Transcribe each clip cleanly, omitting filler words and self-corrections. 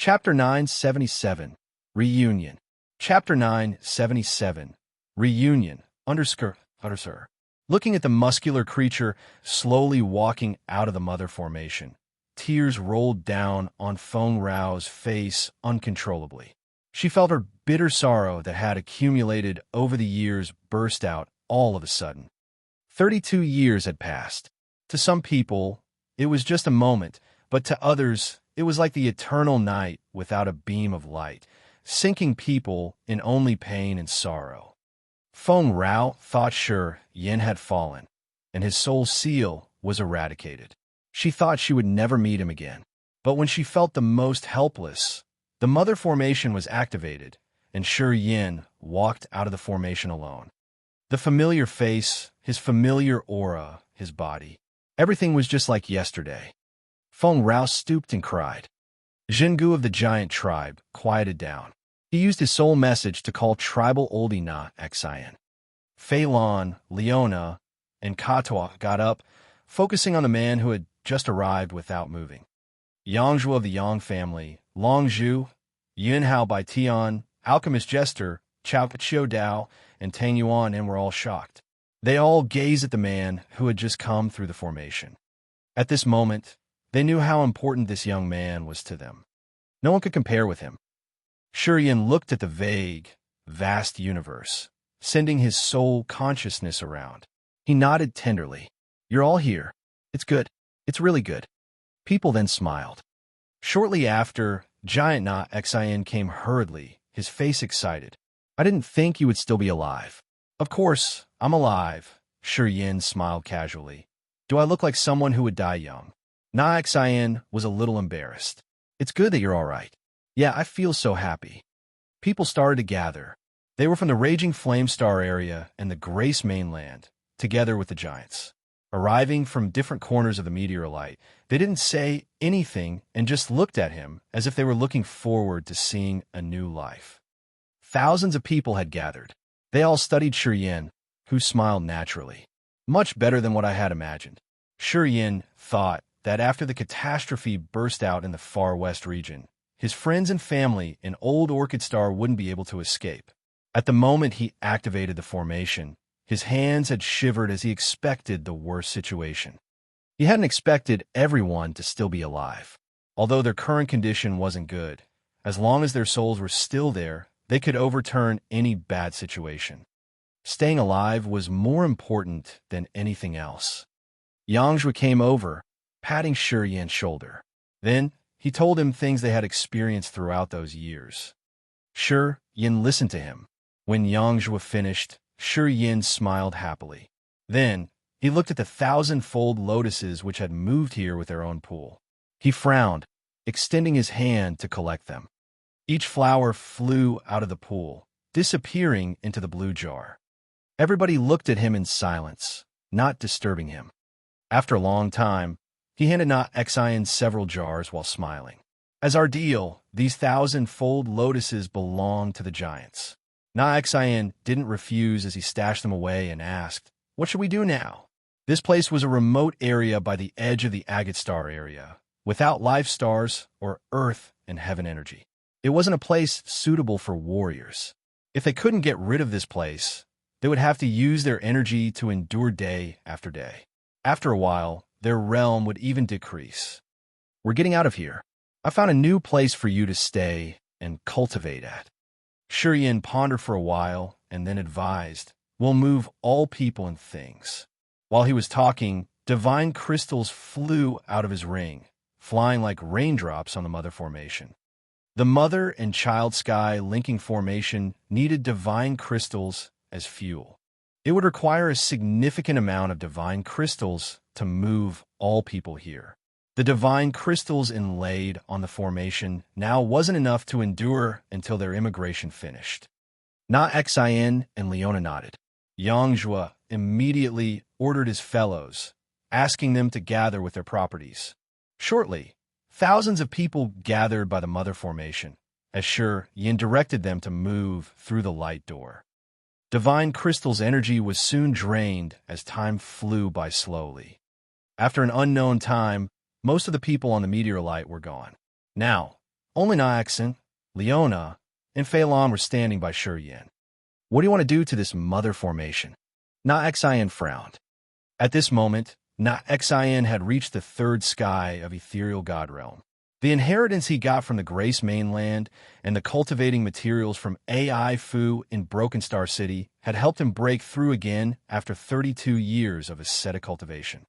Chapter 977, Reunion. Chapter 977, Reunion, underscore. Looking at the muscular creature slowly walking out of the mother formation, tears rolled down on Feng Rao's face uncontrollably. She felt her bitter sorrow that had accumulated over the years burst out all of a sudden. 32 years had passed. To some people, it was just a moment, but to others, it was like the eternal night without a beam of light, sinking people in only pain and sorrow. Feng Rao thought sure Yin had fallen, and his soul seal was eradicated. She thought she would never meet him again. But when she felt the most helpless, the mother formation was activated, and Shi Yin walked out of the formation alone. The familiar face, his familiar aura, his body, everything was just like yesterday. Feng Rao stooped and cried. Jingu of the giant tribe quieted down. He used his soul message to call tribal oldie Na Xian. Fei Lan, Leona, and Katoa got up, focusing on the man who had just arrived without moving. Yangzhu of the Yang family, Longzhu, Yunhao by Tian, Alchemist Jester, Chao Qiu Dao, and Tang Yuan and were all shocked. They all gazed at the man who had just come through the formation. At this moment, they knew how important this young man was to them. No one could compare with him. Shi Yin looked at the vague, vast universe, sending his soul consciousness around. He nodded tenderly. You're all here. It's good. It's really good. People then smiled. Shortly after, Giant Na Xian came hurriedly, his face excited. I didn't think you would still be alive. Of course, I'm alive, Shi Yin smiled casually. Do I look like someone who would die young? Na Xian was a little embarrassed. It's good that you're all right. Yeah, I feel so happy. People started to gather. They were from the Raging Flame Star area and the Grace mainland, together with the giants. Arriving from different corners of the meteorite, they didn't say anything and just looked at him as if they were looking forward to seeing a new life. Thousands of people had gathered. They all studied Shi Yin, who smiled naturally. Much better than what I had imagined. Shi Yin thought that after the catastrophe burst out in the far west region, his friends and family in Old Orchid Star wouldn't be able to escape. At the moment he activated the formation, his hands had shivered as he expected the worst situation. He hadn't expected everyone to still be alive. Although their current condition wasn't good, as long as their souls were still there, they could overturn any bad situation. Staying alive was more important than anything else. Yangzhu came over, patting Shi Yin's shoulder. Then, he told him things they had experienced throughout those years. Shi Yin listened to him. When Yangzhu finished, Shi Yin smiled happily. Then, he looked at the 1,000-fold lotuses which had moved here with their own pool. He frowned, extending his hand to collect them. Each flower flew out of the pool, disappearing into the blue jar. Everybody looked at him in silence, not disturbing him. After a long time, he handed Na Xian several jars while smiling. As our deal, these 1,000-fold lotuses belonged to the giants. Na Xian didn't refuse as he stashed them away and asked, "What should we do now?" This place was a remote area by the edge of the agate star area, without life stars or earth and heaven energy. It wasn't a place suitable for warriors. If they couldn't get rid of this place, they would have to use their energy to endure day after day. After a while, their realm would even decrease. We're getting out of here. I found a new place for you to stay and cultivate at. Shi Yin pondered for a while and then advised, we'll move all people and things. While he was talking, divine crystals flew out of his ring, flying like raindrops on the mother formation. The mother and child sky linking formation needed divine crystals as fuel. It would require a significant amount of divine crystals to move all people here. The divine crystals inlaid on the formation now wasn't enough to endure until their immigration finished. Na Xian and Leona nodded. Yangzhu immediately ordered his fellows, asking them to gather with their properties. Shortly, thousands of people gathered by the mother formation, as Shi Yin directed them to move through the light door. Divine Crystal's energy was soon drained as time flew by slowly. After an unknown time, most of the people on the meteorite were gone. Now, Only Nyaxin, Leona, and Phelan were standing by Shurian. What do you want to do to this mother formation? Nyaxin frowned. At this moment, Nyaxin had reached the third sky of ethereal god realm. The inheritance he got from the Grace mainland and the cultivating materials from AI Fu in Broken Star City had helped him break through again after 32 years of ascetic cultivation.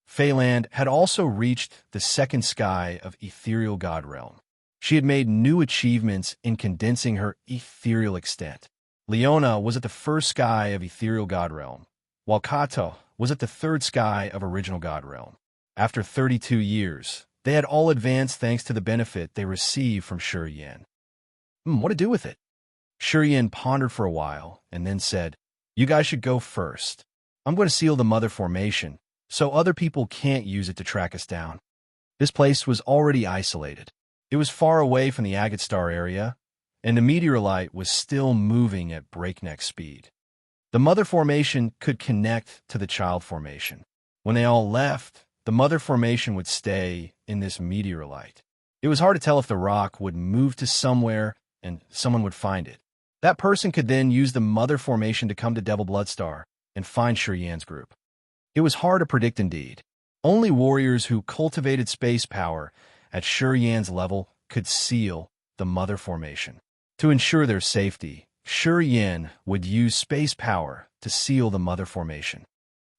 Phelan had also reached the second sky of ethereal god realm. She had made new achievements in condensing her ethereal extent. Leona was at the first sky of ethereal god realm, while Kato was at the third sky of original god realm. After 32 years, they had all advanced thanks to the benefit they received from Shurian. What to do with it? Shurian pondered for a while and then said, "You guys should go first. I'm going to seal the mother formation, so other people can't use it to track us down." This place was already isolated. It was far away from the Agate Star area, and the meteorite was still moving at breakneck speed. The mother formation could connect to the child formation. When they all left, the mother formation would stay in this meteorite. It was hard to tell if the rock would move to somewhere and someone would find it. That person could then use the mother formation to come to Devil Bloodstar and find Shurian's group. It was hard to predict indeed. Only warriors who cultivated space power at Shurian's level could seal the mother formation. To ensure their safety, Shurian would use space power to seal the mother formation.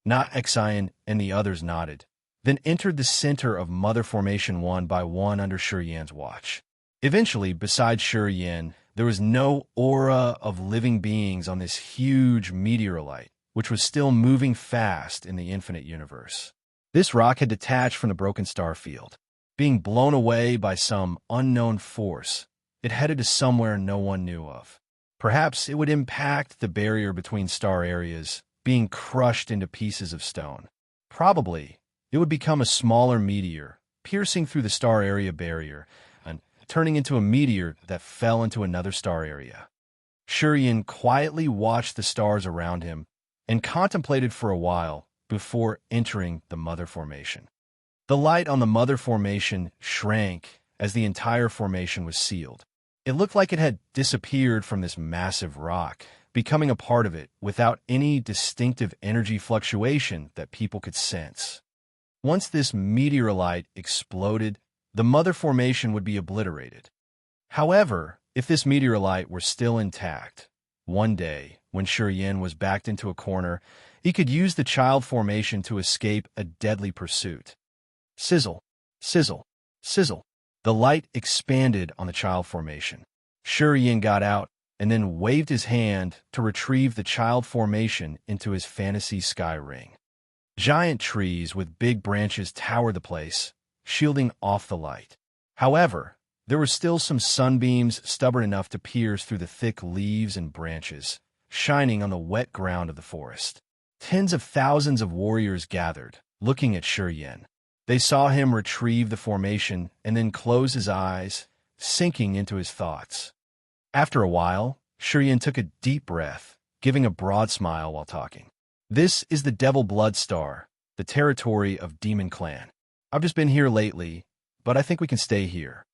Nyaxin and the others nodded, then entered the center of Mother Formation one by one under Shurian's watch. Eventually, besides Shurian, there was no aura of living beings on this huge meteorite, which was still moving fast in the infinite universe. This rock had detached from the broken star field. Being blown away by some unknown force, it headed to somewhere no one knew of. Perhaps it would impact the barrier between star areas, being crushed into pieces of stone. Probably, it would become a smaller meteor, piercing through the star area barrier and turning into a meteor that fell into another star area. Shurian quietly watched the stars around him and contemplated for a while before entering the mother formation. The light on the mother formation shrank as the entire formation was sealed. It looked like it had disappeared from this massive rock, becoming a part of it without any distinctive energy fluctuation that people could sense. Once this meteorite exploded, the mother formation would be obliterated. However, if this meteorite were still intact, one day, when Shurian was backed into a corner, he could use the child formation to escape a deadly pursuit. Sizzle, sizzle, sizzle. The light expanded on the child formation. Shurian got out and then waved his hand to retrieve the child formation into his fantasy sky ring. Giant trees with big branches towered the place, shielding off the light. However, there were still some sunbeams stubborn enough to pierce through the thick leaves and branches, shining on the wet ground of the forest. Tens of thousands of warriors gathered, looking at Shurian. They saw him retrieve the formation and then close his eyes, sinking into his thoughts. After a while, Shurian took a deep breath, giving a broad smile while talking. "This is the Devil Bloodstar, the territory of Demon Clan. I've just been here lately, but I think we can stay here."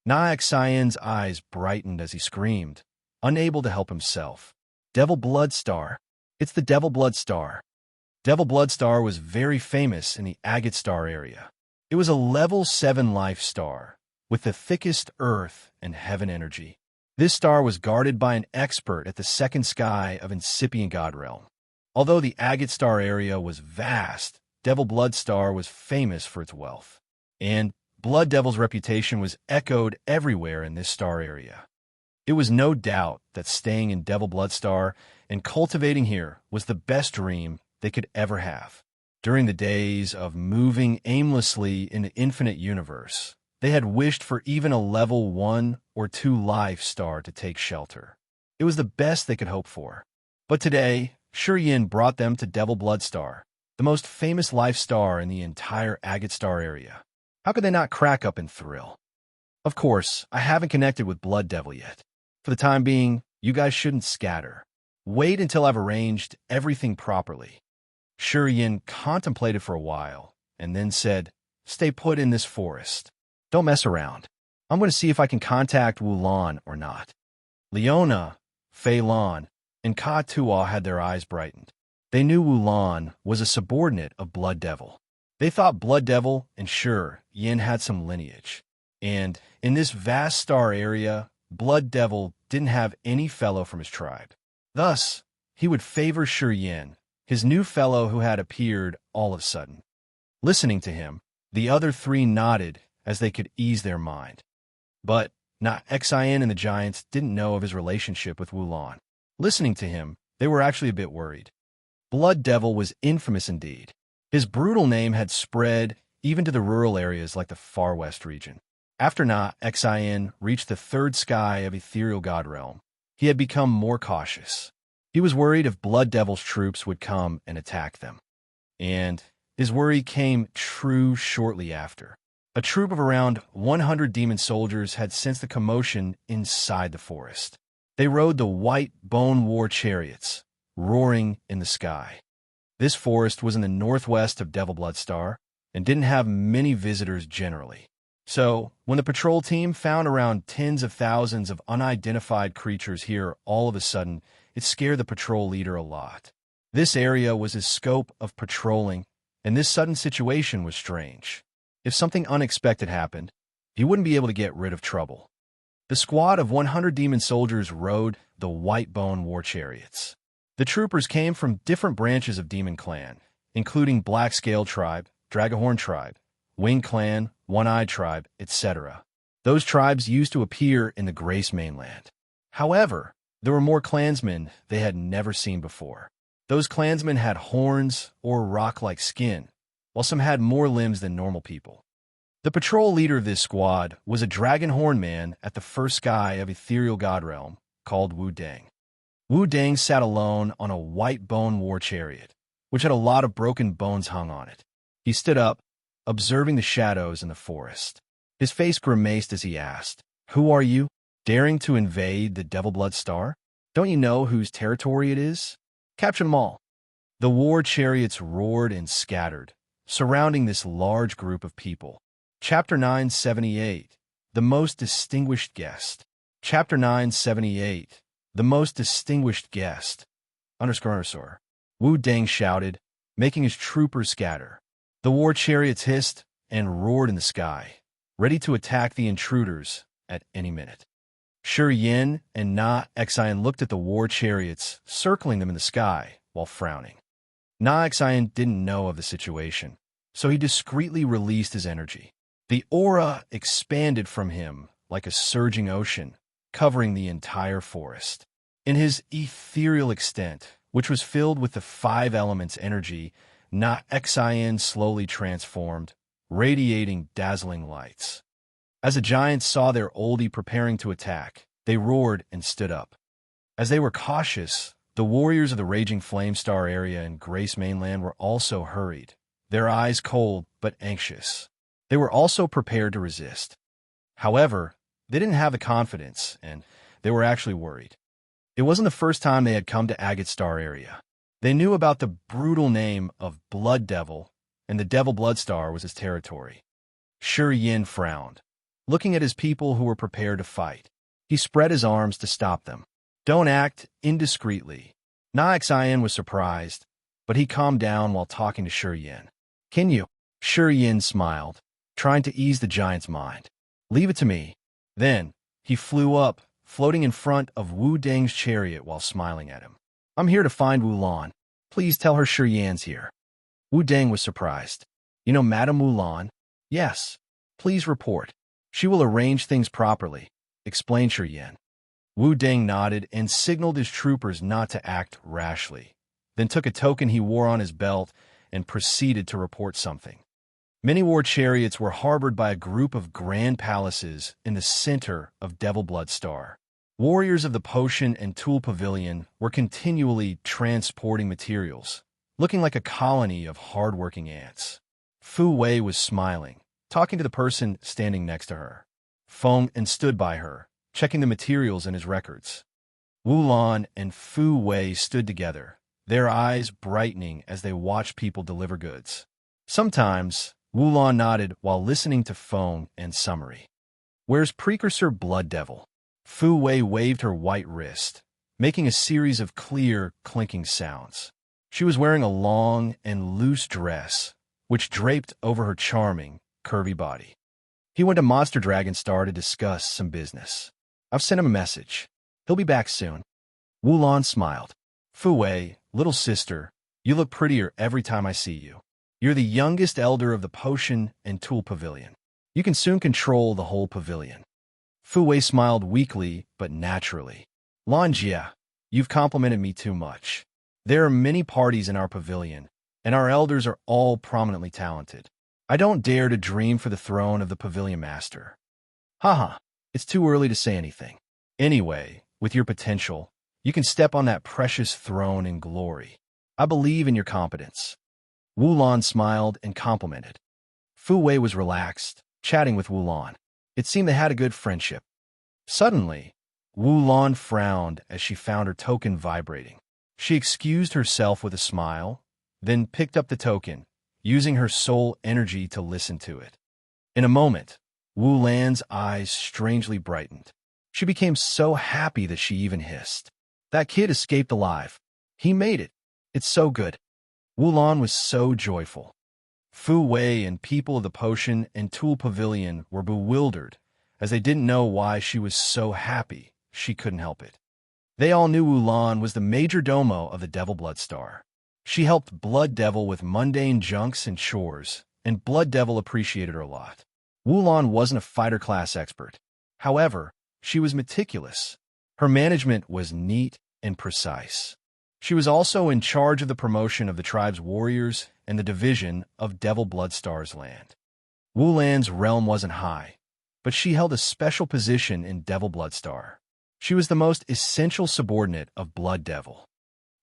Nyaxin's eyes brightened as he screamed, unable to help himself. "Devil Bloodstar! It's the Devil Bloodstar!" Devil Bloodstar was very famous in the Agate Star area. It was a level 7 life star, with the thickest earth and heaven energy. This star was guarded by an expert at the second sky of incipient god realm. Although the Agate Star area was vast, Devil Bloodstar was famous for its wealth, and Blood Devil's reputation was echoed everywhere in this star area. It was no doubt that staying in Devil Bloodstar and cultivating here was the best dream they could ever have. During the days of moving aimlessly in the infinite universe, they had wished for even a level 1 or 2 life star to take shelter. It was the best they could hope for. But today, Shurian brought them to Devil Bloodstar, the most famous life star in the entire Agate Star area. How could they not crack up in thrill? Of course, I haven't connected with Blood Devil yet. For the time being, you guys shouldn't scatter. Wait until I've arranged everything properly. Shurian contemplated for a while and then said, "Stay put in this forest. Don't mess around. I'm going to see if I can contact Wu Lan or not. Leona, Fei Lan, and Ka Tua had their eyes brightened. They knew Wu Lan was a subordinate of Blood Devil. They thought Blood Devil and sure, Yin had some lineage. And in this vast star area, Blood Devil didn't have any fellow from his tribe. Thus, he would favor Shi Yin, his new fellow who had appeared all of a sudden. Listening to him, the other three nodded as they could ease their mind. But not Xian and the Giants didn't know of his relationship with Wu Lan. Listening to him, they were actually a bit worried. Blood Devil was infamous indeed. His brutal name had spread even to the rural areas like the Far West region. After Na Xian reached the third sky of Ethereal God Realm, he had become more cautious. He was worried if Blood Devil's troops would come and attack them. And his worry came true shortly after. A troop of around 100 demon soldiers had sensed the commotion inside the forest. They rode the white bone war chariots, roaring in the sky. This forest was in the northwest of Devil Blood Star and didn't have many visitors generally. So, when the patrol team found around tens of thousands of unidentified creatures here all of a sudden, it scared the patrol leader a lot. This area was his scope of patrolling, and this sudden situation was strange. If something unexpected happened, he wouldn't be able to get rid of trouble. The squad of 100 demon soldiers rode the white bone war chariots. The troopers came from different branches of Demon Clan, including Black Scale Tribe, Dragahorn Tribe, Wing Clan, One-Eyed Tribe, etc. Those tribes used to appear in the Grace mainland. However, there were more clansmen they had never seen before. Those clansmen had horns or rock-like skin, while some had more limbs than normal people. The patrol leader of this squad was a dragon horn man at the first sky of Ethereal God Realm called Wu Deng. Wu Deng sat alone on a white bone war chariot, which had a lot of broken bones hung on it. He stood up, observing the shadows in the forest. His face grimaced as he asked, "Who are you, daring to invade the Devil Blood Star? Don't you know whose territory it is? Capture them all." The war chariots roared and scattered, surrounding this large group of people. Chapter 978, The Most Distinguished Guest. Chapter 978, The Most Distinguished Guest. __. Wu Deng shouted, making his troopers scatter. The war chariots hissed and roared in the sky, ready to attack the intruders at any minute. Shi Yin and Na Xian looked at the war chariots circling them in the sky while frowning. Na Xian didn't know of the situation, so he discreetly released his energy. The aura expanded from him like a surging ocean, covering the entire forest. In his ethereal extent, which was filled with the five elements' energy, Na Xian slowly transformed, radiating dazzling lights. As the giants saw their oldie preparing to attack, they roared and stood up. As they were cautious, the warriors of the Raging Flame Star area in Grace Mainland were also hurried, their eyes cold but anxious. They were also prepared to resist. However, they didn't have the confidence, and they were actually worried. It wasn't the first time they had come to Agate Star area. They knew about the brutal name of Blood Devil, and the Devil Blood Star was his territory. Shi Yin frowned, looking at his people who were prepared to fight. He spread his arms to stop them. "Don't act indiscreetly." Na Xian was surprised, but he calmed down while talking to Shi Yin. "Can you?" Shi Yin smiled, trying to ease the giant's mind. "Leave it to me." Then, he flew up, floating in front of Wu Deng's chariot while smiling at him. "I'm here to find Wu Lan. Please tell her Shi Yan's here." Wu Deng was surprised. "You know Madame Wu Lan?" "Yes. Please report. She will arrange things properly," explained Shi Yan. Wu Deng nodded and signaled his troopers not to act rashly, then took a token he wore on his belt and proceeded to report something. Many war chariots were harbored by a group of grand palaces in the center of Devil Blood Star. Warriors of the Potion and Tool Pavilion were continually transporting materials, looking like a colony of hard-working ants. Fu Wei was smiling, talking to the person standing next to her. Feng and stood by her, checking the materials in his records. Wu Lan and Fu Wei stood together, their eyes brightening as they watched people deliver goods. Sometimes, Wu Lan nodded while listening to Feng and summary. Where's precursor Blood Devil? Fu Wei waved her white wrist, making a series of clear, clinking sounds. She was wearing a long and loose dress, which draped over her charming, curvy body. He went to Monster Dragon Star to discuss some business. I've sent him a message. He'll be back soon. Wulon smiled. Fu Wei, little sister, you look prettier every time I see you. You're the youngest elder of the Potion and Tool Pavilion. You can soon control the whole pavilion. Fu Wei smiled weakly but naturally. Lan Jia, you've complimented me too much. There are many parties in our pavilion, and our elders are all prominently talented. I don't dare to dream for the throne of the pavilion master. Haha, it's too early to say anything. Anyway, with your potential, you can step on that precious throne in glory. I believe in your competence. Wulon smiled and complimented. Fu Wei was relaxed, chatting with Wulon. It seemed they had a good friendship. Suddenly, Wulon frowned as she found her token vibrating. She excused herself with a smile, then picked up the token, using her soul energy to listen to it. In a moment, Wu Lan's eyes strangely brightened. She became so happy that she even hissed. That kid escaped alive. He made it. It's so good. Wulon was so joyful. Fu Wei and people of the Potion and Tool Pavilion were bewildered, as they didn't know why she was so happy. She couldn't help it. They all knew Wulon was the major domo of the Devil Blood Star. She helped Blood Devil with mundane junks and chores, and Blood Devil appreciated her a lot. Wulon wasn't a fighter class expert. However, she was meticulous. Her management was neat and precise. She was also in charge of the promotion of the tribe's warriors and the division of Devil Blood Star's land. Wulan's realm wasn't high, but she held a special position in Devil Blood Star. She was the most essential subordinate of Blood Devil.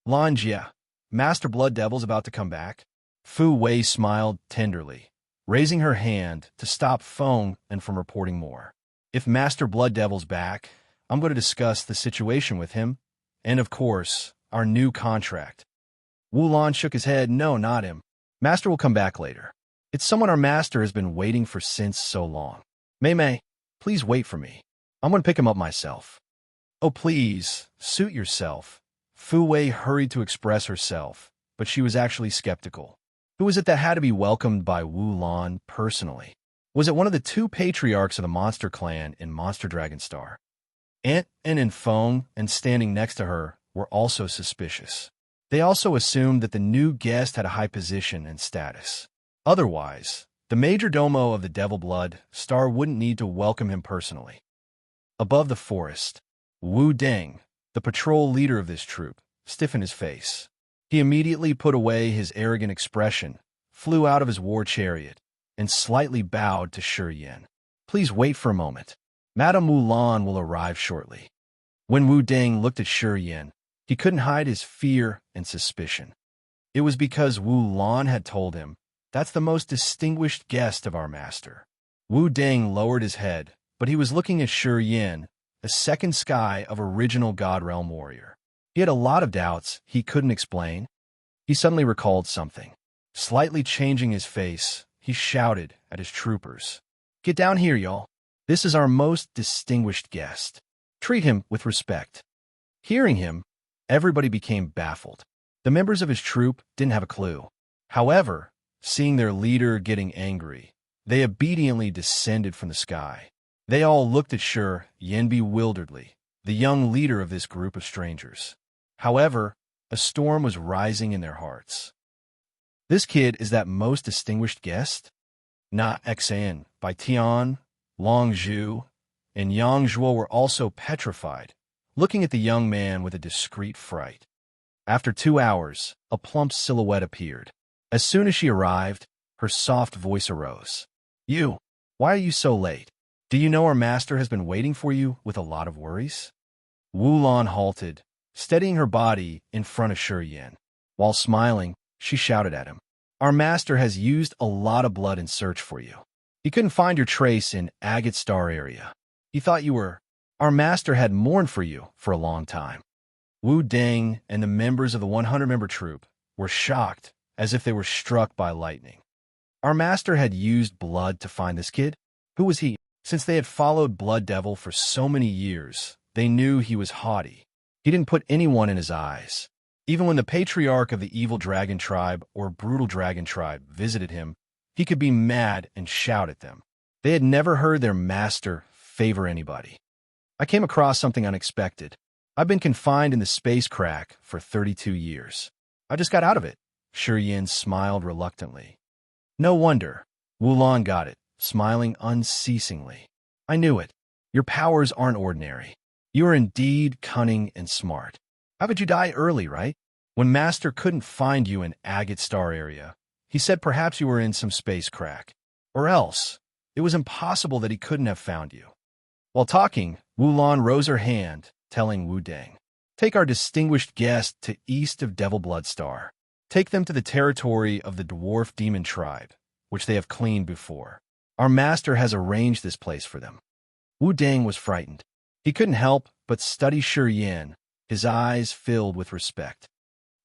Lan Jia, Master Blood Devil's about to come back. Fu Wei smiled tenderly, raising her hand to stop Feng and from reporting more. If Master Blood Devil's back, I'm going to discuss the situation with him, and of course, our new contract. Wulon shook his head. No, not him. Master will come back later. It's someone our master has been waiting for since so long. Mei Mei, please wait for me. I'm going to pick him up myself. Oh, please, suit yourself. Fu Wei hurried to express herself, but she was actually skeptical. Who was it that had to be welcomed by Wulon personally? Was it one of the two patriarchs of the monster clan in Monster Dragon Star? Ant and Feng, and standing next to her, were also suspicious. They also assumed that the new guest had a high position and status. Otherwise, the major domo of the Devil Blood Star wouldn't need to welcome him personally. Above the forest, Wu Deng, the patrol leader of this troop, stiffened his face. He immediately put away his arrogant expression, flew out of his war chariot, and slightly bowed to Shi Yan. Please wait for a moment. Madame Wulon will arrive shortly. When Wu Deng looked at Shi Yan, he couldn't hide his fear and suspicion. It was because Wulon had told him, "That's the most distinguished guest of our master." Wu Deng lowered his head, but he was looking at Shi Yan, a second sky of original God Realm warrior. He had a lot of doubts he couldn't explain. He suddenly recalled something. Slightly changing his face, he shouted at his troopers, "Get down here, y'all. This is our most distinguished guest. Treat him with respect." Hearing him, everybody became baffled. The members of his troop didn't have a clue. However, seeing their leader getting angry, they obediently descended from the sky. They all looked at Shi Yan bewilderedly, the young leader of this group of strangers. However, a storm was rising in their hearts. This kid is that most distinguished guest? Na Xan, Bai Tian, Long Zhu, and Yang Zhuo were also petrified, looking at the young man with a discreet fright. After 2 hours, a plump silhouette appeared. As soon as she arrived, her soft voice arose. "You, why are you so late? Do you know our master has been waiting for you with a lot of worries?" Wulon halted, steadying her body in front of Shi Yan. While smiling, she shouted at him, "Our master has used a lot of blood in search for you. He couldn't find your trace in Agate Star area. He thought you were... Our master had mourned for you for a long time." Wu Deng and the members of the 100-member troop were shocked, as if they were struck by lightning. Our master had used blood to find this kid? Who was he? Since they had followed Blood Devil for so many years, they knew he was haughty. He didn't put anyone in his eyes. Even when the patriarch of the evil dragon tribe or brutal dragon tribe visited him, he could be mad and shout at them. They had never heard their master favor anybody. I came across something unexpected. I've been confined in the space crack for 32 years. I just got out of it. Yin smiled reluctantly. No wonder. Wulan got it, smiling unceasingly. I knew it. Your powers aren't ordinary. You are indeed cunning and smart. How did you die early, right? When Master couldn't find you in Agate Star area, he said perhaps you were in some space crack. Or else, it was impossible that he couldn't have found you. While talking, Wulan rose her hand, telling Wu Deng, take our distinguished guest to east of Devil Blood Star. Take them to the territory of the Dwarf Demon Tribe, which they have cleaned before. Our master has arranged this place for them. Wu Deng was frightened. He couldn't help but study Yin, his eyes filled with respect.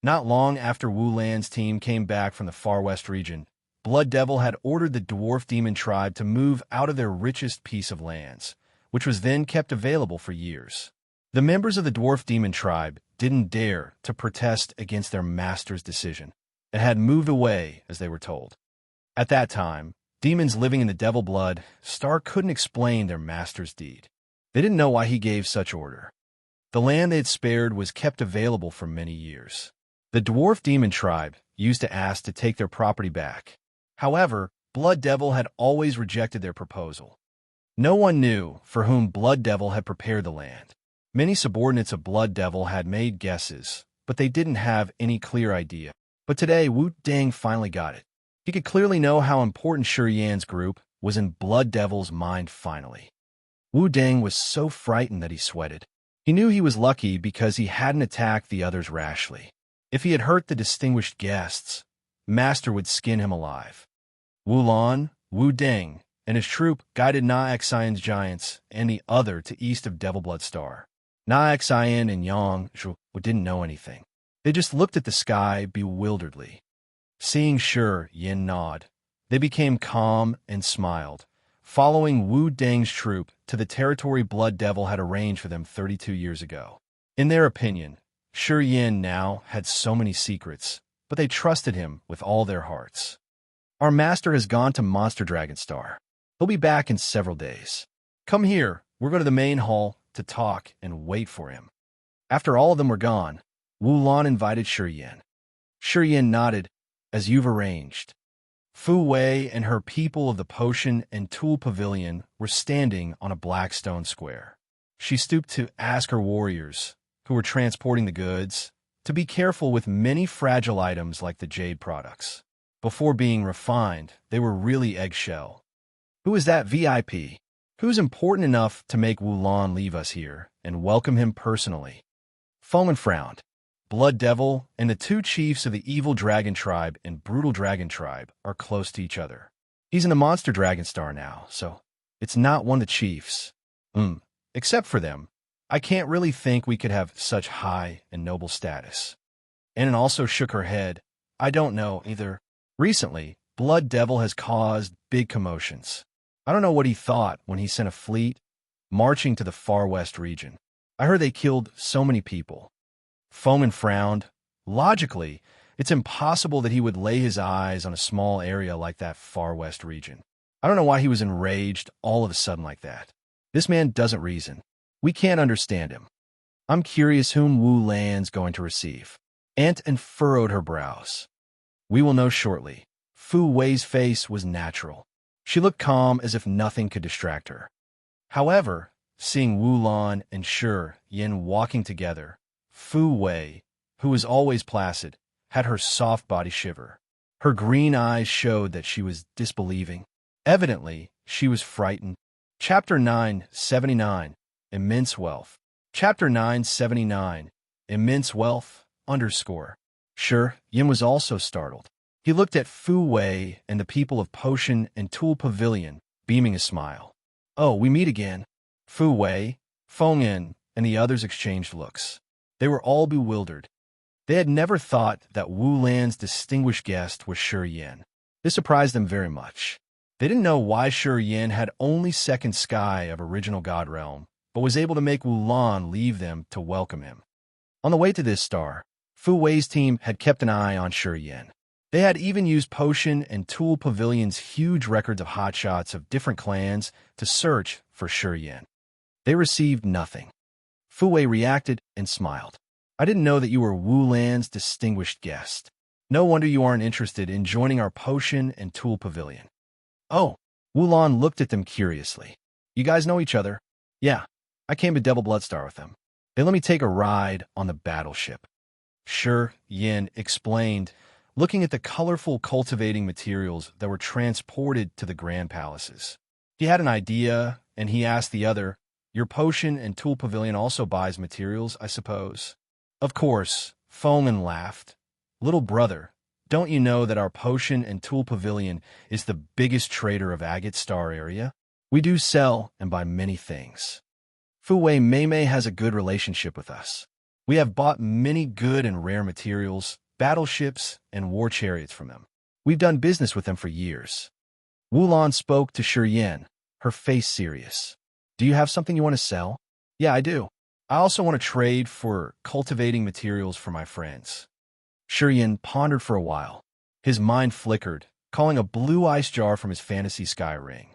Not long after Wu Lan's team came back from the Far West region, Blood Devil had ordered the Dwarf Demon Tribe to move out of their richest piece of lands, which was then kept available for years. The members of the Dwarf Demon Tribe didn't dare to protest against their master's decision and had moved away as they were told. At that time, demons living in the Devil Blood Star couldn't explain their master's deed. They didn't know why he gave such order. The land they had spared was kept available for many years. The Dwarf Demon Tribe used to ask to take their property back. However, Blood Devil had always rejected their proposal. No one knew for whom Blood Devil had prepared the land. Many subordinates of Blood Devil had made guesses, but they didn't have any clear idea. But today, Wu Deng finally got it. He could clearly know how important Yan's group was in Blood Devil's mind finally. Wu Deng was so frightened that he sweated. He knew he was lucky because he hadn't attacked the others rashly. If he had hurt the distinguished guests, Master would skin him alive. Wulan, Wu Deng, and his troop guided Na-Xian's giants and the other to east of Devil Blood Star. Na-Xian and Yang Zhu didn't know anything. They just looked at the sky bewilderedly. Seeing Yin nod, they became calm and smiled, following Wu Deng's troop to the territory Blood Devil had arranged for them 32 years ago. In their opinion, Yin now had so many secrets, but they trusted him with all their hearts. Our master has gone to Monster Dragon Star. He'll be back in several days. Come here, we're going to the main hall to talk and wait for him. After all of them were gone, Wu Lan invited Yin. Yin nodded, as you've arranged. Fu Wei and her people of the Potion and Tool Pavilion were standing on a black stone square. She stooped to ask her warriors, who were transporting the goods, to be careful with many fragile items like the jade products. Before being refined, they were really eggshell. Who is that VIP? Who's important enough to make Wu Lan leave us here and welcome him personally? Foman frowned. Blood Devil and the two chiefs of the Evil Dragon Tribe and Brutal Dragon Tribe are close to each other. He's in the Monster Dragon Star now, so it's not one of the chiefs. Except for them, I can't really think we could have such high and noble status. Annan also shook her head. I don't know either. Recently, Blood Devil has caused big commotions. I don't know what he thought when he sent a fleet marching to the Far West region. I heard they killed so many people. Foman frowned. Logically, it's impossible that he would lay his eyes on a small area like that Far West region. I don't know why he was enraged all of a sudden like that. This man doesn't reason. We can't understand him. I'm curious whom Wu Lan's going to receive. Aunt and furrowed her brows. We will know shortly. Fu Wei's face was natural. She looked calm as if nothing could distract her. However, seeing Wu Lan and Yin walking together, Fu Wei, who was always placid, had her soft body shiver. Her green eyes showed that she was disbelieving. Evidently, she was frightened. Chapter 979, Immense Wealth. Chapter 979, Immense Wealth, Yin was also startled. He looked at Fu Wei and the people of Potion and Tool Pavilion, beaming a smile. Oh, we meet again. Fu Wei, Feng Yin, and the others exchanged looks. They were all bewildered. They had never thought that Wu Lan's distinguished guest was Yin. This surprised them very much. They didn't know why Shi Yin had only second sky of original God Realm, but was able to make Wulan leave them to welcome him. On the way to this star, Fu Wei's team had kept an eye on Shi Yin. They had even used Potion and Tool Pavilion's huge records of hotshots of different clans to search for Shi Yin. They received nothing. Fu Wei reacted and smiled. I didn't know that you were Wu Lan's distinguished guest. No wonder you aren't interested in joining our Potion and Tool Pavilion. Oh, Wu Lan looked at them curiously. You guys know each other? Yeah, I came to Devil Bloodstar with them. They let me take a ride on the battleship. Shi Yin explained, looking at the colorful cultivating materials that were transported to the grand palaces. He had an idea, and he asked the other, Your Potion and Tool Pavilion also buys materials, I suppose? Of course, Foman laughed. Little brother, don't you know that our Potion and Tool Pavilion is the biggest trader of Agate Star area? We do sell and buy many things. Fu Wei Mei has a good relationship with us. We have bought many good and rare materials, battleships, and war chariots from him. We've done business with them for years. Wulan spoke to Shi Yin, her face serious. Do you have something you want to sell? Yeah, I do. I also want to trade for cultivating materials for my friends. Shi Yin pondered for a while. His mind flickered, calling a blue ice jar from his fantasy sky ring.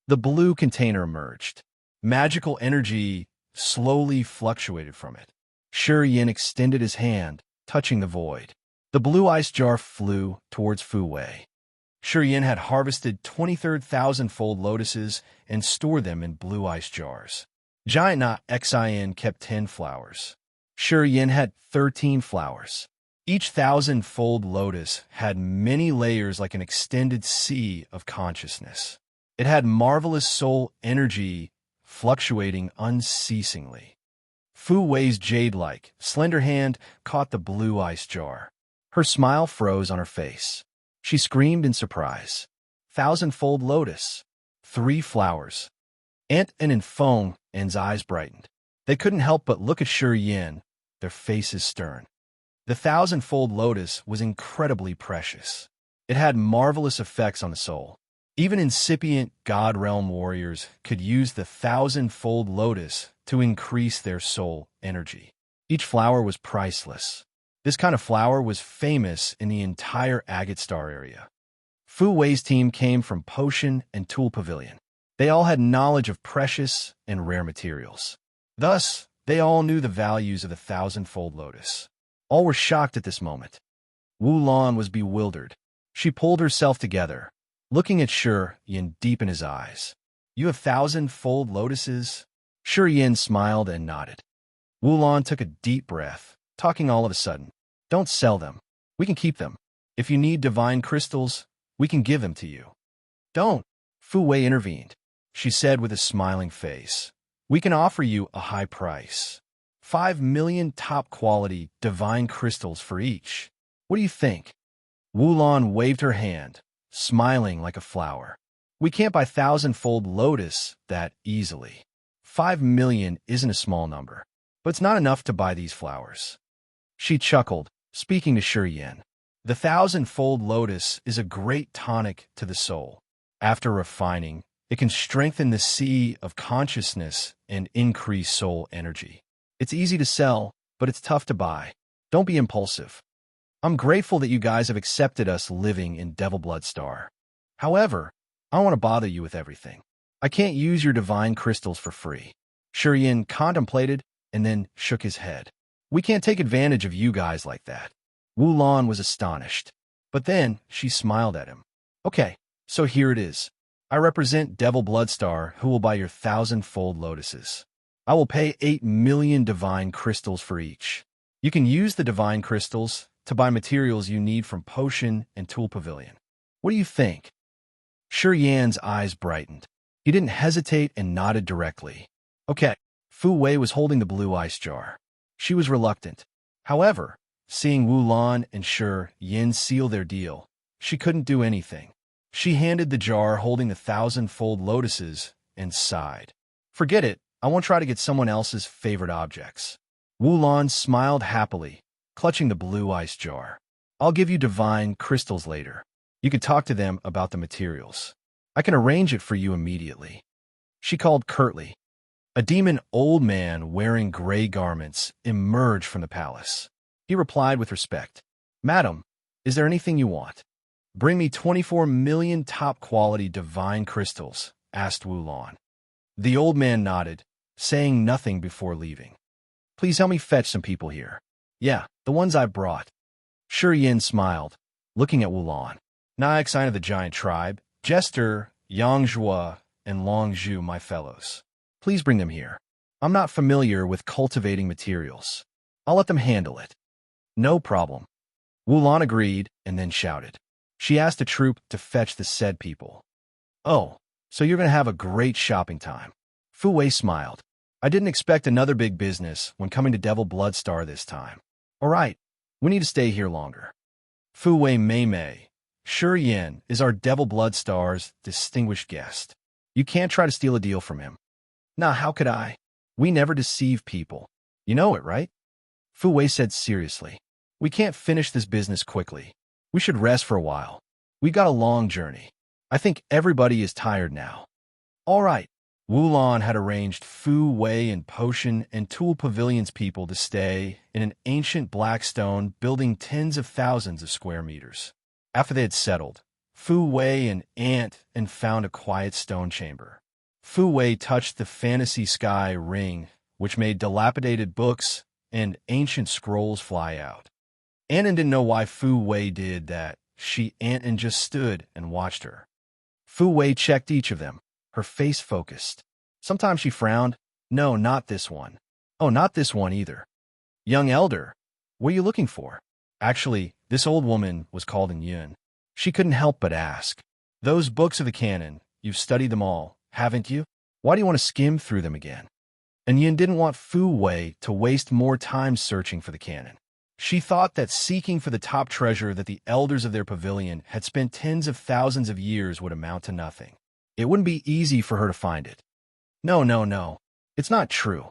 The blue container emerged. Magical energy slowly fluctuated from it. Shi Yin extended his hand, touching the void. The blue ice jar flew towards Fu Wei. Shi Yin had harvested 23,000-fold lotuses and stored them in blue ice jars. Giant Knot Xin kept 10 flowers. Shi Yin had 13 flowers. Each 1,000-fold lotus had many layers like an extended sea of consciousness. It had marvelous soul energy fluctuating unceasingly. Fu Wei's jade-like, slender hand caught the blue ice jar. Her smile froze on her face. She screamed in surprise. 1,000-fold lotus. 3 flowers. Ant and Feng An's eyes brightened. They couldn't help but look at Shi Yin, their faces stern. The 1,000-fold lotus was incredibly precious. It had marvelous effects on the soul. Even incipient God Realm warriors could use the 1,000-fold lotus to increase their soul energy. Each flower was priceless. This kind of flower was famous in the entire Agate Star area. Fu Wei's team came from Potion and Tool Pavilion. They all had knowledge of precious and rare materials. Thus, they all knew the values of the 1,000-fold lotus. All were shocked at this moment. Wu Lan was bewildered. She pulled herself together, looking at Shi Yin deep in his eyes. You have 1,000-fold lotuses? Shi Yin smiled and nodded. Wu Lan took a deep breath, talking all of a sudden. Don't sell them. We can keep them. If you need divine crystals, we can give them to you. Don't. Fu Wei intervened. She said with a smiling face. We can offer you a high price. 5 million top-quality divine crystals for each. What do you think? Wu Lan waved her hand, smiling like a flower. We can't buy 1,000-fold lotus that easily. 5 million isn't a small number, but it's not enough to buy these flowers. She chuckled, speaking to Shi Yin. The 1,000-fold lotus is a great tonic to the soul. After refining, it can strengthen the sea of consciousness and increase soul energy. It's easy to sell, but it's tough to buy. Don't be impulsive. I'm grateful that you guys have accepted us living in Devil Bloodstar. However, I don't want to bother you with everything. I can't use your divine crystals for free. Shi Yin contemplated and then shook his head. We can't take advantage of you guys like that. Wu Lan was astonished. But then she smiled at him. Okay, so here it is. I represent Devil Bloodstar, who will buy your 1,000-fold lotuses. I will pay 8 million divine crystals for each. You can use the divine crystals to buy materials you need from Potion and Tool Pavilion. What do you think? Shi Yan's eyes brightened. He didn't hesitate and nodded directly. Okay. Fu Wei was holding the blue ice jar. She was reluctant. However, seeing Wu Lan and Shi Yin seal their deal, she couldn't do anything. She handed the jar holding the 1,000-fold lotuses and sighed. Forget it. I won't try to get someone else's favorite objects. Wu Lan smiled happily, clutching the blue ice jar. I'll give you divine crystals later. You can talk to them about the materials. I can arrange it for you immediately. She called curtly. A demon old man wearing gray garments emerged from the palace. He replied with respect, "Madam, is there anything you want?" "Bring me 24 million top-quality divine crystals," asked Wulan. The old man nodded, saying nothing before leaving. "Please help me fetch some people here." "Yeah, the ones I brought." Yin smiled, looking at Wulan. "Nyack sign of the giant tribe, Jester, Yangzhua, and Longzhu, my fellows. Please bring them here. I'm not familiar with cultivating materials. I'll let them handle it." "No problem." Wulan agreed and then shouted. She asked a troop to fetch the said people. "Oh, so you're going to have a great shopping time." Fu Wei smiled. "I didn't expect another big business when coming to Devil Bloodstar this time. All right, we need to stay here longer." Fu Wei Mei, Yin is our Devil Bloodstar's distinguished guest. You can't try to steal a deal from him. Nah, how could I? We never deceive people. You know it, right? Fu Wei said seriously. "We can't finish this business quickly. We should rest for a while. We got a long journey. I think everybody is tired now." "All right." Wulan had arranged Fu Wei and Potion and Tool Pavilion's people to stay in an ancient blackstone building tens of thousands of square meters. After they had settled, Fu Wei and Ant and found a quiet stone chamber. Fu Wei touched the fantasy sky ring, which made dilapidated books and ancient scrolls fly out. Annan didn't know why Fu Wei did that. Annan just stood and watched her. Fu Wei checked each of them, her face focused. Sometimes she frowned. "No, not this one. Oh, not this one either." "Young elder, what are you looking for?" Actually, this old woman was called Yun. She couldn't help but ask. "Those books of the canon, you've studied them all, haven't you? Why do you want to skim through them again?" And Yun didn't want Fu Wei to waste more time searching for the canon. She thought that seeking for the top treasure that the elders of their pavilion had spent tens of thousands of years would amount to nothing. It wouldn't be easy for her to find it. No. It's not true."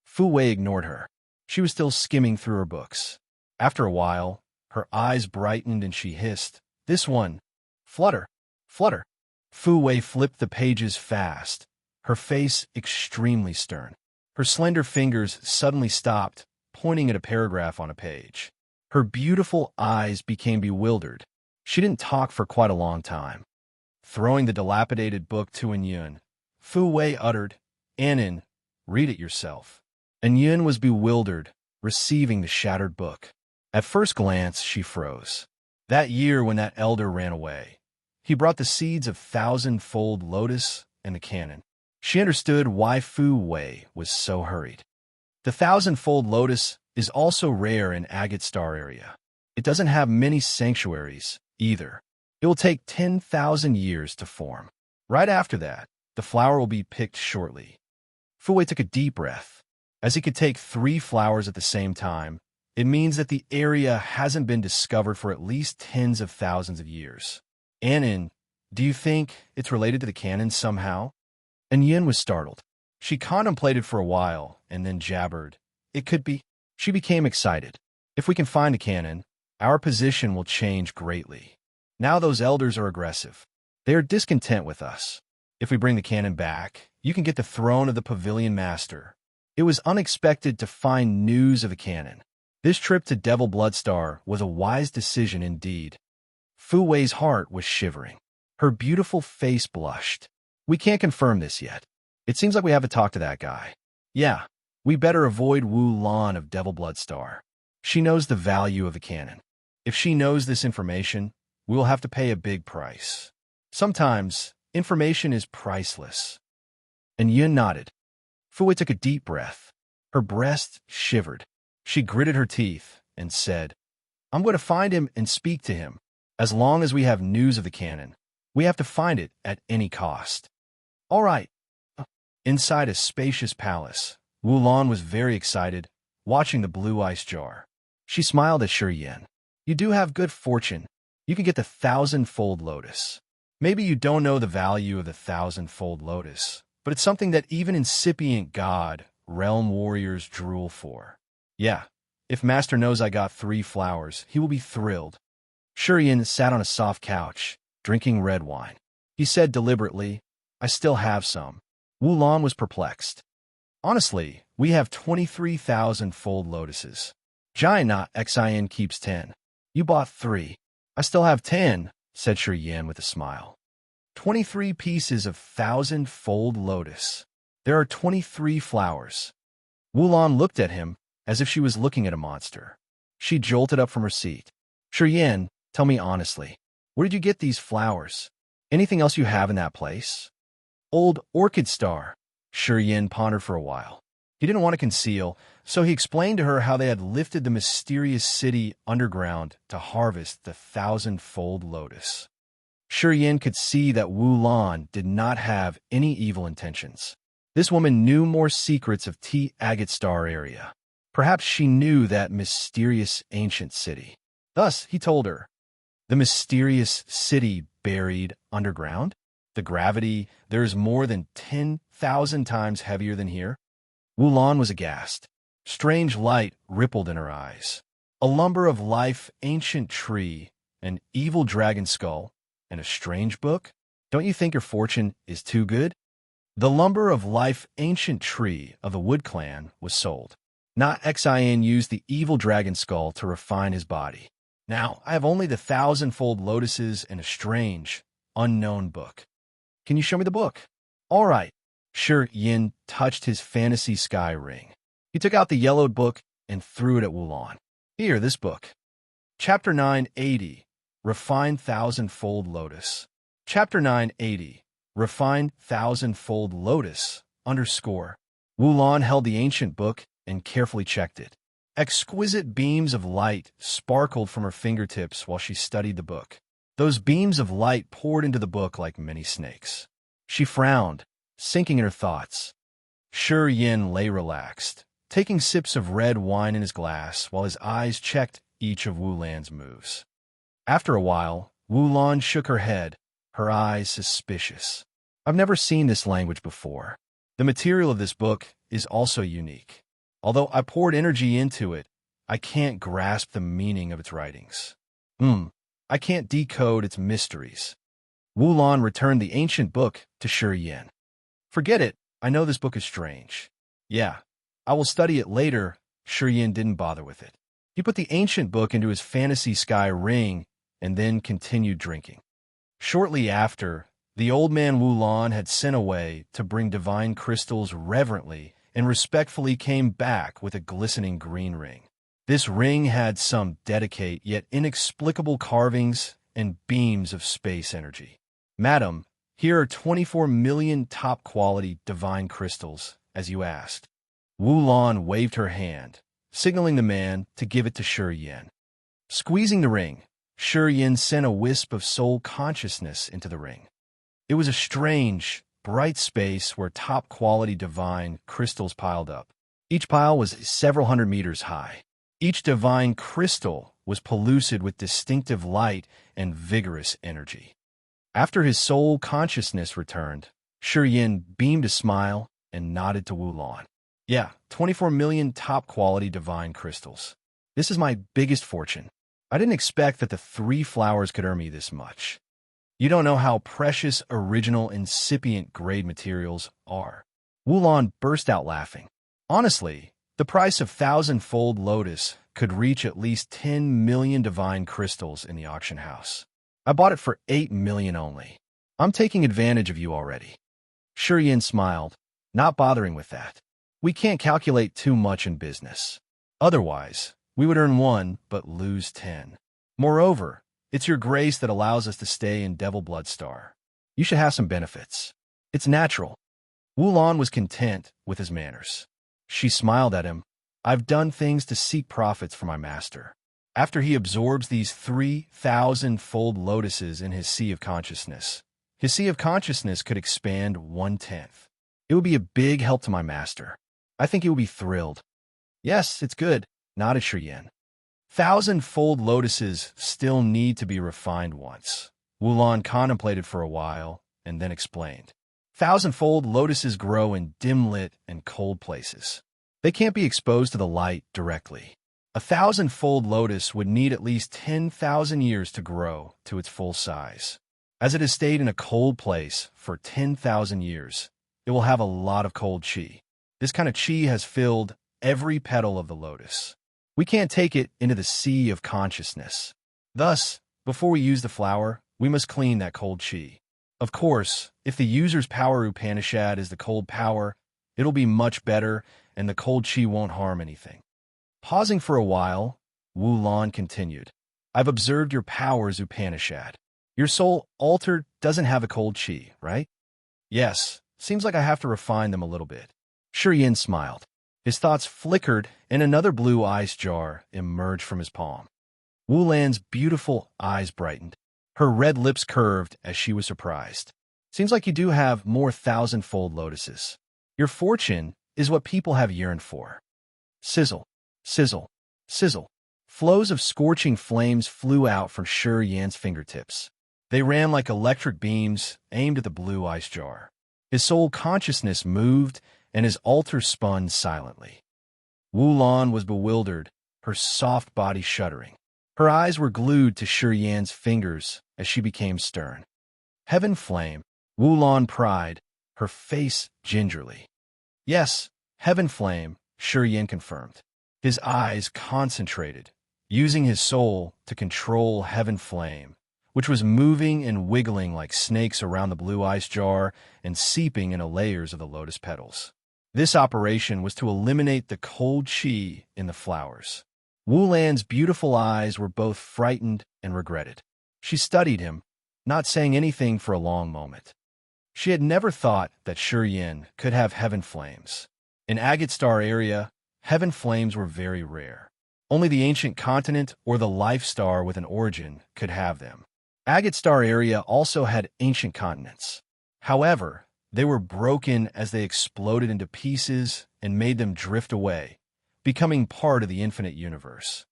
Fu Wei ignored her. She was still skimming through her books. After a while, her eyes brightened and she hissed, "This one. Flutter, flutter." Fu Wei flipped the pages fast, her face extremely stern. Her slender fingers suddenly stopped, pointing at a paragraph on a page. Her beautiful eyes became bewildered. She didn't talk for quite a long time. Throwing the dilapidated book to Yun, Fu Wei uttered, "Annan, read it yourself." Yun was bewildered, receiving the shattered book. At first glance, she froze. That year when that elder ran away, he brought the seeds of thousand-fold lotus and the canon. She understood why Fu Wei was so hurried. The thousand-fold lotus is also rare in Agate Star area. It doesn't have many sanctuaries, either. It will take 10,000 years to form. Right after that, the flower will be picked shortly. Fu Wei took a deep breath. As he could take 3 flowers at the same time, it means that the area hasn't been discovered for at least tens of thousands of years. "Annan, do you think it's related to the canon somehow?" And Yin was startled. She contemplated for a while and then jabbered, "It could be." She became excited. "If we can find the canon, our position will change greatly. Now those elders are aggressive. They are discontent with us. If we bring the canon back, you can get the throne of the Pavilion Master." It was unexpected to find news of the canon. This trip to Devil Bloodstar was a wise decision indeed. Fu Wei's heart was shivering. Her beautiful face blushed. "We can't confirm this yet. It seems like we have to talk to that guy." "Yeah, we better avoid Wu Lan of Devil Bloodstar. She knows the value of the canon. If she knows this information, we will have to pay a big price. Sometimes, information is priceless." And Yun nodded. Fu Wei took a deep breath. Her breast shivered. She gritted her teeth and said, "I'm going to find him and speak to him. As long as we have news of the canon, we have to find it at any cost." "All right." Inside a spacious palace, Wu Lan was very excited, watching the blue ice jar. She smiled at Yin. "You do have good fortune. You can get the thousand-fold lotus. Maybe you don't know the value of the thousand-fold lotus, but it's something that even incipient god, realm warriors drool for. Yeah, if Master knows I got 3 flowers, he will be thrilled." Yin sat on a soft couch, drinking red wine. He said deliberately, I still have some. Wulan was perplexed. Honestly, we have 23,000 fold lotuses. Giant Knot Xin keeps 10. You bought 3. I still have 10, said Shi Yan with a smile. 23 pieces of 1,000-fold lotus. There are 23 flowers. Wulan looked at him as if she was looking at a monster. She jolted up from her seat. Shi Yan, tell me honestly, where did you get these flowers? Anything else you have in that place? Old orchid star. Shi Yan pondered for a while. He didn't want to conceal, so he explained to her how they had lifted the mysterious city underground to harvest the 1,000-fold lotus. Shi Yan could see that Wulan did not have any evil intentions. This woman knew more secrets of T. Agate Star area. Perhaps she knew that mysterious ancient city. Thus, he told her, the mysterious city buried underground? The gravity there is more than 10,000 times heavier than here? Wulan was aghast. Strange light rippled in her eyes. A lumber of life ancient tree, an evil dragon skull, and a strange book? Don't you think your fortune is too good? The lumber of life ancient tree of the Wood Clan was sold. Not Xin used the evil dragon skull to refine his body. Now, I have only the 1,000-fold lotuses and a strange, unknown book. Can you show me the book? All right. Shi Yan touched his fantasy sky ring. He took out the yellowed book and threw it at Wulan. Here, this book. Chapter 980, Refined 1,000-Fold Lotus. Chapter 980, Refined 1,000-Fold Lotus, _ Wulan held the ancient book and carefully checked it. Exquisite beams of light sparkled from her fingertips while she studied the book. Those beams of light poured into the book like many snakes. She frowned, sinking in her thoughts. Shi Yan lay relaxed, taking sips of red wine in his glass while his eyes checked each of Wulan's moves. After a while, Wulan shook her head, her eyes suspicious. I've never seen this language before. The material of this book is also unique. Although I poured energy into it, I can't grasp the meaning of its writings. I can't decode its mysteries. Wulan returned the ancient book to Shi Yan. Forget it, I know this book is strange. Yeah, I will study it later. Shi Yan didn't bother with it. He put the ancient book into his fantasy sky ring and then continued drinking. Shortly after, the old man Wulan had sent away to bring divine crystals reverently and respectfully came back with a glistening green ring. This ring had some delicate yet inexplicable carvings and beams of space energy. Madam, here are 24 million top-quality divine crystals, as you asked. Wulan waved her hand, signaling the man to give it to Shi Yan. Squeezing the ring, Shi Yan sent a wisp of soul consciousness into the ring. It was a strange, bright space where top-quality divine crystals piled up. Each pile was several hundred meters high. Each divine crystal was pellucid with distinctive light and vigorous energy. After his soul consciousness returned, Shi Yan beamed a smile and nodded to Wulan. Yeah, 24 million top-quality divine crystals. This is my biggest fortune. I didn't expect that the 3 flowers could earn me this much. You don't know how precious original incipient grade materials are. Wulan burst out laughing. Honestly, the price of 1,000-fold lotus could reach at least 10 million divine crystals in the auction house. I bought it for 8 million only. I'm taking advantage of you already. Shi Yan smiled, not bothering with that. We can't calculate too much in business. Otherwise, we would earn 1 but lose 10. Moreover, it's your grace that allows us to stay in Devil Blood Star. You should have some benefits. It's natural. Wulan was content with his manners. She smiled at him. I've done things to seek profits for my master. After he absorbs these 3,000-fold lotuses in his sea of consciousness, his sea of consciousness could expand 1/10. It would be a big help to my master. I think he would be thrilled. Yes, it's good, nodded Shi Yan. 1,000-fold lotuses still need to be refined once. Wulan contemplated for a while and then explained. 1,000-fold lotuses grow in dim-lit and cold places. They can't be exposed to the light directly. A 1,000-fold lotus would need at least 10,000 years to grow to its full size. As it has stayed in a cold place for 10,000 years, it will have a lot of cold chi. This kind of chi has filled every petal of the lotus. We can't take it into the sea of consciousness. Thus, before we use the flower, we must clean that cold chi. Of course, if the user's power Upanishad is the cold power, it'll be much better and the cold chi won't harm anything. Pausing for a while, Wu Lan continued, I've observed your powers Upanishad. Your soul altar doesn't have a cold chi, right? Yes, seems like I have to refine them a little bit. Shi Yin smiled. His thoughts flickered and another blue ice jar emerged from his palm. Wu Lan's beautiful eyes brightened. Her red lips curved as she was surprised. Seems like you do have more thousand-fold lotuses. Your fortune is what people have yearned for. Sizzle, sizzle, sizzle. Flows of scorching flames flew out from Shi Yan's fingertips. They ran like electric beams aimed at the blue ice jar. His soul consciousness moved, and his altar spun silently. Wu Lan was bewildered, her soft body shuddering. Her eyes were glued to Shi Yan's fingers as she became stern. Heaven flame, Wu Lan pried, her face gingerly. Yes, heaven flame, Shi Yan confirmed. His eyes concentrated, using his soul to control heaven flame, which was moving and wiggling like snakes around the blue ice jar and seeping into layers of the lotus petals. This operation was to eliminate the cold chi in the flowers. Wu Lan's beautiful eyes were both frightened and regretted. She studied him, not saying anything for a long moment. She had never thought that Shi Yin could have heaven flames. In Agate Star area, heaven flames were very rare. Only the ancient continent or the life star with an origin could have them. Agate Star area also had ancient continents. However, they were broken as they exploded into pieces and made them drift away, becoming part of the infinite universe.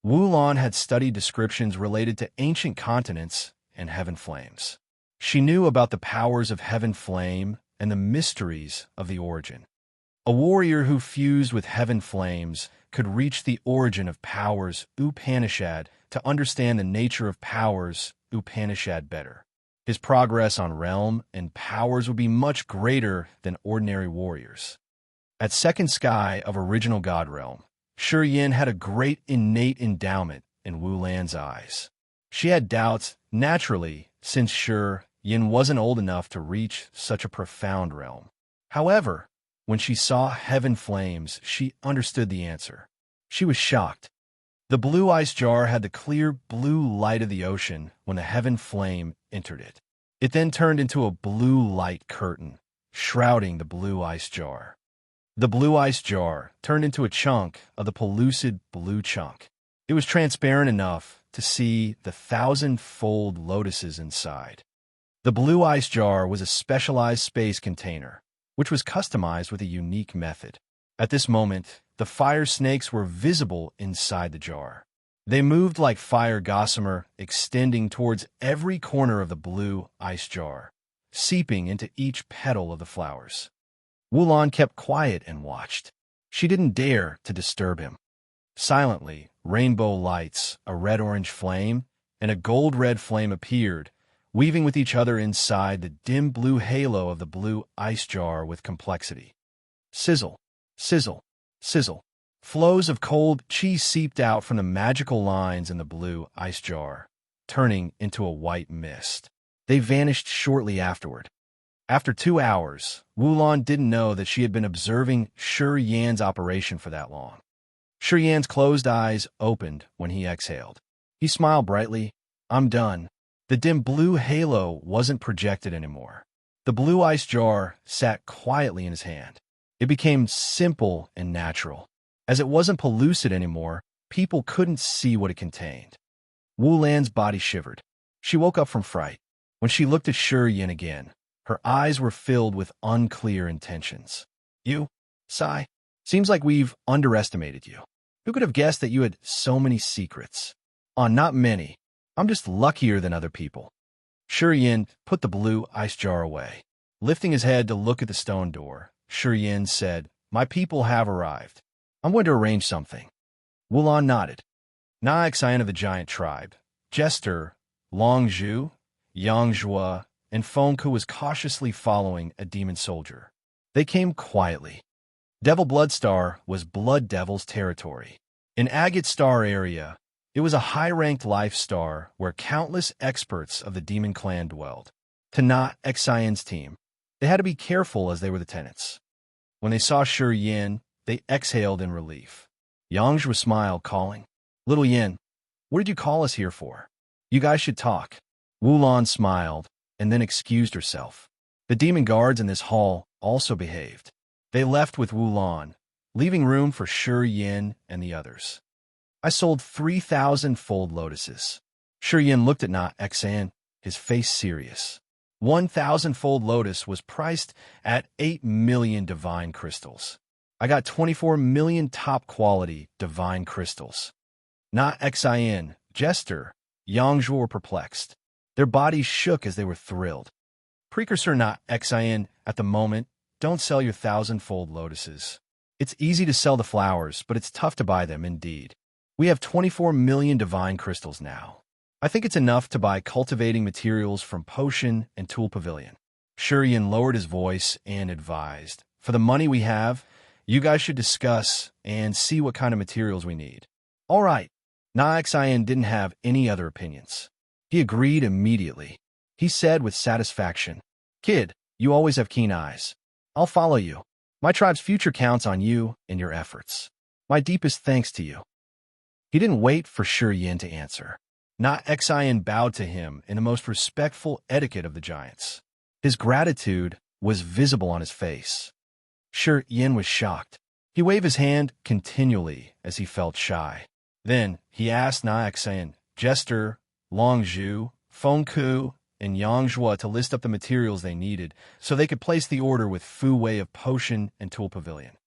Wu Lan had studied descriptions related to ancient continents and heaven flames. She knew about the powers of heaven flame and the mysteries of the origin. A warrior who fused with heaven flames could reach the origin of powers Upanishad to understand the nature of powers Upanishad better. His progress on realm and powers would be much greater than ordinary warriors. At second sky of original God realm, Shi Yin had a great innate endowment in Wu Lan's eyes. She had doubts, naturally, since Shi Yin wasn't old enough to reach such a profound realm. However, when she saw heaven flames, she understood the answer. She was shocked. The blue ice jar had the clear blue light of the ocean when the heaven flame entered it. It then turned into a blue light curtain, shrouding the blue ice jar. The blue ice jar turned into a chunk of the pellucid blue chunk. It was transparent enough to see the thousand-fold lotuses inside. The blue ice jar was a specialized space container, which was customized with a unique method. At this moment, the fire snakes were visible inside the jar. They moved like fire gossamer, extending towards every corner of the blue ice jar, seeping into each petal of the flowers. Wu Lan kept quiet and watched. She didn't dare to disturb him. Silently, rainbow lights, a red-orange flame, and a gold-red flame appeared, weaving with each other inside the dim blue halo of the blue ice jar with complexity. Sizzle, sizzle, sizzle. Flows of cold chi seeped out from the magical lines in the blue ice jar, turning into a white mist. They vanished shortly afterward. After 2 hours, Wu Lan didn't know that she had been observing Shi Yan's operation for that long. Shi Yan's closed eyes opened when he exhaled. He smiled brightly. I'm done. The dim blue halo wasn't projected anymore. The blue ice jar sat quietly in his hand. It became simple and natural. As it wasn't pellucid anymore, people couldn't see what it contained. Wu Lan's body shivered. She woke up from fright. When she looked at Shi Yan again, her eyes were filled with unclear intentions. You, Sai, seems like we've underestimated you. Who could have guessed that you had so many secrets? Not many. I'm just luckier than other people. Shi Yan put the blue ice jar away. Lifting his head to look at the stone door, Shi Yan said, My people have arrived. I'm going to arrange something. Wu Lan nodded. Nayak Xian of the giant tribe, Jester, Long Zhu, Yangzhua, and Fengke was cautiously following a demon soldier. They came quietly. Devil Bloodstar was Blood Devil's territory. In Agate Star area, it was a high-ranked life star where countless experts of the demon clan dwelled. To not Xian's team, they had to be careful as they were the tenants. When they saw Shi Yin, they exhaled in relief. Yangzhua smiled, calling, "Little Yin, what did you call us here for? You guys should talk." Wulan smiled, and then excused herself. The demon guards in this hall also behaved. They left with Wulan, leaving room for Shi Yin and the others. "I sold 3,000 fold lotuses." Shi Yin looked at Na Xian, his face serious. 1,000 fold lotus was priced at 8 million divine crystals. I got 24 million top-quality divine crystals. Na Xian, Jester, Yangzhou were perplexed. Their bodies shook as they were thrilled. Precursor Na Xian, at the moment, don't sell your 1,000-fold lotuses. It's easy to sell the flowers, but it's tough to buy them indeed. We have 24 million divine crystals now. I think it's enough to buy cultivating materials from Potion and Tool Pavilion. Shi Yin lowered his voice and advised, "For the money we have, you guys should discuss and see what kind of materials we need." "All right." Na Xian didn't have any other opinions. He agreed immediately. He said with satisfaction, "Kid, you always have keen eyes. I'll follow you. My tribe's future counts on you and your efforts. My deepest thanks to you." He didn't wait for Shi Yin to answer. Na Xian bowed to him in the most respectful etiquette of the giants. His gratitude was visible on his face. Shi Yin was shocked. He waved his hand continually as he felt shy. Then he asked Na Xian, Jester, Longzhu, Fengke, and Yangzhua to list up the materials they needed so they could place the order with Fu Wei of Potion and Tool Pavilion.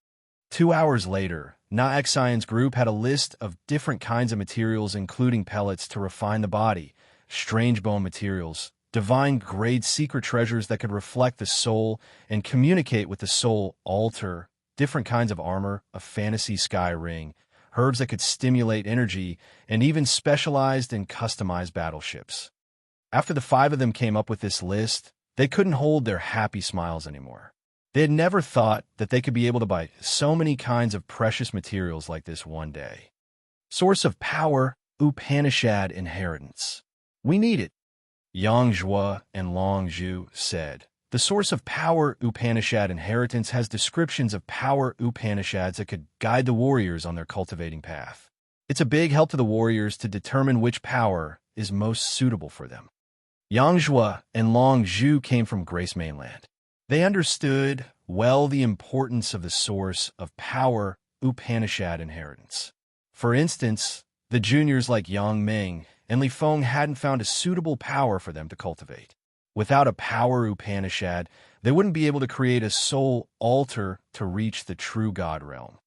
2 hours later, Na Xian's group had a list of different kinds of materials including pellets to refine the body, strange bone materials, divine grade secret treasures that could reflect the soul and communicate with the soul altar, different kinds of armor, a fantasy sky ring, herbs that could stimulate energy, and even specialized and customized battleships. After the 5 of them came up with this list, they couldn't hold their happy smiles anymore. They had never thought that they could be able to buy so many kinds of precious materials like this one day. Source of power, Upanishad inheritance. "We need it," Yangzhua and Longzhu said. The source of power, Upanishad inheritance, has descriptions of power Upanishads that could guide the warriors on their cultivating path. It's a big help to the warriors to determine which power is most suitable for them. Yangzhua and Longzhu came from Grace Mainland. They understood well the importance of the source of power Upanishad inheritance. For instance, the juniors like Yang Ming and Li Feng hadn't found a suitable power for them to cultivate. Without a power Upanishad, they wouldn't be able to create a soul altar to reach the true God realm.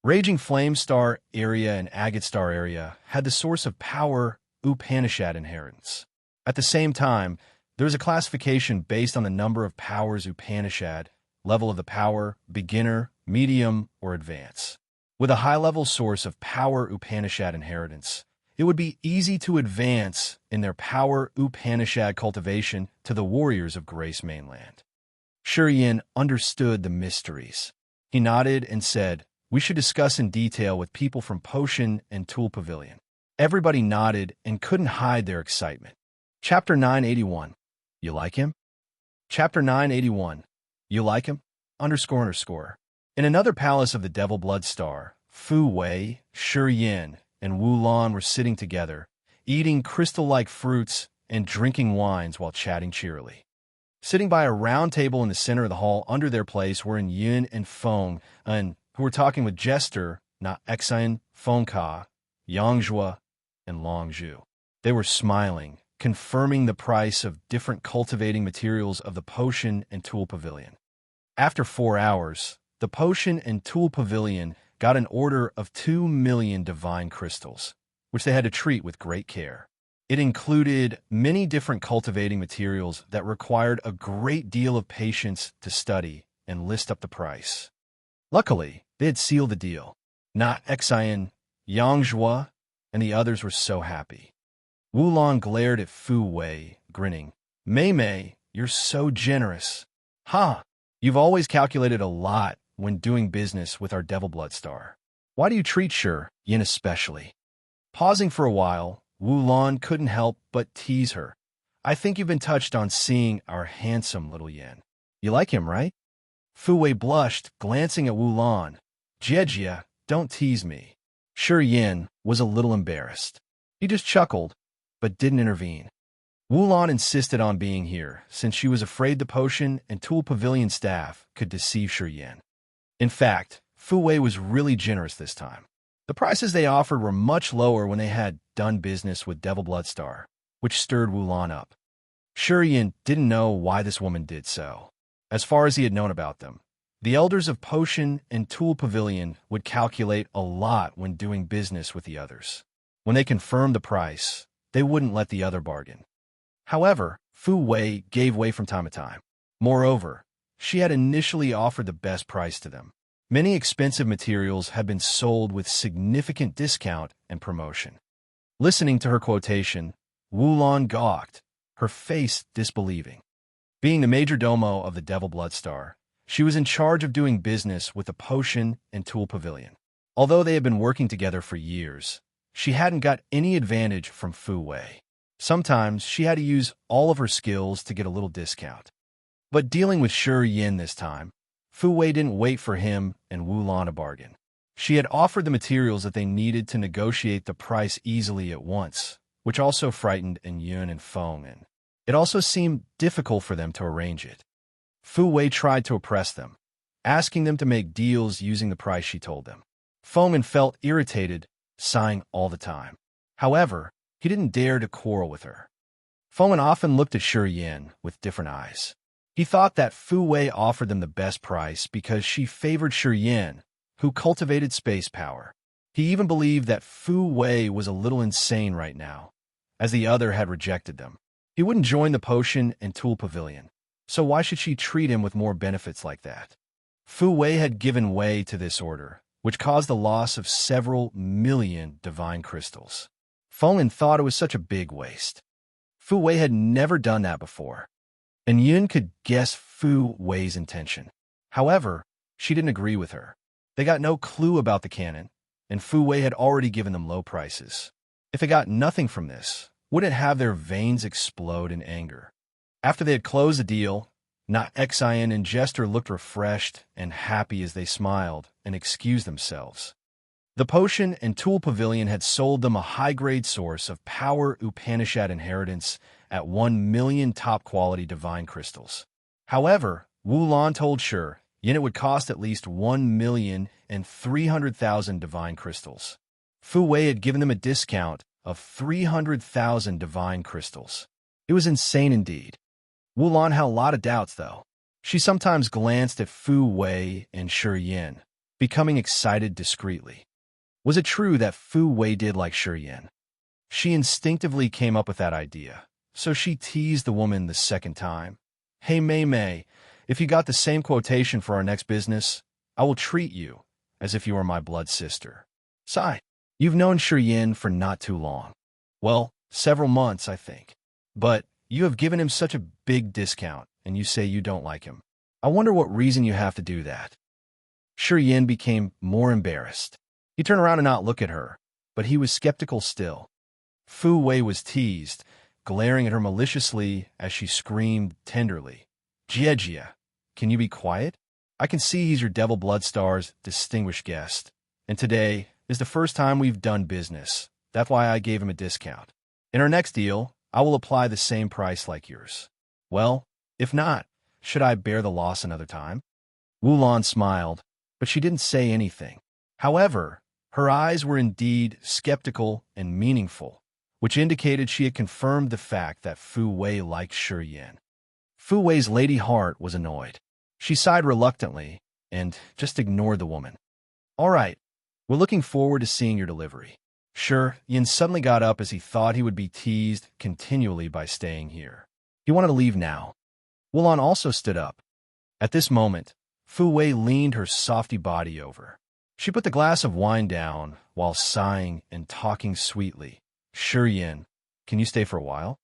Raging Flame Star area and Agate Star area had the source of power Upanishad inheritance. At the same time, there is a classification based on the number of powers Upanishad, level of the power, beginner, medium, or advance. With a high-level source of power Upanishad inheritance, it would be easy to advance in their power Upanishad cultivation to the warriors of Grace Mainland. Shi Yin understood the mysteries. He nodded and said, "We should discuss in detail with people from Potion and Tool Pavilion." Everybody nodded and couldn't hide their excitement. Chapter 981. You like him? Chapter 981. You like him? __. In another palace of the Devil Bloodstar, Fu Wei, Shi Yin, and Wulan were sitting together, eating crystal-like fruits and drinking wines while chatting cheerily. Sitting by a round table in the center of the hall under their place were Yin and Feng, who were talking with Jester, Na Xian, Fengke, Yangzhua, and Longzhu. They were smiling, confirming the price of different cultivating materials of the Potion and Tool Pavilion. After 4 hours, the Potion and Tool Pavilion got an order of 2 million divine crystals, which they had to treat with great care. It included many different cultivating materials that required a great deal of patience to study and list up the price. Luckily, they had sealed the deal. Na Xian, Yangzhua, and the others were so happy. Wulan glared at Fu Wei, grinning. Mei Mei, you're so generous. Ha! You've always calculated a lot when doing business with our Devil Blood Star. Why do you treat Shi Yin especially? Pausing for a while, Wu Lan couldn't help but tease her. I think you've been touched on seeing our handsome little Yin. You like him, right? Fu Wei blushed, glancing at Wu Lan. Jejia, don't tease me. Shi Yin was a little embarrassed. He just chuckled, but didn't intervene. Wu Lan insisted on being here, since she was afraid the potion and tool pavilion staff could deceive Shi Yin. In fact, Fu Wei was really generous this time. The prices they offered were much lower when they had done business with Devil Blood Star, which stirred Wu Lan up. Shi Yin didn't know why this woman did so. As far as he had known about them, the elders of Potion and Tool Pavilion would calculate a lot when doing business with the others. When they confirmed the price, they wouldn't let the other bargain. However, Fu Wei gave way from time to time. Moreover, she had initially offered the best price to them. Many expensive materials had been sold with significant discount and promotion. Listening to her quotation, Wu Lan gawked, her face disbelieving. Being the major domo of the Devil Blood Star, she was in charge of doing business with the Potion and Tool Pavilion. Although they had been working together for years, she hadn't got any advantage from Fu Wei. Sometimes she had to use all of her skills to get a little discount. But dealing with Shi Yin this time, Fu Wei didn't wait for him and Wu Lan to bargain. She had offered the materials that they needed to negotiate the price easily at once, which also frightened Yun and Feng, and it also seemed difficult for them to arrange it. Fu Wei tried to oppress them, asking them to make deals using the price she told them. Feng felt irritated, sighing all the time. However, he didn't dare to quarrel with her. Feng often looked at Shi Yin with different eyes. He thought that Fu Wei offered them the best price because she favored Shi Yin, who cultivated space power. He even believed that Fu Wei was a little insane right now, as the other had rejected them. He wouldn't join the Potion and Tool Pavilion, so why should she treat him with more benefits like that? Fu Wei had given way to this order, which caused the loss of several million divine crystals. Feng thought it was such a big waste. Fu Wei had never done that before, and Yun could guess Fu Wei's intention. However, she didn't agree with her. They got no clue about the cannon, and Fu Wei had already given them low prices. If they got nothing from this, wouldn't it have their veins explode in anger? After they had closed the deal, not Xian and Jester looked refreshed and happy as they smiled and excused themselves. The Potion and Tool Pavilion had sold them a high-grade source of power Upanishad inheritance at 1 million top-quality divine crystals. However, Wu Lan told Shi Yin it would cost at least 1,300,000 divine crystals. Fu Wei had given them a discount of 300,000 divine crystals. It was insane indeed. Wu Lan had a lot of doubts, though. She sometimes glanced at Fu Wei and Shi Yin, becoming excited discreetly. Was it true that Fu Wei did like Shi Yin? She instinctively came up with that idea, so she teased the woman the second time. Hey, Mei Mei, if you got the same quotation for our next business, I will treat you as if you were my blood sister. Sigh, you've known Shi Yin for not too long. Well, several months, I think. But you have given him such a big discount, and you say you don't like him. I wonder what reason you have to do that. Shi Yin became more embarrassed. He turned around and not look at her, but he was skeptical still. Fu Wei was teased, glaring at her maliciously as she screamed tenderly. Jejia, can you be quiet? I can see he's your Devil Blood Star's distinguished guest, and today is the first time we've done business. That's why I gave him a discount. In our next deal, I will apply the same price like yours. Well, if not, should I bear the loss another time? Wu Lan smiled, but she didn't say anything. However, her eyes were indeed skeptical and meaningful, which indicated she had confirmed the fact that Fu Wei liked Shi Yin. Fu Wei's lady heart was annoyed. She sighed reluctantly and just ignored the woman. All right, we're looking forward to seeing your delivery. Shi Yin suddenly got up as he thought he would be teased continually by staying here. He wanted to leave now. Wu Lan also stood up. At this moment, Fu Wei leaned her softy body over. She put the glass of wine down while sighing and talking sweetly. Shi Yin, can you stay for a while?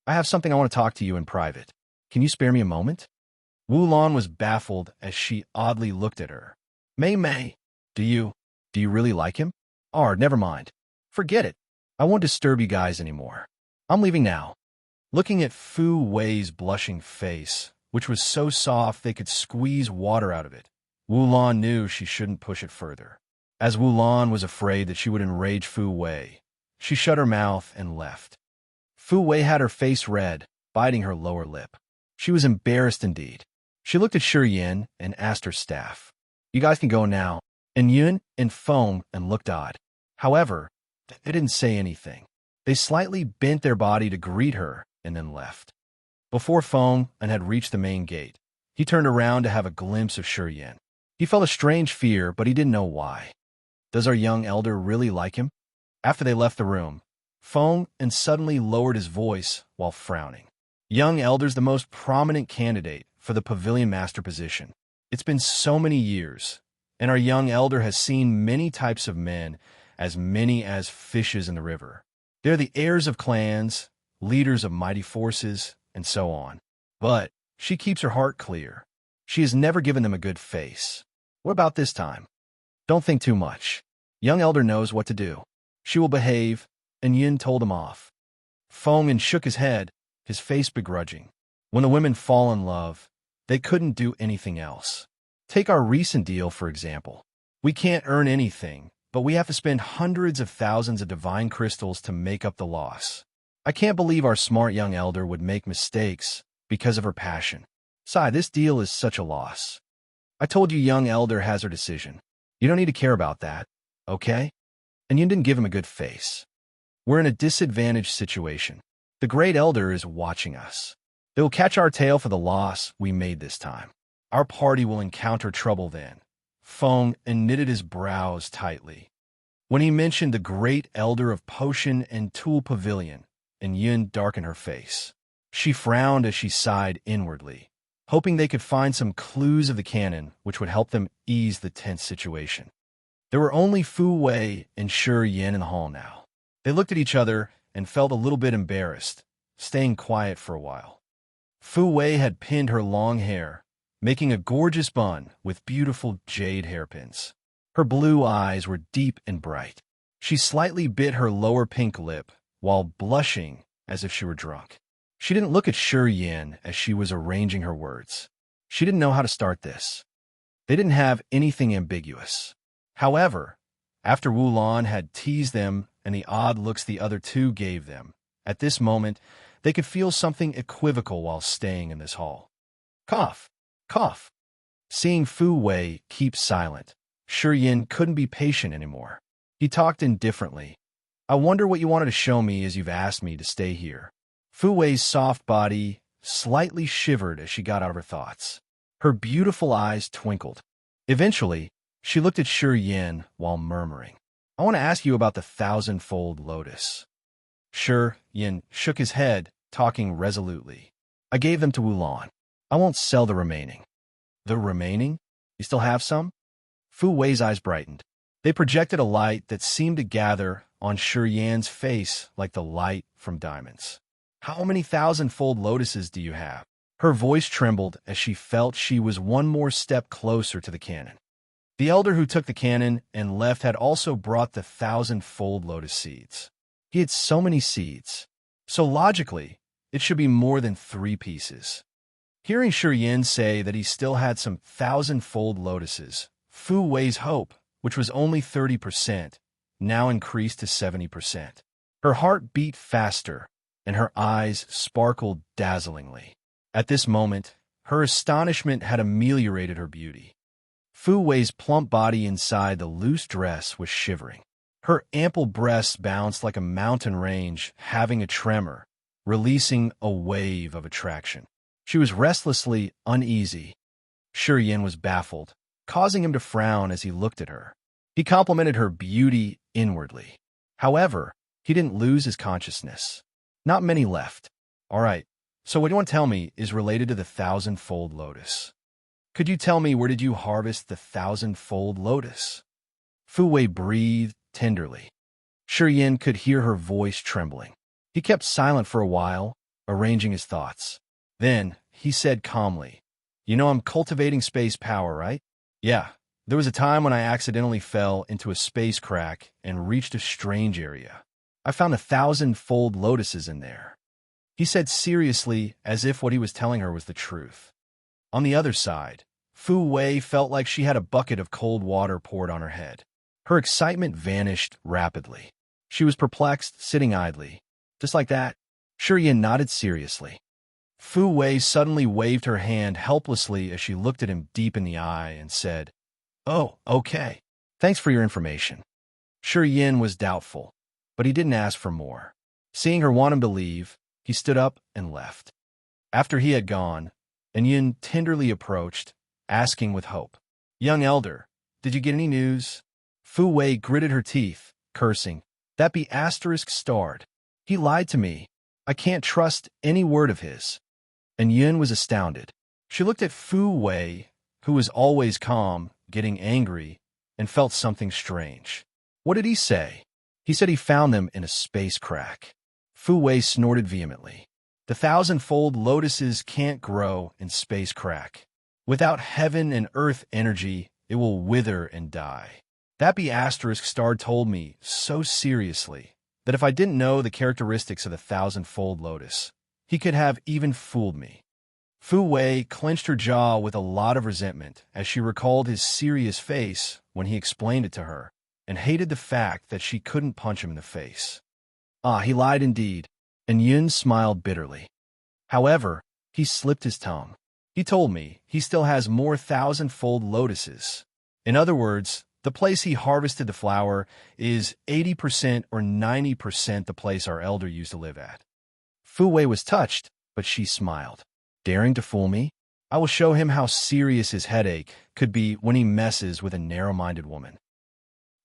I have something I want to talk to you in private. Can you spare me a moment? Wulan was baffled as she oddly looked at her. Mei, do you really like him? Never mind. Forget it. I won't disturb you guys anymore. I'm leaving now. Looking at Fu Wei's blushing face, which was so soft they could squeeze water out of it, Wulan knew she shouldn't push it further. As Wulan was afraid that she would enrage Fu Wei, she shut her mouth and left. Fu Wei had her face red, biting her lower lip. She was embarrassed indeed. She looked at Shi Yin and asked her staff, "You guys can go now." And Yun and Feng and looked odd. However, they didn't say anything. They slightly bent their body to greet her and then left. Before Feng had reached the main gate, he turned around to have a glimpse of Shi Yin. He felt a strange fear, but he didn't know why. Does our young elder really like him? After they left the room, Feng suddenly lowered his voice while frowning. Young elder's the most prominent candidate for the pavilion master position. It's been so many years, and our young elder has seen many types of men, as many as fishes in the river. They're the heirs of clans, leaders of mighty forces, and so on. But she keeps her heart clear. She has never given them a good face. What about this time? Don't think too much. Young elder knows what to do. She will behave, and Yin told him off. Feng shook his head, his face begrudging. When the women fall in love, they couldn't do anything else. Take our recent deal, for example. We can't earn anything, but we have to spend hundreds of thousands of divine crystals to make up the loss. I can't believe our smart young elder would make mistakes because of her passion. Sai, this deal is such a loss. I told you young elder has her decision. You don't need to care about that, okay? And Yin didn't give him a good face. We're in a disadvantaged situation. The great elder is watching us. They will catch our tail for the loss we made this time. Our party will encounter trouble then. Feng knitted his brows tightly. When he mentioned the great elder of Potion and Tool Pavilion, and Yin darkened her face. She frowned as she sighed inwardly, hoping they could find some clues of the canon which would help them ease the tense situation. There were only Fu Wei and Shi Yin in the hall now. They looked at each other and felt a little bit embarrassed, staying quiet for a while. Fu Wei had pinned her long hair, making a gorgeous bun with beautiful jade hairpins. Her blue eyes were deep and bright. She slightly bit her lower pink lip while blushing as if she were drunk. She didn't look at Shi Yin as she was arranging her words. She didn't know how to start this. They didn't have anything ambiguous. However, after Wulan had teased them and the odd looks the other two gave them, at this moment, they could feel something equivocal while staying in this hall. Cough, cough. Seeing Fu Wei keep silent, Shi Yin couldn't be patient anymore. He talked indifferently. I wonder what you wanted to show me as you've asked me to stay here. Fu Wei's soft body slightly shivered as she got out of her thoughts. Her beautiful eyes twinkled. Eventually, she looked at Shi Yin while murmuring, I want to ask you about the thousand-fold lotus. Shi Yin shook his head, talking resolutely. I gave them to Wulan. I won't sell the remaining. The remaining? You still have some? Fu Wei's eyes brightened. They projected a light that seemed to gather on Shi Yin's face like the light from diamonds. How many thousand-fold lotuses do you have? Her voice trembled as she felt she was one more step closer to the cannon. The elder who took the cannon and left had also brought the thousand-fold lotus seeds. He had so many seeds. So logically, it should be more than 3 pieces. Hearing Shi Yin say that he still had some thousand-fold lotuses, Fu Wei's hope, which was only 30%, now increased to 70%. Her heart beat faster, and her eyes sparkled dazzlingly. At this moment, her astonishment had ameliorated her beauty. Fu Wei's plump body inside the loose dress was shivering. Her ample breasts bounced like a mountain range having a tremor, releasing a wave of attraction. She was restlessly uneasy. Shi Yin was baffled, causing him to frown as he looked at her. He complimented her beauty inwardly. However, he didn't lose his consciousness. Not many left. All right, so what you want to tell me is related to the thousand-fold lotus. Could you tell me where did you harvest the thousand-fold lotus? Fu Wei breathed tenderly. Shi Yin could hear her voice trembling. He kept silent for a while, arranging his thoughts. Then, he said calmly, "You know I'm cultivating space power, right?" "Yeah. There was a time when I accidentally fell into a space crack and reached a strange area. I found 1,000-fold lotuses in there," he said seriously, as if what he was telling her was the truth. On the other side, Fu Wei felt like she had a bucket of cold water poured on her head. Her excitement vanished rapidly. She was perplexed, sitting idly. "Just like that?" Shurian nodded seriously. Fu Wei suddenly waved her hand helplessly as she looked at him deep in the eye and said, "Oh, okay. Thanks for your information." Shurian was doubtful, but he didn't ask for more. Seeing her want him to leave, he stood up and left. After he had gone, Yin tenderly approached, asking with hope, "Young elder, did you get any news?" Fu Wei gritted her teeth, cursing, "That be **starred. He lied to me. I can't trust any word of his." And Yin was astounded. She looked at Fu Wei, who was always calm, getting angry, and felt something strange. "What did he say?" "He said he found them in a space crack." Fu Wei snorted vehemently. "The 1,000-fold lotuses can't grow in space crack. Without heaven and earth energy, it will wither and die. That be **starred told me so seriously that if I didn't know the characteristics of the 1,000-fold lotus, he could have even fooled me." Fu Wei clenched her jaw with a lot of resentment as she recalled his serious face when he explained it to her, and hated the fact that she couldn't punch him in the face. "Ah, he lied indeed," and Yin smiled bitterly. "However, he slipped his tongue. He told me he still has more 1,000-fold lotuses. In other words, the place he harvested the flower is 80% or 90% the place our elder used to live at." Fu Wei was touched, but she smiled. "Daring to fool me? I will show him how serious his headache could be when he messes with a narrow-minded woman."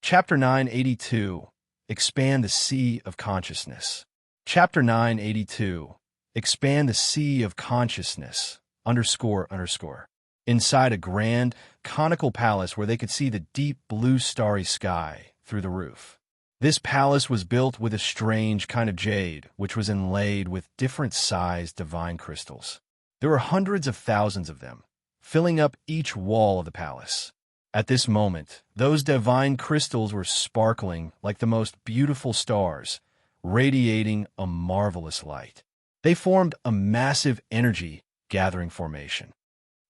Chapter 982. Expand the Sea of Consciousness. Chapter 982. Expand the Sea of Consciousness, __. Inside a grand, conical palace where they could see the deep blue starry sky through the roof. This palace was built with a strange kind of jade, which was inlaid with different-sized divine crystals. There were hundreds of thousands of them, filling up each wall of the palace. At this moment, those divine crystals were sparkling like the most beautiful stars, radiating a marvelous light. They formed a massive energy-gathering formation.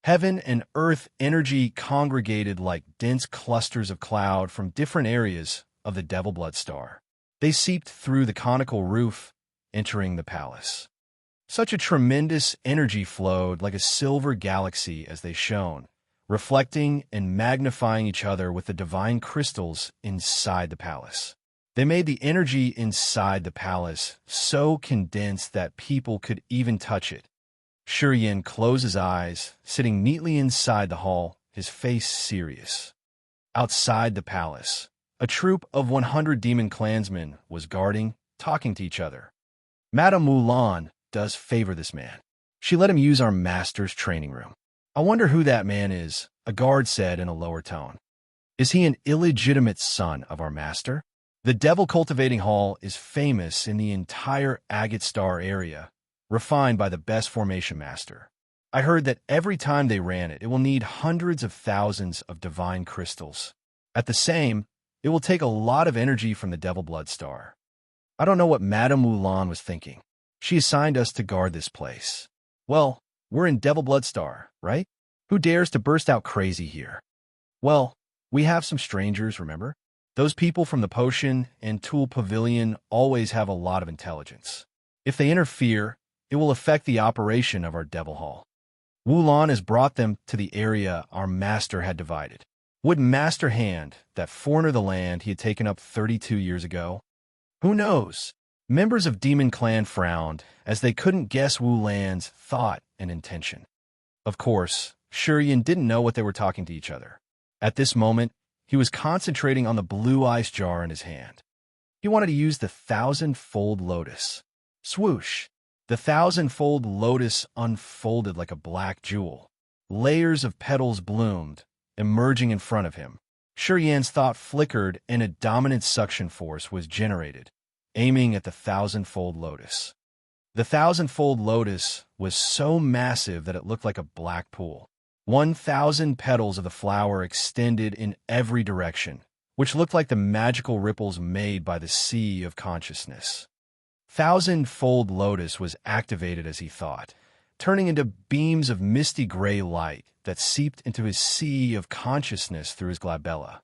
Heaven and earth energy congregated like dense clusters of cloud from different areas of the Devil Blood Star. They seeped through the conical roof, entering the palace. Such a tremendous energy flowed like a silver galaxy as they shone, reflecting and magnifying each other with the divine crystals inside the palace. They made the energy inside the palace so condensed that people could even touch it. Shurian closed his eyes, sitting neatly inside the hall, his face serious. Outside the palace, a troop of 100 demon clansmen was guarding, talking to each other. Madame Mulan does favor this man. She let him use our master's training room. "I wonder who that man is," a guard said in a lower tone. "Is he an illegitimate son of our master?" The Devil Cultivating Hall is famous in the entire Agate Star area, refined by the best formation master. I heard that every time they ran it, it will need hundreds of thousands of divine crystals. At the same, it will take a lot of energy from the Devil Blood Star. I don't know what Madame Mulan was thinking. She assigned us to guard this place. Well, we're in Devil Blood Star, right? Who dares to burst out crazy here? Well, we have some strangers, remember? Those people from the Potion and Tool Pavilion always have a lot of intelligence. If they interfere, it will affect the operation of our Devil Hall. Wulan has brought them to the area our master had divided. Would Master Hand, that foreigner of the land he had taken up 32 years ago? Who knows? Members of Demon Clan frowned, as they couldn't guess Wu Lan's thought and intention. Of course, Shurian didn't know what they were talking to each other. At this moment, he was concentrating on the blue ice jar in his hand. He wanted to use the 1,000-fold lotus. Swoosh! The 1,000-fold lotus unfolded like a black jewel. Layers of petals bloomed, emerging in front of him. Shurian's thought flickered and a dominant suction force was generated, aiming at the 1,000-fold lotus. The thousandfold lotus was so massive that it looked like a black pool. 1,000 petals of the flower extended in every direction, which looked like the magical ripples made by the sea of consciousness. Thousandfold lotus was activated as he thought, turning into beams of misty gray light that seeped into his sea of consciousness through his glabella.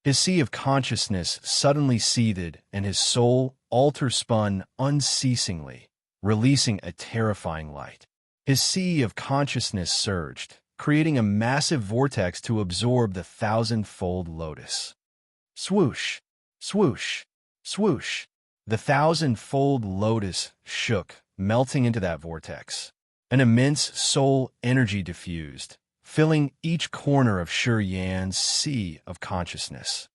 His sea of consciousness suddenly seethed, and his soul altar spun unceasingly, releasing a terrifying light. His sea of consciousness surged, creating a massive vortex to absorb the thousandfold lotus. Swoosh, swoosh, swoosh. The thousandfold lotus shook, melting into that vortex. An immense soul energy diffused, filling each corner of Shi Yan's sea of consciousness.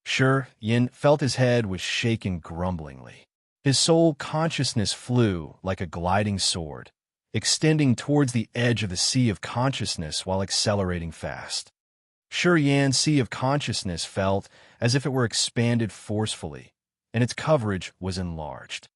Shi Yan felt his head was shaken grumblingly. His soul consciousness flew like a gliding sword, extending towards the edge of the sea of consciousness while accelerating fast. Shi Yan's sea of consciousness felt as if it were expanded forcefully, and its coverage was enlarged.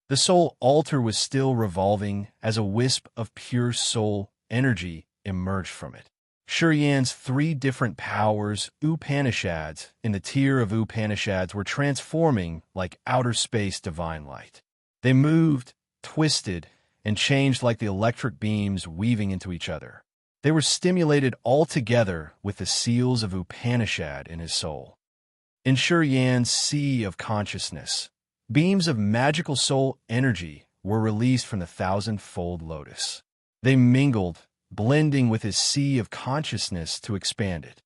The soul altar was still revolving as a wisp of pure soul energy emerged from it. Shi Yan's 3 different powers, Upanishads, in the tier of Upanishads were transforming like outer space divine light. They moved, twisted, and changed like the electric beams weaving into each other. They were stimulated all together with the seals of Upanishad in his soul. In Shi Yan's sea of consciousness, beams of magical soul energy were released from the thousandfold lotus. They mingled, blending with his sea of consciousness to expand it.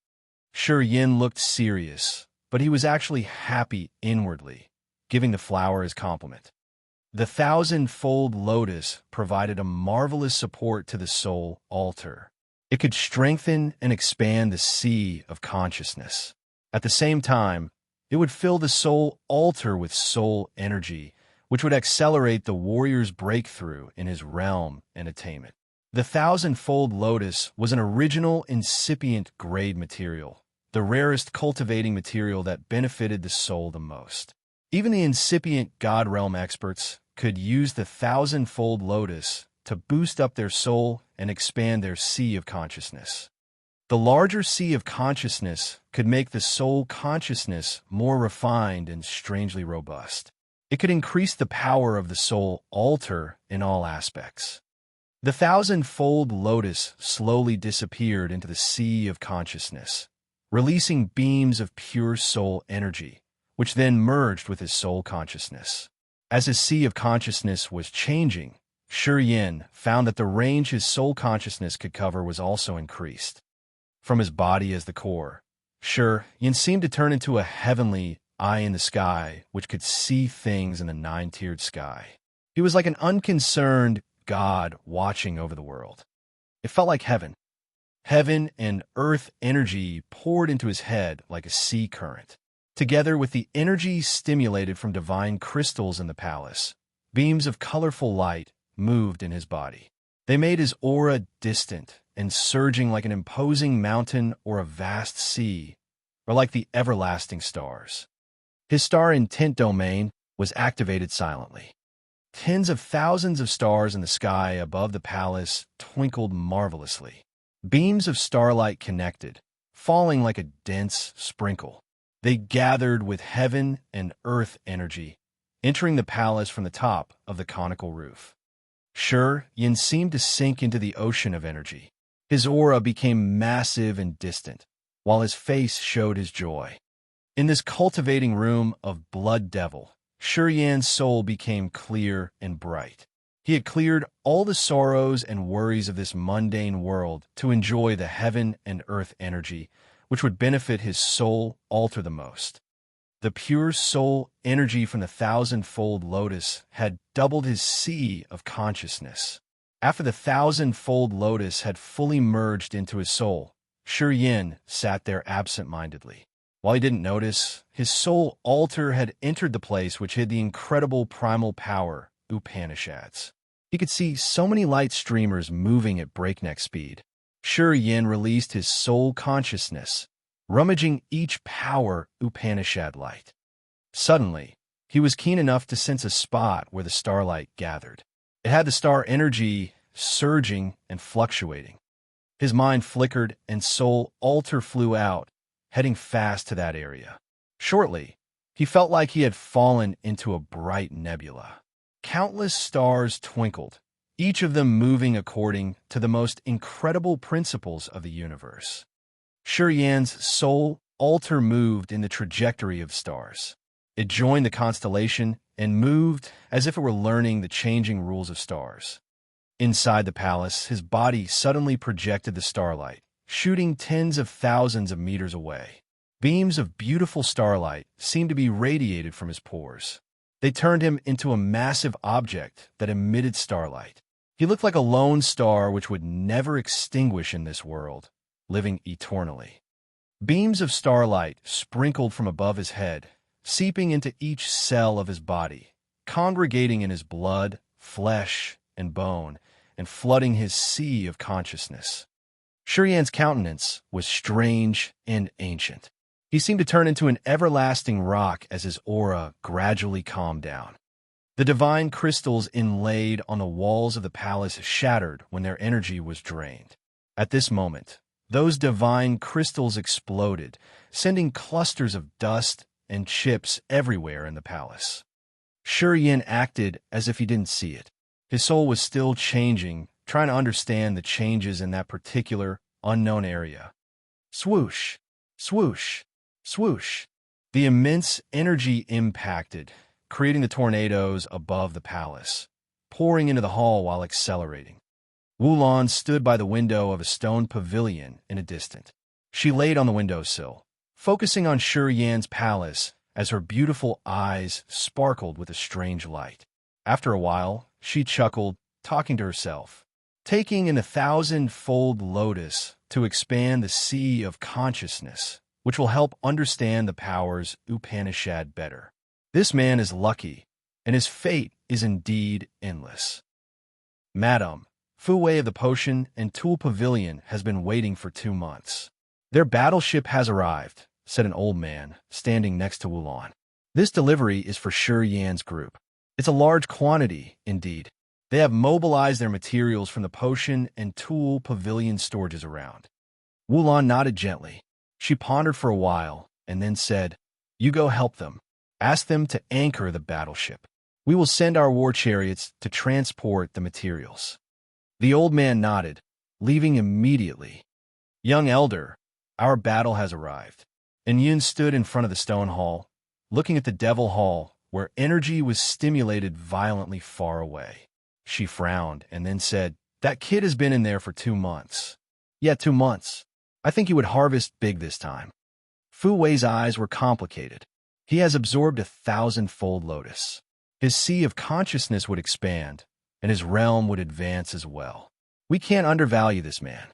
Shi Yan looked serious, but he was actually happy inwardly, giving the flower his compliment. The thousandfold lotus provided a marvelous support to the soul altar. It could strengthen and expand the sea of consciousness. At the same time, it would fill the soul altar with soul energy, which would accelerate the warrior's breakthrough in his realm and attainment. The thousandfold lotus was an original incipient grade material, the rarest cultivating material that benefited the soul the most. Even the incipient God realm experts could use the thousandfold lotus to boost up their soul and expand their sea of consciousness. The larger sea of consciousness could make the soul consciousness more refined and strangely robust. It could increase the power of the soul altar in all aspects. The thousandfold lotus slowly disappeared into the sea of consciousness, releasing beams of pure soul energy, which then merged with his soul consciousness. As his sea of consciousness was changing, Shi Yan found that the range his soul consciousness could cover was also increased. From his body as the core, Shi Yan seemed to turn into a heavenly eye in the sky which could see things in the 9-tiered sky. He was like an unconcerned God watching over the world. It felt like heaven. Heaven and earth energy poured into his head like a sea current. Together with the energy stimulated from divine crystals in the palace, beams of colorful light moved in his body. They made his aura distant and surging like an imposing mountain or a vast sea, or like the everlasting stars. His star intent domain was activated silently. Tens of thousands of stars in the sky above the palace twinkled marvelously. Beams of starlight connected, falling like a dense sprinkle. They gathered with heaven and earth energy, entering the palace from the top of the conical roof. Shi Yan seemed to sink into the ocean of energy. His aura became massive and distant, while his face showed his joy. In this cultivating room of blood devil, Shi Yan's soul became clear and bright. He had cleared all the sorrows and worries of this mundane world to enjoy the heaven and earth energy, which would benefit his soul altar the most. The pure soul energy from the thousandfold lotus had doubled his sea of consciousness. After the thousandfold lotus had fully merged into his soul, Shi Yan sat there absent-mindedly. While he didn't notice, his soul altar had entered the place which hid the incredible primal power, Upanishads. He could see so many light streamers moving at breakneck speed. Shi Yan released his soul consciousness, rummaging each power Upanishad light. Suddenly, he was keen enough to sense a spot where the starlight gathered. It had the star energy surging and fluctuating. His mind flickered and soul altar flew out, heading fast to that area. Shortly, he felt like he had fallen into a bright nebula. Countless stars twinkled, each of them moving according to the most incredible principles of the universe. Shurian's soul altar moved in the trajectory of stars. It joined the constellation and moved as if it were learning the changing rules of stars. Inside the palace, his body suddenly projected the starlight, shooting tens of thousands of meters away. Beams of beautiful starlight seemed to be radiated from his pores. They turned him into a massive object that emitted starlight. He looked like a lone star which would never extinguish in this world, living eternally. Beams of starlight sprinkled from above his head, seeping into each cell of his body, congregating in his blood, flesh, and bone, and flooding his sea of consciousness. Shurian's countenance was strange and ancient. He seemed to turn into an everlasting rock as his aura gradually calmed down. The divine crystals inlaid on the walls of the palace shattered when their energy was drained. At this moment, those divine crystals exploded, sending clusters of dust and chips everywhere in the palace. Shurian acted as if he didn't see it. His soul was still changing, trying to understand the changes in that particular, unknown area. Swoosh, swoosh, swoosh. The immense energy impacted, creating the tornadoes above the palace, pouring into the hall while accelerating. Wulan stood by the window of a stone pavilion in a distance. She laid on the windowsill, focusing on Shurian's palace as her beautiful eyes sparkled with a strange light. After a while, she chuckled, talking to herself, taking in 1,000-fold lotus to expand the sea of consciousness, which will help understand the powers Upanishad better. This man is lucky, and his fate is indeed endless. Madam, Fu Wei of the Potion and Tool Pavilion has been waiting for 2 months. Their battleship has arrived, said an old man, standing next to Wulan. This delivery is for Shurian's group. It's a large quantity, indeed. They have mobilized their materials from the Potion and Tool Pavilion storages around. Wulan nodded gently. She pondered for a while, and then said, "You go help them. Ask them to anchor the battleship. We will send our war chariots to transport the materials." The old man nodded, leaving immediately. "Young elder, our battle has arrived." And Yun stood in front of the stone hall, looking at the devil hall, where energy was stimulated violently far away. She frowned and then said, "That kid has been in there for 2 months. Yeah, 2 months. I think he would harvest big this time." Fu Wei's eyes were complicated. He has absorbed 1,000-fold lotus. His sea of consciousness would expand, and his realm would advance as well. We can't undervalue this man.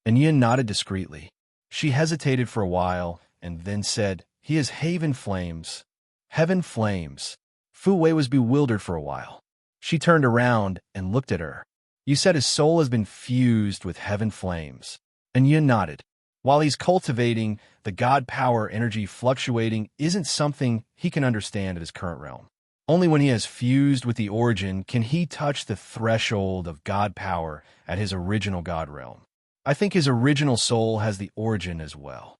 And Yin nodded discreetly. She hesitated for a while, and then said, "He is Haven Flames." Heaven Flames. Fu Wei was bewildered for a while. She turned around and looked at her. "You said his soul has been fused with Heaven Flames." And Yin nodded. While he's cultivating, the God power energy fluctuating isn't something he can understand at his current realm. Only when he has fused with the origin can he touch the threshold of God power at his original God realm. I think his original soul has the origin as well.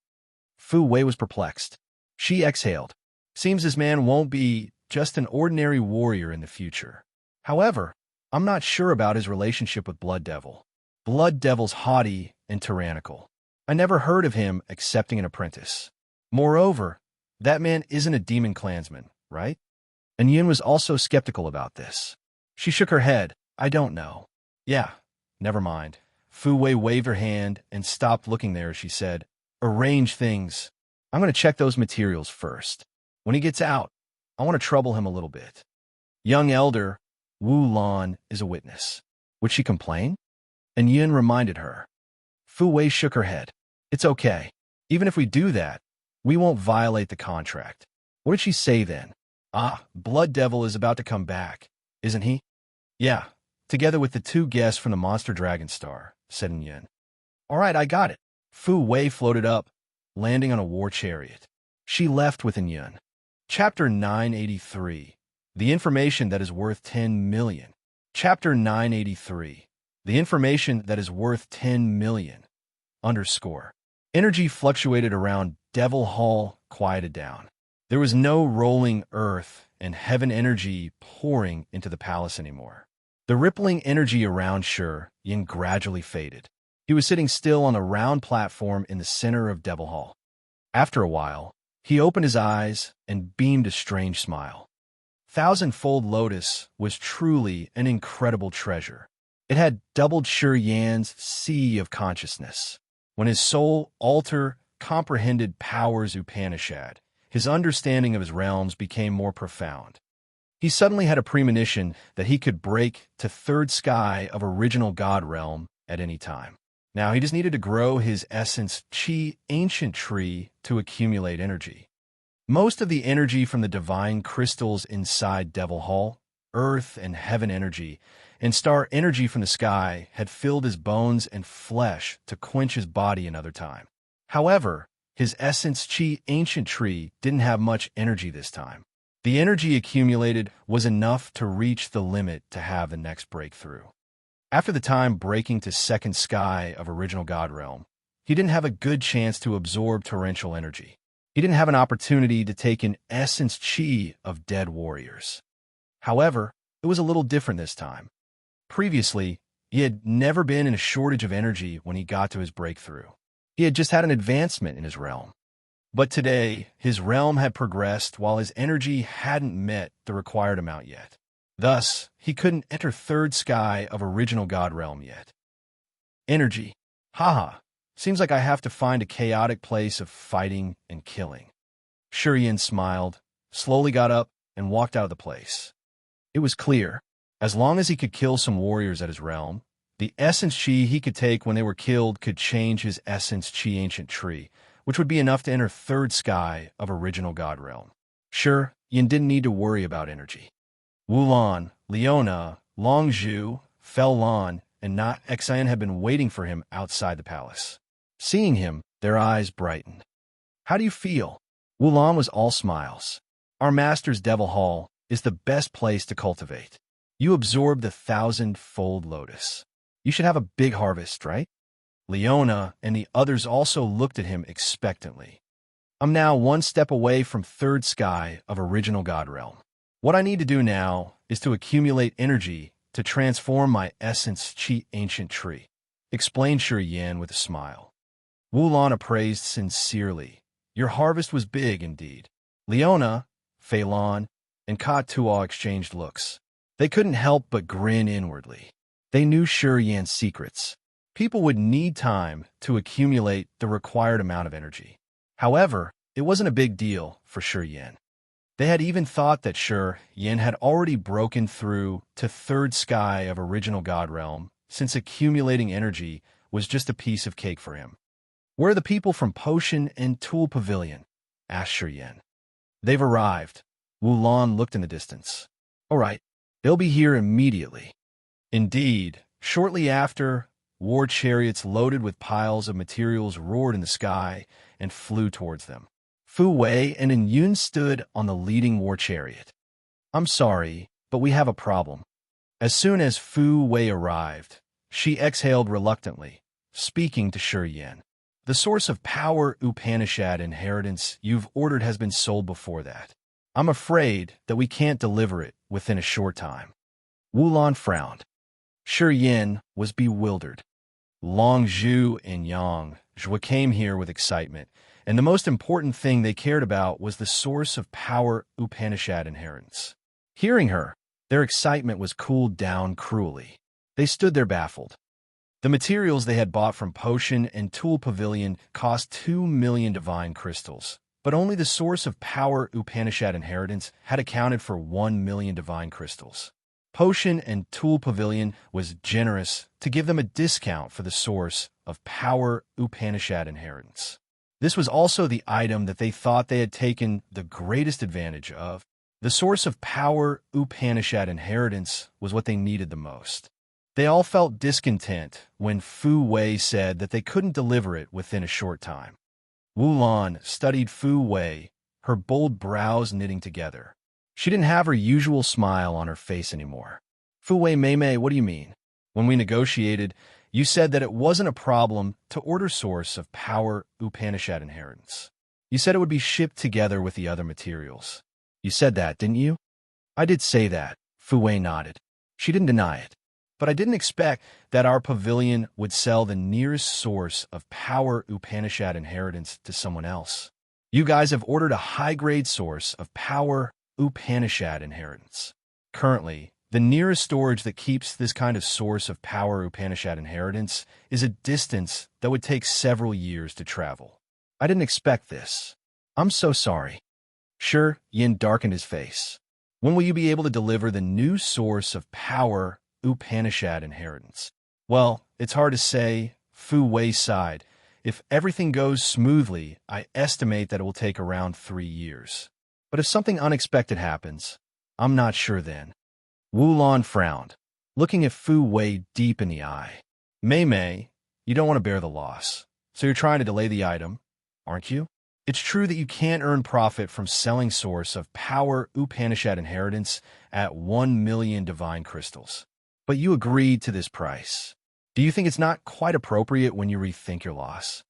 Fu Wei was perplexed. She exhaled. Seems this man won't be just an ordinary warrior in the future. However, I'm not sure about his relationship with Blood Devil. Blood Devil's haughty and tyrannical. I never heard of him accepting an apprentice. Moreover, that man isn't a demon clansman, right? And Yin was also skeptical about this. She shook her head. I don't know. Yeah, never mind. Fu Wei waved her hand and stopped looking there as she said, "Arrange things. I'm going to check those materials first. When he gets out, I want to trouble him a little bit." Young elder, Wu Lan is a witness. Would she complain? And Yin reminded her. Fu Wei shook her head. It's okay. Even if we do that, we won't violate the contract. What did she say then? Blood Devil is about to come back, isn't he? Yeah, together with the 2 guests from the Monster Dragon Star, said Yin. All right, I got it. Fu Wei floated up, landing on a war chariot. She left with Yin. Chapter 983. The information that is worth 10 million. Chapter 983. The information that is worth 10 million. Underscore. Energy fluctuated around Devil Hall, quieted down. There was no rolling earth and heaven energy pouring into the palace anymore. The rippling energy around Yin gradually faded. He was sitting still on a round platform in the center of Devil Hall. After a while, he opened his eyes and beamed a strange smile. Thousand-fold Lotus was truly an incredible treasure. It had doubled Yan's sea of consciousness. When his soul altar comprehended powers Upanishad, his understanding of his realms became more profound. He suddenly had a premonition that he could break to third sky of original God realm at any time. Now he just needed to grow his essence chi ancient tree to accumulate energy. Most of the energy from the divine crystals inside Devil Hall, earth and heaven energy, and star energy from the sky had filled his bones and flesh to quench his body another time. However, his essence chi ancient tree didn't have much energy this time. The energy accumulated was enough to reach the limit to have the next breakthrough. After the time breaking to second sky of original God realm, he didn't have a good chance to absorb torrential energy. He didn't have an opportunity to take an essence chi of dead warriors. However, it was a little different this time. Previously, he had never been in a shortage of energy when he got to his breakthrough. He had just had an advancement in his realm. But today, his realm had progressed while his energy hadn't met the required amount yet. Thus, he couldn't enter third sky of original God realm yet. Energy. Haha. Seems like I have to find a chaotic place of fighting and killing. Yin smiled, slowly got up, and walked out of the place. It was clear. As long as he could kill some warriors at his realm, the essence chi he could take when they were killed could change his essence chi ancient tree, which would be enough to enter third sky of original God realm. Yin didn't need to worry about energy. Wulan, Leona, Longzhu, Fel Lan, and Na Xian had been waiting for him outside the palace. Seeing him, their eyes brightened. How do you feel? Wulan was all smiles. Our master's Devil Hall is the best place to cultivate. You absorb the thousand-fold lotus. You should have a big harvest, right? Leona and the others also looked at him expectantly. I'm now one step away from third sky of original God realm. What I need to do now is to accumulate energy to transform my essence chi ancient tree, explained Yin with a smile. Wulan appraised sincerely. Your harvest was big indeed. Leona, Fei Lan, and Ka Tuo exchanged looks. They couldn't help but grin inwardly. They knew Yin's secrets. People would need time to accumulate the required amount of energy. However, it wasn't a big deal for Yin. They had even thought that Yin had already broken through to third sky of original God realm, since accumulating energy was just a piece of cake for him. Where are the people from Potion and Tool Pavilion? Asked Yin. They've arrived. Wulan looked in the distance. All right, they'll be here immediately. Indeed, shortly after, war chariots loaded with piles of materials roared in the sky and flew towards them. Fu Wei and In Yun stood on the leading war chariot. I'm sorry, but we have a problem. As soon as Fu Wei arrived, she exhaled reluctantly, speaking to Yin. The source of power Upanishad inheritance you've ordered has been sold before that. I'm afraid that we can't deliver it within a short time. Wulan frowned. Yin was bewildered. Longzhu and Yang Zhua came here with excitement, and the most important thing they cared about was the source of power Upanishad inheritance. Hearing her, their excitement was cooled down cruelly. They stood there baffled. The materials they had bought from Potion and Tool Pavilion cost 2 million divine crystals, but only the source of power Upanishad inheritance had accounted for 1 million divine crystals. Potion and Tool Pavilion was generous to give them a discount for the source of power Upanishad inheritance. This was also the item that they thought they had taken the greatest advantage of. The source of power Upanishad inheritance was what they needed the most. They all felt discontent when Fu Wei said that they couldn't deliver it within a short time. Wulan studied Fu Wei, her bold brows knitting together. She didn't have her usual smile on her face anymore. Fu Wei Mei, what do you mean? When we negotiated, you said that it wasn't a problem to order source of power Upanishad inheritance. You said it would be shipped together with the other materials. You said that, didn't you? I did say that. Fu Wei nodded. She didn't deny it. But I didn't expect that our pavilion would sell the nearest source of power Upanishad inheritance to someone else. You guys have ordered a high-grade source of power Upanishad inheritance. Currently, the nearest storage that keeps this kind of source of power Upanishad inheritance is a distance that would take several years to travel. I didn't expect this. I'm so sorry. Sure, Yin darkened his face. When will you be able to deliver the new source of power Upanishad inheritance? Well, it's hard to say. Fu Wei sighed. If everything goes smoothly, I estimate that it will take around 3 years. But if something unexpected happens, I'm not sure then. Wu Lan frowned, looking at Fu Wei deep in the eye. Mei, you don't want to bear the loss, so you're trying to delay the item, aren't you? It's true that you can't earn profit from selling source of power Upanishad inheritance at 1 million divine crystals. But you agreed to this price. Do you think it's not quite appropriate when you rethink your loss?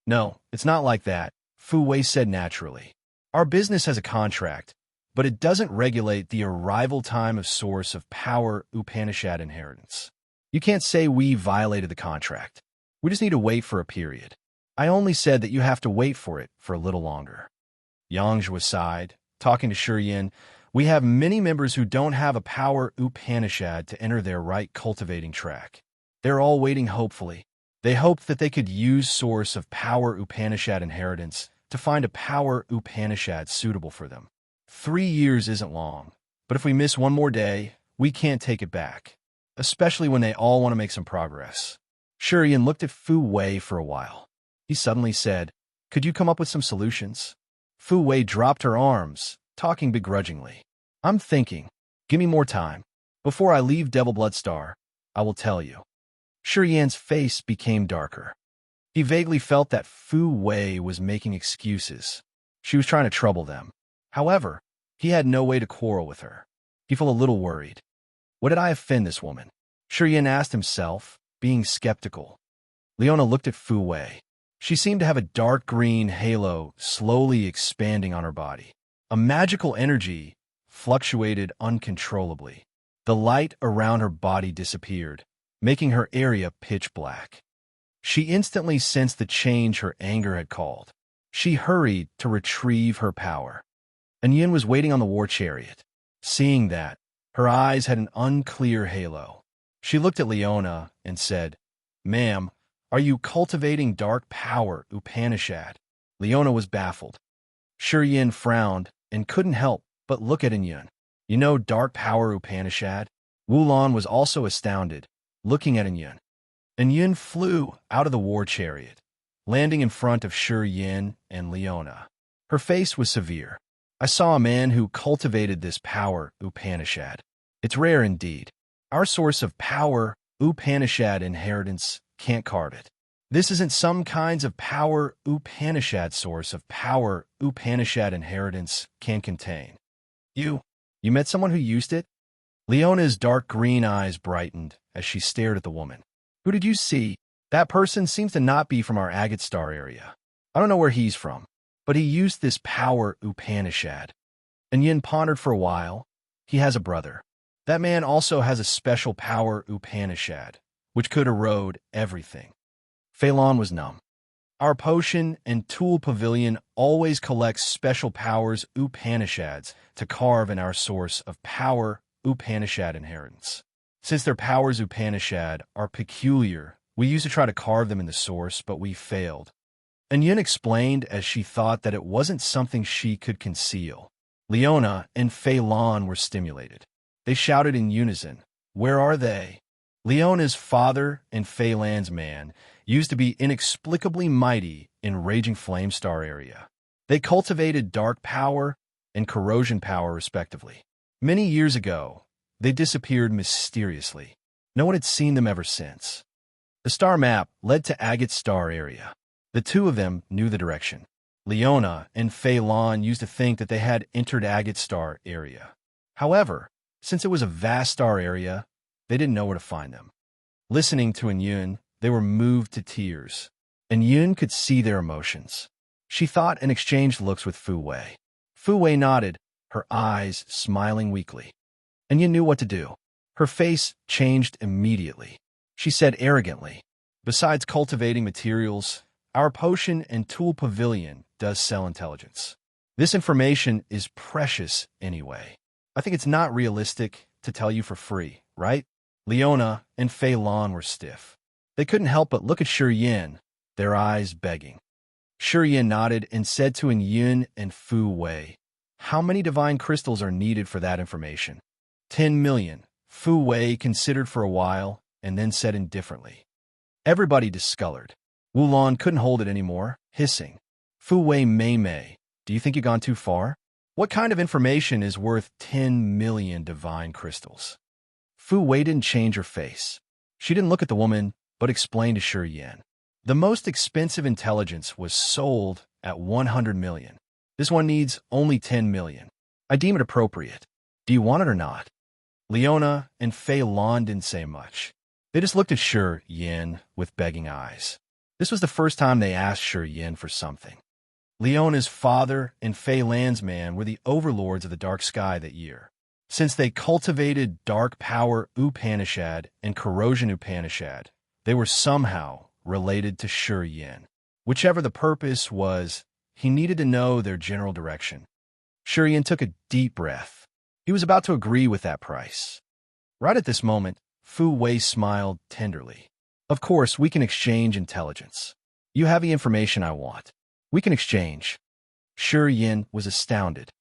No, it's not like that, Fu Wei said naturally. Our business has a contract, but it doesn't regulate the arrival time of source of power Upanishad inheritance. You can't say we violated the contract. We just need to wait for a period. I only said that you have to wait for it for a little longer. Yang Zhua sighed, talking to Shi Yin. We have many members who don't have a power Upanishad to enter their right cultivating track. They're all waiting hopefully. They hoped that they could use source of power Upanishad inheritance to find a power Upanishad suitable for them. 3 years isn't long, but if we miss one more day, we can't take it back, especially when they all want to make some progress. Shi Yin looked at Fu Wei for a while. He suddenly said, "Could you come up with some solutions?" Fu Wei dropped her arms, talking begrudgingly. "I'm thinking. Give me more time. Before I leave Devil Blood Star, I will tell you." Shi Yan's face became darker. He vaguely felt that Fu Wei was making excuses. She was trying to trouble them. However, he had no way to quarrel with her. He felt a little worried. What did I offend this woman? Shi Yan asked himself, being skeptical. Leona looked at Fu Wei. She seemed to have a dark green halo slowly expanding on her body. A magical energy fluctuated uncontrollably. The light around her body disappeared, making her area pitch black. She instantly sensed the change her anger had called. She hurried to retrieve her power. And Yin was waiting on the war chariot. Seeing that, her eyes had an unclear halo. She looked at Leona and said, "Ma'am, are you cultivating dark power Upanishad?" Leona was baffled. Shi Yin frowned and couldn't help but look at Yin. "You know dark power Upanishad?" Wu Lan was also astounded, looking at Yin. Yin flew out of the war chariot, landing in front of Shi Yin and Leona. Her face was severe. "I saw a man who cultivated this power Upanishad. It's rare indeed. Our source of power Upanishad inheritance can't carve it. This isn't some kinds of power Upanishad source of power Upanishad inheritance can contain." You met someone who used it?" Leona's dark green eyes brightened as she stared at the woman. "Who did you see? That person seems to not be from our Agate Star area. I don't know where he's from, but he used this power Upanishad." And Yin pondered for a while. "He has a brother. That man also has a special power Upanishad, which could erode everything." Fei Lan was numb. "Our potion and tool pavilion always collects special powers Upanishads to carve in our source of power Upanishad inheritance. Since their powers Upanishad are peculiar, we used to try to carve them in the source, but we failed." And Yin explained as she thought that it wasn't something she could conceal. Leona and Fei Lan were stimulated. They shouted in unison, "Where are they?" Leona's father and Fei Lan's man used to be inexplicably mighty in Raging Flame Star area. They cultivated dark power and corrosion power respectively. Many years ago, they disappeared mysteriously. No one had seen them ever since. The star map led to Agate Star area. The two of them knew the direction. Leona and Fei Lan used to think that they had entered Agate Star area. However, since it was a vast star area, They didn't know where to find them. Listening to Yun, they were moved to tears, and Yun could see their emotions. She thought and exchanged looks with Fu Wei. Fu Wei nodded, her eyes smiling weakly. And Yun knew what to do. Her face changed immediately. She said arrogantly, "Besides cultivating materials, our potion and tool pavilion does sell intelligence. This information is precious anyway. I think it's not realistic to tell you for free, right?" Leona and Fei Lan were stiff. They couldn't help but look at Shi Yin, their eyes begging. Shi Yin nodded and said to Yun and Fu Wei, "How many divine crystals are needed for that information?" 10 million, Fu Wei considered for a while and then said indifferently. Everybody discolored. Wulon couldn't hold it anymore, hissing. "Fu Wei Mei, do you think you've gone too far? What kind of information is worth 10 million divine crystals?" Fu Wei didn't change her face. She didn't look at the woman, but explained to Shi Yin. "The most expensive intelligence was sold at 100 million. This one needs only 10 million. I deem it appropriate. Do you want it or not?" Leona and Fei Lan didn't say much. They just looked at Shi Yin with begging eyes. This was the first time they asked Shi Yin for something. Leona's father and Fei Lan's man were the overlords of the dark sky that year. Since they cultivated dark power Upanishad and corrosion Upanishad, they were somehow related to Shi Yin. Whichever the purpose was, he needed to know their general direction. Shi Yin took a deep breath. He was about to agree with that price. Right at this moment, Fu Wei smiled tenderly. "Of course, we can exchange intelligence. You have the information I want. We can exchange." Shi Yin was astounded.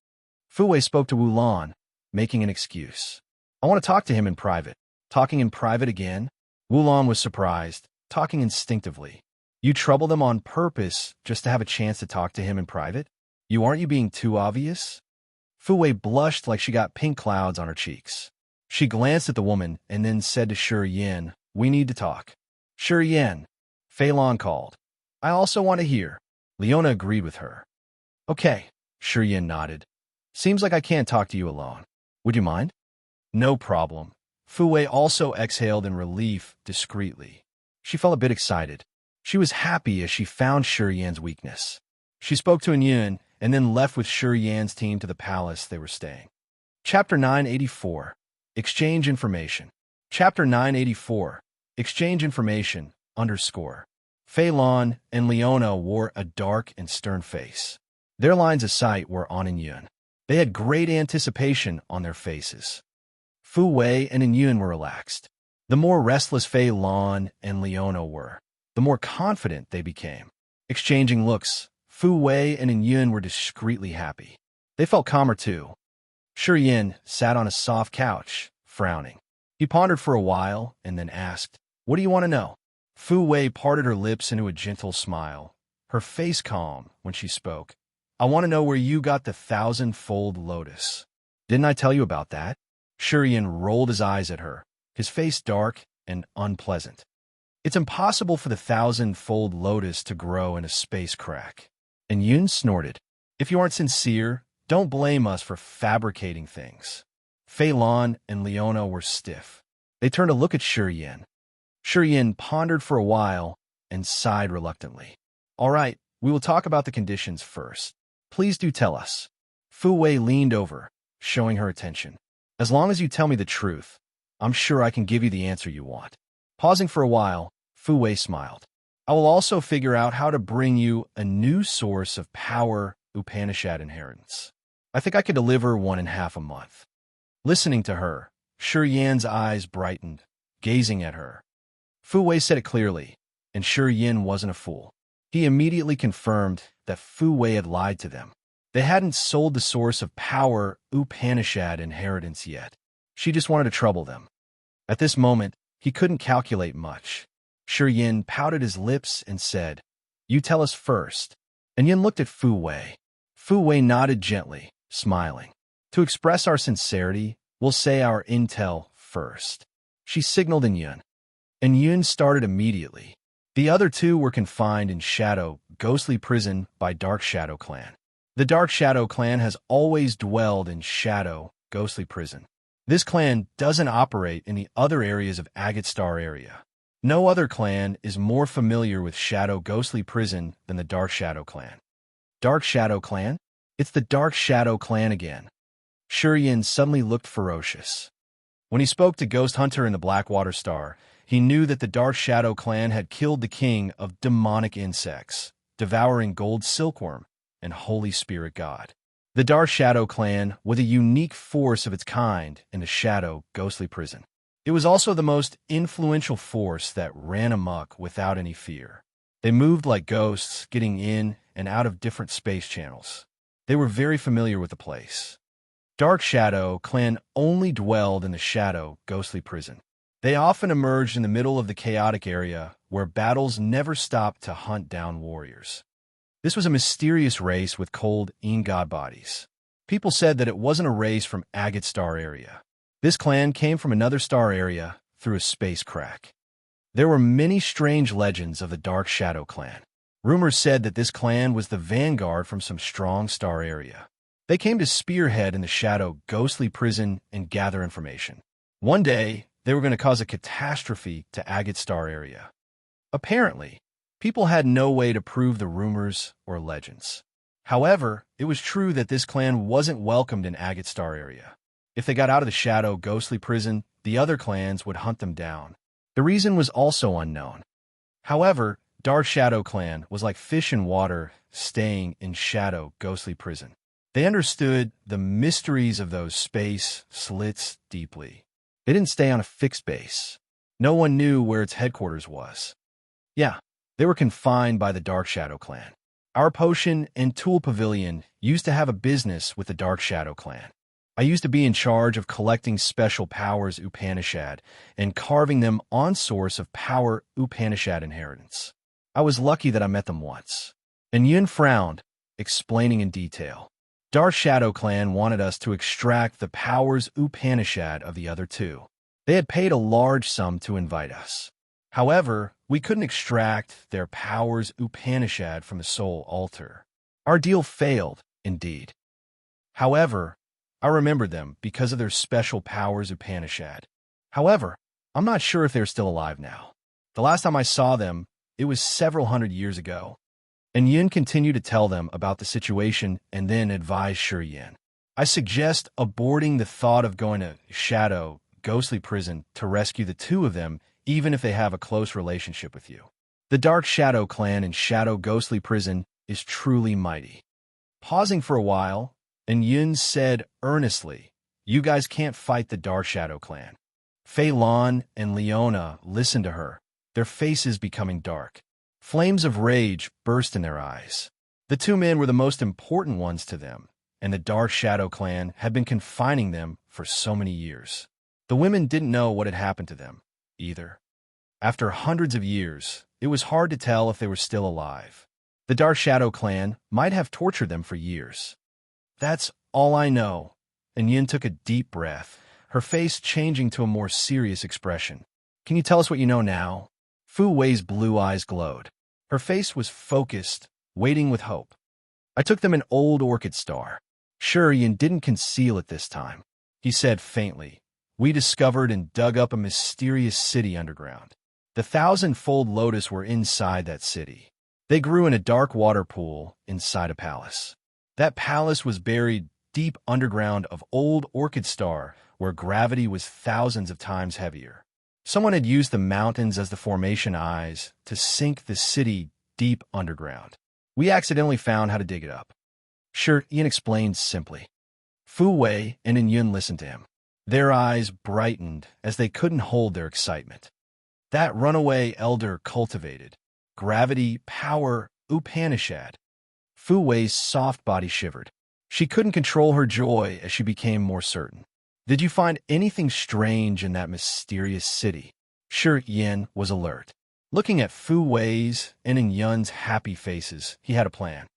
Fu Wei spoke to Wulon, making an excuse. "I want to talk to him in private." Talking in private again? Wulon was surprised, talking instinctively. "You trouble them on purpose just to have a chance to talk to him in private? Aren't you being too obvious?" Fu Wei blushed like she got pink clouds on her cheeks. She glanced at the woman and then said to Shi Yin, "We need to talk." "Shi Yin," Fei Lan called. "I also want to hear." Leona agreed with her. "Okay," Shi Yin nodded. "Seems like I can't talk to you alone. Would you mind?" "No problem." Fu Wei also exhaled in relief discreetly. She felt a bit excited. She was happy as she found Shi Yin's weakness. She spoke to Yun and then left with Shi Yan's team to the palace they were staying. Chapter 984. Exchange Information. Chapter 984. Exchange Information, _ Fei Lan and Leona wore a dark and stern face. Their lines of sight were on Yun. They had great anticipation on their faces. Fu Wei and Yun were relaxed. The more restless Fei Lan and Leona were, the more confident they became. Exchanging looks, Fu Wei and Yun were discreetly happy. They felt calmer too. Shi Yin sat on a soft couch, frowning. He pondered for a while and then asked, "What do you want to know?" Fu Wei parted her lips into a gentle smile, her face calm when she spoke. "I want to know where you got the 1,000-fold lotus." "Didn't I tell you about that?" Shi Yin rolled his eyes at her, his face dark and unpleasant. "It's impossible for the 1,000-fold lotus to grow in a space crack." And Yun snorted. "If you aren't sincere, don't blame us for fabricating things." Fei Lan and Leona were stiff. They turned to look at Shi Yin. Shi Yin pondered for a while and sighed reluctantly. "All right, we will talk about the conditions first. Please do tell us." Fu Wei leaned over, showing her attention. "As long as you tell me the truth, I'm sure I can give you the answer you want." Pausing for a while, Fu Wei smiled. "I will also figure out how to bring you a new source of power Upanishad inheritance. I think I could deliver one in half a month." Listening to her, Shi Yan's eyes brightened, gazing at her. Fu Wei said it clearly, and Shi Yin wasn't a fool. He immediately confirmed that Fu Wei had lied to them. They hadn't sold the source of power Upanishad inheritance yet. She just wanted to trouble them. At this moment, he couldn't calculate much. Shi Yin pouted his lips and said, "You tell us first." And Yin looked at Fu Wei. Fu Wei nodded gently, smiling. "To express our sincerity, we'll say our intel first." She signaled Yun. And Yun started immediately. The other two were confined in Shadow, Ghostly Prison by Dark Shadow Clan. The Dark Shadow Clan has always dwelled in Shadow, Ghostly Prison. This clan doesn't operate in the other areas of Agate Star area. No other clan is more familiar with Shadow Ghostly Prison than the Dark Shadow Clan. Dark Shadow Clan? It's the Dark Shadow Clan again. Shurian suddenly looked ferocious. When he spoke to Ghost Hunter in the Blackwater Star, he knew that the Dark Shadow Clan had killed the king of demonic insects, devouring gold silkworm and Holy Spirit God. The Dark Shadow Clan was a unique force of its kind in the Shadow Ghostly Prison. It was also the most influential force that ran amok without any fear. They moved like ghosts, getting in and out of different space channels. They were very familiar with the place. Dark Shadow Clan only dwelled in the Shadow Ghostly Prison. They often emerged in the middle of the chaotic area where battles never stopped to hunt down warriors. This was a mysterious race with cold god bodies. People said that it wasn't a race from Agate Star area. This clan came from another star area through a space crack. There were many strange legends of the Dark Shadow Clan. Rumors said that this clan was the vanguard from some strong star area. They came to spearhead in the Shadow Ghostly Prison and gather information. One day, they were going to cause a catastrophe to Agate Star area. Apparently, people had no way to prove the rumors or legends. However, it was true that this clan wasn't welcomed in Agate Star area. If they got out of the Shadow Ghostly Prison, the other clans would hunt them down. The reason was also unknown. However, Dark Shadow Clan was like fish in water staying in Shadow Ghostly Prison. They understood the mysteries of those space slits deeply. They didn't stay on a fixed base. No one knew where its headquarters was. Yeah, they were confined by the Dark Shadow Clan. Our potion and tool pavilion used to have a business with the Dark Shadow Clan. I used to be in charge of collecting special powers Upanishad and carving them on source of power Upanishad inheritance. I was lucky that I met them once. And Yun frowned, explaining in detail. Dark Shadow Clan wanted us to extract the powers Upanishad of the other two. They had paid a large sum to invite us. However, we couldn't extract their powers Upanishad from the soul altar. Our deal failed, indeed. However, I remembered them because of their special powers Upanishad. However, I'm not sure if they're still alive now. The last time I saw them, it was several hundred years ago. And Yin continued to tell them about the situation and then advised Shurian. I suggest aborting the thought of going to Shadow Ghostly Prison to rescue the two of them, even if they have a close relationship with you. The Dark Shadow Clan in Shadow Ghostly Prison is truly mighty. Pausing for a while, and Yun said earnestly, "You guys can't fight the Dark Shadow Clan." Fei Lan and Leona listened to her, their faces becoming dark. Flames of rage burst in their eyes. The two men were the most important ones to them, and the Dark Shadow Clan had been confining them for so many years. The women didn't know what had happened to them, either. After hundreds of years, it was hard to tell if they were still alive. The Dark Shadow Clan might have tortured them for years. That's all I know. And Yin took a deep breath, her face changing to a more serious expression. Can you tell us what you know now? Fu Wei's blue eyes glowed. Her face was focused, waiting with hope. I took them an old orchid star. Sure, Yin didn't conceal it this time. He said faintly, "We discovered and dug up a mysterious city underground. The 1,000-fold lotus were inside that city. They grew in a dark water pool inside a palace. That palace was buried deep underground of old orchid star where gravity was thousands of times heavier. Someone had used the mountains as the formation eyes to sink the city deep underground. We accidentally found how to dig it up." Sure, Ian explained simply. Fu Wei and In Yun listened to him. Their eyes brightened as they couldn't hold their excitement. That runaway elder cultivated gravity, power, Upanishad. Fu Wei's soft body shivered. She couldn't control her joy as she became more certain. "Did you find anything strange in that mysterious city?" Sure, Yin was alert. Looking at Fu Wei's and In Yun's happy faces, he had a plan.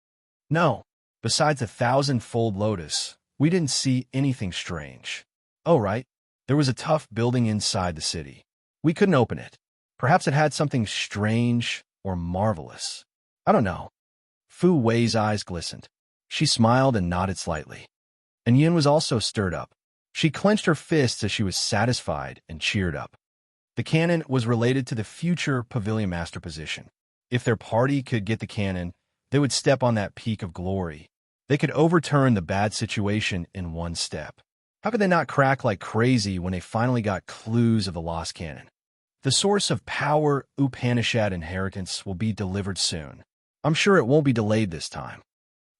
"No, besides the 1,000-fold lotus, we didn't see anything strange. Oh, right, there was a tough building inside the city. We couldn't open it. Perhaps it had something strange or marvelous. I don't know." Fu Wei's eyes glistened. She smiled and nodded slightly. And Yin was also stirred up. She clenched her fists as she was satisfied and cheered up. The cannon was related to the future pavilion master position. If their party could get the cannon, they would step on that peak of glory. They could overturn the bad situation in one step. How could they not crack like crazy when they finally got clues of the lost cannon? The source of power Upanishad inheritance will be delivered soon. I'm sure it won't be delayed this time.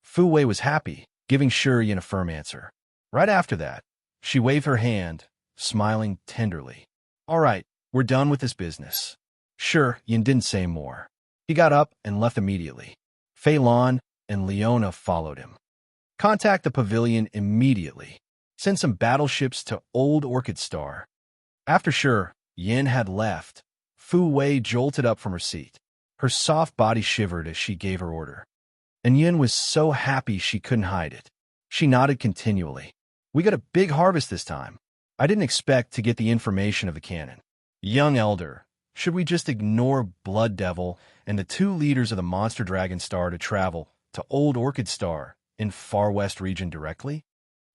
Fu Wei was happy, giving Shi Yin a firm answer. Right after that, she waved her hand, smiling tenderly. All right, we're done with this business. Shi Yin didn't say more. He got up and left immediately. Fei Lan and Leona followed him. Contact the pavilion immediately. Send some battleships to Old Orchid Star. After Shi Yin had left, Fu Wei jolted up from her seat. Her soft body shivered as she gave her order. And Yin was so happy she couldn't hide it. She nodded continually. We got a big harvest this time. I didn't expect to get the information of the cannon. Young elder, should we just ignore Blood Devil and the 2 leaders of the Monster Dragon Star to travel to Old Orchid Star in Far West region directly?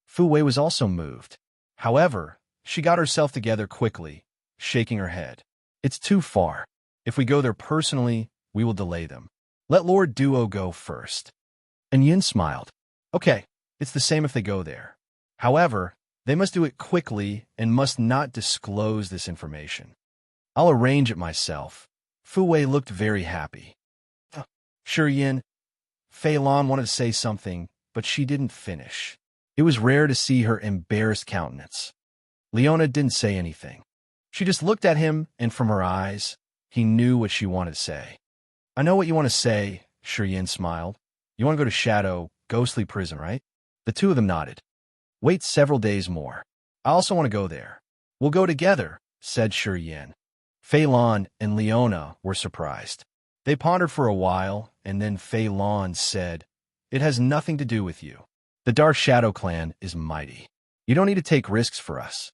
Fu Wei was also moved. However, she got herself together quickly, shaking her head. It's too far. If we go there personally, we will delay them. Let Lord Duo go first. And Yin smiled. Okay, it's the same if they go there. However, they must do it quickly and must not disclose this information. I'll arrange it myself. Fu Wei looked very happy. Shi Yin, Fei Lan wanted to say something, but she didn't finish. It was rare to see her embarrassed countenance. Leona didn't say anything. She just looked at him, and from her eyes, he knew what she wanted to say. I know what you want to say, Shi Yin smiled. You want to go to Shadow, Ghostly Prison, right? The 2 of them nodded. Wait several days more. I also want to go there. We'll go together, said Shi Yin. Fei Lan and Leona were surprised. They pondered for a while, and then Fei Lan said, It has nothing to do with you. The Dark Shadow clan is mighty. You don't need to take risks for us.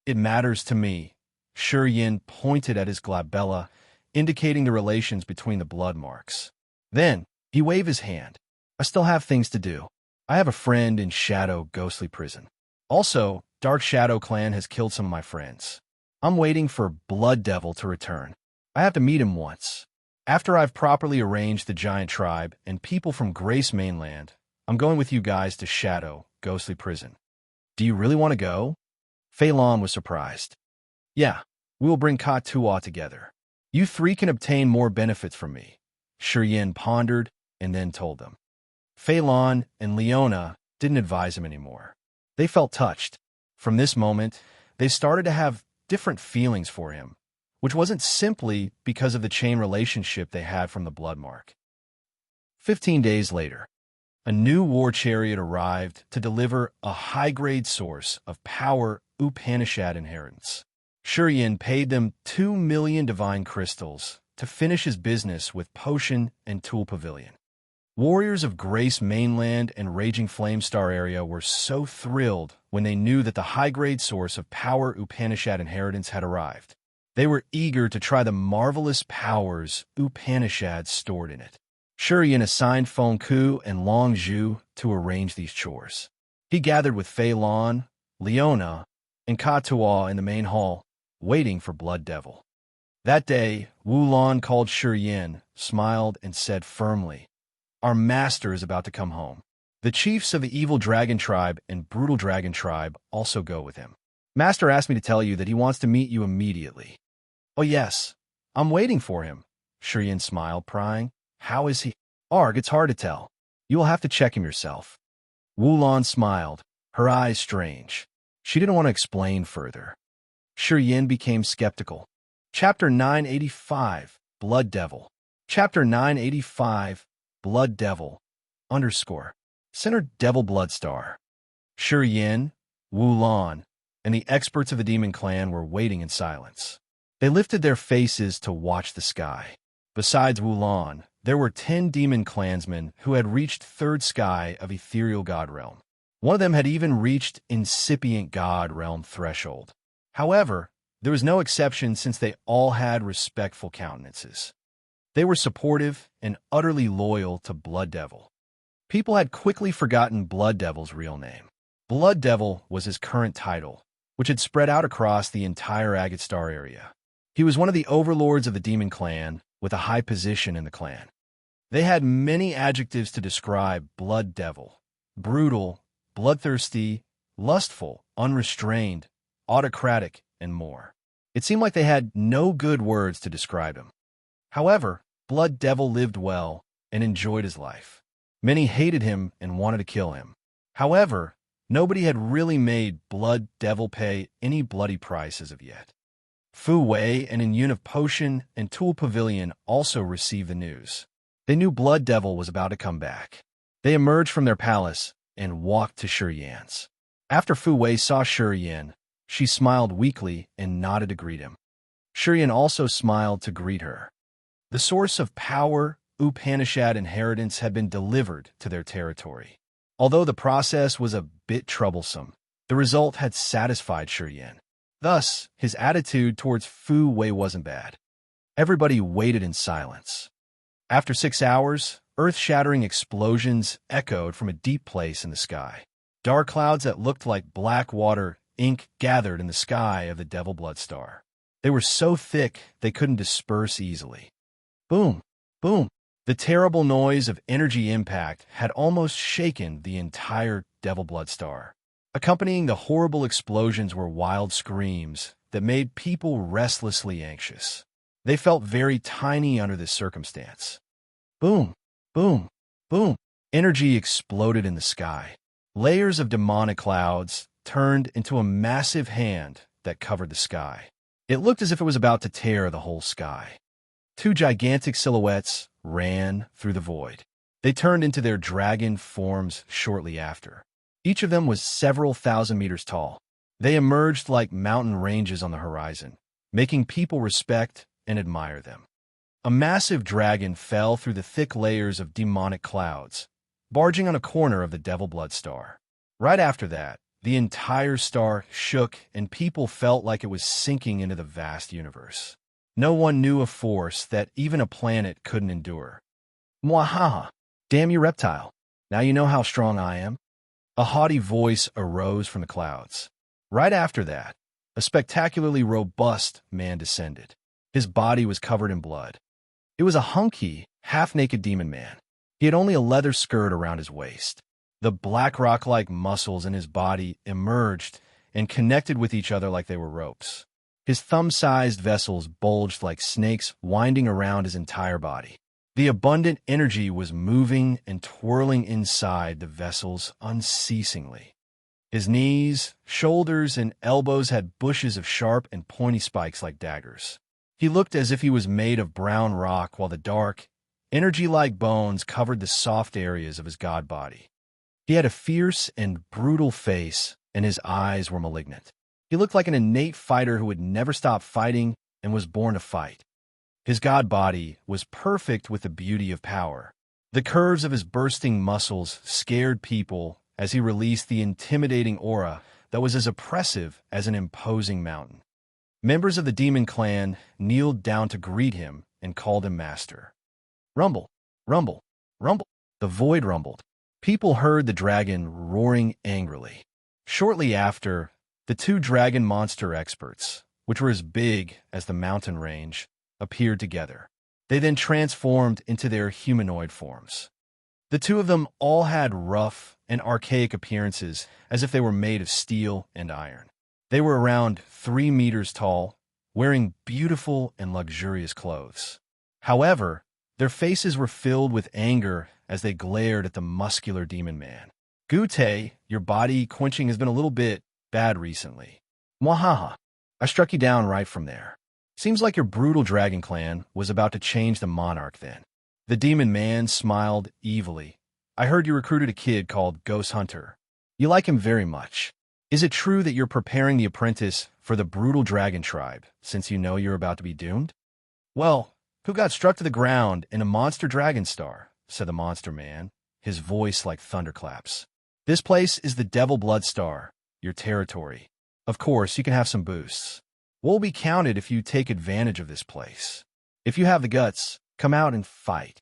It matters to me. Shi Yin pointed at his glabella, indicating the relations between the blood marks. Then, he waved his hand. I still have things to do. I have a friend in Shadow Ghostly Prison. Also, Dark Shadow clan has killed some of my friends. I'm waiting for Blood Devil to return. I have to meet him once. After I've properly arranged the giant tribe and people from Grace Mainland, I'm going with you guys to Shadow Ghostly Prison. Do you really want to go? Fei Lan was surprised. Yeah, we will bring Ka Tua together. You 3 can obtain more benefits from me. Shi Yin pondered and then told them. Fei Lan and Leona didn't advise him anymore. They felt touched. From this moment, they started to have different feelings for him, which wasn't simply because of the chain relationship they had from the blood mark. 15 days later, a new war chariot arrived to deliver a high-grade source of power Upanishad inheritance. Shi Yin paid them 2 million divine crystals to finish his business with Potion and Tool Pavilion. Warriors of Grace Mainland and Raging Flame Star area were so thrilled when they knew that the high-grade source of power Upanishad inheritance had arrived. They were eager to try the marvelous powers Upanishad stored in it. Shi Yin assigned Feng Ku and Long Zhu to arrange these chores. He gathered with Fei Lan, Leona, and Ka Tua in the main hall, waiting for Blood Devil. That day, Wu Lan called Shi Yin, smiled, and said firmly, Our master is about to come home. The chiefs of the Evil Dragon Tribe and Brutal Dragon Tribe also go with him. Master asked me to tell you that he wants to meet you immediately. Oh yes, I'm waiting for him. Shi Yin smiled, prying. How is he? Arg, it's hard to tell. You will have to check him yourself. Wu Lan smiled, her eyes strange. She didn't want to explain further. Shi Yin became skeptical. Chapter 985, Blood Devil. Chapter 985, Blood Devil, _ Center Devil Blood Star. Shi Yin, Wu Lan, and the experts of the Demon Clan were waiting in silence. They lifted their faces to watch the sky. Besides Wu Lan, there were 10 demon clansmen who had reached 3rd sky of ethereal god realm. One of them had even reached incipient god realm threshold. However, there was no exception since they all had respectful countenances. They were supportive and utterly loyal to Blood Devil. People had quickly forgotten Blood Devil's real name. Blood Devil was his current title, which had spread out across the entire Agate Star area. He was one of the overlords of the demon clan, with a high position in the clan. They had many adjectives to describe Blood Devil: brutal, bloodthirsty, lustful, unrestrained, autocratic, and more. It seemed like they had no good words to describe him. However, Blood Devil lived well and enjoyed his life. Many hated him and wanted to kill him. However, nobody had really made Blood Devil pay any bloody price as of yet. Fu Wei and Yun of Potion and Tool Pavilion also received the news. They knew Blood Devil was about to come back. They emerged from their palace and walked to Shiyan's. After Fu Wei saw Shiyan, she smiled weakly and nodded to greet him. Shiyan also smiled to greet her. The source of power, Upanishad inheritance, had been delivered to their territory. Although the process was a bit troublesome, the result had satisfied Shiyan. Thus, his attitude towards Fu Wei wasn't bad. Everybody waited in silence. After 6 hours, earth-shattering explosions echoed from a deep place in the sky. Dark clouds that looked like black water ink gathered in the sky of the Devil Blood Star. They were so thick they couldn't disperse easily. Boom! Boom! The terrible noise of energy impact had almost shaken the entire Devil Blood Star. Accompanying the horrible explosions were wild screams that made people restlessly anxious. They felt very tiny under this circumstance. Boom! Boom! Boom! Energy exploded in the sky. Layers of demonic clouds turned into a massive hand that covered the sky. It looked as if it was about to tear the whole sky. 2 gigantic silhouettes ran through the void. They turned into their dragon forms shortly after. Each of them was several thousand meters tall. They emerged like mountain ranges on the horizon, making people respect and admire them. A massive dragon fell through the thick layers of demonic clouds, barging on a corner of the Devil Blood Star. Right after that, the entire star shook and people felt like it was sinking into the vast universe. No one knew a force that even a planet couldn't endure. Mwahaha! Damn you, reptile! Now you know how strong I am. A haughty voice arose from the clouds. Right after that, a spectacularly robust man descended. His body was covered in blood. It was a hunky, half-naked demon man. He had only a leather skirt around his waist. The black rock-like muscles in his body emerged and connected with each other like they were ropes. His thumb-sized vessels bulged like snakes winding around his entire body. The abundant energy was moving and twirling inside the vessels unceasingly. His knees, shoulders, and elbows had bushes of sharp and pointy spikes like daggers. He looked as if he was made of brown rock, while the dark, energy-like bones covered the soft areas of his god body. He had a fierce and brutal face, and his eyes were malignant. He looked like an innate fighter who would never stop fighting and was born to fight. His god body was perfect with the beauty of power. The curves of his bursting muscles scared people as he released the intimidating aura that was as oppressive as an imposing mountain. Members of the demon clan kneeled down to greet him and called him master. Rumble, rumble, rumble. The void rumbled. People heard the dragon roaring angrily. Shortly after, the 2 dragon monster experts, which were as big as the mountain range, appeared together. They then transformed into their humanoid forms. The 2 of them all had rough and archaic appearances, as if they were made of steel and iron. They were around 3 meters tall, wearing beautiful and luxurious clothes. However, their faces were filled with anger as they glared at the muscular demon man. Gute, your body quenching has been a little bit bad recently. Mwahaha! I struck you down right from there. Seems like your brutal dragon clan was about to change the monarch then. The demon man smiled evilly. I heard you recruited a kid called Ghost Hunter. You like him very much. Is it true that you're preparing the apprentice for the brutal dragon tribe, since you know you're about to be doomed? Well, who got struck to the ground in a monster dragon star, said the monster man, his voice like thunderclaps. This place is the Devil Blood Star, your territory. Of course, you can have some boosts. We'll be counted if you take advantage of this place. If you have the guts, come out and fight.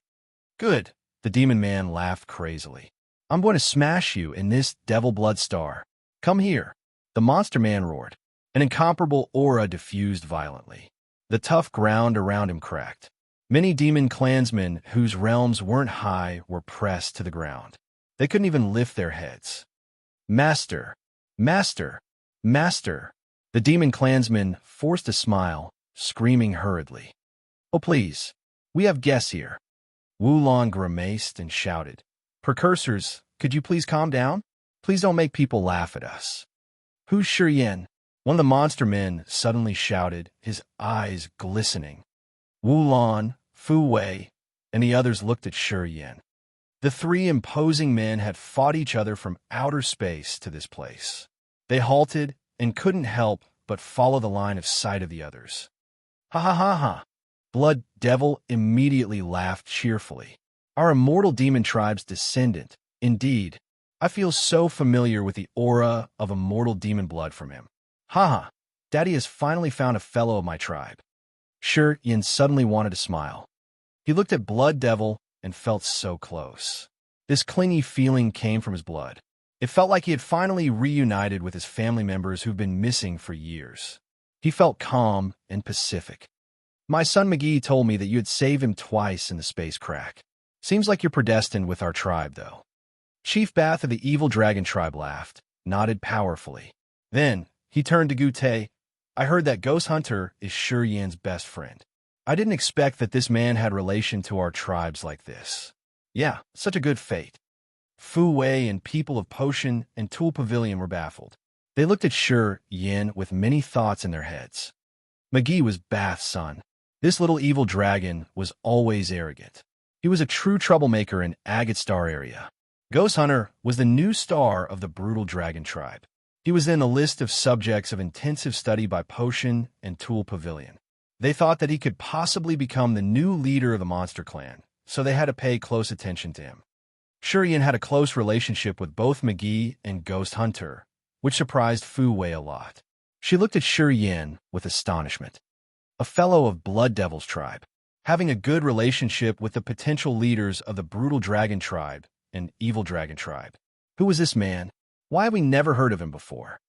Good, the demon man laughed crazily. I'm going to smash you in this Devil Blood Star. Come here. The monster man roared. An incomparable aura diffused violently. The tough ground around him cracked. Many demon clansmen whose realms weren't high were pressed to the ground. They couldn't even lift their heads. Master! Master! Master! The demon clansmen forced a smile, screaming hurriedly. Oh, please. We have guests here. Wulong grimaced and shouted. Precursors, could you please calm down? Please don't make people laugh at us. Who's Shiyen? One of the monster men suddenly shouted, his eyes glistening. Wulong, Fu Wei, and the others looked at Shiyen. The three imposing men had fought each other from outer space to this place. They halted and couldn't help but follow the line of sight of the others. Ha ha ha ha! Blood Devil immediately laughed cheerfully. Our immortal demon tribe's descendant, indeed. I feel so familiar with the aura of immortal demon blood from him. Ha ha! Daddy has finally found a fellow of my tribe. Shiyen suddenly wanted to smile. He looked at Blood Devil and felt so close. This clingy feeling came from his blood. It felt like he had finally reunited with his family members who've been missing for years. He felt calm and pacific. My son McGee told me that you had saved him twice in the space crack. Seems like you're predestined with our tribe, though. Chief Bath of the Evil Dragon Tribe laughed, nodded powerfully. Then, he turned to Gute. I heard that Ghost Hunter is Shiyen's best friend. I didn't expect that this man had relation to our tribes like this. Yeah, such a good fate. Fu Wei and people of Potion and Tool Pavilion were baffled. They looked at Shiyen with many thoughts in their heads. McGee was Bath's son. This little evil dragon was always arrogant. He was a true troublemaker in Agate Star area. Ghost Hunter was the new star of the brutal dragon tribe. He was in a list of subjects of intensive study by Potion and Tool Pavilion. They thought that he could possibly become the new leader of the monster clan, so they had to pay close attention to him. Shiyen had a close relationship with both McGee and Ghost Hunter, which surprised Fu Wei a lot. She looked at Shiyen with astonishment. A fellow of Blood Devil's tribe, having a good relationship with the potential leaders of the Brutal Dragon Tribe and Evil Dragon Tribe. Who was this man? Why have we never heard of him before?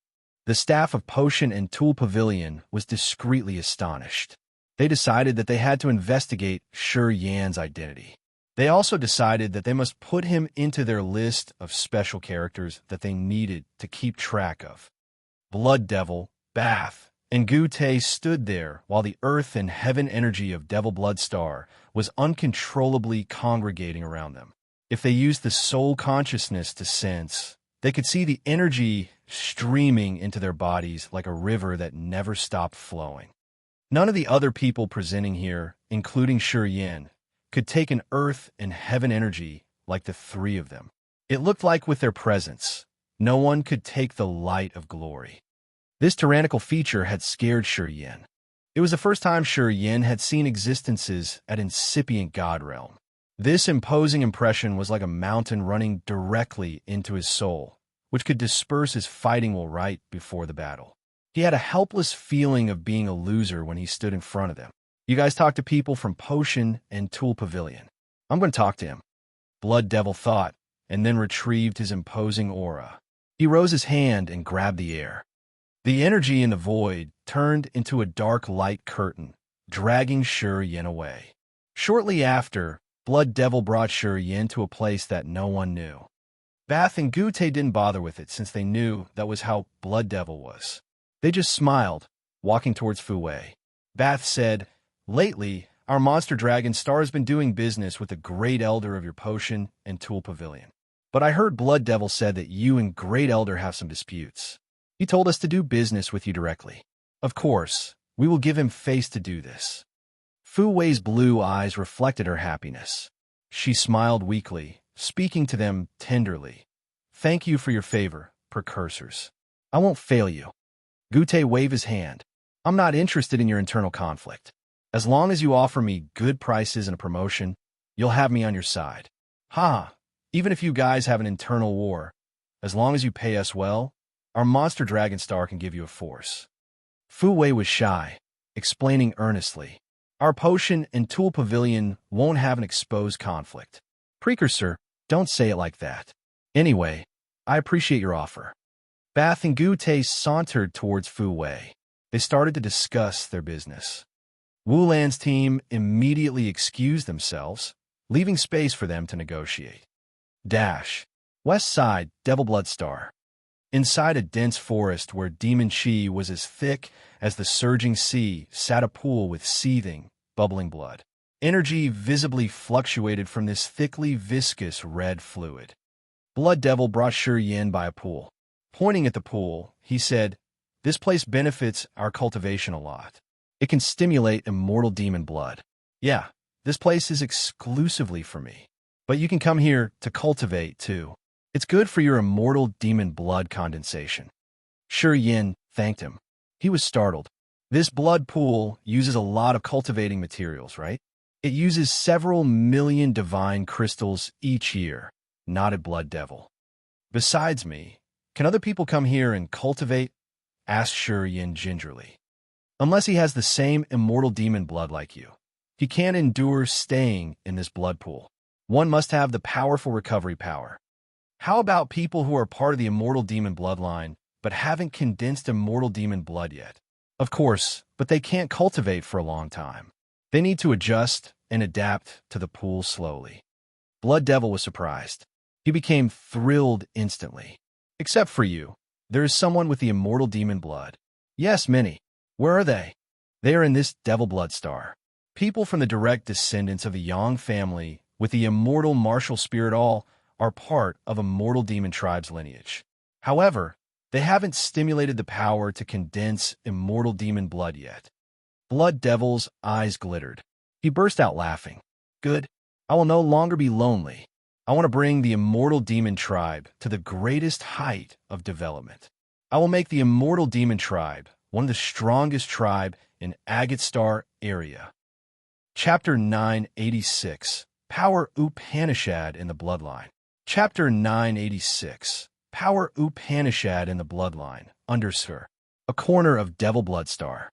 The staff of Potion and Tool Pavilion was discreetly astonished. They decided that they had to investigate Shiyen's identity. They also decided that they must put him into their list of special characters that they needed to keep track of. Blood Devil, Bath, and Gute stood there while the earth and heaven energy of Devil Blood Star was uncontrollably congregating around them. If they used the soul consciousness to sense, they could see the energy streaming into their bodies like a river that never stopped flowing. None of the other people presenting here, including Shiyen, could take an earth and heaven energy like the three of them. It looked like with their presence, no one could take the light of glory. This tyrannical feature had scared Shiyen. It was the first time Shiyen had seen existences at incipient God realm. This imposing impression was like a mountain running directly into his soul, which could disperse his fighting will right before the battle. He had a helpless feeling of being a loser when he stood in front of them. You guys talk to people from Potion and Tool Pavilion. I'm going to talk to him. Blood Devil thought, and then retrieved his imposing aura. He rose his hand and grabbed the air. The energy in the void turned into a dark light curtain, dragging Shiyen away. Shortly after, Blood Devil brought Shiyen to a place that no one knew. Bath and Gute didn't bother with it since they knew that was how Blood Devil was. They just smiled, walking towards Fu Wei. Bath said, Lately, our monster dragon Star has been doing business with the Great Elder of your Potion and Tool Pavilion. But I heard Blood Devil said that you and Great Elder have some disputes. He told us to do business with you directly. Of course, we will give him face to do this. Fu Wei's blue eyes reflected her happiness. She smiled weakly, speaking to them tenderly. Thank you for your favor, precursors. I won't fail you. Gute waved his hand. I'm not interested in your internal conflict. As long as you offer me good prices and a promotion, you'll have me on your side. Ha! Even if you guys have an internal war, as long as you pay us well, our monster dragon star can give you a force. Fu Wei was shy, explaining earnestly. Our Potion and Tool Pavilion won't have an exposed conflict. Precursor, don't say it like that. Anyway, I appreciate your offer. Bath and Gute sauntered towards Fu Wei. They started to discuss their business. Wu Lan's team immediately excused themselves, leaving space for them to negotiate. Dash. West Side, Devil Blood Star. Inside a dense forest where demon chi was as thick as the surging sea sat a pool with seething, bubbling blood. Energy visibly fluctuated from this thickly viscous red fluid. Blood Devil brought Shi Yin by a pool. Pointing at the pool, he said, "This place benefits our cultivation a lot. It can stimulate immortal demon blood. Yeah, this place is exclusively for me. But you can come here to cultivate, too. It's good for your immortal demon blood condensation." Shi Yin thanked him. He was startled. This blood pool uses a lot of cultivating materials, right? It uses several million divine crystals each year, nodded Blood Devil. "Besides me, can other people come here and cultivate?" asked Shi Yin gingerly. "Unless he has the same immortal demon blood like you. He can't endure staying in this blood pool. One must have the powerful recovery power. How about people who are part of the immortal demon bloodline but haven't condensed immortal demon blood yet? Of course, but they can't cultivate for a long time. They need to adjust and adapt to the pool slowly." Blood Devil was surprised. He became thrilled instantly. "Except for you, there is someone with the immortal demon blood." "Yes, many. Where are they?" "They are in this Devil Blood Star. People from the direct descendants of the Yang family with the immortal martial spirit all are part of immortal demon tribe's lineage. However, they haven't stimulated the power to condense immortal demon blood yet." Blood Devil's eyes glittered. He burst out laughing. "Good. I will no longer be lonely. I want to bring the immortal demon tribe to the greatest height of development. I will make the immortal demon tribe one of the strongest tribe in Agate Star area." Chapter 986. Power Upanishad in the Bloodline. Chapter 986. Power Upanishad in the Bloodline. Underscore. A corner of Devil Blood Star.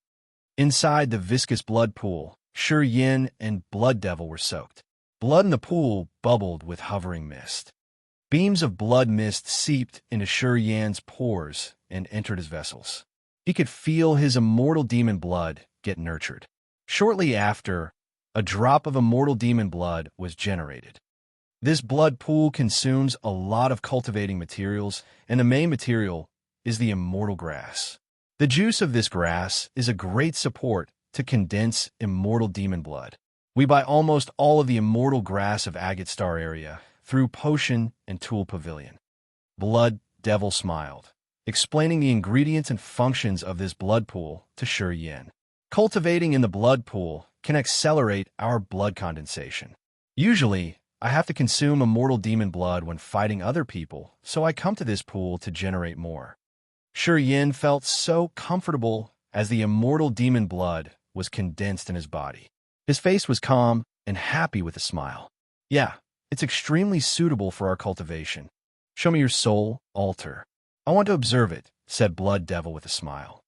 Inside the viscous blood pool, Shi Yin and Blood Devil were soaked. Blood in the pool bubbled with hovering mist. Beams of blood mist seeped into Shi Yin's pores and entered his vessels. He could feel his immortal demon blood get nurtured. Shortly after, a drop of immortal demon blood was generated. This blood pool consumes a lot of cultivating materials, and the main material is the immortal grass. The juice of this grass is a great support to condense immortal demon blood. We buy almost all of the immortal grass of Agate Star area through Potion and Tool Pavilion. Blood Devil smiled, explaining the ingredients and functions of this blood pool to Shi Yin. "Cultivating in the blood pool can accelerate our blood condensation. Usually, I have to consume immortal demon blood when fighting other people, so I come to this pool to generate more." Shi Yin felt so comfortable as the immortal demon blood was condensed in his body. His face was calm and happy with a smile. "Yeah, it's extremely suitable for our cultivation. Show me your soul altar." "I want to observe it," said Blood Devil with a smile.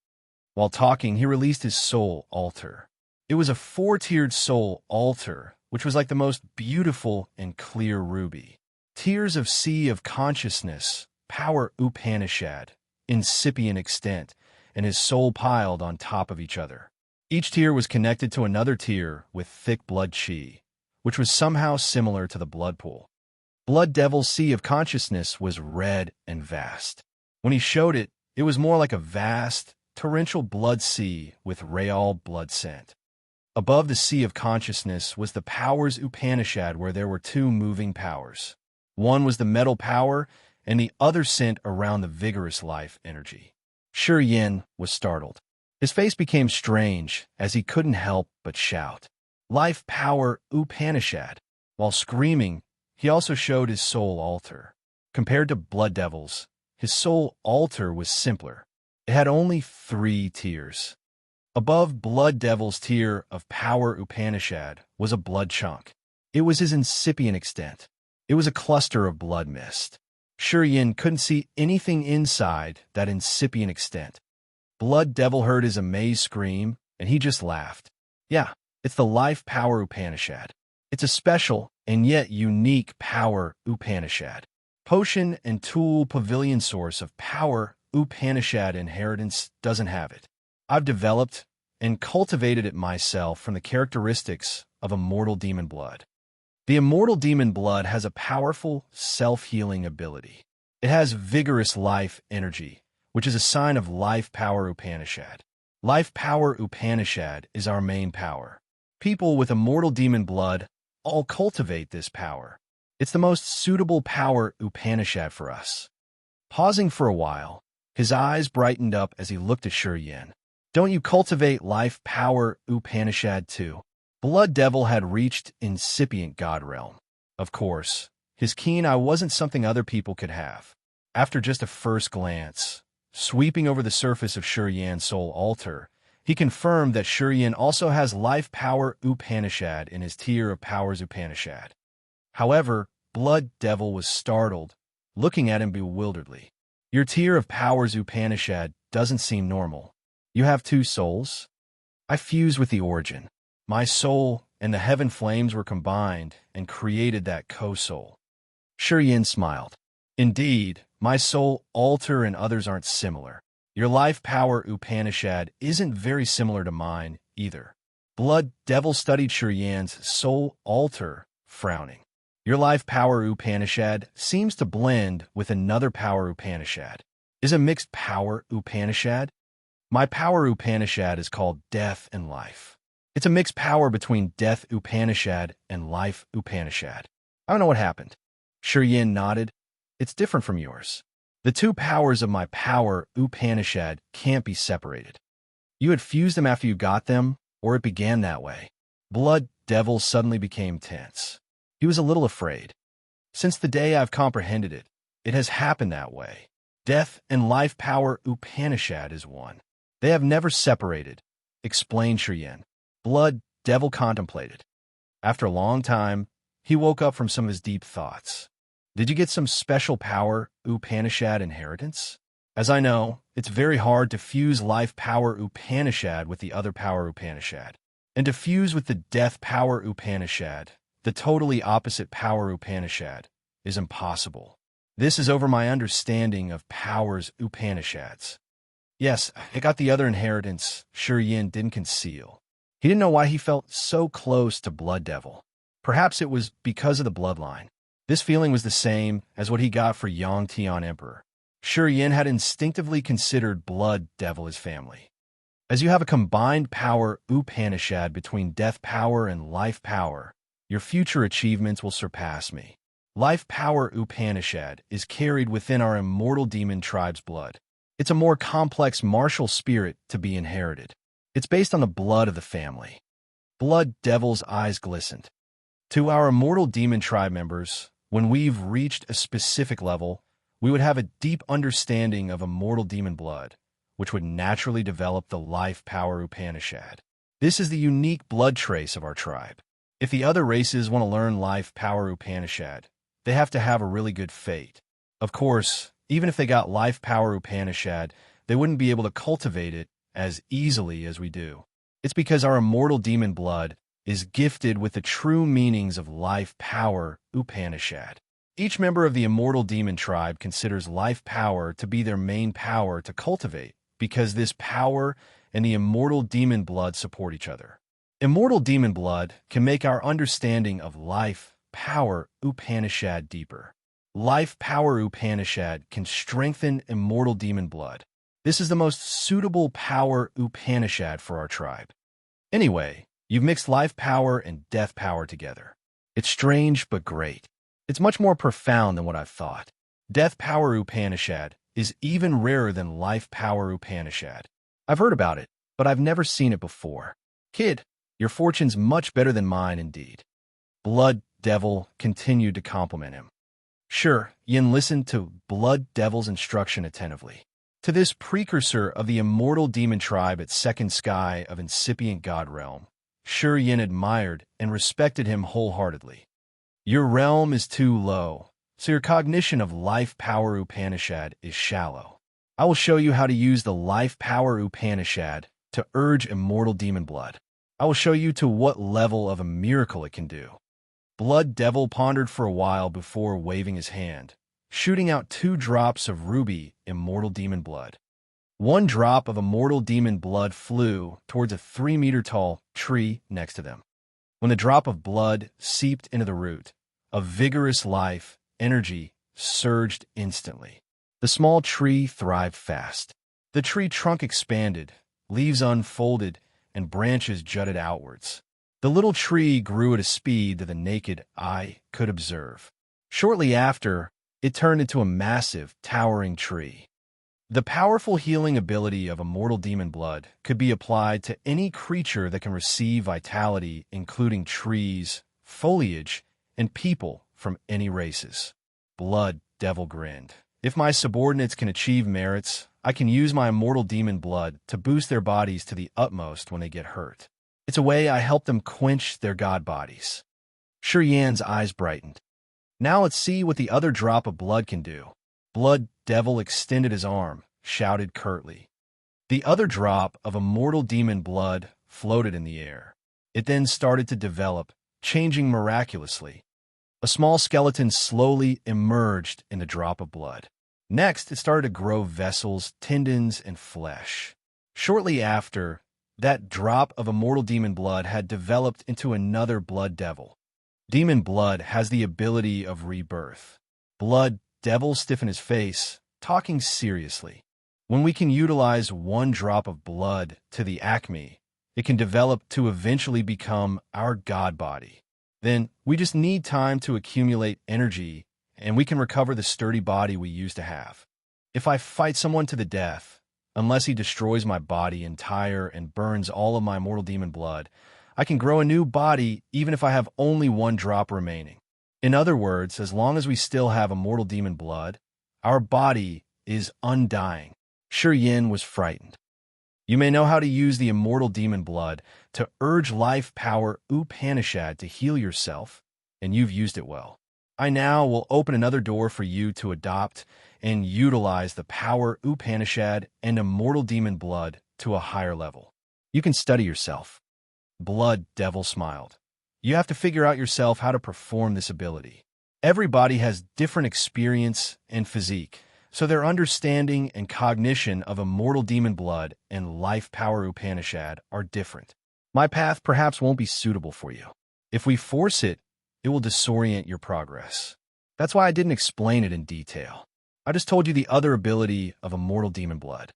While talking, he released his soul altar. It was a 4-tiered soul altar, which was like the most beautiful and clear ruby. Tiers of sea of consciousness, power Upanishad, incipient extent, and his soul piled on top of each other. Each tier was connected to another tier with thick blood chi, which was somehow similar to the blood pool. Blood Devil's sea of consciousness was red and vast. When he showed it, it was more like a vast, torrential blood sea with real blood scent. Above the sea of consciousness was the powers Upanishad, where there were 2 moving powers. One was the metal power, and the other sent around the vigorous life energy. Shi Yin was startled. His face became strange as he couldn't help but shout, "Life power Upanishad!" While screaming, he also showed his soul altar. Compared to Blood Devil's, his soul altar was simpler. It had only 3 tiers. Above Blood Devil's tier of power Upanishad was a blood chunk. It was his incipient extent. It was a cluster of blood mist. Shi Yin couldn't see anything inside that incipient extent. Blood Devil heard his amazed scream, and he just laughed. "Yeah, it's the life power Upanishad. It's a special and yet unique power Upanishad. Potion and Tool Pavilion source of power Upanishad inheritance doesn't have it. I've developed and cultivated it myself from the characteristics of immortal demon blood. The immortal demon blood has a powerful self-healing ability. It has vigorous life energy, which is a sign of life power Upanishad. Life power Upanishad is our main power. People with immortal demon blood all cultivate this power. It's the most suitable power Upanishad for us. Pausing for a while, his eyes brightened up as he looked at Shuryen. Don't you cultivate life power Upanishad too? Blood Devil had reached incipient God realm. Of course, his keen eye wasn't something other people could have. After just a first glance, sweeping over the surface of Shuryen's soul altar, he confirmed that Shuryen also has life power Upanishad in his tier of powers Upanishad. However, Blood Devil was startled, looking at him bewilderedly. Your tier of powers Upanishad doesn't seem normal. You have two souls? I fused with the origin. My soul and the heaven flames were combined and created that co-soul. Shuryen smiled. Indeed, my soul altar and others aren't similar. Your life power Upanishad isn't very similar to mine either. Blood Devil studied Shuryen's soul altar, frowning. Your life power Upanishad seems to blend with another power Upanishad. Is a mixed power Upanishad? My power Upanishad is called Death and Life. It's a mixed power between Death Upanishad and Life Upanishad. I don't know what happened. Shuryen nodded. It's different from yours. The two powers of my power Upanishad can't be separated. You had fused them after you got them, or it began that way. Blood Devil suddenly became tense. He was a little afraid. Since the day I've comprehended it, it has happened that way. Death and life power Upanishad is one. They have never separated, explained Shuryen. Blood Devil contemplated. After a long time, he woke up from some of his deep thoughts. Did you get some special power Upanishad inheritance? As I know, it's very hard to fuse life power Upanishad with the other power Upanishad. And to fuse with the death power Upanishad, the totally opposite power Upanishad, is impossible. This is over my understanding of powers Upanishads. Yes, I got the other inheritance Shuryen didn't conceal. He didn't know why he felt so close to Blood Devil. Perhaps it was because of the bloodline. This feeling was the same as what he got for Yang Tian Emperor. Shuryen had instinctively considered Blood Devil his family. As you have a combined power Upanishad between death power and life power, your future achievements will surpass me. Life power Upanishad is carried within our immortal demon tribe's blood. It's a more complex martial spirit to be inherited. It's based on the blood of the family. Blood Devil's eyes glistened. To our immortal demon tribe members, when we've reached a specific level, we would have a deep understanding of immortal demon blood, which would naturally develop the life power Upanishad. This is the unique blood trace of our tribe. If the other races want to learn life power Upanishad, they have to have a really good fate. Of course, even if they got life power Upanishad, they wouldn't be able to cultivate it as easily as we do. It's because our immortal demon blood is gifted with the true meanings of life power Upanishad. Each member of the immortal demon tribe considers life power to be their main power to cultivate, because this power and the immortal demon blood support each other. Immortal demon blood can make our understanding of life power Upanishad deeper. Life power Upanishad can strengthen immortal demon blood. This is the most suitable power Upanishad for our tribe. Anyway, you've mixed life power and death power together. It's strange but great. It's much more profound than what I've thought. Death power Upanishad is even rarer than life power Upanishad. I've heard about it, but I've never seen it before. Kid, your fortune's much better than mine indeed. Blood Devil continued to compliment him. Sure, Yin listened to Blood Devil's instruction attentively. To this precursor of the immortal demon tribe at Second Sky of incipient God realm, Yin admired and respected him wholeheartedly. Your realm is too low, so your cognition of life power Upanishad is shallow. I will show you how to use the life power Upanishad to urge immortal demon blood. I will show you to what level of a miracle it can do. Blood Devil pondered for a while before waving his hand. shooting out 2 drops of ruby immortal demon blood. 1 drop of immortal demon blood flew towards a 3-meter-tall tree next to them. When the drop of blood seeped into the root, a vigorous life, energy, surged instantly. The small tree thrived fast. The tree trunk expanded, leaves unfolded, and branches jutted outwards. The little tree grew at a speed that the naked eye could observe. Shortly after, it turned into a massive, towering tree. The powerful healing ability of immortal demon blood could be applied to any creature that can receive vitality, including trees, foliage, and people from any races. Blood Devil grinned. If my subordinates can achieve merits, I can use my immortal demon blood to boost their bodies to the utmost when they get hurt. It's a way I help them quench their god bodies. Shi Yan's eyes brightened. Now let's see what the other drop of blood can do. Blood Devil extended his arm, shouted curtly. The other drop of immortal demon blood floated in the air. It then started to develop, changing miraculously. A small skeleton slowly emerged in the drop of blood. Next, it started to grow vessels, tendons, and flesh. Shortly after, that drop of immortal demon blood had developed into another Blood Devil. Demon blood has the ability of rebirth. Blood Devil stiffened his face, talking seriously. When we can utilize 1 drop of blood to the acme, it can develop to eventually become our god body. Then we just need time to accumulate energy, and we can recover the sturdy body we used to have. If I fight someone to the death, unless he destroys my body entire and burns all of my immortal demon blood, I can grow a new body even if I have only 1 drop remaining. In other words, as long as we still have immortal demon blood, our body is undying. Shi Yan was frightened. You may know how to use the immortal demon blood to urge life power Upanishad to heal yourself, and you've used it well. I now will open another door for you to adopt and utilize the power Upanishad and immortal demon blood to a higher level. You can study yourself. Blood Devil smiled. You have to figure out yourself how to perform this ability. Everybody has different experience and physique, so their understanding and cognition of immortal demon blood and life power Upanishad are different. My path perhaps won't be suitable for you. If we force it, it will disorient your progress. That's why I didn't explain it in detail. I just told you the other ability of immortal demon blood.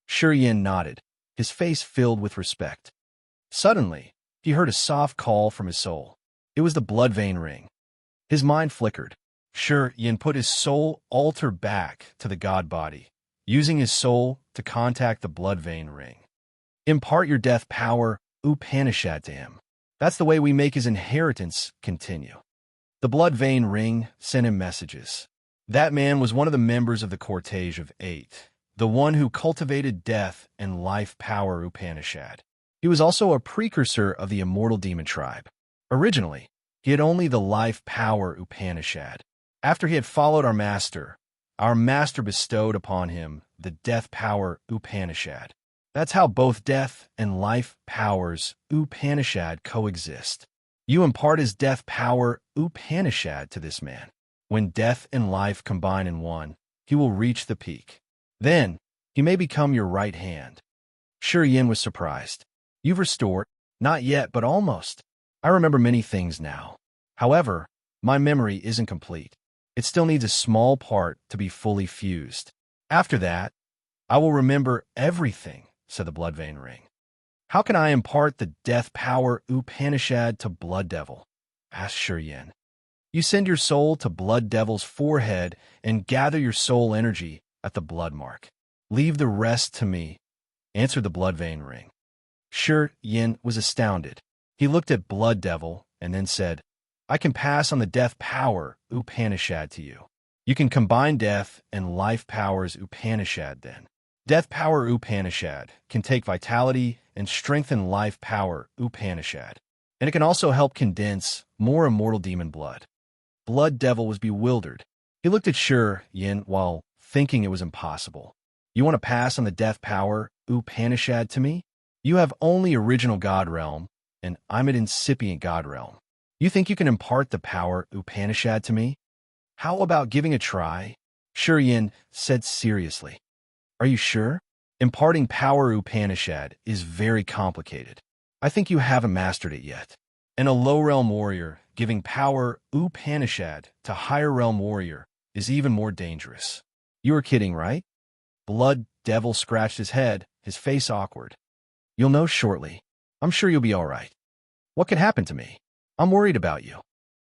Shi Yan nodded, his face filled with respect. Suddenly, he heard a soft call from his soul. It was the blood vein ring. His mind flickered. Shi Yan put his soul altar back to the god body, using his soul to contact the blood vein ring. Impart your death power Upanishad to him. That's the way we make his inheritance continue. The blood vein ring sent him messages. That man was one of the members of the cortege of 8, the one who cultivated death and life power Upanishad. He was also a precursor of the immortal demon tribe. Originally, he had only the life power Upanishad. After he had followed our master bestowed upon him the death power Upanishad. That's how both death and life powers Upanishad coexist. You impart his death power Upanishad to this man. When death and life combine in one, he will reach the peak. Then, he may become your right hand. Shi Yan was surprised. You've restored? Not yet, but almost. I remember many things now. However, my memory isn't complete. It still needs a small part to be fully fused. After that, I will remember everything, said the blood vein ring. How can I impart the death power Upanishad to Blood Devil? Asked Shi Yan. You send your soul to Blood Devil's forehead and gather your soul energy at the blood mark. Leave the rest to me, answered the blood vein ring. Shi Yan was astounded. He looked at Blood Devil and then said, I can pass on the death power Upanishad to you. You can combine death and life powers Upanishad then. Death power Upanishad can take vitality and strengthen life power Upanishad. And it can also help condense more immortal demon blood. Blood Devil was bewildered. He looked at Shi Yan while thinking it was impossible. You want to pass on the death power Upanishad to me? You have only original God realm, and I'm an incipient God realm. You think you can impart the power Upanishad to me? How about giving a try Yin said seriously. Are you sure? Imparting power Upanishad is very complicated. I think you haven't mastered it yet. And a low-realm warrior giving power Upanishad to higher-realm warrior is even more dangerous. You were kidding, right? Blood Devil scratched his head, his face awkward. You'll know shortly. I'm sure you'll be all right. What could happen to me? I'm worried about you.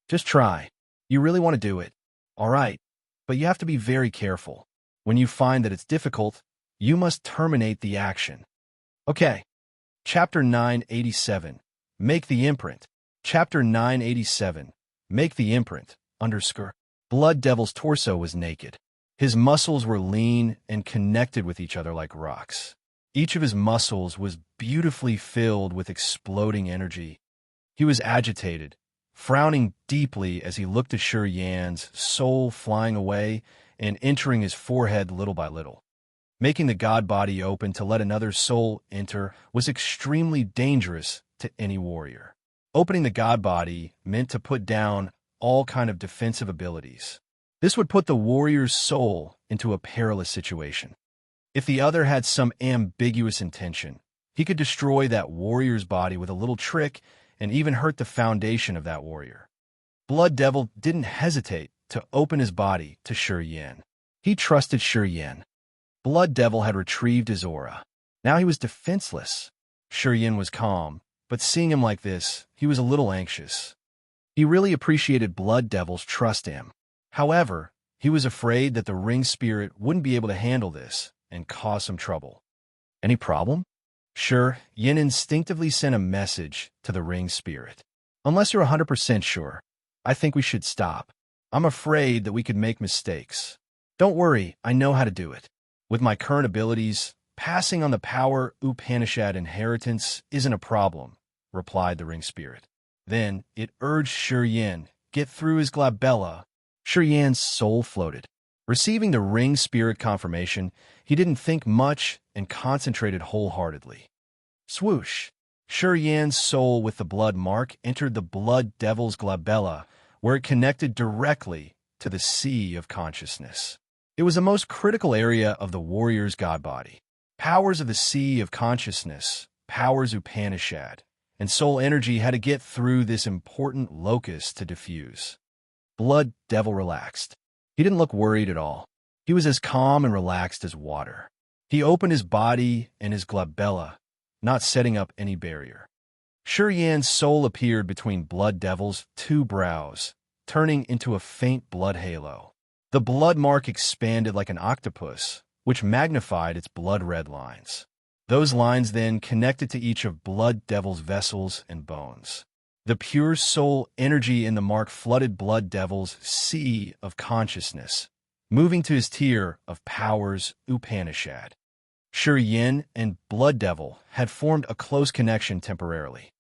Just try. You really want to do it. All right. But you have to be very careful. When you find that it's difficult, you must terminate the action. Okay. Chapter 987. Make the imprint. Chapter 987. Make the imprint. Underscore. Blood Devil's torso was naked. His muscles were lean and connected with each other like rocks. Each of his muscles was beautifully filled with exploding energy. He was agitated, frowning deeply as he looked at Yan's soul flying away and entering his forehead little by little. Making the god body open to let another soul enter was extremely dangerous to any warrior. Opening the god body meant to put down all kind of defensive abilities. This would put the warrior's soul into a perilous situation. If the other had some ambiguous intention, he could destroy that warrior's body with a little trick and even hurt the foundation of that warrior. Blood Devil didn't hesitate to open his body to Yin. He trusted Yin. Blood Devil had retrieved his aura. Now he was defenseless. Yin was calm, but seeing him like this, he was a little anxious. He really appreciated Blood Devil's trust in him. However, he was afraid that the ring spirit wouldn't be able to handle this and cause some trouble. Any problem? Yin instinctively sent a message to the ring spirit. Unless you're 100% sure, I think we should stop. I'm afraid that we could make mistakes. Don't worry, I know how to do it. With my current abilities, passing on the power Upanishad inheritance isn't a problem, replied the ring spirit. Then it urged Yin, get through his glabella. Yan's soul floated. Receiving the ring spirit confirmation, he didn't think much and concentrated wholeheartedly. Swoosh! Yan's soul with the blood mark entered the blood devil's glabella, where it connected directly to the sea of consciousness. It was the most critical area of the warrior's god body. Powers of the sea of consciousness, powers Upanishad, and soul energy had to get through this important locus to diffuse. Blood Devil relaxed. He didn't look worried at all. He was as calm and relaxed as water. He opened his body and his glabella, not setting up any barrier. Yan's soul appeared between Blood Devil's two brows, turning into a faint blood halo. The blood mark expanded like an octopus, which magnified its blood-red lines. Those lines then connected to each of Blood Devil's vessels and bones. The pure soul energy in the mark flooded Blood Devil's sea of consciousness, moving to his tier of powers Upanishad. Yin and Blood Devil had formed a close connection temporarily.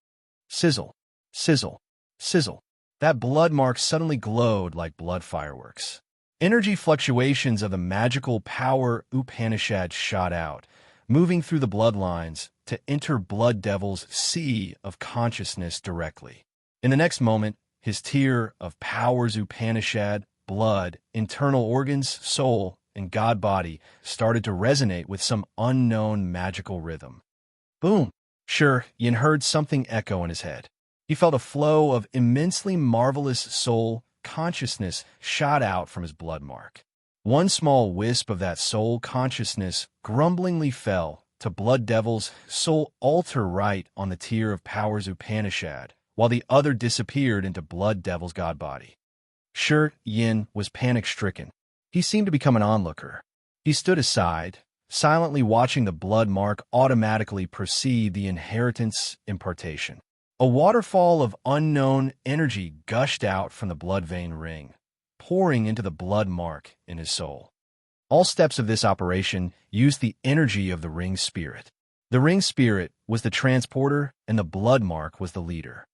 Sizzle, sizzle, sizzle. That blood mark suddenly glowed like blood fireworks. Energy fluctuations of the magical power Upanishad shot out, moving through the bloodlines to enter Blood Devil's sea of consciousness directly. In the next moment, his tier of powers Upanishad, blood, internal organs, soul, and god body started to resonate with some unknown magical rhythm. Boom! Yin heard something echo in his head. He felt a flow of immensely marvelous soul consciousness shot out from his blood mark. One small wisp of that soul consciousness grumblingly fell to Blood Devil's soul altar right on the tier of powers Upanishad, while the other disappeared into Blood Devil's god body. Yin was panic-stricken. He seemed to become an onlooker. He stood aside, silently watching the blood mark automatically proceed the inheritance impartation. A waterfall of unknown energy gushed out from the blood vein ring, pouring into the blood mark in his soul. All steps of this operation used the energy of the ring spirit. The ring spirit was the transporter and the blood mark was the leader.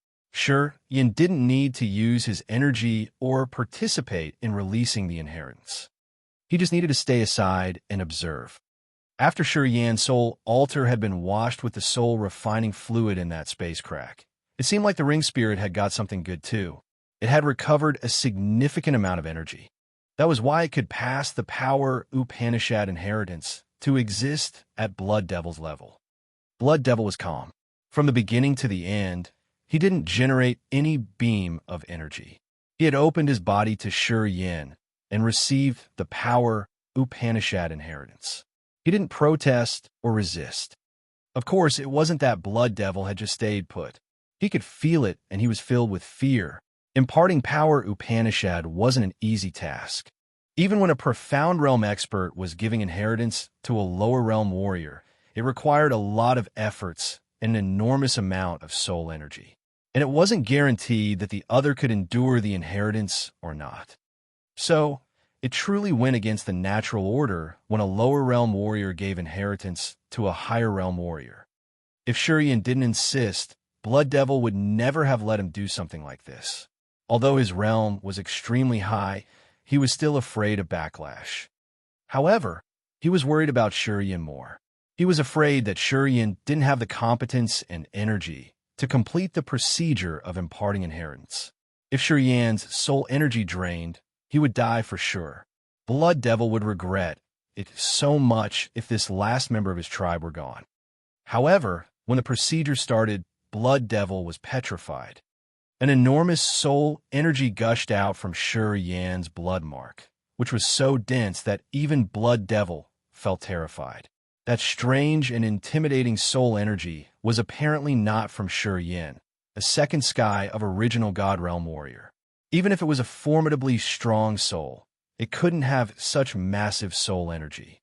Yin didn't need to use his energy or participate in releasing the inheritance. He just needed to stay aside and observe. After Yan's soul altar had been washed with the soul refining fluid in that space crack, it seemed like the ring spirit had got something good too. It had recovered a significant amount of energy. That was why it could pass the power Upanishad inheritance to exist at Blood Devil's level. Blood Devil was calm. From the beginning to the end, he didn't generate any beam of energy. He had opened his body to Sure Yin and received the power Upanishad inheritance. He didn't protest or resist. Of course, it wasn't that Blood Devil had just stayed put. He could feel it, and he was filled with fear. Imparting power Upanishad wasn't an easy task. Even when a profound realm expert was giving inheritance to a lower realm warrior, it required a lot of efforts and an enormous amount of soul energy. And it wasn't guaranteed that the other could endure the inheritance or not. So, it truly went against the natural order when a lower realm warrior gave inheritance to a higher realm warrior. If Sure Yin didn't insist, Blood Devil would never have let him do something like this. Although his realm was extremely high, he was still afraid of backlash. However, he was worried about Sure Yin more. He was afraid that Sure Yin didn't have the competence and energy to complete the procedure of imparting inheritance. If Sure Yin's soul energy drained, he would die for sure. Blood Devil would regret it so much if this last member of his tribe were gone. However, when the procedure started, Blood Devil was petrified. An enormous soul energy gushed out from Sure Yin's blood mark, which was so dense that even Blood Devil felt terrified. That strange and intimidating soul energy was apparently not from Sure Yin, a second sky of original God Realm warrior. Even if it was a formidably strong soul, it couldn't have such massive soul energy.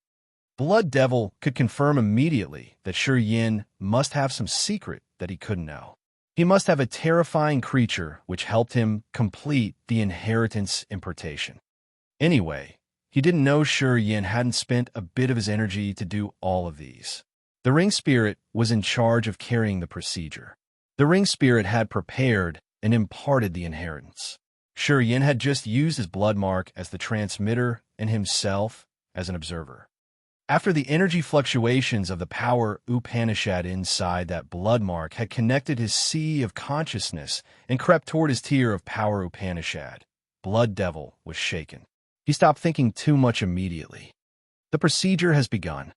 Blood Devil could confirm immediately that Sure Yin must have some secret that he couldn't know. He must have a terrifying creature which helped him complete the inheritance impartation. Anyway, he didn't know Sure Yin hadn't spent a bit of his energy to do all of these. The ring spirit was in charge of carrying the procedure. The ring spirit had prepared and imparted the inheritance. Sure Yin had just used his blood mark as the transmitter and himself as an observer. After the energy fluctuations of the power Upanishad inside that blood mark had connected his sea of consciousness and crept toward his tier of power Upanishad, Blood Devil was shaken. He stopped thinking too much immediately. The procedure has begun.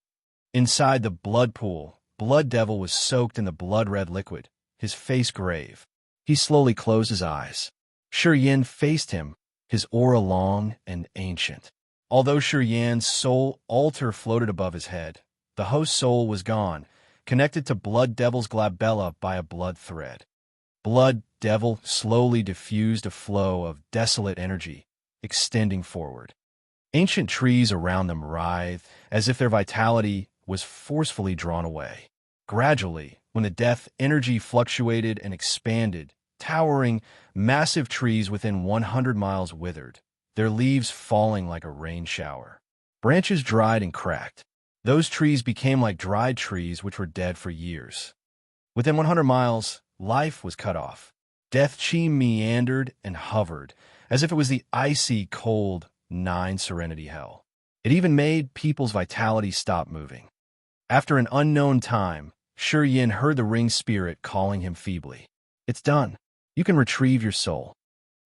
Inside the blood pool, Blood Devil was soaked in the blood-red liquid, his face grave. He slowly closed his eyes. Sure Yin faced him, his aura long and ancient. Although Sure Yin's soul altar floated above his head, the host soul was gone, connected to Blood Devil's glabella by a blood thread. Blood Devil slowly diffused a flow of desolate energy, extending forward. Ancient trees around them writhed, as if their vitality was forcefully drawn away. Gradually, when the death energy fluctuated and expanded, towering, massive trees within 100 miles withered, their leaves falling like a rain shower. Branches dried and cracked. Those trees became like dried trees which were dead for years. Within 100 miles, life was cut off. Death chi meandered and hovered, as if it was the icy, cold, serenity hell. It even made people's vitality stop moving. After an unknown time, Sure Yin heard the ring spirit calling him feebly. "It's done. You can retrieve your soul."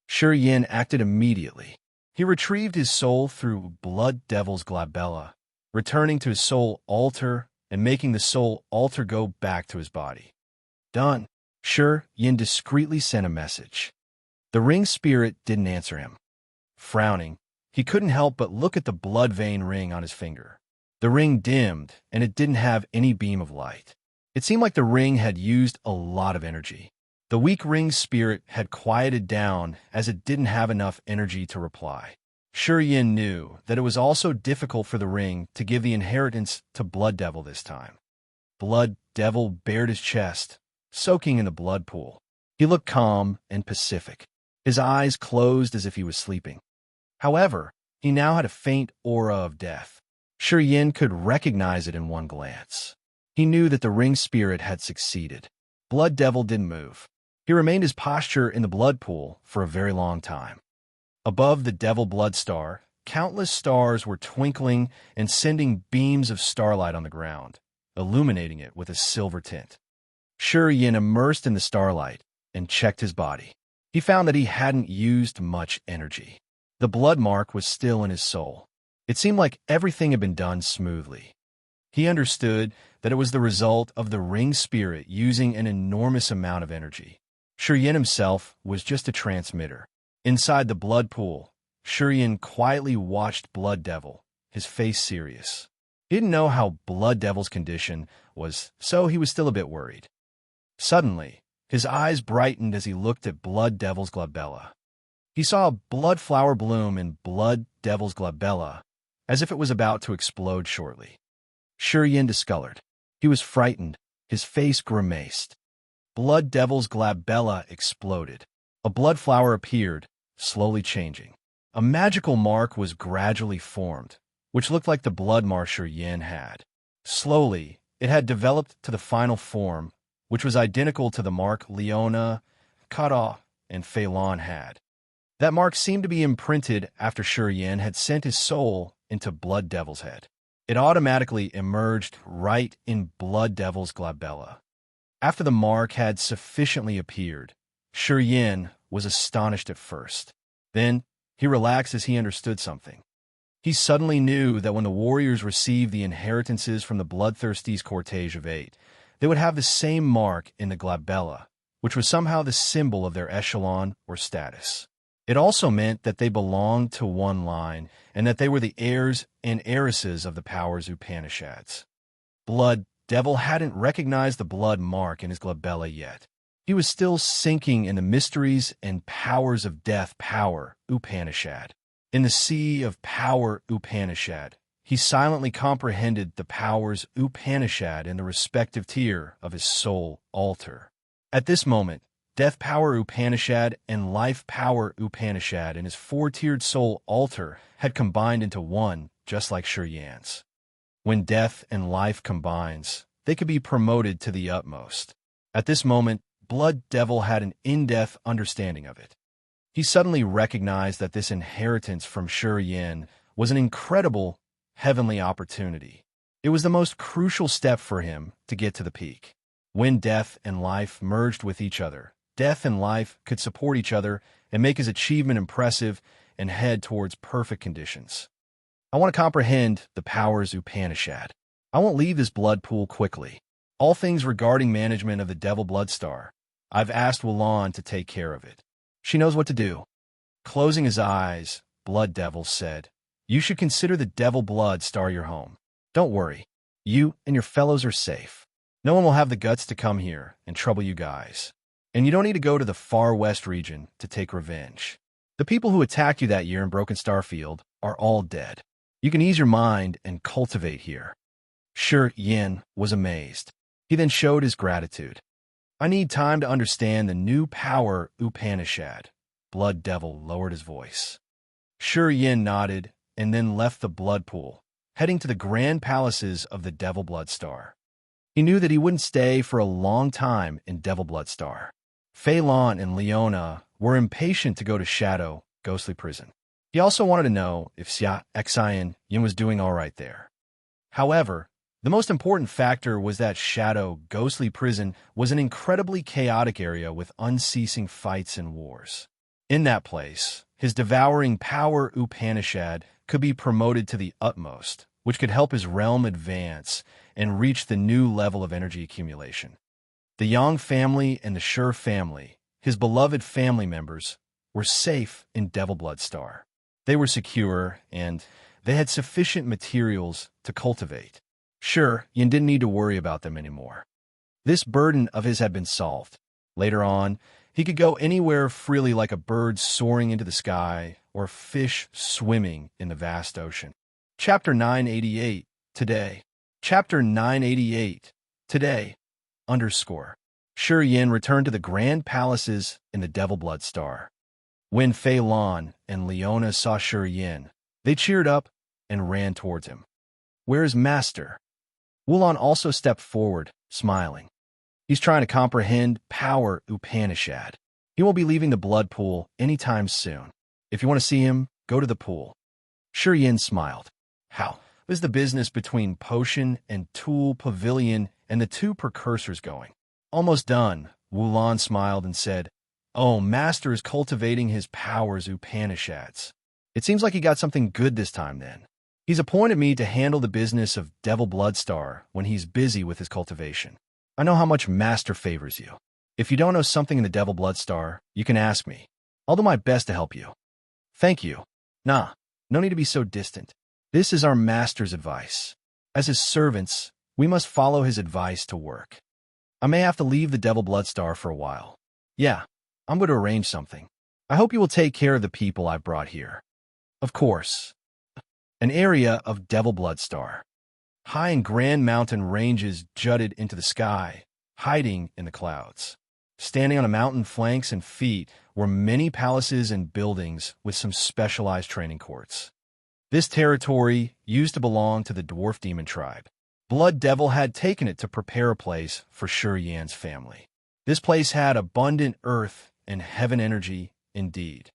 Sure Yin acted immediately. He retrieved his soul through Blood Devil's glabella, returning to his soul altar and making the soul altar go back to his body. "Done." Sure Yin discreetly sent a message. The ring spirit didn't answer him. Frowning, he couldn't help but look at the blood vein ring on his finger. The ring dimmed, and it didn't have any beam of light. It seemed like the ring had used a lot of energy. The weak ring spirit had quieted down as it didn't have enough energy to reply. Sure Yin knew that it was also difficult for the ring to give the inheritance to Blood Devil this time. Blood Devil bared his chest, soaking in the blood pool. He looked calm and pacific, his eyes closed as if he was sleeping. However, he now had a faint aura of death. Sure Yin could recognize it in one glance. He knew that the ring spirit had succeeded. Blood Devil didn't move. He remained his posture in the blood pool for a very long time. Above the Devil Blood Star, countless stars were twinkling and sending beams of starlight on the ground, illuminating it with a silver tint. Sure Yin immersed in the starlight and checked his body. He found that he hadn't used much energy. The blood mark was still in his soul. It seemed like everything had been done smoothly. He understood that it was the result of the ring spirit using an enormous amount of energy. Shurien himself was just a transmitter. Inside the blood pool, Shurien quietly watched Blood Devil, his face serious. He didn't know how Blood Devil's condition was, so he was still a bit worried. Suddenly, his eyes brightened as he looked at Blood Devil's glabella. He saw a blood flower bloom in Blood Devil's glabella, as if it was about to explode shortly. Shurien discolored. He was frightened. His face grimaced. Blood Devil's glabella exploded. A blood flower appeared, slowly changing. A magical mark was gradually formed, which looked like the blood mark Shurien had. Slowly, it had developed to the final form, which was identical to the mark Leona, Kata, and Phelan had. That mark seemed to be imprinted after Shurien had sent his soul into Blood Devil's head. It automatically emerged right in Blood Devil's glabella. After the mark had sufficiently appeared, Shurien was astonished at first. Then, he relaxed as he understood something. He suddenly knew that when the warriors received the inheritances from the Bloodthirsty's cortege of 8, they would have the same mark in the glabella, which was somehow the symbol of their echelon or status. It also meant that they belonged to one line and that they were the heirs and heiresses of the powers Upanishads. Blood Devil hadn't recognized the blood mark in his glabella yet. He was still sinking in the mysteries and powers of death power Upanishad. In the sea of power Upanishad, he silently comprehended the powers Upanishad in the respective tier of his soul altar. At this moment, Death Power Upanishad and Life Power Upanishad in his four-tiered soul altar had combined into one, just like Shurien's. When death and life combines, they could be promoted to the utmost. At this moment, Blood Devil had an in-depth understanding of it. He suddenly recognized that this inheritance from Shurien was an incredible, heavenly opportunity. It was the most crucial step for him to get to the peak. When death and life merged with each other, death and life could support each other and make his achievement impressive and head towards perfect conditions. I want to comprehend the powers Upanishad. I won't leave this blood pool quickly. All things regarding management of the Devil Blood Star, I've asked Wulan to take care of it. She knows what to do. Closing his eyes, Blood Devil said, "You should consider the Devil Blood Star your home. Don't worry. You and your fellows are safe. No one will have the guts to come here and trouble you guys. And you don't need to go to the far west region to take revenge. The people who attacked you that year in Broken Star Field are all dead. You can ease your mind and cultivate here." Sure Yin was amazed. He then showed his gratitude. "I need time to understand the new power Upanishad." Blood Devil lowered his voice. Sure Yin nodded and then left the blood pool, heading to the grand palaces of the Devil Blood Star. He knew that he wouldn't stay for a long time in Devil Blood Star. Phelan and Leona were impatient to go to Shadow, Ghostly Prison. He also wanted to know if Xia Xian Yin was doing all right there. However, the most important factor was that Shadow, Ghostly Prison was an incredibly chaotic area with unceasing fights and wars. In that place, his devouring power Upanishad could be promoted to the utmost, which could help his realm advance and reach the new level of energy accumulation. The Yang family and the Sure family, his beloved family members, were safe in Devil Blood Star. They were secure, and they had sufficient materials to cultivate. Sure, Yin didn't need to worry about them anymore. This burden of his had been solved. Later on, he could go anywhere freely like a bird soaring into the sky or a fish swimming in the vast ocean. Chapter 988, Today. Chapter 988, Today, _ Sure Yin returned to the grand palaces in the Devil Blood Star. When Phelan and Leona saw Sure Yin, they cheered up and ran towards him. "Where's Master?" Wulan also stepped forward, smiling. "He's trying to comprehend power Upanishad. He won't be leaving the blood pool anytime soon. If you want to see him, go to the pool." Sure Yin smiled. "How is the business between Potion and Tool Pavilion and the two precursors going?" "Almost done," Wulan smiled and said. "Oh, Master is cultivating his powers Upanishads. It seems like he got something good this time then. He's appointed me to handle the business of Devil Bloodstar when he's busy with his cultivation. I know how much Master favors you. If you don't know something in the Devil Bloodstar, you can ask me. I'll do my best to help you. Thank you. Nah, no need to be so distant. This is our Master's advice. As his servants, we must follow his advice to work. I may have to leave the Devil Bloodstar for a while. Yeah, I'm going to arrange something. I hope you will take care of the people I've brought here. Of course. An area of Devil Bloodstar. High and grand mountain ranges jutted into the sky, hiding in the clouds. Standing on a mountain flanks and feet were many palaces and buildings with some specialized training courts. This territory used to belong to the dwarf demon tribe. Blood Devil had taken it to prepare a place for Shi Yan's family. This place had abundant earth and heaven energy indeed.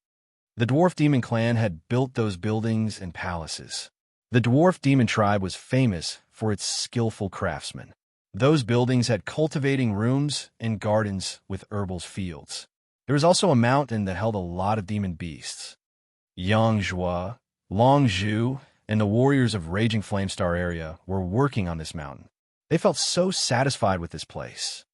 The dwarf demon clan had built those buildings and palaces. The dwarf demon tribe was famous for its skillful craftsmen. Those buildings had cultivating rooms and gardens with herbal fields. There was also a mountain that held a lot of demon beasts. Yangzhua, Longzhu, and the warriors of Raging Flamestar area were working on this mountain. They felt so satisfied with this place.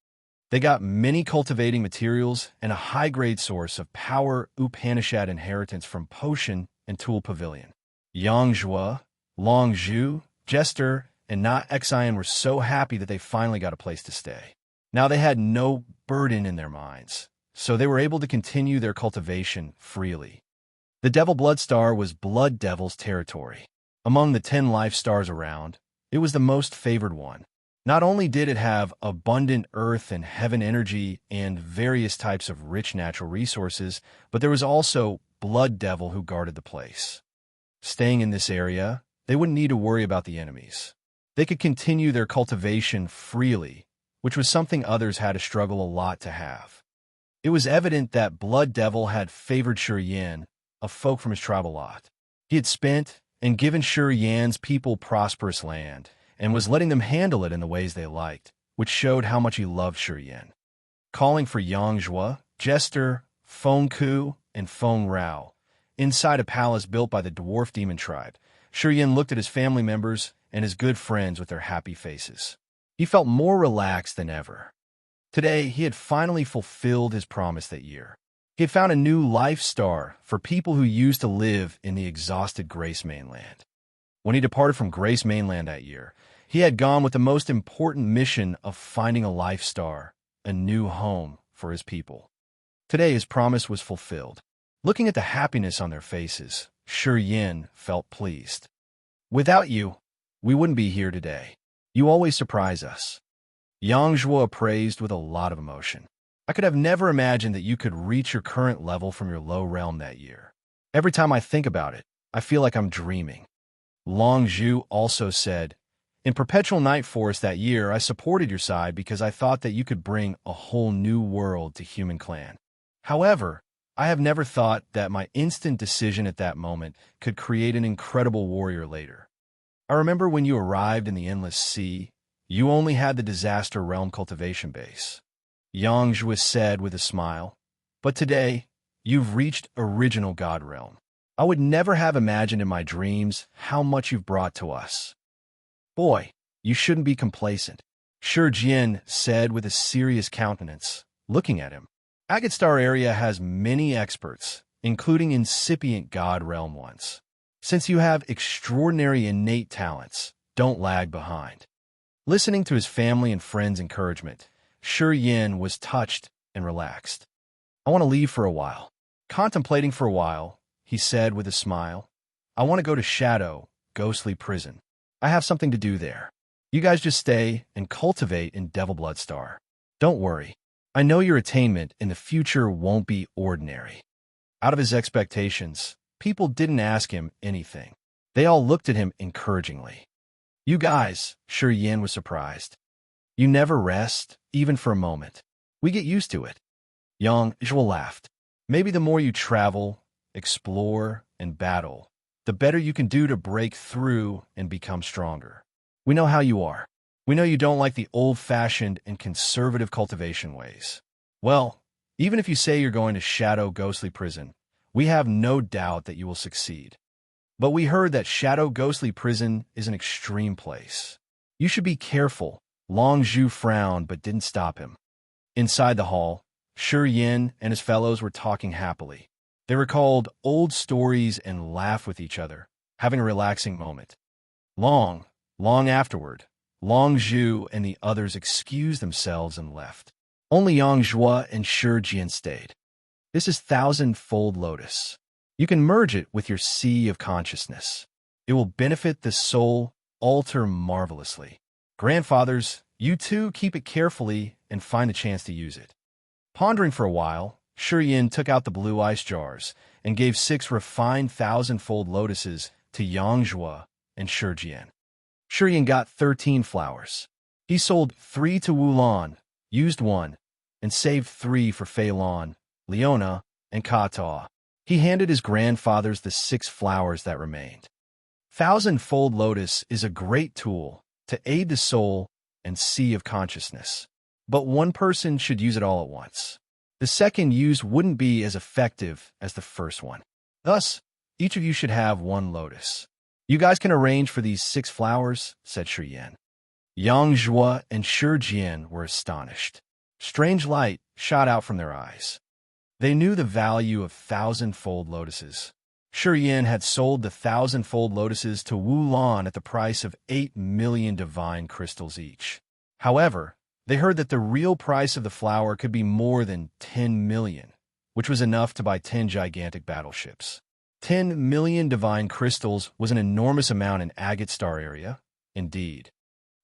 They got many cultivating materials and a high-grade source of power Upanishad inheritance from Potion and Tool Pavilion. Yangzhua, Longzhu, Jester, and Na Xian were so happy that they finally got a place to stay. Now they had no burden in their minds, so they were able to continue their cultivation freely. The Devil Bloodstar was Blood Devil's territory. Among the 10 life stars around, it was the most favored one. Not only did it have abundant earth and heaven energy and various types of rich natural resources, but there was also Blood Devil who guarded the place. Staying in this area, they wouldn't need to worry about the enemies. They could continue their cultivation freely, which was something others had to struggle a lot to have. It was evident that Blood Devil had favored Shi Yan, a folk from his tribal lot. He had spent and given Shi Yan's people prosperous land, and was letting them handle it in the ways they liked, which showed how much he loved Shi Yan. Calling for Yangzhua, Jester, Feng Ku, and Feng Rao, inside a palace built by the dwarf demon tribe, Shi Yan looked at his family members and his good friends with their happy faces. He felt more relaxed than ever. Today, he had finally fulfilled his promise that year. He had found a new life star for people who used to live in the exhausted Grace Mainland. When he departed from Grace Mainland that year, he had gone with the most important mission of finding a life star, a new home for his people. Today, his promise was fulfilled. Looking at the happiness on their faces, Shi Yan felt pleased. Without you, we wouldn't be here today. You always surprise us. Yangzhua praised with a lot of emotion. I could have never imagined that you could reach your current level from your low realm that year. Every time I think about it, I feel like I'm dreaming. Longzhu also said, in Perpetual Night Forest that year, I supported your side because I thought that you could bring a whole new world to Human Clan. However, I have never thought that my instant decision at that moment could create an incredible warrior later. I remember when you arrived in the Endless Sea, you only had the Disaster Realm cultivation base. Yangzhua said with a smile, but today, you've reached Original God Realm. I would never have imagined in my dreams how much you've brought to us. Boy, you shouldn't be complacent, Shi Yan said with a serious countenance, looking at him. Agate Star area has many experts, including incipient God Realm ones. Since you have extraordinary innate talents, don't lag behind. Listening to his family and friends' encouragement, Shi Yan was touched and relaxed. I want to leave for a while. Contemplating for a while, he said with a smile, I want to go to Shadow, Ghostly Prison. I have something to do there. You guys just stay and cultivate in Devil Bloodstar. Don't worry. I know your attainment in the future won't be ordinary. Out of his expectations, people didn't ask him anything. They all looked at him encouragingly. You guys, Shi Yan was surprised. You never rest, even for a moment. We get used to it. Yangzhua laughed. Maybe the more you travel, explore, and battle, the better you can do to break through and become stronger. We know how you are. We know you don't like the old-fashioned and conservative cultivation ways. Well, even if you say you're going to Shadow Ghostly Prison, We have no doubt that you will succeed. But we heard that Shadow Ghostly Prison is an extreme place. You should be careful. Long Zhu frowned but didn't stop him. Inside the hall, Shi Yin and his fellows were talking happily. They recalled old stories and laughed with each other, having a relaxing moment. Long afterward, Long Zhu and the others excused themselves and left. Only Yang Zhua and Shi Jian stayed. This is thousand-fold lotus. You can merge it with your sea of consciousness. It will benefit the soul, alter marvelously. Grandfathers, you too keep it carefully and find a chance to use it. Pondering for a while, Shi Yin took out the blue ice jars and gave 6 refined thousand-fold lotuses to Yang Zhua and Shi Jian. Shi Yin got 13 flowers. He sold 3 to Wulan, used 1, and saved 3 for Fei Lan, Leona, and Kata. He handed his grandfathers the 6 flowers that remained. Thousand-fold lotus is a great tool to aid the soul and sea of consciousness, but one person should use it all at once. The second use wouldn't be as effective as the first one. Thus, each of you should have 1 lotus. You guys can arrange for these 6 flowers, said Shi Yan. Yang Zhua and Shi Jian were astonished. Strange light shot out from their eyes. They knew the value of thousand-fold lotuses. Shi Yin had sold the thousand-fold lotuses to Wu Lan at the price of 8 million divine crystals each. However, they heard that the real price of the flower could be more than 10 million, which was enough to buy 10 gigantic battleships. 10 million divine crystals was an enormous amount in Agate Star area, indeed.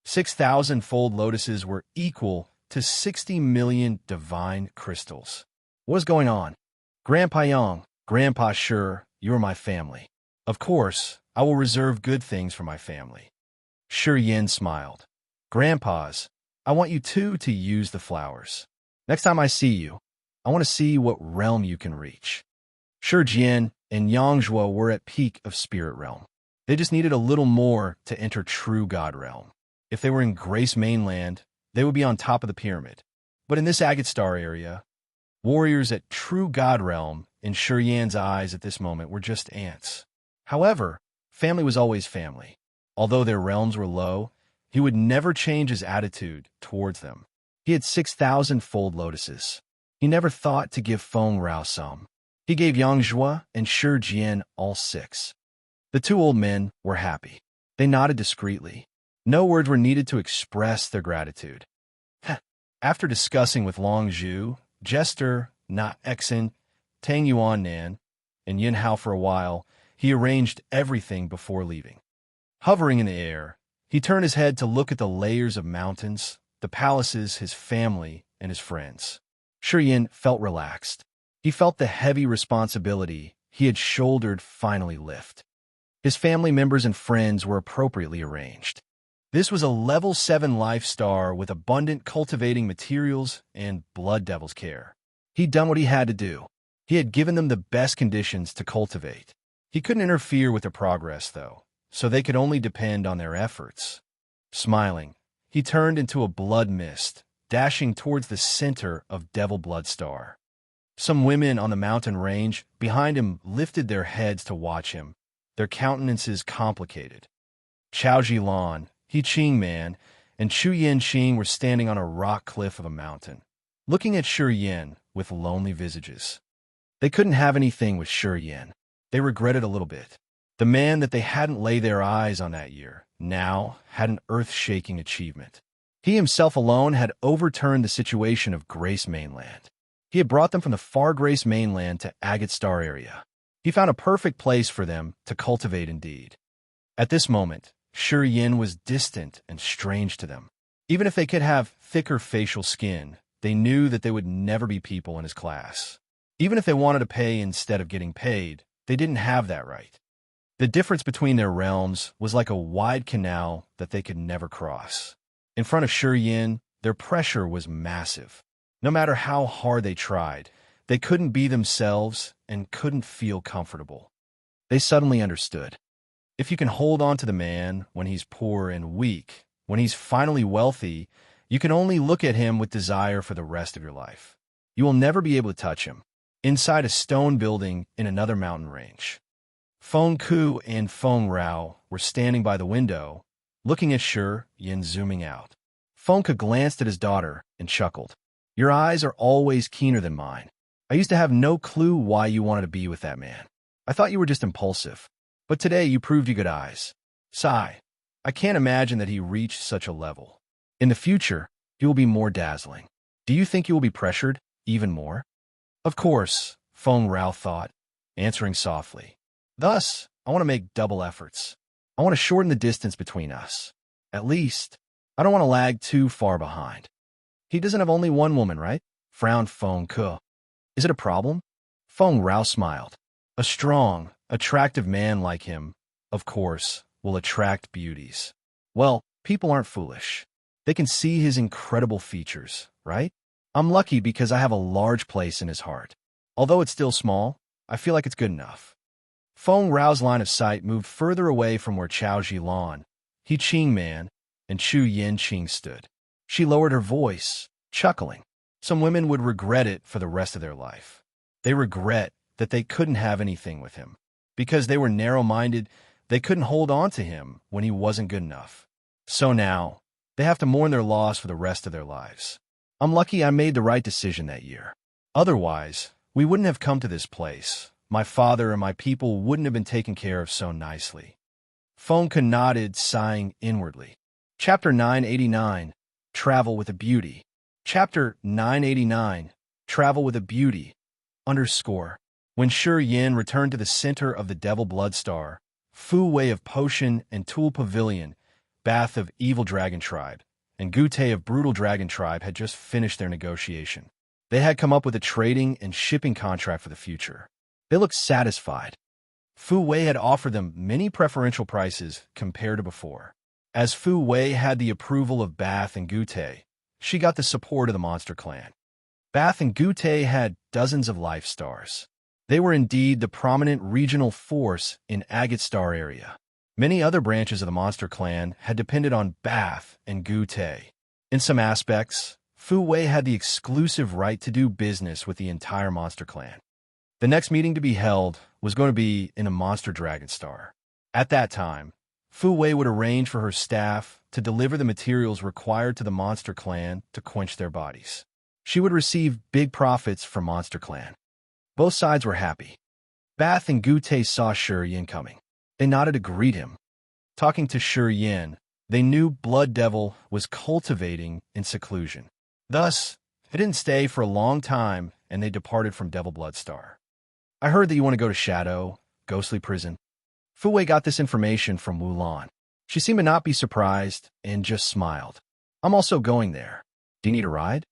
6,000-fold lotuses were equal to 60 million divine crystals. What is going on? Grandpa Yang, Grandpa Shi, you are my family. Of course, I will reserve good things for my family. Shi Yin smiled. Grandpas, I want you two to use the flowers. Next time I see you, I want to see what realm you can reach. Shi Jian and Yang Zhua were at peak of spirit realm. They just needed a little more to enter true God realm. If they were in Grace Mainland, they would be on top of the pyramid. But in this Agate Star area, warriors at true God realm, in Shi Yan's eyes at this moment, were just ants. However, family was always family. Although their realms were low, he would never change his attitude towards them. He had 6,000-fold lotuses. He never thought to give Feng Rao some. He gave Yang Zhua and Shi Jian all 6. The 2 old men were happy. They nodded discreetly. No words were needed to express their gratitude. After discussing with Long Zhu, Jester, Na Exen, Tang Yuan Nan, and Yin Hao for a while, he arranged everything before leaving. Hovering in the air, he turned his head to look at the layers of mountains, the palaces, his family, and his friends. Shi Yin felt relaxed. He felt the heavy responsibility he had shouldered finally lift. His family members and friends were appropriately arranged. This was a level 7 life star with abundant cultivating materials and Blood Devil's care. He'd done what he had to do. He had given them the best conditions to cultivate. He couldn't interfere with their progress, though, so they could only depend on their efforts. Smiling, he turned into a blood mist, dashing towards the center of Devil Blood Star. Some women on the mountain range behind him lifted their heads to watch him, their countenances complicated. Chao Jilan, He Qing Man, and Chu Yin Qing were standing on a rock cliff of a mountain, looking at Shi Yin with lonely visages. They couldn't have anything with Shi Yin. They regretted a little bit. The man that they hadn't laid their eyes on that year now had an earth-shaking achievement. He himself alone had overturned the situation of Grace Mainland. He had brought them from the far Grace Mainland to Agate Star area. He found a perfect place for them to cultivate indeed. At this moment, Shi Yin was distant and strange to them. Even if they could have thicker facial skin, they knew that they would never be people in his class. Even if they wanted to pay instead of getting paid, they didn't have that right. The difference between their realms was like a wide canal that they could never cross. In front of Shi Yin, their pressure was massive. No matter how hard they tried, they couldn't be themselves and couldn't feel comfortable. They suddenly understood. If you can hold on to the man when he's poor and weak, when he's finally wealthy, you can only look at him with desire for the rest of your life. You will never be able to touch him. inside a stone building in another mountain range. Feng Ku and Feng Rao were standing by the window, looking at Shi Yin zooming out. Feng Ku glanced at his daughter and chuckled. Your eyes are always keener than mine. I used to have no clue why you wanted to be with that man. I thought you were just impulsive. But today you proved you good eyes. Sigh. I can't imagine that he reached such a level. In the future, he will be more dazzling. Do you think you will be pressured even more? Of course, Feng Rao thought, answering softly. Thus, I want to make double efforts. I want to shorten the distance between us. At least, I don't want to lag too far behind. He doesn't have only one woman, right? Frowned Feng Ku. Is it a problem? Feng Rao smiled. A strong, attractive man like him, of course, will attract beauties. Well, people aren't foolish. They can see his incredible features, right? I'm lucky because I have a large place in his heart. Although it's still small, I feel like it's good enough. Feng Rao's line of sight moved further away from where Chao Zilan, He Qing Man, and Chu Yin Qing stood. She lowered her voice, chuckling. Some women would regret it for the rest of their life. They regret that they couldn't have anything with him. Because they were narrow-minded, they couldn't hold on to him when he wasn't good enough. So now, they have to mourn their loss for the rest of their lives. I'm lucky I made the right decision that year. Otherwise, we wouldn't have come to this place. My father and my people wouldn't have been taken care of so nicely. Feng Ku nodded, sighing inwardly. Chapter 989, Travel with a Beauty. Chapter 989, Travel with a Beauty. Underscore. When Shi Yin returned to the center of the Devil Blood Star, Fu Wei of Potion and Tool Pavilion, Bath of Evil Dragon Tribe, and Gute of Brutal Dragon Tribe had just finished their negotiation. They had come up with a trading and shipping contract for the future. They looked satisfied. Fu Wei had offered them many preferential prices compared to before. As Fu Wei had the approval of Bath and Gute, she got the support of the Monster Clan. Bath and Gute had dozens of life stars. They were indeed the prominent regional force in Agate Star area. Many other branches of the Monster Clan had depended on Bath and Gute. In some aspects, Fu Wei had the exclusive right to do business with the entire Monster Clan. The next meeting to be held was going to be in a Monster Dragon Star. At that time, Fu Wei would arrange for her staff to deliver the materials required to the Monster Clan to quench their bodies. She would receive big profits from Monster Clan. Both sides were happy. Bath and Gute saw Shi Yin coming. They nodded to greet him. Talking to Shi Yin, they knew Blood Devil was cultivating in seclusion. Thus, they didn't stay for a long time, and they departed from Devil Blood Star. I heard that you want to go to Shadow, Ghostly Prison. Fu Wei got this information from Wulan. She seemed to not be surprised and just smiled. I'm also going there. Do you need a ride?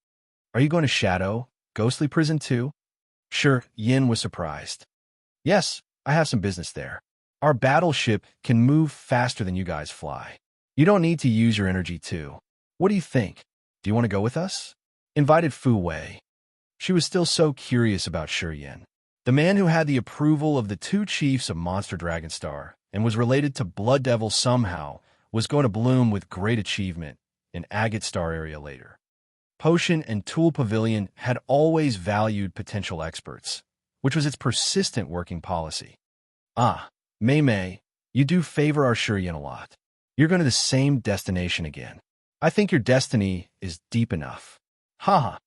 Are you going to Shadow, Ghostly Prison too? Shi Yin was surprised. Yes, I have some business there. Our battleship can move faster than you guys fly. You don't need to use your energy too. What do you think? Do you want to go with us? Invited Fu Wei. She was still so curious about Shi Yin. The man who had the approval of the two chiefs of Monster Dragon Star and was related to Blood Devil somehow was going to bloom with great achievement in Agate Star area later. Potion and Tool Pavilion had always valued potential experts, which was its persistent working policy. Ah, Mei Mei, you do favor our Shi Yin a lot. You're going to the same destination again. I think your destiny is deep enough. Ha!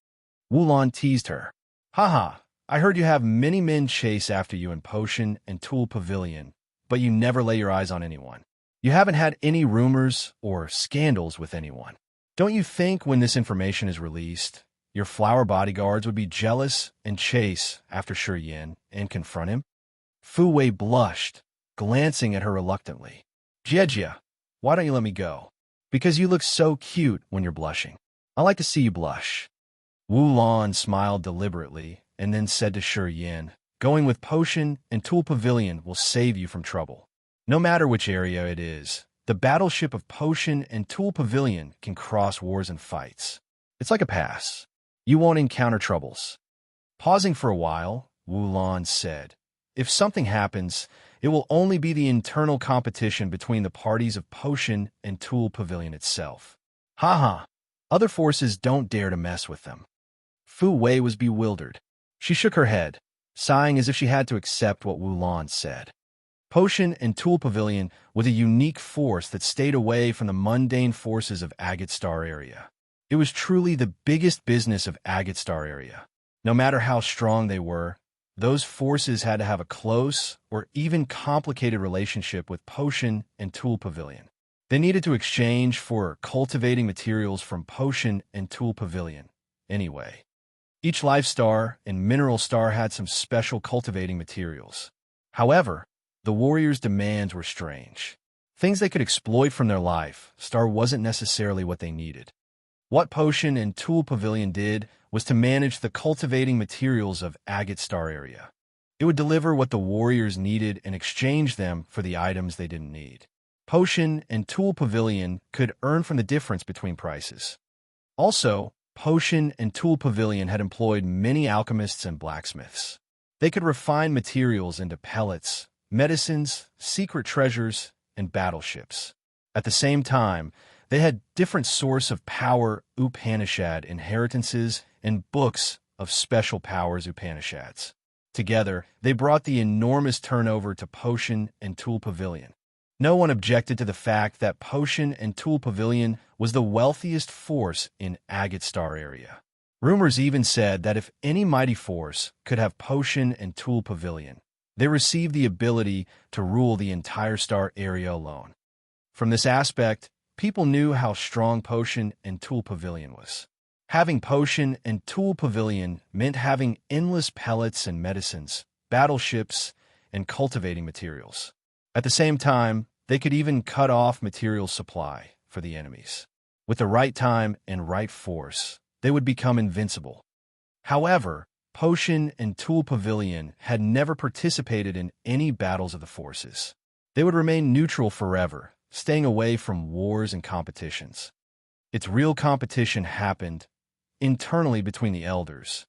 Wulan teased her. Ha! I heard you have many men chase after you in Potion and Tool Pavilion, but you never lay your eyes on anyone. You haven't had any rumors or scandals with anyone. Don't you think when this information is released, your flower bodyguards would be jealous and chase after Shi Yin and confront him? Fu Wei blushed, glancing at her reluctantly. Jie, why don't you let me go? Because you look so cute when you're blushing. I like to see you blush. Wulan smiled deliberately and then said to Shi Yin, going with Potion and Tool Pavilion will save you from trouble. No matter which area it is, the battleship of Potion and Tool Pavilion can cross wars and fights. It's like a pass. You won't encounter troubles. Pausing for a while, Wulan said, if something happens, it will only be the internal competition between the parties of Potion and Tool Pavilion itself. Ha! Other forces don't dare to mess with them. Fu Wei was bewildered. She shook her head. sighing as if she had to accept what Wulan said. Potion and Tool Pavilion was a unique force that stayed away from the mundane forces of Agate Star area. It was truly the biggest business of Agate Star area. No matter how strong they were, those forces had to have a close or even complicated relationship with Potion and Tool Pavilion. They needed to exchange for cultivating materials from Potion and Tool Pavilion. Anyway, each life star and mineral star had some special cultivating materials. However, the warriors' demands were strange. Things they could exploit from their life star wasn't necessarily what they needed. What Potion and Tool Pavilion did was to manage the cultivating materials of Agate Star area. It would deliver what the warriors needed and exchange them for the items they didn't need. Potion and Tool Pavilion could earn from the difference between prices. Also, Potion and Tool Pavilion had employed many alchemists and blacksmiths. They could refine materials into pellets, medicines, secret treasures, and battleships. At the same time, they had different source of power Upanishad inheritances and books of special powers Upanishads. Together, they brought the enormous turnover to Potion and Tool Pavilion. No one objected to the fact that Potion and Tool Pavilion was the wealthiest force in Agate Star area. Rumors even said that if any mighty force could have Potion and Tool Pavilion, they received the ability to rule the entire star area alone. From this aspect, people knew how strong Potion and Tool Pavilion was. Having Potion and Tool Pavilion meant having endless pellets and medicines, battleships, and cultivating materials. At the same time, they could even cut off material supply for the enemies. With the right time and right force, they would become invincible. However, Potion and Tool Pavilion had never participated in any battles of the forces. They would remain neutral forever, staying away from wars and competitions. Its real competition happened internally between the elders.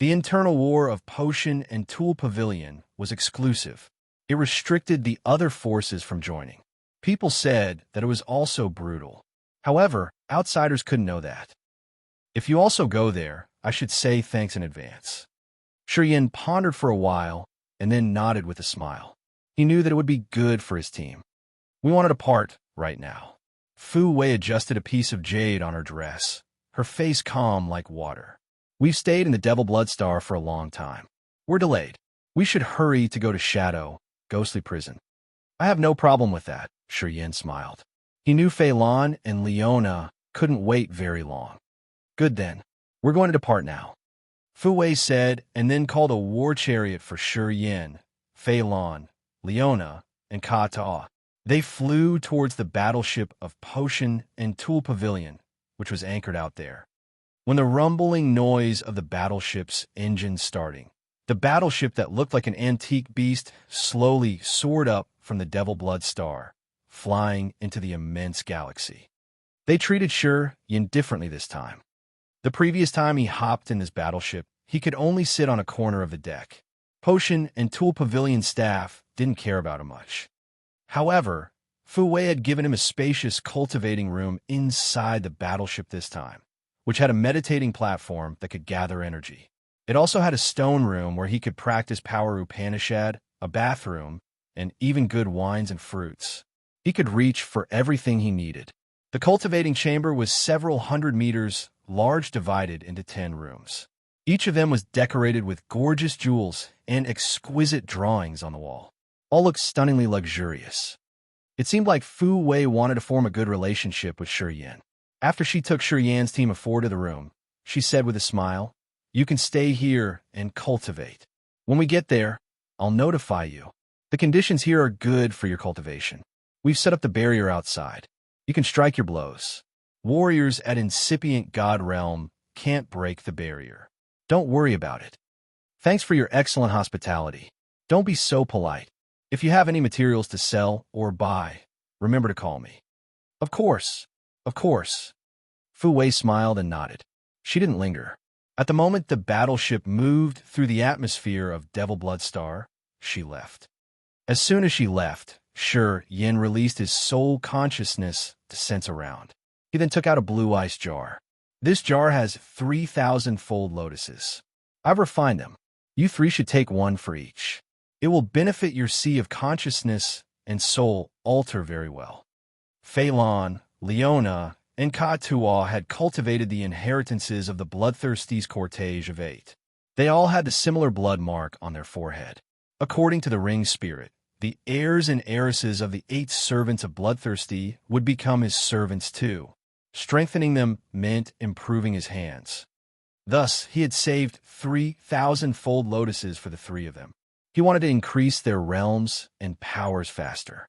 The internal war of Potion and Tool Pavilion was exclusive. It restricted the other forces from joining. People said that it was also brutal. However, outsiders couldn't know that. If you also go there, I should say thanks in advance. Shiyin pondered for a while and then nodded with a smile. He knew that it would be good for his team. We wanted to part right now. Fu Wei adjusted a piece of jade on her dress, her face calm like water. We've stayed in the Devil Blood Star for a long time. We're delayed. We should hurry to go to Shadow, Ghostly Prison. I have no problem with that, Shiyin smiled. He knew Fei Lan and Leona couldn't wait very long. Good then. We're going to depart now, Fu Wei said, and then called a war chariot for Shiyin, Fei Lan, Leona, and Ka Ta. They flew towards the battleship of Potion and Tool Pavilion, which was anchored out there. When the rumbling noise of the battleship's engine starting, the battleship that looked like an antique beast slowly soared up from the Devil Blood Star, flying into the immense galaxy. They treated Shiyin differently this time. The previous time he hopped in his battleship, he could only sit on a corner of the deck. Potion and Tool Pavilion staff didn't care about him much. However, Fu Wei had given him a spacious cultivating room inside the battleship this time, which had a meditating platform that could gather energy. It also had a stone room where he could practice power Upanishad, a bathroom, and even good wines and fruits. He could reach for everything he needed. The cultivating chamber was several hundred meters large, divided into 10 rooms. Each of them was decorated with gorgeous jewels and exquisite drawings on the wall. All looked stunningly luxurious. It seemed like Fu Wei wanted to form a good relationship with Shiyin. After she took Shiyin's team of 4 to the room, she said with a smile, "You can stay here and cultivate. When we get there, I'll notify you. The conditions here are good for your cultivation. We've set up the barrier outside. You can strike your blows. Warriors at incipient God Realm can't break the barrier. Don't worry about it. Thanks for your excellent hospitality. Don't be so polite. If you have any materials to sell or buy, remember to call me." Of course. Of course. Fu Wei smiled and nodded. She didn't linger. At the moment the battleship moved through the atmosphere of Devil Blood Star, she left. As soon as she left, Shiyin released his soul consciousness to sense around. He then took out a blue ice jar. This jar has 3,000-fold lotuses. I've refined them. You three should take one for each. It will benefit your sea of consciousness and soul altar very well. Phelan, Leona, and Katua had cultivated the inheritances of the bloodthirsties cortege of 8. They all had the similar blood mark on their forehead. According to the ring spirit, the heirs and heiresses of the 8 servants of Bloodthirsty would become his servants too. Strengthening them meant improving his hands. Thus, he had saved 3,000-fold lotuses for the 3 of them. He wanted to increase their realms and powers faster.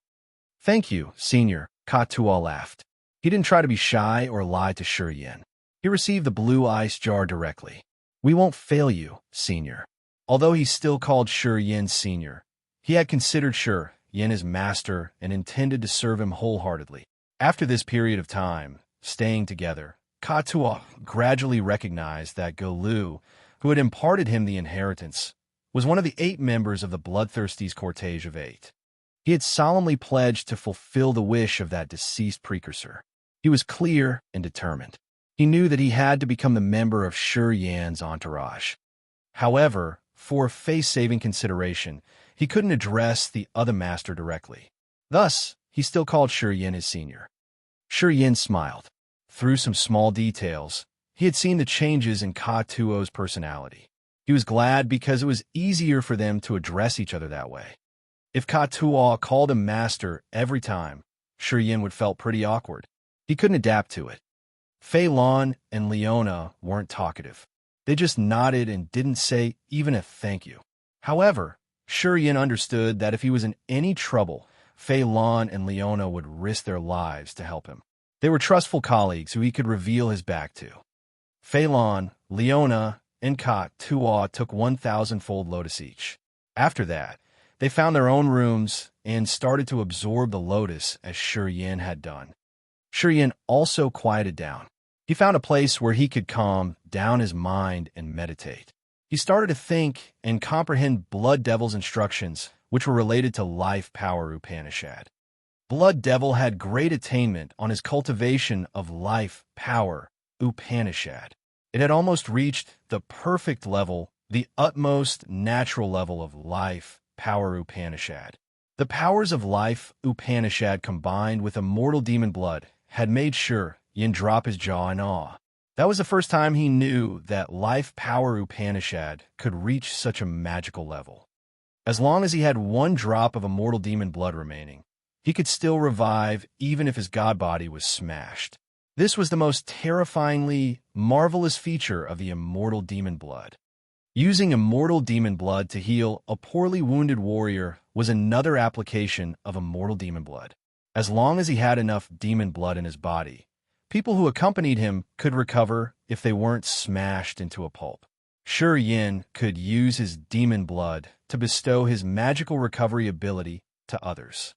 Thank you, Senior, Katua laughed. He didn't try to be shy or lie to Shi Yin. He received the blue ice jar directly. We won't fail you, Senior. Although he still called Shi Yin Senior, he had considered Shi Yin his master and intended to serve him wholeheartedly. After this period of time, staying together, Katua gradually recognized that Golu, who had imparted him the inheritance, was one of the 8 members of the Bloodthirsties cortege of 8. He had solemnly pledged to fulfill the wish of that deceased precursor. He was clear and determined. He knew that he had to become the member of Shi Yan's entourage. However, for face-saving consideration, he couldn't address the other master directly. Thus, he still called Shi Yin his senior. Shi Yin smiled. Through some small details, he had seen the changes in Katuo's personality. He was glad because it was easier for them to address each other that way. If Katuo called him master every time, Shi Yin would felt pretty awkward. He couldn't adapt to it. Phelan and Leona weren't talkative. They just nodded and didn't say even a thank you. However, Shi Yin understood that if he was in any trouble, Phelan and Leona would risk their lives to help him. They were trustful colleagues who he could reveal his back to. Phelan, Leona, and Katua took 1,000-fold lotus each. After that, they found their own rooms and started to absorb the lotus as Shi Yin had done. Shi Yin also quieted down. He found a place where he could calm down his mind and meditate. He started to think and comprehend Blood Devil's instructions, which were related to life power Upanishad. Blood Devil had great attainment on his cultivation of life power Upanishad. It had almost reached the perfect level, the utmost natural level of life power Upanishad. The powers of life Upanishad combined with immortal demon blood had made Shi Yin drop his jaw in awe. That was the first time he knew that life power Upanishad could reach such a magical level. As long as he had 1 drop of immortal demon blood remaining, he could still revive even if his god body was smashed. This was the most terrifyingly marvelous feature of the immortal demon blood. Using immortal demon blood to heal a poorly wounded warrior was another application of immortal demon blood. As long as he had enough demon blood in his body, people who accompanied him could recover if they weren't smashed into a pulp. Shi Yin could use his demon blood to bestow his magical recovery ability to others.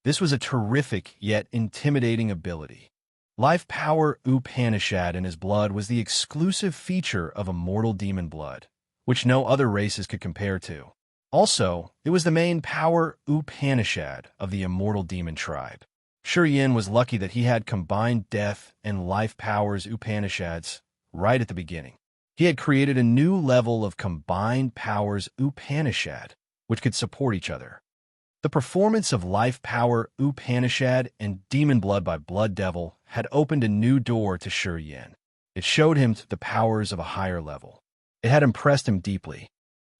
This was a terrific yet intimidating ability. Life power Upanishad in his blood was the exclusive feature of immortal demon blood, which no other races could compare to. Also, it was the main power Upanishad of the immortal demon tribe. Shi Yin was lucky that he had combined death and life powers Upanishads right at the beginning. He had created a new level of combined powers Upanishad, which could support each other. The performance of life power Upanishad and demon blood by Blood Devil had opened a new door to Shi Yin. It showed him the powers of a higher level. It had impressed him deeply.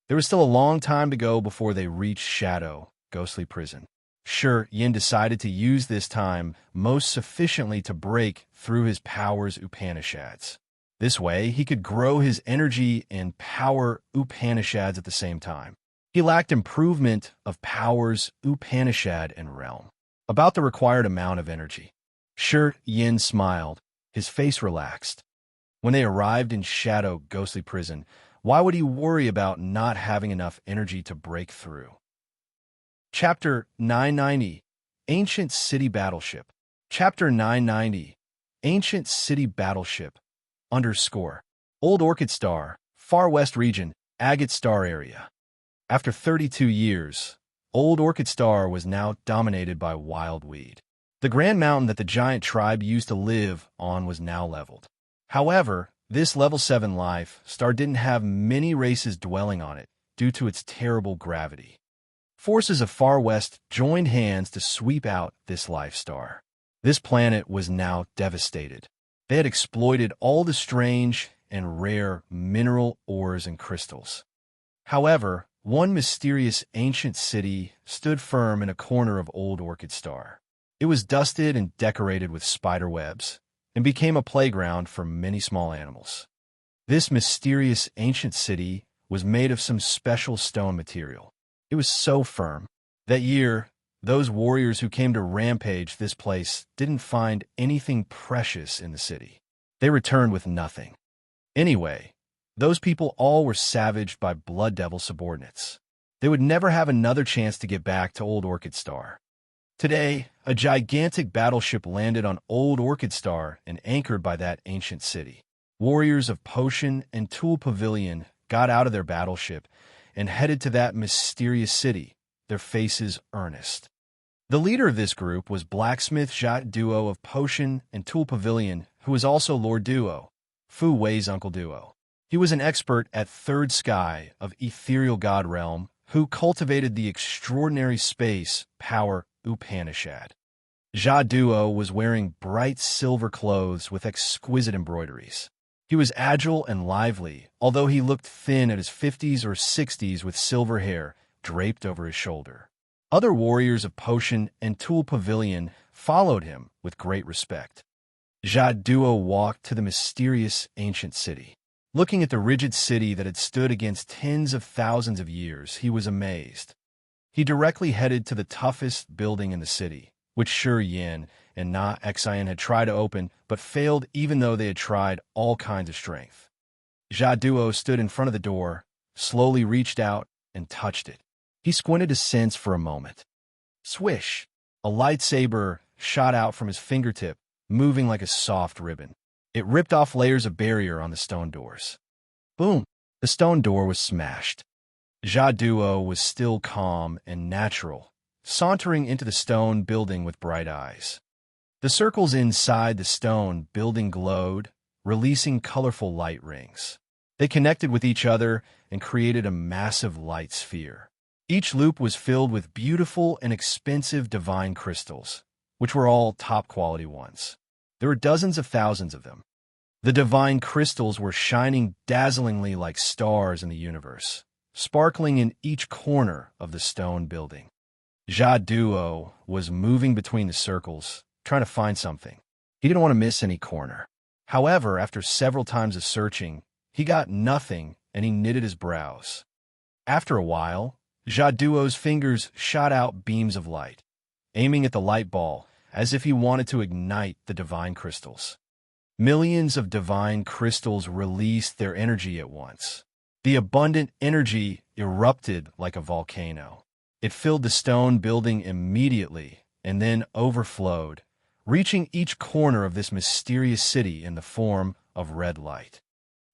There was still a long time to go before they reached Shadow, Ghostly Prison. Shi Yin decided to use this time most sufficiently to break through his powers Upanishads. This way, he could grow his energy and power Upanishads at the same time. He lacked improvement of powers Upanishad and realm. About the required amount of energy. Shi Yin smiled, his face relaxed. When they arrived in Shadow, Ghostly Prison, why would he worry about not having enough energy to break through? Chapter 990, Ancient City Battleship. Chapter 990, Ancient City Battleship, _ Old Orchid Star, Far West Region, Agate Star Area. After 32 years, Old Orchid Star was now dominated by wild weed. The grand mountain that the giant tribe used to live on was now leveled. However, this level 7 life star didn't have many races dwelling on it due to its terrible gravity. Forces of Far West joined hands to sweep out this life star. This planet was now devastated. They had exploited all the strange and rare mineral ores and crystals. However, one mysterious ancient city stood firm in a corner of Old Orchid Star. It was dusted and decorated with spider webs, and became a playground for many small animals. This mysterious ancient city was made of some special stone material. It was so firm. That year, those warriors who came to rampage this place didn't find anything precious in the city. They returned with nothing. Anyway, those people all were savaged by Blood Devil subordinates. They would never have another chance to get back to Old Orchid Star. Today, a gigantic battleship landed on Old Orchid Star and anchored by that ancient city. Warriors of Potion and Tool Pavilion got out of their battleship and headed to that mysterious city, their faces earnest. The leader of this group was Blacksmith Jat Duo of Potion and Tool Pavilion, who was also Lord Duo, Fu Wei's Uncle Duo. He was an expert at Third Sky of Ethereal God Realm, who cultivated the extraordinary space power Upanishad. Jat Duo was wearing bright silver clothes with exquisite embroideries. He was agile and lively, although he looked thin at his 50s or 60s with silver hair draped over his shoulder. Other warriors of Potion and Tool Pavilion followed him with great respect. Jat Duo walked to the mysterious ancient city. Looking at the rigid city that had stood against tens of thousands of years, he was amazed. He directly headed to the toughest building in the city, which Shi Yin and Na Xian had tried to open, but failed even though they had tried all kinds of strength. Jat Duo stood in front of the door, slowly reached out, and touched it. He squinted to sense for a moment. Swish! A lightsaber shot out from his fingertip, moving like a soft ribbon. It ripped off layers of barrier on the stone doors. Boom! The stone door was smashed. Jat Duo was still calm and natural, sauntering into the stone building with bright eyes. The circles inside the stone building glowed, releasing colorful light rings. They connected with each other and created a massive light sphere. Each loop was filled with beautiful and expensive divine crystals, which were all top-quality ones. There were dozens of thousands of them. The divine crystals were shining dazzlingly like stars in the universe, sparkling in each corner of the stone building. Jat Duo was moving between the circles, trying to find something. He didn't want to miss any corner. However, after several times of searching, he got nothing and he knitted his brows. After a while, Jat Duo's fingers shot out beams of light, aiming at the light ball as if he wanted to ignite the divine crystals. Millions of divine crystals released their energy at once. The abundant energy erupted like a volcano. It filled the stone building immediately and then overflowed, reaching each corner of this mysterious city in the form of red light.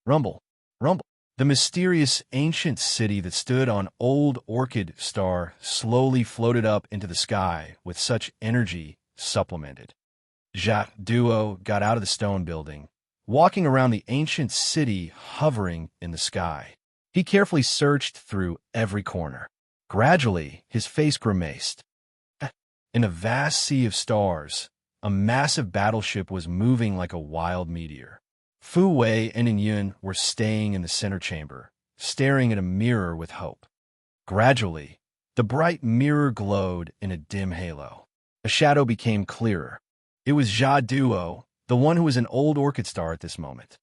Rumble, rumble. The mysterious ancient city that stood on Old Orchid Star slowly floated up into the sky with such energy supplemented. Jat Duo got out of the stone building, walking around the ancient city hovering in the sky. He carefully searched through every corner. Gradually, his face grimaced. In a vast sea of stars, a massive battleship was moving like a wild meteor. Fu Wei and Yun were staying in the center chamber, staring at a mirror with hope. Gradually, the bright mirror glowed in a dim halo. A shadow became clearer. It was Jat Duo, the one who was an Old Orchid Star at this moment.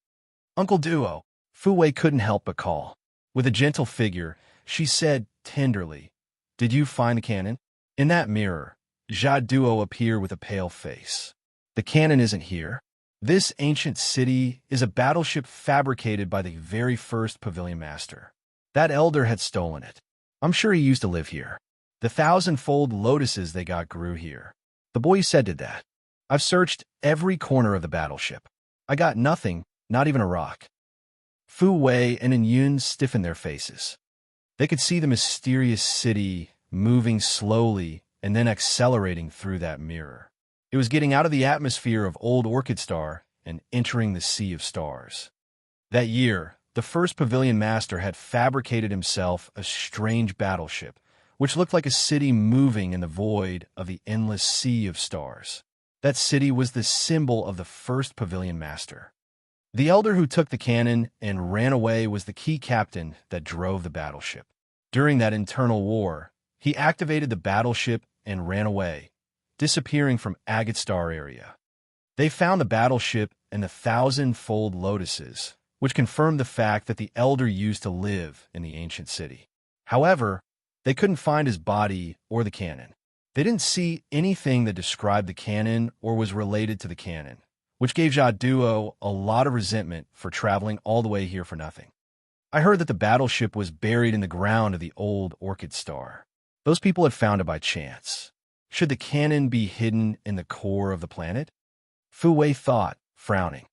Uncle Duo, Fu Wei couldn't help but call. With a gentle figure, she said tenderly, "Did you find the cannon?" In that mirror, Jat Duo appeared with a pale face. "The cannon isn't here. This ancient city is a battleship fabricated by the very first pavilion master. That elder had stolen it. I'm sure he used to live here. The thousand-fold lotuses they got grew here. The boy you said did that. I've searched every corner of the battleship. I got nothing, not even a rock." Fu Wei and Yun stiffened their faces. They could see the mysterious city moving slowly and then accelerating through that mirror. It was getting out of the atmosphere of Old Orchid Star and entering the sea of stars. That year, the first pavilion master had fabricated himself a strange battleship, which looked like a city moving in the void of the endless sea of stars. That city was the symbol of the first pavilion master. The elder who took the cannon and ran away was the key captain that drove the battleship. During that internal war, he activated the battleship and ran away, disappearing from Agate Star area. They found the battleship and the thousand-fold lotuses, which confirmed the fact that the elder used to live in the ancient city. However, they couldn't find his body or the cannon. They didn't see anything that described the cannon or was related to the cannon, which gave Jaduo a lot of resentment for traveling all the way here for nothing. I heard that the battleship was buried in the ground of the old Orchid Star. Those people had found it by chance. Should the cannon be hidden in the core of the planet? Fu Wei thought, frowning.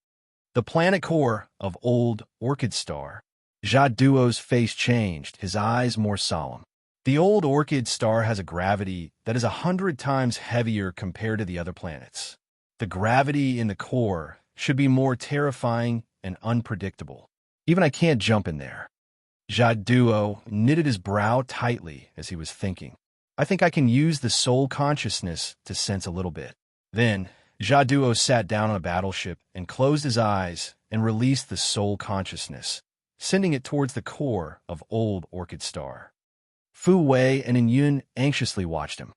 The planet core of old Orchid Star. Jaduo's face changed, his eyes more solemn. The old Orchid Star has a gravity that is 100 times heavier compared to the other planets. The gravity in the core should be more terrifying and unpredictable. Even I can't jump in there. Jaduo knitted his brow tightly as he was thinking. I think I can use the soul consciousness to sense a little bit. Then, Jaduo sat down on a battleship and closed his eyes and released the soul consciousness, sending it towards the core of old Orchid Star. Fu Wei and Yun anxiously watched him.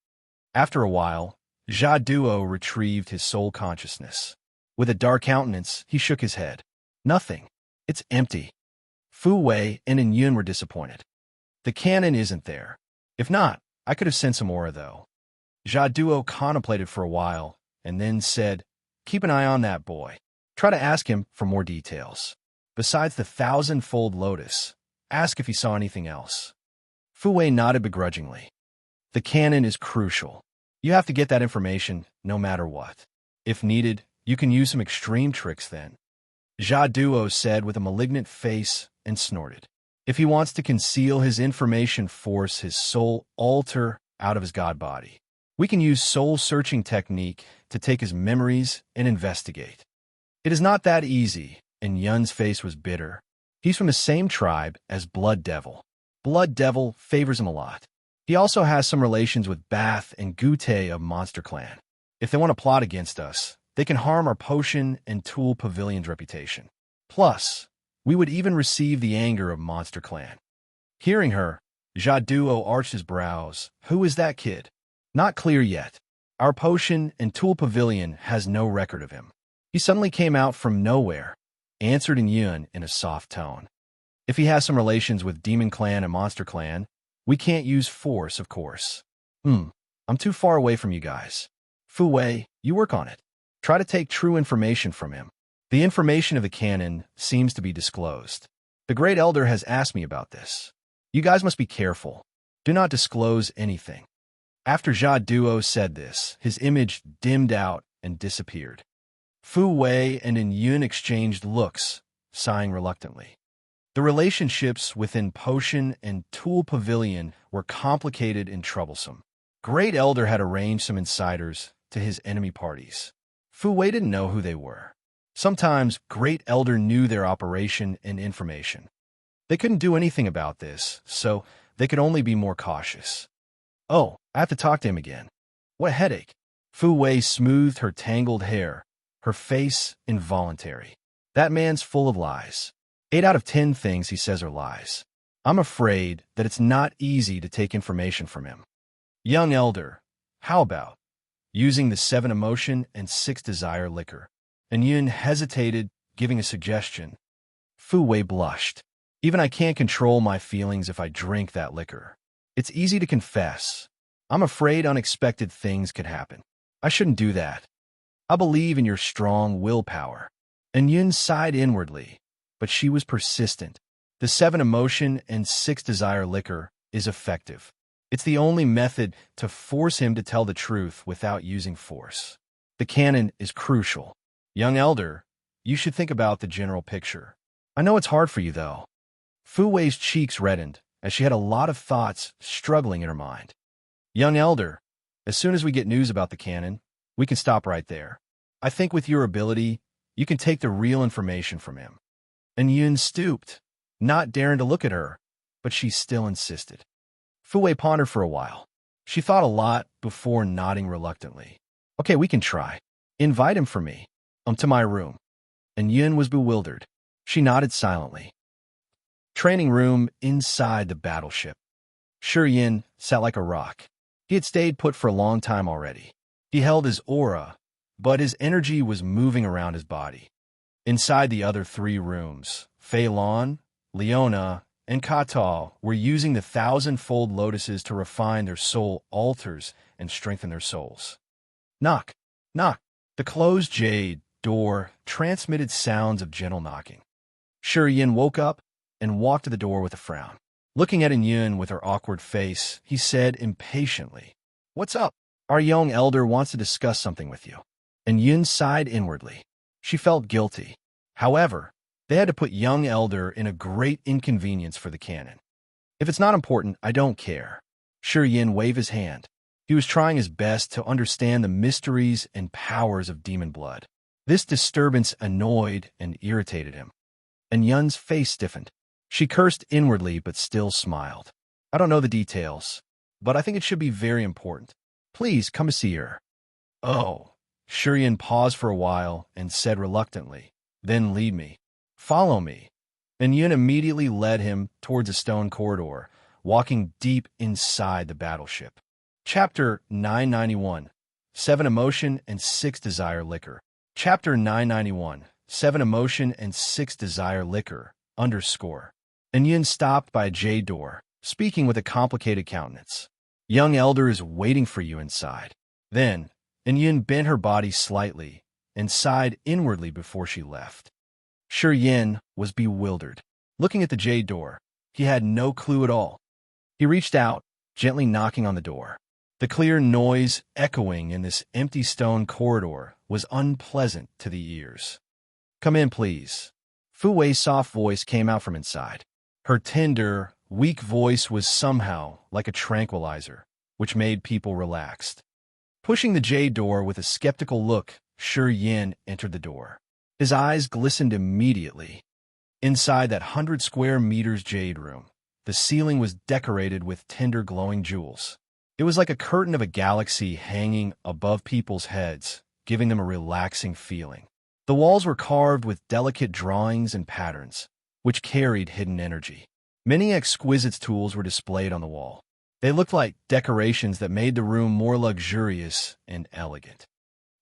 After a while, Jaduo retrieved his soul consciousness. With a dark countenance, he shook his head. Nothing. It's empty. Fu Wei and Yun were disappointed. The cannon isn't there. If not, I could have sent some aura, though. Jaduo contemplated for a while and then said, keep an eye on that boy. Try to ask him for more details. Besides the thousand-fold lotus, ask if he saw anything else. Fu Wei nodded begrudgingly. The cannon is crucial. You have to get that information no matter what. If needed, you can use some extreme tricks then. Jaduo said with a malignant face and snorted. If he wants to conceal his information, force his soul alter out of his god body. We can use soul-searching technique to take his memories and investigate. It is not that easy, and Yun's face was bitter. He's from the same tribe as Blood Devil. Blood Devil favors him a lot. He also has some relations with Bath and Gute of Monster Clan. If they want to plot against us, they can harm our potion and tool pavilion's reputation. Plus, we would even receive the anger of Monster Clan. Hearing her, Jaduo arched his brows. Who is that kid? Not clear yet. Our potion and tool pavilion has no record of him. He suddenly came out from nowhere, answered Yun in a soft tone. If he has some relations with Demon Clan and Monster Clan, we can't use force, of course. I'm too far away from you guys. Fu Wei, you work on it. Try to take true information from him. The information of the cannon seems to be disclosed. The Great Elder has asked me about this. You guys must be careful. Do not disclose anything. After Jaduo said this, his image dimmed out and disappeared. Fu Wei and Yun exchanged looks, sighing reluctantly. The relationships within Potion and Tool Pavilion were complicated and troublesome. Great Elder had arranged some insiders to his enemy parties. Fu Wei didn't know who they were. Sometimes Great Elder knew their operation and information. They couldn't do anything about this, so they could only be more cautious. Oh, I have to talk to him again. What a headache. Fu Wei smoothed her tangled hair, her face involuntary. That man's full of lies. 8 out of 10 things he says are lies. I'm afraid that it's not easy to take information from him. Young Elder, how about using the 7 emotion and 6 desire liquor? And Yun hesitated, giving a suggestion. Fu Wei blushed. Even I can't control my feelings if I drink that liquor. It's easy to confess. I'm afraid unexpected things could happen. I shouldn't do that. I believe in your strong willpower. And Yun sighed inwardly, but she was persistent. The 7 emotion and 6 desire liquor is effective. It's the only method to force him to tell the truth without using force. The canon is crucial. Young Elder, you should think about the general picture. I know it's hard for you, though. Fu Wei's cheeks reddened, as she had a lot of thoughts struggling in her mind. Young Elder, as soon as we get news about the canon, we can stop right there. I think with your ability, you can take the real information from him. And Yun stooped, not daring to look at her, but she still insisted. Fu Wei pondered for a while. She thought a lot before nodding reluctantly. Okay, we can try. Invite him for me. To my room. And Yun was bewildered. She nodded silently. Training room inside the battleship. Shi Yin sat like a rock. He had stayed put for a long time already. He held his aura, but his energy was moving around his body. Inside the other 3 rooms, Fei Lan, Leona, and Kata were using the 1,000-fold lotuses to refine their soul altars and strengthen their souls. Knock, knock. The closed jade door transmitted sounds of gentle knocking. Shi Yin woke up and walked to the door with a frown. Looking at Yun with her awkward face, he said impatiently, "What's up? Our young elder wants to discuss something with you." And Yun sighed inwardly. She felt guilty. However, they had to put young elder in a great inconvenience for the canon. If it's not important, I don't care. Shi Yin waved his hand. He was trying his best to understand the mysteries and powers of demon blood. This disturbance annoyed and irritated him. And Yun's face stiffened. She cursed inwardly but still smiled. I don't know the details, but I think it should be very important. Please come to see her. Oh. Shi Yin paused for a while and said reluctantly, "Then lead me. Follow me." And Yun immediately led him towards a stone corridor, walking deep inside the battleship. Chapter 991, 7 Emotion and 6 Desire Liquor. Chapter 991, 7 Emotion and 6 Desire Liquor, _ And Yun stopped by a jade door, speaking with a complicated countenance. "Young elder is waiting for you inside." Then, Yun bent her body slightly and sighed inwardly before she left. Shi Yin was bewildered. Looking at the jade door, he had no clue at all. He reached out, gently knocking on the door. The clear noise echoing in this empty stone corridor was unpleasant to the ears. "Come in, please." Fu Wei's soft voice came out from inside. Her tender, weak voice was somehow like a tranquilizer, which made people relaxed. Pushing the jade door with a skeptical look, Shi Yin entered the door. His eyes glistened immediately. Inside that 100 square meters jade room, the ceiling was decorated with tender glowing jewels. It was like a curtain of a galaxy hanging above people's heads, giving them a relaxing feeling. The walls were carved with delicate drawings and patterns, which carried hidden energy. Many exquisite tools were displayed on the wall. They looked like decorations that made the room more luxurious and elegant.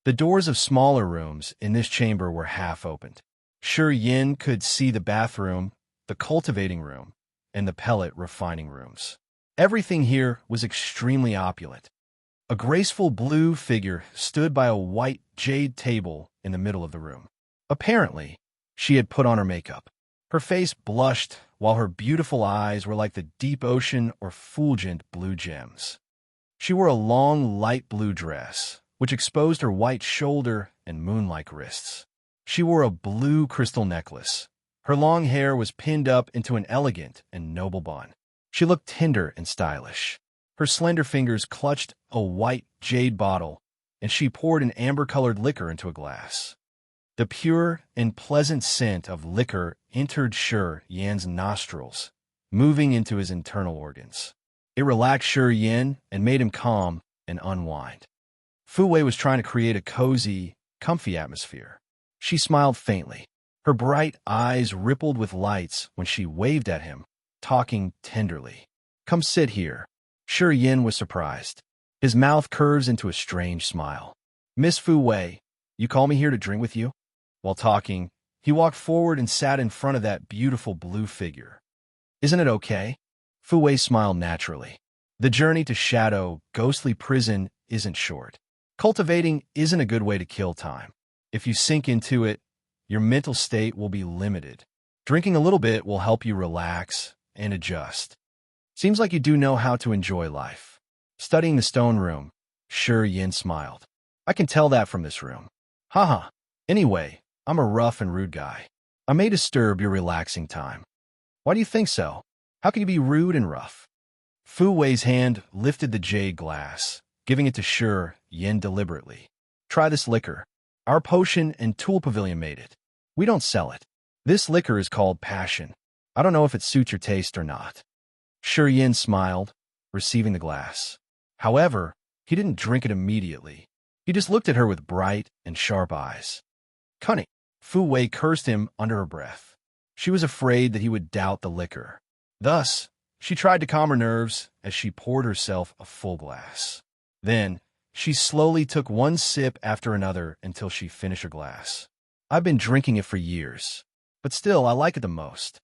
The doors of smaller rooms in this chamber were half opened. Shi Yin could see the bathroom, the cultivating room, and the pellet refining rooms. Everything here was extremely opulent. A graceful blue figure stood by a white jade table in the middle of the room. Apparently, she had put on her makeup. Her face blushed, while her beautiful eyes were like the deep ocean or fulgent blue gems. She wore a long, light blue dress, which exposed her white shoulder and moon-like wrists. She wore a blue crystal necklace. Her long hair was pinned up into an elegant and noble bun. She looked tender and stylish. Her slender fingers clutched a white jade bottle, and she poured an amber-colored liquor into a glass. The pure and pleasant scent of liquor entered Shi Yin's nostrils, moving into his internal organs. It relaxed Shi Yin and made him calm and unwind. Fu Wei was trying to create a cozy, comfy atmosphere. She smiled faintly. Her bright eyes rippled with lights when she waved at him, talking tenderly. "Come sit here." Shi Yin was surprised. His mouth curves into a strange smile. "Miss Fu Wei, you call me here to drink with you?" While talking, he walked forward and sat in front of that beautiful blue figure. "Isn't it okay?" Fu Wei smiled naturally. The journey to Shadow, ghostly prison isn't short. Cultivating isn't a good way to kill time. If you sink into it, your mental state will be limited. Drinking a little bit will help you relax and adjust. Seems like you do know how to enjoy life. Studying the stone room, Shi Yin smiled. "I can tell that from this room." Haha. Anyway, I'm a rough and rude guy. I may disturb your relaxing time. Why do you think so? How can you be rude and rough? Fu Wei's hand lifted the jade glass, giving it to Shi Yin deliberately. "Try this liquor. Our potion and tool pavilion made it. We don't sell it. This liquor is called passion. I don't know if it suits your taste or not. Shi Yin smiled, receiving the glass. However, he didn't drink it immediately. He just looked at her with bright and sharp eyes. Cunning. Fu Wei cursed him under her breath. She was afraid that he would doubt the liquor. Thus, she tried to calm her nerves as she poured herself a full glass. Then, she slowly took one sip after another until she finished her glass. I've been drinking it for years, but still I like it the most.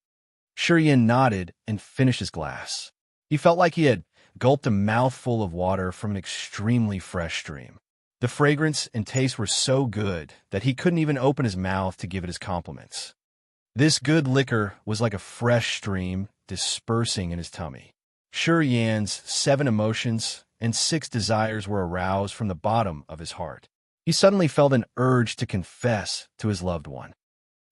Shi Yin nodded and finished his glass. He felt like he had gulped a mouthful of water from an extremely fresh stream. The fragrance and taste were so good that he couldn't even open his mouth to give it his compliments. This good liquor was like a fresh stream dispersing in his tummy. Shi Yan's 7 emotions and 6 desires were aroused from the bottom of his heart. He suddenly felt an urge to confess to his loved one.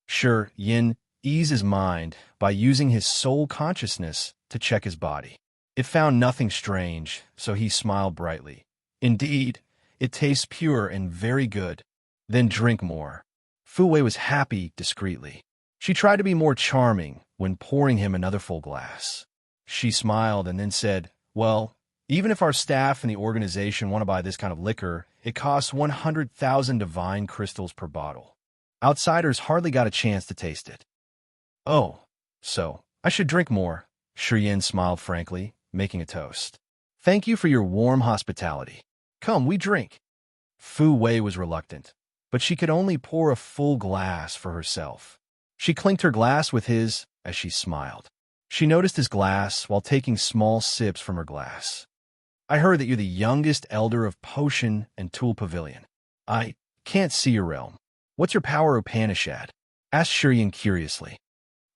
Shi Yin eased his mind by using his soul consciousness to check his body. It found nothing strange, so he smiled brightly. Indeed, it tastes pure and very good. Then drink more. Fu Wei was happy discreetly. She tried to be more charming when pouring him another full glass. She smiled and then said, well, even if our staff and the organization want to buy this kind of liquor, it costs 100,000 divine crystals per bottle. Outsiders hardly got a chance to taste it. Oh, so I should drink more. Shi Yin smiled frankly, making a toast. Thank you for your warm hospitality. Come, we drink. Fu Wei was reluctant, but she could only pour a full glass for herself. She clinked her glass with his as she smiled. She noticed his glass while taking small sips from her glass. I heard that you're the youngest elder of Potion and Tool Pavilion. I can't see your realm. What's your power, Upanishad? Asked Shi Yin curiously.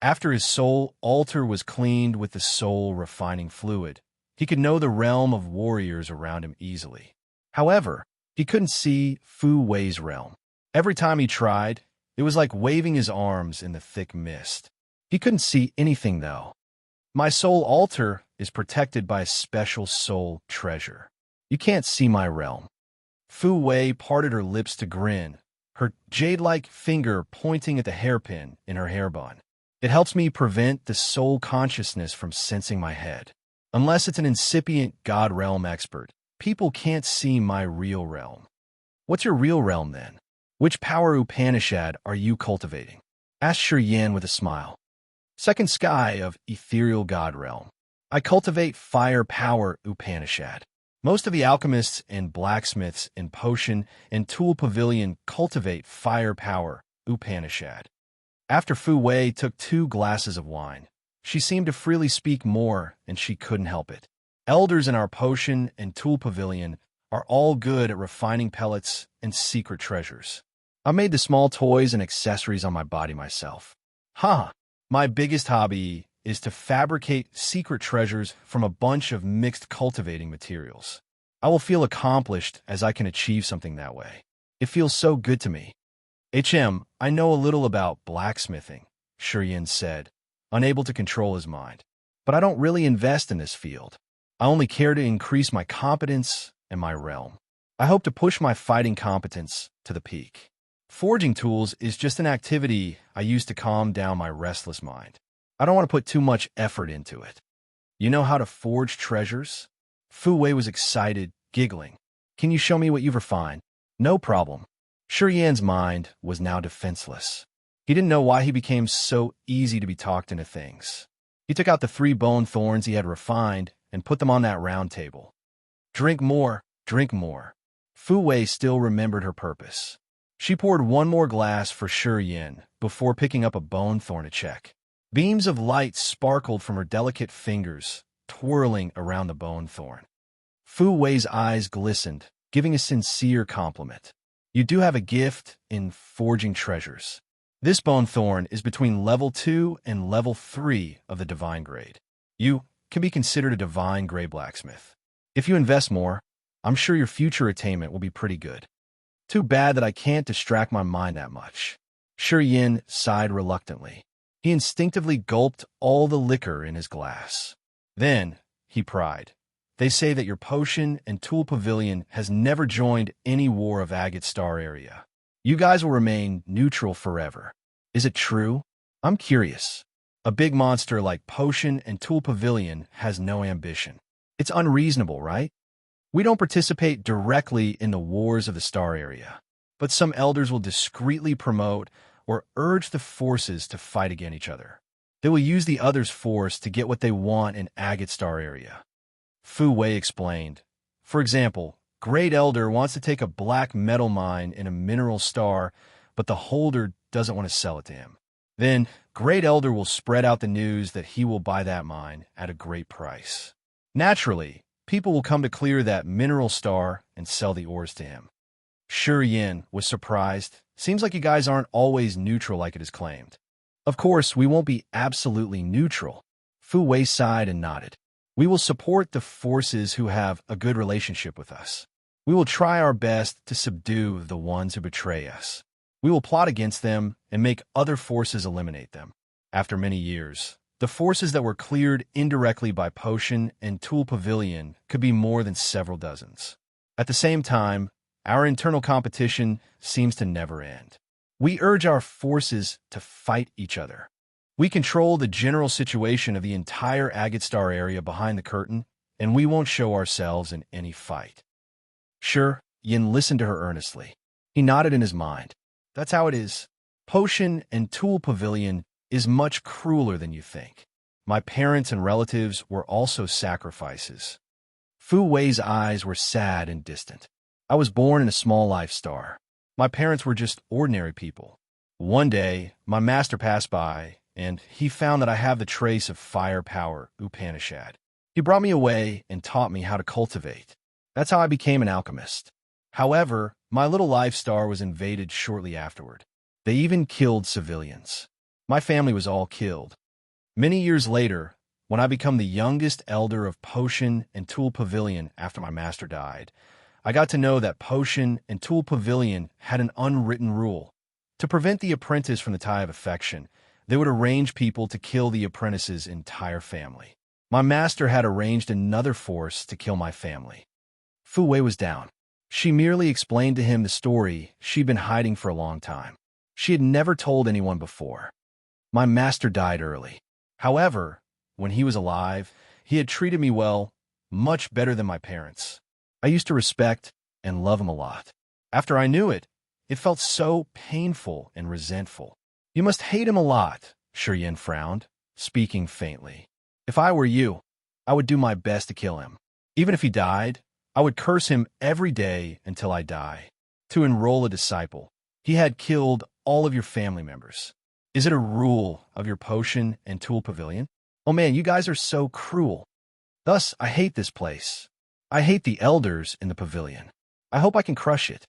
After his soul altar was cleaned with the soul refining fluid, he could know the realm of warriors around him easily. However, he couldn't see Fu Wei's realm. Every time he tried, it was like waving his arms in the thick mist. He couldn't see anything, though. My soul altar is protected by a special soul treasure. You can't see my realm. Fu Wei parted her lips to grin, her jade-like finger pointing at the hairpin in her hairbun. It helps me prevent the soul consciousness from sensing my head. Unless it's an incipient God realm expert, people can't see my real realm. What's your real realm, then? Which power Upanishad are you cultivating? Asked Shi Yin with a smile. Second sky of ethereal God realm. I cultivate fire power Upanishad. Most of the alchemists and blacksmiths in Potion and Tool Pavilion cultivate fire power Upanishad. After Fu Wei took 2 glasses of wine, she seemed to freely speak more, and she couldn't help it. Elders in our Potion and Tool Pavilion are all good at refining pellets and secret treasures. I made the small toys and accessories on my body myself. My biggest hobby is to fabricate secret treasures from a bunch of mixed cultivating materials. I will feel accomplished as I can achieve something that way. It feels so good to me. I know a little about blacksmithing, Shi Yin said, unable to control his mind. But I don't really invest in this field. I only care to increase my competence and my realm. I hope to push my fighting competence to the peak. Forging tools is just an activity I use to calm down my restless mind. I don't want to put too much effort into it. You know how to forge treasures? Fu Wei was excited, giggling. Can you show me what you've refined? No problem. Shi Yan's mind was now defenseless. He didn't know why he became so easy to be talked into things. He took out the 3 bone thorns he had refined and put them on that round table. Drink more, drink more. Fu Wei still remembered her purpose. She poured 1 more glass for Shi Yin before picking up a bone thorn to check. Beams of light sparkled from her delicate fingers, twirling around the bone thorn. Fu Wei's eyes glistened, giving a sincere compliment. You do have a gift in forging treasures. This bone thorn is between level 2 and level 3 of the divine grade. You can be considered a divine grade blacksmith. If you invest more, I'm sure your future attainment will be pretty good. Too bad that I can't distract my mind that much. Shi Yin sighed reluctantly. He instinctively gulped all the liquor in his glass. Then, he cried, they say that your Potion and Tool Pavilion has never joined any war of Agate Star area. You guys will remain neutral forever. Is it true? I'm curious. A big monster like Potion and Tool Pavilion has no ambition. It's unreasonable, right? We don't participate directly in the wars of the star area, but some elders will discreetly promote or urge the forces to fight against each other. They will use the other's force to get what they want in Agate Star area. Fu Wei explained. For example, Great Elder wants to take a black metal mine in a mineral star, but the holder doesn't want to sell it to him. Then, Great Elder will spread out the news that he will buy that mine at a great price. Naturally, people will come to clear that mineral star and sell the ores to him. Shi Yin was surprised. Seems like you guys aren't always neutral like it is claimed. Of course, we won't be absolutely neutral. Fu Wei sighed and nodded. We will support the forces who have a good relationship with us. We will try our best to subdue the ones who betray us. We will plot against them and make other forces eliminate them. After many years, the forces that were cleared indirectly by Potion and Tool Pavilion could be more than several dozens. At the same time, our internal competition seems to never end. We urge our forces to fight each other. We control the general situation of the entire Agate Star area behind the curtain, and we won't show ourselves in any fight. Sure, Yin listened to her earnestly. He nodded in his mind. That's how it is. Potion and Tool Pavilion is much crueler than you think. My parents and relatives were also sacrifices. Fu Wei's eyes were sad and distant. I was born in a small life star. My parents were just ordinary people. One day, my master passed by, and he found that I have the trace of fire power, Upanishad. He brought me away and taught me how to cultivate. That's how I became an alchemist. However, my little life star was invaded shortly afterward. They even killed civilians. My family was all killed. Many years later, when I became the youngest elder of Potion and Tool Pavilion after my master died, I got to know that Potion and Tool Pavilion had an unwritten rule. To prevent the apprentice from the tie of affection, they would arrange people to kill the apprentice's entire family. My master had arranged another force to kill my family. Fu Wei was down. She merely explained to him the story she'd been hiding for a long time. She had never told anyone before. My master died early. However, when he was alive, he had treated me well, much better than my parents. I used to respect and love him a lot. After I knew it, it felt so painful and resentful. You must hate him a lot, Shi Yin frowned, speaking faintly. If I were you, I would do my best to kill him. Even if he died, I would curse him every day until I die. To enroll a disciple, he had killed all of your family members. Is it a rule of your Potion and Tool Pavilion? Oh man, you guys are so cruel. Thus, I hate this place. I hate the elders in the pavilion. I hope I can crush it.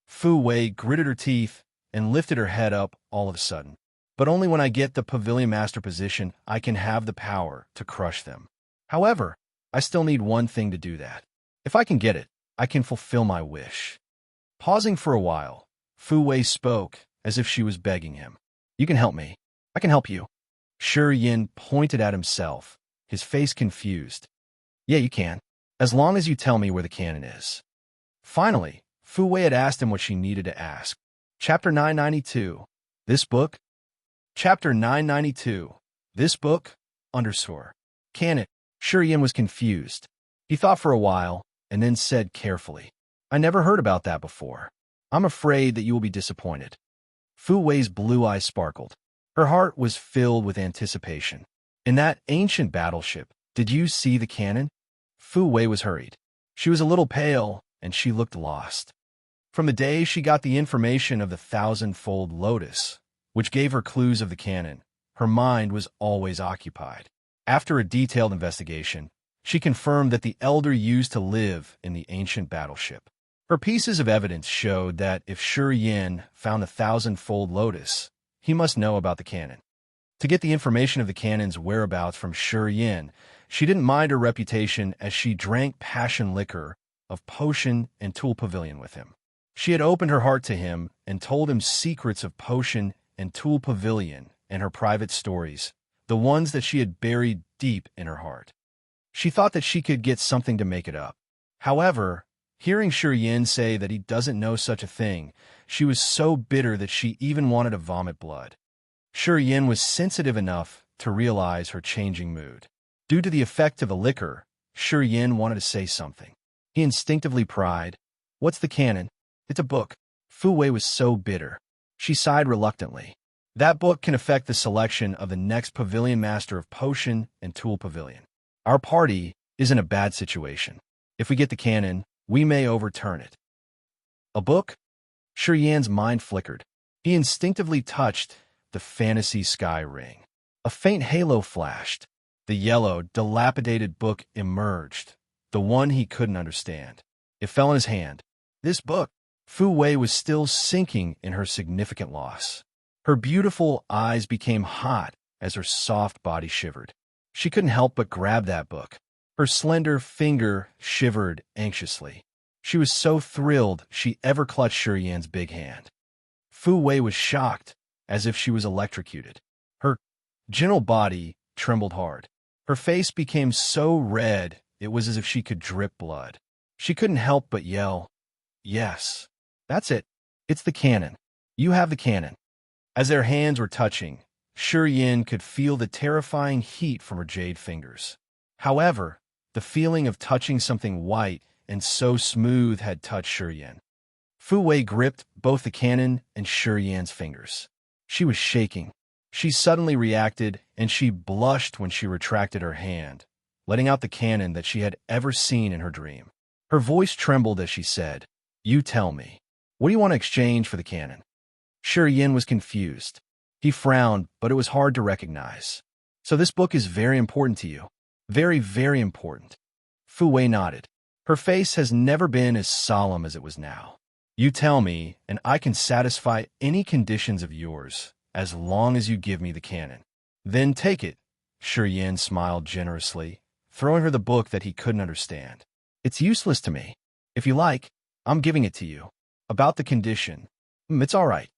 Fu Wei gritted her teeth and lifted her head up all of a sudden. But only when I get the pavilion master position, I can have the power to crush them. However, I still need one thing to do that. If I can get it, I can fulfill my wish. Pausing for a while, Fu Wei spoke as if she was begging him. You can help me. I can help you. Shi Yin pointed at himself, his face confused. Yeah, you can. As long as you tell me where the cannon is. Finally, Fu Wei had asked him what she needed to ask. Chapter 992. This book? Chapter 992. This book? Cannon. Shi Yin was confused. He thought for a while, and then said carefully, I never heard about that before. I'm afraid that you will be disappointed. Fu Wei's blue eyes sparkled. Her heart was filled with anticipation. In that ancient battleship, did you see the cannon? Fu Wei was hurried. She was a little pale, and she looked lost. From the day she got the information of the thousand-fold lotus, which gave her clues of the cannon, her mind was always occupied. After a detailed investigation, she confirmed that the elder used to live in the ancient battleship. Her pieces of evidence showed that if Shi Yin found the thousand-fold lotus, he must know about the cannon. To get the information of the cannon's whereabouts from Shi Yin, she didn't mind her reputation as she drank passion liquor of Potion and Tool Pavilion with him. She had opened her heart to him and told him secrets of Potion and Tool Pavilion and her private stories, the ones that she had buried deep in her heart. She thought that she could get something to make it up. However, hearing Shi Yin say that he doesn't know such a thing, she was so bitter that she even wanted to vomit blood. Shi Yin was sensitive enough to realize her changing mood. Due to the effect of the liquor, Shi Yin wanted to say something. He instinctively pried, "What's the canon?" "It's a book." Fu Wei was so bitter. She sighed reluctantly. "That book can affect the selection of the next pavilion master of potion and tool pavilion. Our party is in a bad situation. If we get the canon, we may overturn it." "A book?" Shi Yan's mind flickered. He instinctively touched the fantasy sky ring. A faint halo flashed. The yellow, dilapidated book emerged, the one he couldn't understand. It fell in his hand. This book. Fu Wei was still sinking in her significant loss. Her beautiful eyes became hot as her soft body shivered. She couldn't help but grab that book. Her slender finger shivered anxiously. She was so thrilled she ever clutched Shi Yan's big hand. Fu Wei was shocked, as if she was electrocuted. Her gentle body trembled hard. Her face became so red it was as if she could drip blood. She couldn't help but yell, "Yes, that's it. It's the canon. You have the canon." As their hands were touching, Shi Yin could feel the terrifying heat from her jade fingers. However, the feeling of touching something white and so smooth had touched Shi Yin. Fu Wei gripped both the canon and Shi Yan's fingers. She was shaking. She suddenly reacted, and she blushed when she retracted her hand, letting out the canon that she had ever seen in her dream. Her voice trembled as she said, "You tell me, what do you want to exchange for the canon?" Shi Yin was confused. He frowned, but it was hard to recognize. "So this book is very important to you?" "Very, very important." Fu Wei nodded. Her face has never been as solemn as it was now. "You tell me, and I can satisfy any conditions of yours, as long as you give me the canon." "Then take it." Shi Yin smiled generously, throwing her the book that he couldn't understand. "It's useless to me. If you like, I'm giving it to you." About the condition, it's all right.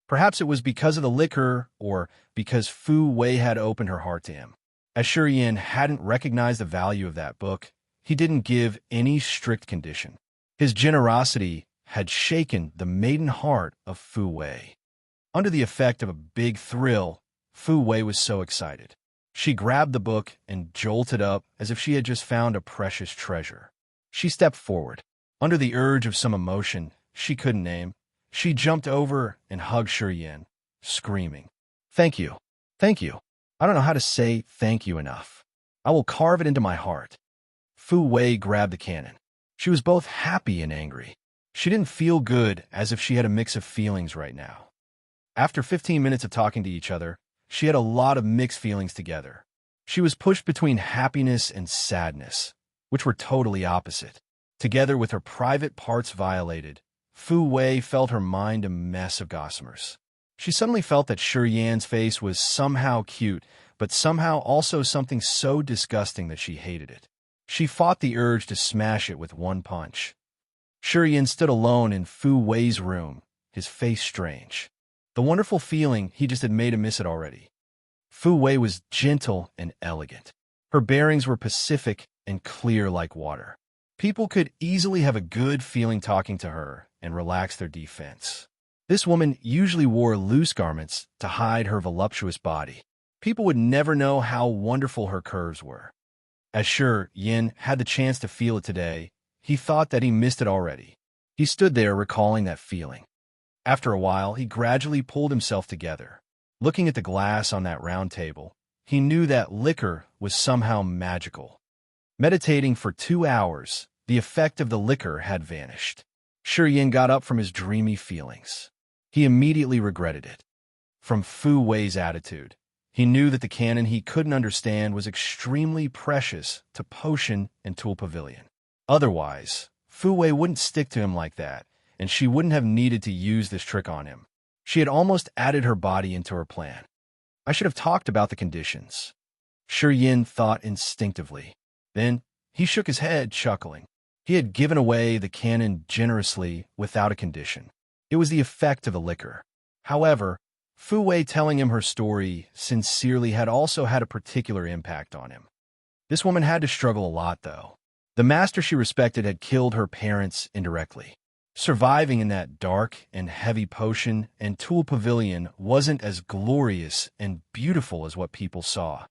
Perhaps it was because of the liquor, or because Fu Wei had opened her heart to him. As Shi Yin hadn't recognized the value of that book, he didn't give any strict condition. His generosity had shaken the maiden heart of Fu Wei. Under the effect of a big thrill, Fu Wei was so excited. She grabbed the book and jolted up as if she had just found a precious treasure. She stepped forward. Under the urge of some emotion she couldn't name, she jumped over and hugged Shi Yin, screaming, "Thank you. Thank you. I don't know how to say thank you enough. I will carve it into my heart." Fu Wei grabbed the canon. She was both happy and angry. She didn't feel good, as if she had a mix of feelings right now. After 15 minutes of talking to each other, she had a lot of mixed feelings together. She was pushed between happiness and sadness, which were totally opposite. Together with her private parts violated, Fu Wei felt her mind a mess of gossamers. She suddenly felt that Shi Yan's face was somehow cute, but somehow also something so disgusting that she hated it. She fought the urge to smash it with one punch. Shi Yin stood alone in Fu Wei's room, his face strange. The wonderful feeling he just had made him miss it already. Fu Wei was gentle and elegant. Her bearings were pacific and clear like water. People could easily have a good feeling talking to her and relax their defense. This woman usually wore loose garments to hide her voluptuous body. People would never know how wonderful her curves were. As Shi Yin had the chance to feel it today, he thought that he missed it already. He stood there recalling that feeling. After a while, he gradually pulled himself together. Looking at the glass on that round table, he knew that liquor was somehow magical. Meditating for 2 hours, the effect of the liquor had vanished. Shi Yin got up from his dreamy feelings. He immediately regretted it. From Fu Wei's attitude, he knew that the canon he couldn't understand was extremely precious to Potion and Tool Pavilion. Otherwise, Fu Wei wouldn't stick to him like that, and she wouldn't have needed to use this trick on him. She had almost added her body into her plan. I should have talked about the conditions. Shi Yin thought instinctively. Then he shook his head, chuckling. He had given away the canon generously without a condition. It was the effect of the liquor. However, Fu Wei telling him her story sincerely had also had a particular impact on him. This woman had to struggle a lot, though. The master she respected had killed her parents indirectly. Surviving in that dark and heavy potion and tool pavilion wasn't as glorious and beautiful as what people saw.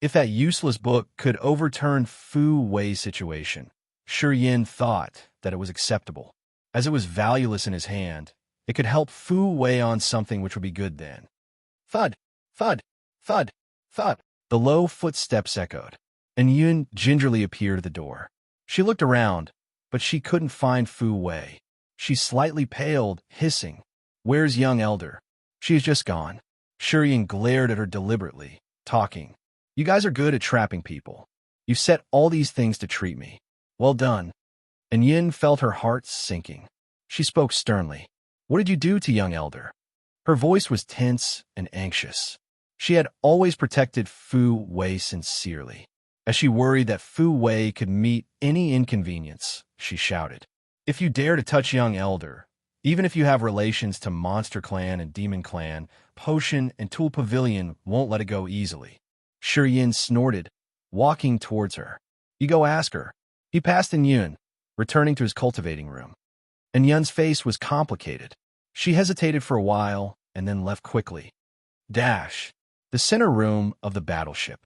If that useless book could overturn Fu Wei's situation, Shi Yin thought that it was acceptable. As it was valueless in his hand, it could help Fu Wei on something which would be good then. Thud, thud, thud, thud. The low footsteps echoed, and Yun gingerly appeared at the door. She looked around, but she couldn't find Fu Wei. She slightly paled, hissing, "Where's young elder?" "She's just gone." Shi Yin glared at her deliberately, talking. "You guys are good at trapping people. You set all these things to treat me. Well done." And Yin felt her heart sinking. She spoke sternly. "What did you do to young elder?" Her voice was tense and anxious. She had always protected Fu Wei sincerely. As she worried that Fu Wei could meet any inconvenience, she shouted, "If you dare to touch young elder, even if you have relations to Monster Clan and Demon Clan, Potion and Tool Pavilion won't let it go easily." Shi Yin snorted, walking towards her. "You go ask her." He passed in Yun, returning to his cultivating room. And Yun's face was complicated. She hesitated for a while and then left quickly. The center room of the battleship.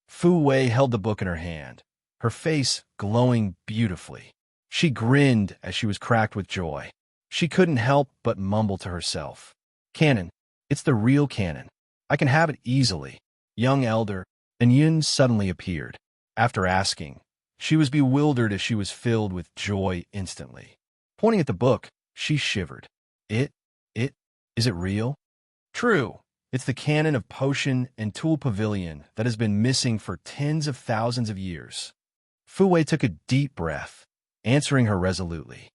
Fu Wei held the book in her hand, her face glowing beautifully. She grinned as she was cracked with joy. She couldn't help but mumble to herself, "Cannon. It's the real cannon. I can have it easily." "Young elder." And Yun suddenly appeared. After asking, she was bewildered as she was filled with joy instantly. Pointing at the book, she shivered. Is it real?" "True. It's the cannon of Potion and Tool Pavilion that has been missing for tens of thousands of years." Fu Wei took a deep breath, answering her resolutely.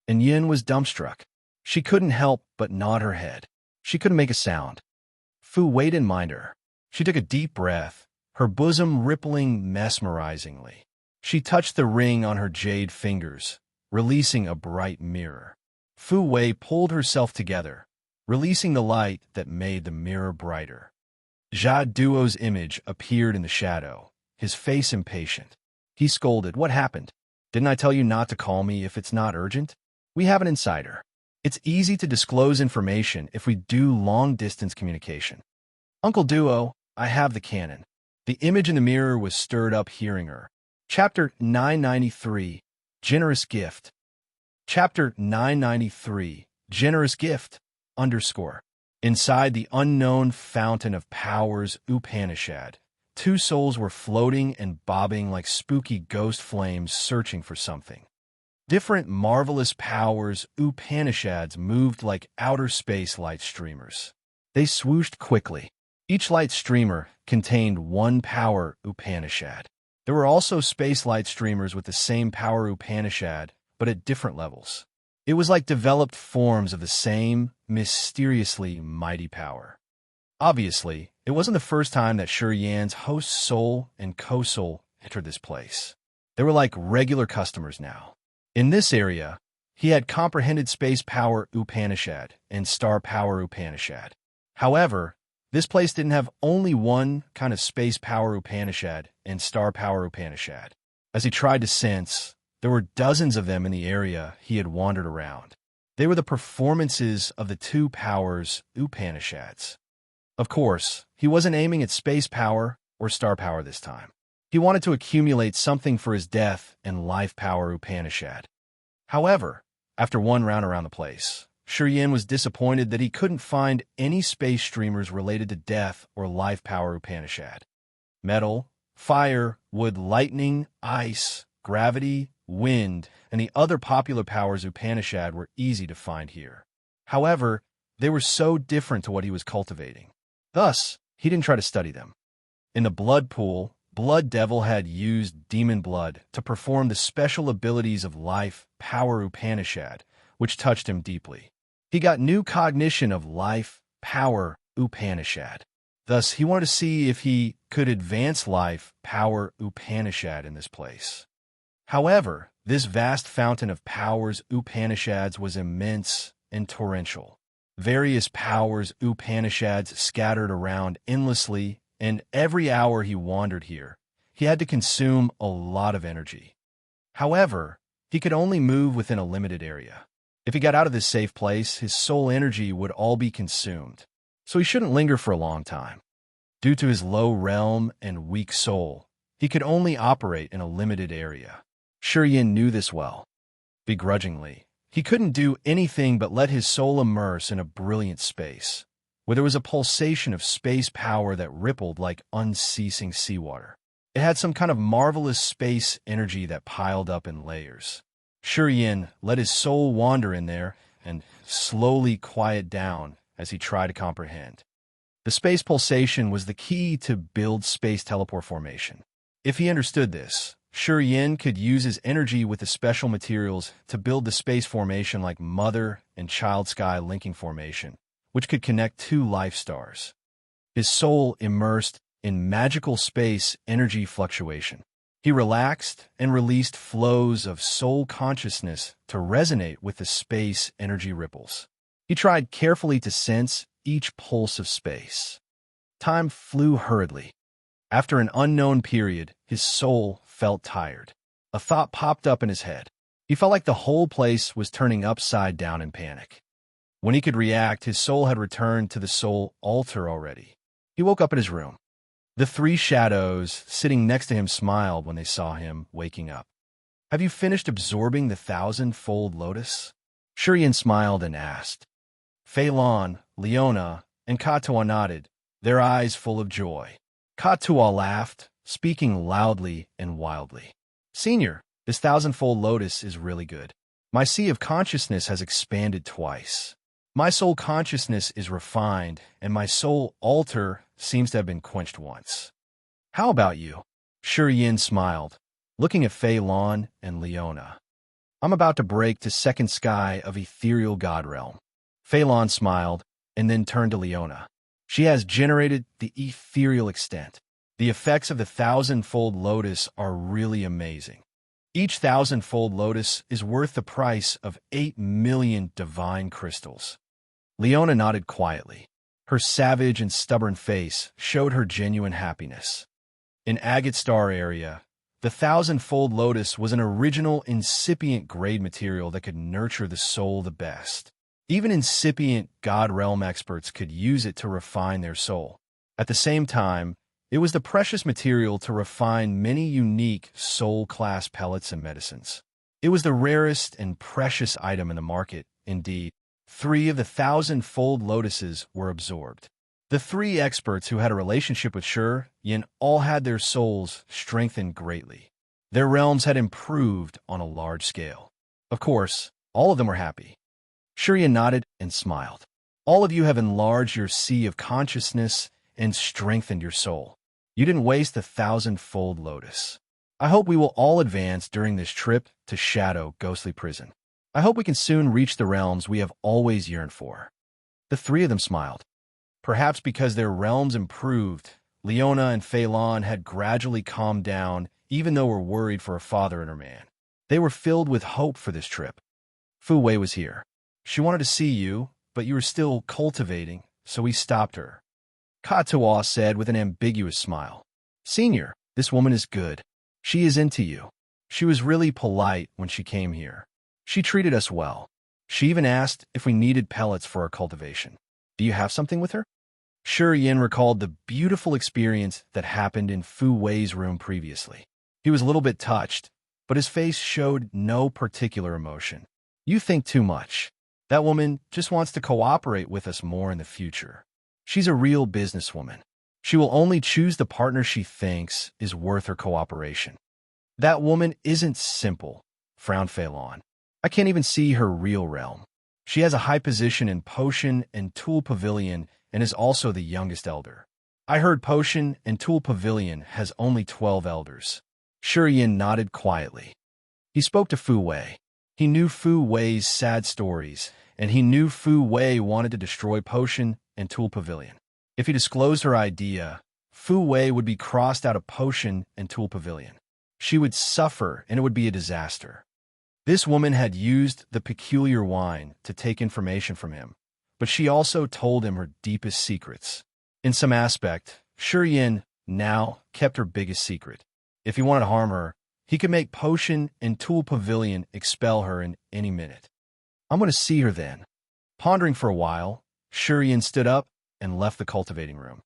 And Yin was dumbstruck. She couldn't help but nod her head. She couldn't make a sound. Fu Wei didn't mind her. She took a deep breath, her bosom rippling mesmerizingly. She touched the ring on her jade fingers, releasing a bright mirror. Fu Wei pulled herself together, releasing the light that made the mirror brighter. Jia Duo's image appeared in the shadow, his face impatient. He scolded, "What happened? Didn't I tell you not to call me if it's not urgent? We have an insider. It's easy to disclose information if we do long-distance communication." "Uncle Duo, I have the cannon." The image in the mirror was stirred up hearing her. Chapter 993, Generous Gift. Chapter 993, Generous Gift. Inside the unknown fountain of powers Upanishad, two souls were floating and bobbing like spooky ghost flames searching for something. Different marvelous powers Upanishads moved like outer space light streamers. They swooshed quickly. Each light streamer contained one power Upanishad. There were also space light streamers with the same power Upanishad, but at different levels. It was like developed forms of the same, mysteriously mighty power. Obviously, it wasn't the first time that Shi Yan's host soul and co-soul entered this place. They were like regular customers now. In this area, he had comprehended space power Upanishad and star power Upanishad. However, this place didn't have only one kind of space power Upanishad and star power Upanishad. As he tried to sense, there were dozens of them in the area he had wandered around. They were the performances of the two powers Upanishads. Of course, he wasn't aiming at space power or star power this time. He wanted to accumulate something for his death and life power Upanishad. However, after one round around the place, Shi Yin was disappointed that he couldn't find any space streamers related to death or life power Upanishad. Metal, fire, wood, lightning, ice, gravity, wind, and the other popular powers Upanishad were easy to find here. However, they were so different to what he was cultivating. Thus, he didn't try to study them. In the blood pool, Blood Devil had used demon blood to perform the special abilities of life power Upanishad, which touched him deeply. He got new cognition of life power Upanishad. Thus, he wanted to see if he could advance life power Upanishad in this place. However, this vast fountain of powers Upanishads was immense and torrential. Various powers Upanishads scattered around endlessly, and every hour he wandered here, he had to consume a lot of energy. However, he could only move within a limited area. If he got out of this safe place, his soul energy would all be consumed. So he shouldn't linger for a long time. Due to his low realm and weak soul, he could only operate in a limited area. Yin knew this well. Begrudgingly, he couldn't do anything but let his soul immerse in a brilliant space, where there was a pulsation of space power that rippled like unceasing seawater. It had some kind of marvelous space energy that piled up in layers. Yin let his soul wander in there and slowly quiet down as he tried to comprehend. The space pulsation was the key to build space teleport formation. If he understood this, Yin could use his energy with the special materials to build the space formation like Mother and Child Sky linking formation, which could connect two life stars. His soul immersed in magical space energy fluctuation. He relaxed and released flows of soul consciousness to resonate with the space energy ripples. He tried carefully to sense each pulse of space. Time flew hurriedly. After an unknown period, his soul felt tired. A thought popped up in his head. He felt like the whole place was turning upside down in panic. When he could react, his soul had returned to the soul altar already. He woke up in his room. The three shadows sitting next to him smiled when they saw him waking up. "Have you finished absorbing the 1,000-fold lotus?" Yin smiled and asked. Fei Lan, Leona, and Katua nodded, their eyes full of joy. Katua laughed, speaking loudly and wildly. "Senior, this 1,000-fold lotus is really good. My sea of consciousness has expanded twice. My soul consciousness is refined, and my soul altar seems to have been quenched once. How about you?" Yin smiled, looking at Fei Lan and Leona. "I'm about to break to second sky of ethereal god realm." Fei Lan smiled, and then turned to Leona. "She has generated the ethereal extent. The effects of the 1,000-fold lotus are really amazing. Each 1,000-fold lotus is worth the price of 8 million divine crystals." Leona nodded quietly. Her savage and stubborn face showed her genuine happiness. In Agate Star area, the 1,000-fold lotus was an original incipient grade material that could nurture the soul the best. Even incipient God realm experts could use it to refine their soul. At the same time, it was the precious material to refine many unique soul-class pellets and medicines. It was the rarest and precious item in the market, indeed. 3 of the 1,000-fold lotuses were absorbed. The 3 experts who had a relationship with Yin all had their souls strengthened greatly. Their realms had improved on a large scale. Of course, all of them were happy. Yin nodded and smiled. "All of you have enlarged your sea of consciousness and strengthened your soul. You didn't waste the 1,000-fold lotus. I hope we will all advance during this trip to Shadow Ghostly Prison. I hope we can soon reach the realms we have always yearned for." The 3 of them smiled. Perhaps because their realms improved, Leona and Fei Lan had gradually calmed down, even though were worried for her father and her man. They were filled with hope for this trip. Fu Wei was here. "She wanted to see you, but you were still cultivating, so we stopped her." Katua said with an ambiguous smile. "Senior, this woman is good. She is into you. She was really polite when she came here. She treated us well. She even asked if we needed pellets for our cultivation. Do you have something with her?" Yin recalled the beautiful experience that happened in Fu Wei's room previously. He was a little bit touched, but his face showed no particular emotion. "You think too much. That woman just wants to cooperate with us more in the future. She's a real businesswoman. She will only choose the partner she thinks is worth her cooperation." "That woman isn't simple," frowned Fei Lan. "I can't even see her real realm. She has a high position in Potion and Tool Pavilion and is also the youngest elder. I heard Potion and Tool Pavilion has only 12 elders." Yin nodded quietly. He spoke to Fu Wei. He knew Fu Wei's sad stories, and he knew Fu Wei wanted to destroy Potion and Tool Pavilion. If he disclosed her idea, Fu Wei would be crossed out of Potion and Tool Pavilion. She would suffer, and it would be a disaster. This woman had used the peculiar wine to take information from him, but she also told him her deepest secrets. In some aspect, Yin now kept her biggest secret. If he wanted to harm her, he could make Potion and Tool Pavilion expel her in any minute. I'm going to see her then. Pondering for a while, Shurian stood up and left the cultivating room.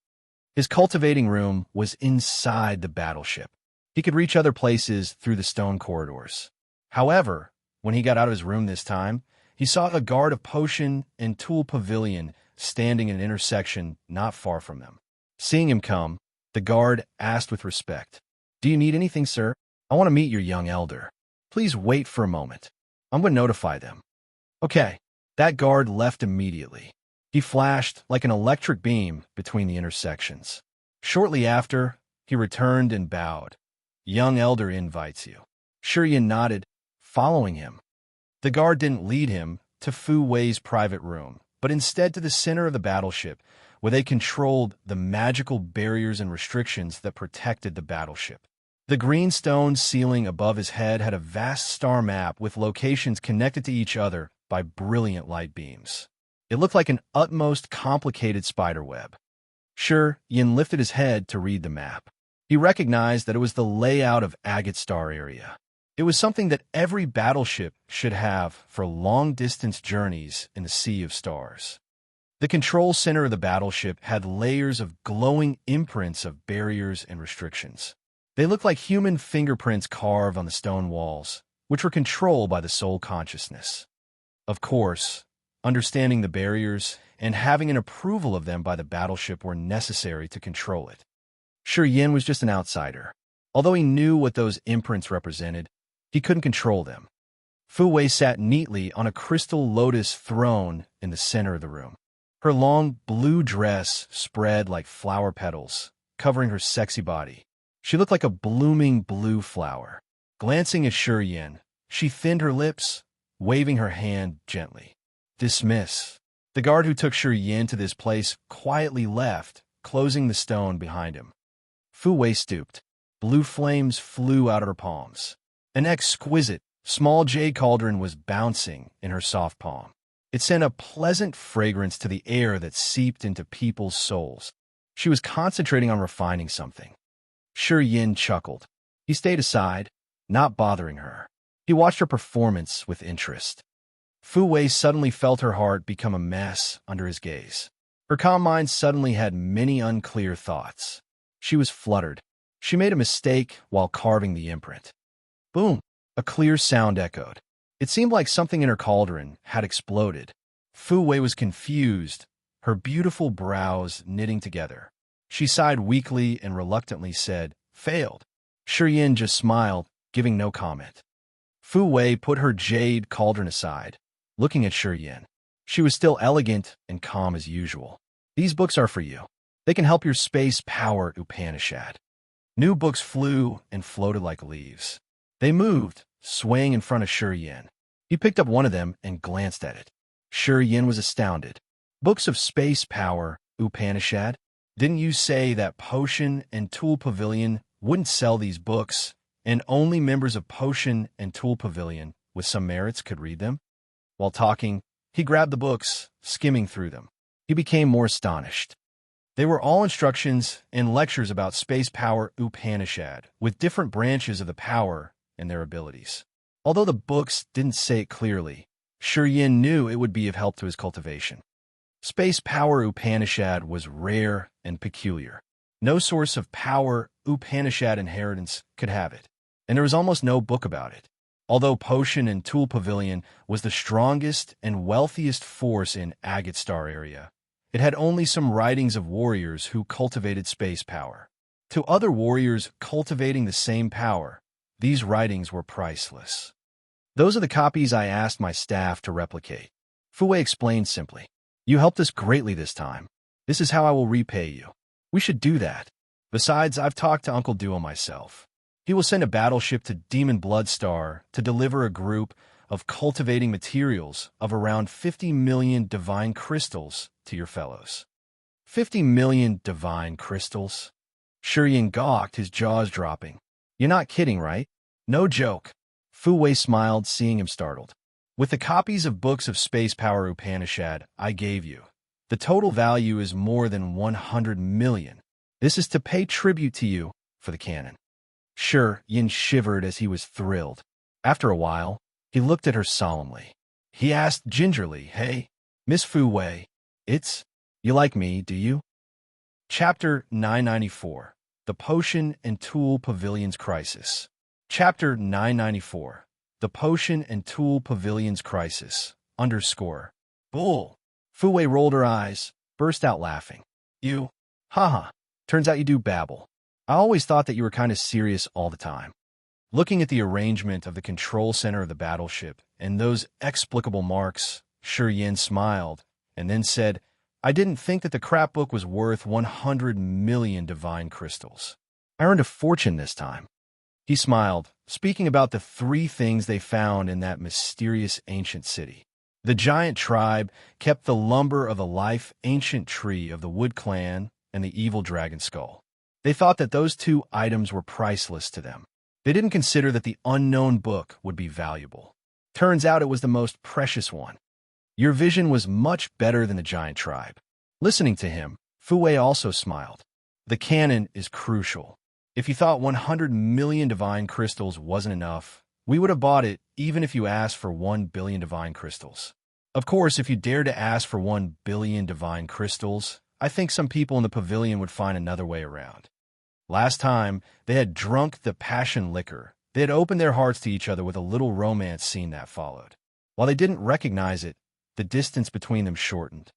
His cultivating room was inside the battleship. He could reach other places through the stone corridors. However, when he got out of his room this time, he saw a guard of potion and tool pavilion standing in an intersection not far from them. Seeing him come, the guard asked with respect, "Do you need anything, sir? I want to meet your young elder. Please wait for a moment. I'm going to notify them." Okay, that guard left immediately. He flashed like an electric beam between the intersections. Shortly after, he returned and bowed. "Young elder invites you." Shurian nodded, following him. The guard didn't lead him to Fu Wei's private room, but instead to the center of the battleship, where they controlled the magical barriers and restrictions that protected the battleship. The green stone ceiling above his head had a vast star map with locations connected to each other by brilliant light beams. It looked like an utmost complicated spiderweb. Yin lifted his head to read the map. He recognized that it was the layout of Agate Star area. It was something that every battleship should have for long-distance journeys in the Sea of Stars. The control center of the battleship had layers of glowing imprints of barriers and restrictions. They looked like human fingerprints carved on the stone walls, which were controlled by the soul consciousness. Of course, understanding the barriers and having an approval of them by the battleship were necessary to control it. Yin was just an outsider. Although he knew what those imprints represented, he couldn't control them. Fu Wei sat neatly on a crystal lotus throne in the center of the room. Her long blue dress spread like flower petals, covering her sexy body. She looked like a blooming blue flower. Glancing at Yin, she thinned her lips, waving her hand gently. "Dismiss." The guard who took Yin to this place quietly left, closing the stone behind him. Fu Wei stooped. Blue flames flew out of her palms. An exquisite, small jade cauldron was bouncing in her soft palm. It sent a pleasant fragrance to the air that seeped into people's souls. She was concentrating on refining something. Yin chuckled. He stayed aside, not bothering her. He watched her performance with interest. Fu Wei suddenly felt her heart become a mess under his gaze. Her calm mind suddenly had many unclear thoughts. She was fluttered. She made a mistake while carving the imprint. Boom! A clear sound echoed. It seemed like something in her cauldron had exploded. Fu Wei was confused, her beautiful brows knitting together. She sighed weakly and reluctantly said, "Failed." Yin just smiled, giving no comment. Fu Wei put her jade cauldron aside, looking at Yin. She was still elegant and calm as usual. "These books are for you. They can help your space power Upanishad." New books flew and floated like leaves. They moved, swaying in front of Yin. He picked up one of them and glanced at it. Yin was astounded. "Books of space power, Upanishad? Didn't you say that Potion and Tool Pavilion wouldn't sell these books, and only members of Potion and Tool Pavilion with some merits could read them?" While talking, he grabbed the books, skimming through them. He became more astonished. They were all instructions and lectures about space power Upanishad, with different branches of the power and their abilities. Although the books didn't say it clearly, Yin knew it would be of help to his cultivation. Space power Upanishad was rare and peculiar. No source of power Upanishad inheritance could have it, and there was almost no book about it. Although Potion and Tool Pavilion was the strongest and wealthiest force in Agate Star area, it had only some writings of warriors who cultivated space power. To other warriors cultivating the same power, these writings were priceless. "Those are the copies I asked my staff to replicate," Fu Wei explained simply. "You helped us greatly this time. This is how I will repay you. We should do that. Besides, I've talked to Uncle Duo myself. He will send a battleship to Demon Bloodstar to deliver a group of cultivating materials of around 50 million divine crystals to your fellows." 50 million divine crystals? Yin gawked, his jaws dropping. "You're not kidding, right?" "No joke." Fu Wei smiled, seeing him startled. "With the copies of books of space power Upanishad I gave you, the total value is more than 100 million. This is to pay tribute to you for the canon." Yin shivered as he was thrilled. After a while, he looked at her solemnly. He asked gingerly, "Hey, Miss Fu Wei, you like me, do you?" Chapter 994, The Potion and Tool Pavilion's Crisis. Chapter 994, The Potion and Tool Pavilion's Crisis, underscore. Bull. Fu Wei rolled her eyes, burst out laughing. You? Haha. Turns out you do babble. I always thought that you were kind of serious all the time. Looking at the arrangement of the control center of the battleship and those explicable marks, Shi Yin smiled and then said, "I didn't think that the crap book was worth 100 million divine crystals. I earned a fortune this time." He smiled, speaking about the 3 things they found in that mysterious ancient city. The giant tribe kept the lumber of the life ancient tree of the Wood Clan and the evil dragon skull. They thought that those 2 items were priceless to them. They didn't consider that the unknown book would be valuable. Turns out it was the most precious one. Your vision was much better than the giant tribe. Listening to him, Fu Wei also smiled. The cannon is crucial. If you thought 100 million divine crystals wasn't enough, we would have bought it even if you asked for 1 billion divine crystals. Of course, if you dared to ask for 1 billion divine crystals, I think some people in the pavilion would find another way around. Last time, they had drunk the passion liquor. They had opened their hearts to each other with a little romance scene that followed. While they didn't recognize it, the distance between them shortened.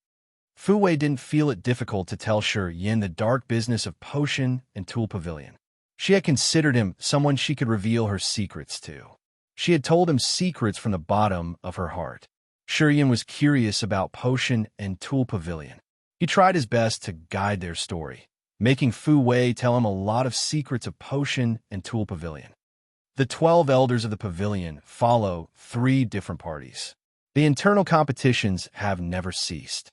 Fu Wei didn't feel it difficult to tell Shi Yin the dark business of potion and tool pavilion. She had considered him someone she could reveal her secrets to. She had told him secrets from the bottom of her heart. Shi Yin was curious about potion and tool pavilion. He tried his best to guide their story, making Fu Wei tell him a lot of secrets of potion and tool pavilion. The 12 elders of the pavilion follow 3 different parties. The internal competitions have never ceased.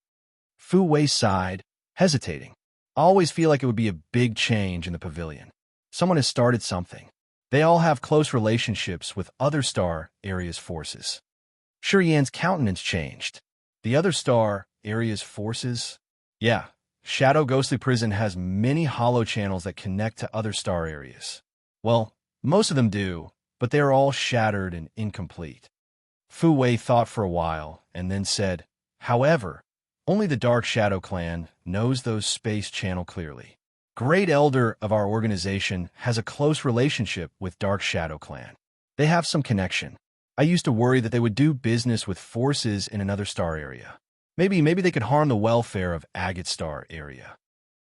Fu Wei sighed, hesitating. "I always feel like it would be a big change in the pavilion. Someone has started something. They all have close relationships with other star area's forces." Shi Yan's countenance changed. "The other star area's forces?" "Yeah. Shadow Ghostly Prison has many hollow channels that connect to other star areas. Well, most of them do, but they are all shattered and incomplete." Fu Wei thought for a while and then said, "However, only the Dark Shadow Clan knows those space channel clearly. Great Elder of our organization has a close relationship with Dark Shadow Clan. They have some connection. I used to worry that they would do business with forces in another star area. Maybe they could harm the welfare of Agate Star area."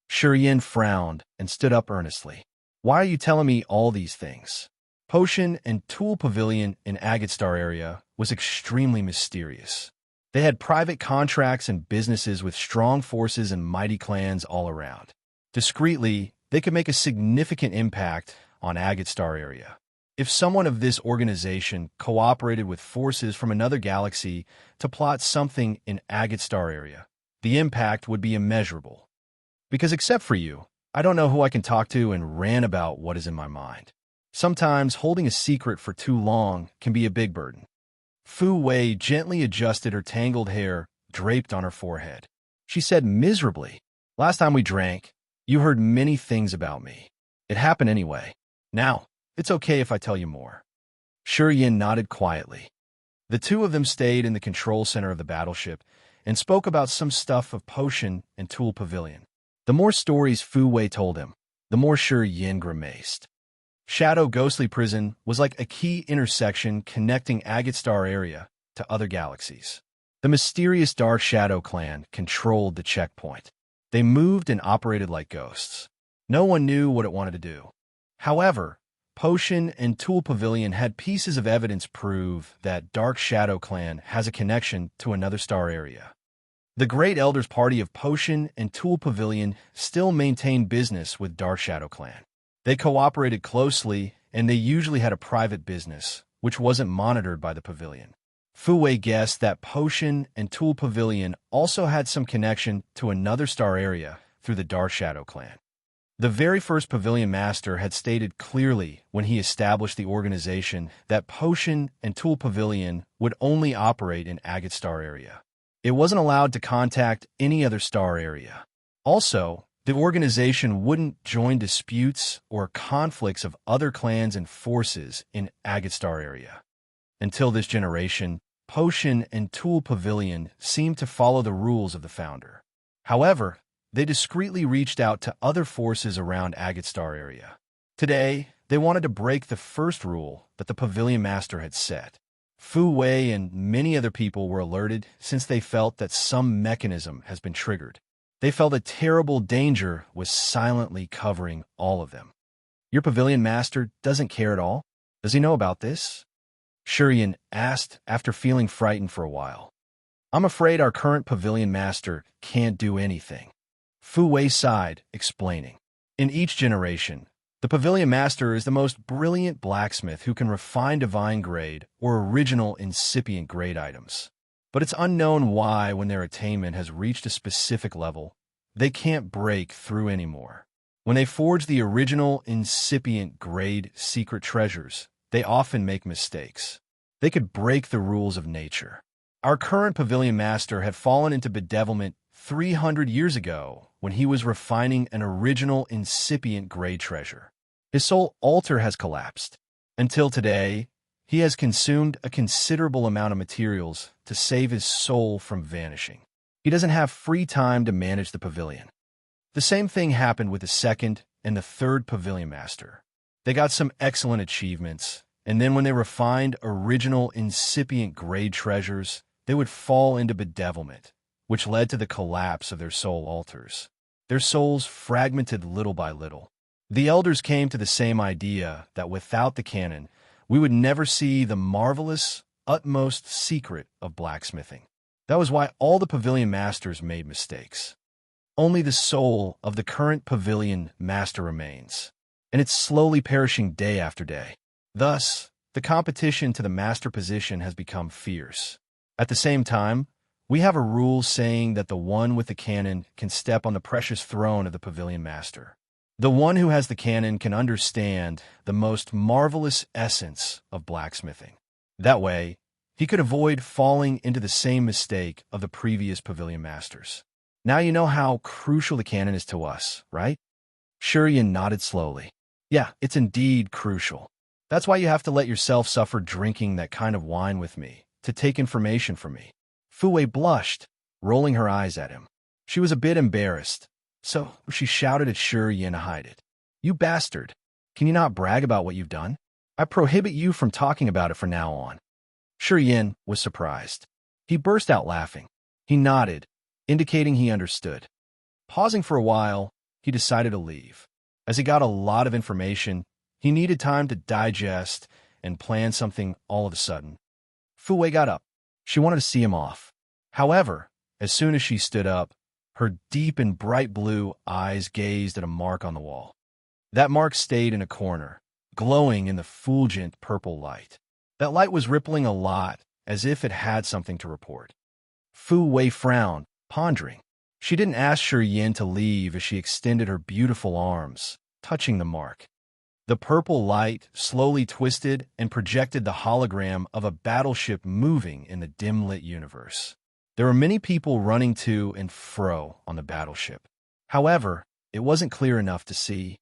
Shi Yin frowned and stood up earnestly. "Why are you telling me all these things?" Potion and Tool Pavilion in Agate Star area was extremely mysterious. They had private contracts and businesses with strong forces and mighty clans all around. Discreetly, they could make a significant impact on Agate Star area. If someone of this organization cooperated with forces from another galaxy to plot something in Agate Star area, the impact would be immeasurable. Because except for you, I don't know who I can talk to and rant about what is in my mind. Sometimes holding a secret for too long can be a big burden. Fu Wei gently adjusted her tangled hair draped on her forehead. She said miserably, "Last time we drank, you heard many things about me. It happened anyway. Now, it's okay if I tell you more." Shi Yin nodded quietly. The 2 of them stayed in the control center of the battleship and spoke about some stuff of potion and tool pavilion. The more stories Fu Wei told him, the more Shi Yin grimaced. Shadow Ghostly Prison was like a key intersection connecting Agate Star area to other galaxies. The mysterious Dark Shadow Clan controlled the checkpoint. They moved and operated like ghosts. No one knew what it wanted to do. However, Potion and Tool Pavilion had pieces of evidence prove that Dark Shadow Clan has a connection to another star area. The Great Elders Party of Potion and Tool Pavilion still maintained business with Dark Shadow Clan. They cooperated closely, and they usually had a private business, which wasn't monitored by the pavilion. Fu Wei guessed that Potion and Tool Pavilion also had some connection to another star area through the Dark Shadow Clan. The very first pavilion master had stated clearly when he established the organization that Potion and Tool Pavilion would only operate in Agate Star area. It wasn't allowed to contact any other star area. Also, the organization wouldn't join disputes or conflicts of other clans and forces in Agate Star area. Until this generation, Potion and Tool Pavilion seemed to follow the rules of the founder. However, they discreetly reached out to other forces around Agate Star area. Today, they wanted to break the first rule that the Pavilion Master had set. Fu Wei and many other people were alerted since they felt that some mechanism has been triggered. They felt a terrible danger was silently covering all of them. Your Pavilion Master doesn't care at all? Does he know about this? Shurian asked after feeling frightened for a while. I'm afraid our current Pavilion Master can't do anything. Fu Wei sighed, explaining. In each generation, the Pavilion Master is the most brilliant blacksmith who can refine divine grade or original incipient grade items. But it's unknown why, when their attainment has reached a specific level, they can't break through anymore. When they forge the original incipient grade secret treasures, they often make mistakes. They could break the rules of nature. Our current Pavilion Master had fallen into bedevilment 300 years ago when he was refining an original incipient grade treasure. His soul altar has collapsed. Until today, he has consumed a considerable amount of materials to save his soul from vanishing. He doesn't have free time to manage the pavilion. The same thing happened with the second and the third Pavilion Master. They got some excellent achievements, and then when they refined original incipient grade treasures, they would fall into bedevilment, which led to the collapse of their soul altars. Their souls fragmented little by little. The elders came to the same idea that without the canon, we would never see the marvelous, utmost secret of blacksmithing. That was why all the Pavilion Masters made mistakes. Only the soul of the current Pavilion Master remains, and it's slowly perishing day after day. Thus, the competition to the master position has become fierce. At the same time, we have a rule saying that the one with the cannon can step on the precious throne of the Pavilion Master. The one who has the cannon can understand the most marvelous essence of blacksmithing. That way, he could avoid falling into the same mistake of the previous Pavilion Masters. Now you know how crucial the cannon is to us, right? Shurian nodded slowly. Yeah, it's indeed crucial. That's why you have to let yourself suffer drinking that kind of wine with me, to take information from me. Fu Wei blushed, rolling her eyes at him. She was a bit embarrassed, so she shouted at Shurian to hide it. You bastard! Can you not brag about what you've done? I prohibit you from talking about it from now on. Shurian was surprised. He burst out laughing. He nodded, indicating he understood. Pausing for a while, he decided to leave. As he got a lot of information, he needed time to digest and plan something all of a sudden. Fu Wei got up. She wanted to see him off. However, as soon as she stood up, her deep and bright blue eyes gazed at a mark on the wall. That mark stayed in a corner, glowing in the fulgent purple light. That light was rippling a lot, as if it had something to report. Fu Wei frowned, pondering. She didn't ask Shurian to leave as she extended her beautiful arms, touching the mark. The purple light slowly twisted and projected the hologram of a battleship moving in the dim-lit universe. There were many people running to and fro on the battleship. However, it wasn't clear enough to see.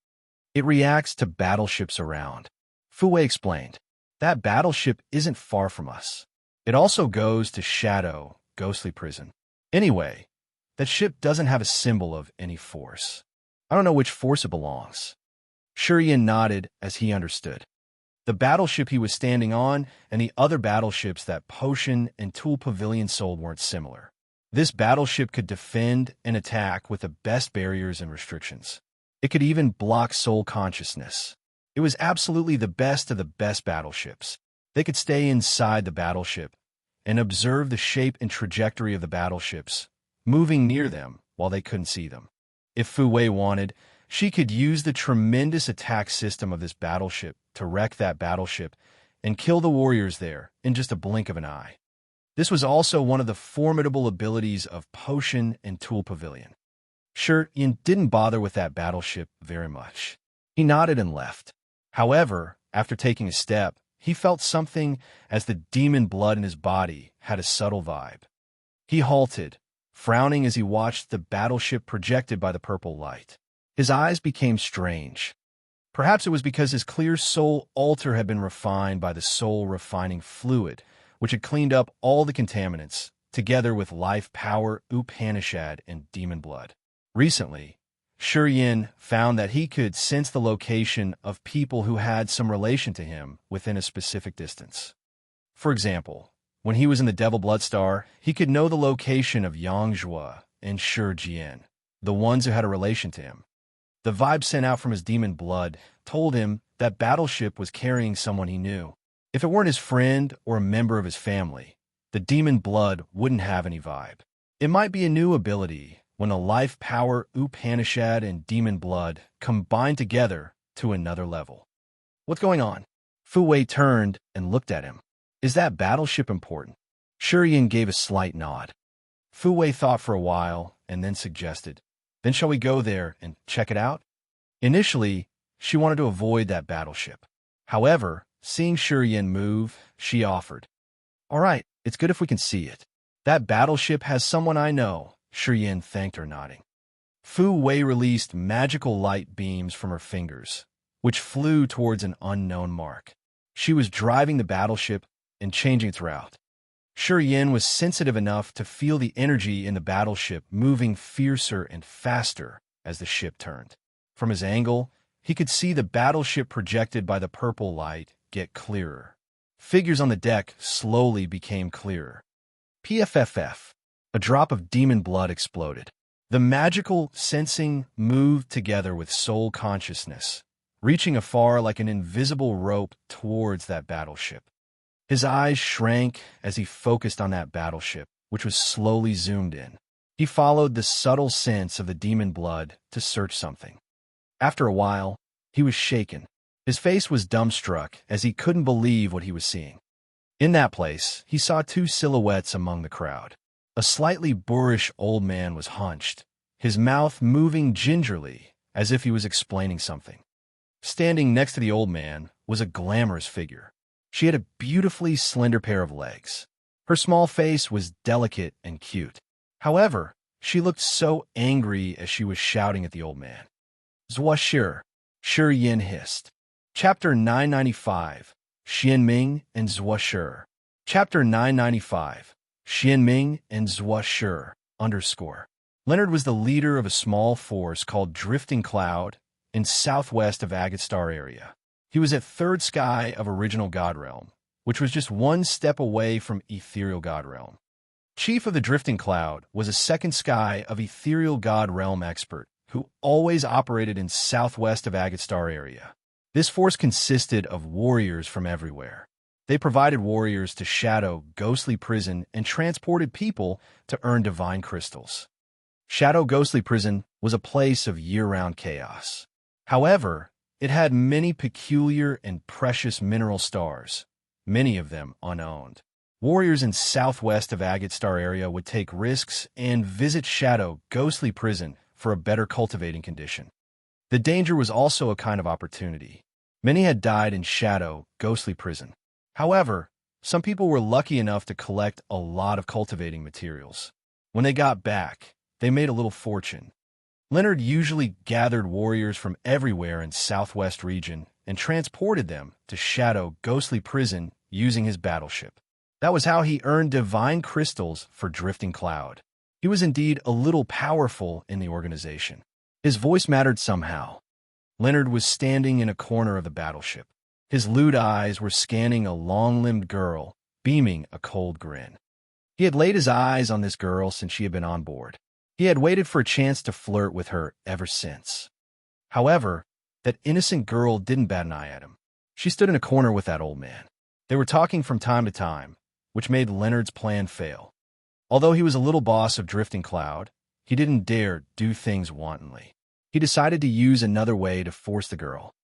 It reacts to battleships around. Fu Wei explained. That battleship isn't far from us. It also goes to Shadow, Ghostly Prison. Anyway, that ship doesn't have a symbol of any force. I don't know which force it belongs. Shurian nodded as he understood. The battleship he was standing on and the other battleships that Potion and Tool Pavilion sold weren't similar. This battleship could defend and attack with the best barriers and restrictions. It could even block soul consciousness. It was absolutely the best of the best battleships. They could stay inside the battleship and observe the shape and trajectory of the battleships, moving near them while they couldn't see them. If Fu Wei wanted, she could use the tremendous attack system of this battleship to wreck that battleship and kill the warriors there in just a blink of an eye. This was also one of the formidable abilities of Potion and Tool Pavilion. Shurian didn't bother with that battleship very much. He nodded and left. However, after taking a step, he felt something as the demon blood in his body had a subtle vibe. He halted, frowning as he watched the battleship projected by the purple light. His eyes became strange. Perhaps it was because his clear soul altar had been refined by the soul-refining fluid, which had cleaned up all the contaminants, together with life power, Upanishad, and demon blood. Recently, Yin found that he could sense the location of people who had some relation to him within a specific distance. For example, when he was in the Devil Blood Star, he could know the location of Yangzhua and Jian, the ones who had a relation to him. The vibe sent out from his demon blood told him that Battleship was carrying someone he knew. If it weren't his friend or a member of his family, the demon blood wouldn't have any vibe. It might be a new ability when the life power, Upanishad, and demon blood combine together to another level. What's going on? Fu Wei turned and looked at him. Is that Battleship important? Yin gave a slight nod. Fu Wei thought for a while and then suggested, then shall we go there and check it out? Initially, she wanted to avoid that battleship. However, seeing Yin move, she offered, all right, it's good if we can see it. That battleship has someone I know. Yin thanked her, nodding. Fu Wei released magical light beams from her fingers, which flew towards an unknown mark. She was driving the battleship and changing its route. Yin was sensitive enough to feel the energy in the battleship moving fiercer and faster as the ship turned. From his angle, he could see the battleship projected by the purple light get clearer. Figures on the deck slowly became clearer. PFFF. A drop of demon blood exploded. The magical sensing moved together with soul consciousness, reaching afar like an invisible rope towards that battleship. His eyes shrank as he focused on that battleship, which was slowly zoomed in. He followed the subtle sense of the demon blood to search something. After a while, he was shaken. His face was dumbstruck as he couldn't believe what he was seeing. In that place, he saw two silhouettes among the crowd. A slightly boorish old man was hunched, his mouth moving gingerly as if he was explaining something. Standing next to the old man was a glamorous figure. She had a beautifully slender pair of legs. Her small face was delicate and cute. However, she looked so angry as she was shouting at the old man. Zhuo Yin hissed. Chapter 995, Xianming and Zhuo. Chapter 995, Xianming and Zhuo _ Leonard was the leader of a small force called Drifting Cloud in southwest of Agate Star area. He was at third sky of Original God Realm, which was just one step away from Ethereal God Realm. Chief of the Drifting Cloud was a second sky of Ethereal God Realm expert who always operated in southwest of Agate Star area. This force consisted of warriors from everywhere. They provided warriors to Shadow Ghostly Prison and transported people to earn divine crystals. Shadow Ghostly Prison was a place of year-round chaos. However, it had many peculiar and precious mineral stars, many of them unowned. Warriors in southwest of Agate Star area would take risks and visit Shadow Ghostly Prison for a better cultivating condition. The danger was also a kind of opportunity. Many had died in Shadow Ghostly Prison. However, some people were lucky enough to collect a lot of cultivating materials. When they got back, they made a little fortune. Leonard usually gathered warriors from everywhere in Southwest region and transported them to Shadow Ghostly Prison using his battleship. That was how he earned divine crystals for Drifting Cloud. He was indeed a little powerful in the organization. His voice mattered somehow. Leonard was standing in a corner of the battleship. His lewd eyes were scanning a long-limbed girl, beaming a cold grin. He had laid his eyes on this girl since she had been on board. He had waited for a chance to flirt with her ever since. However, that innocent girl didn't bat an eye at him. She stood in a corner with that old man. They were talking from time to time, which made Leonard's plan fail. Although he was a little boss of Drifting Cloud, he didn't dare do things wantonly. He decided to use another way to force the girl.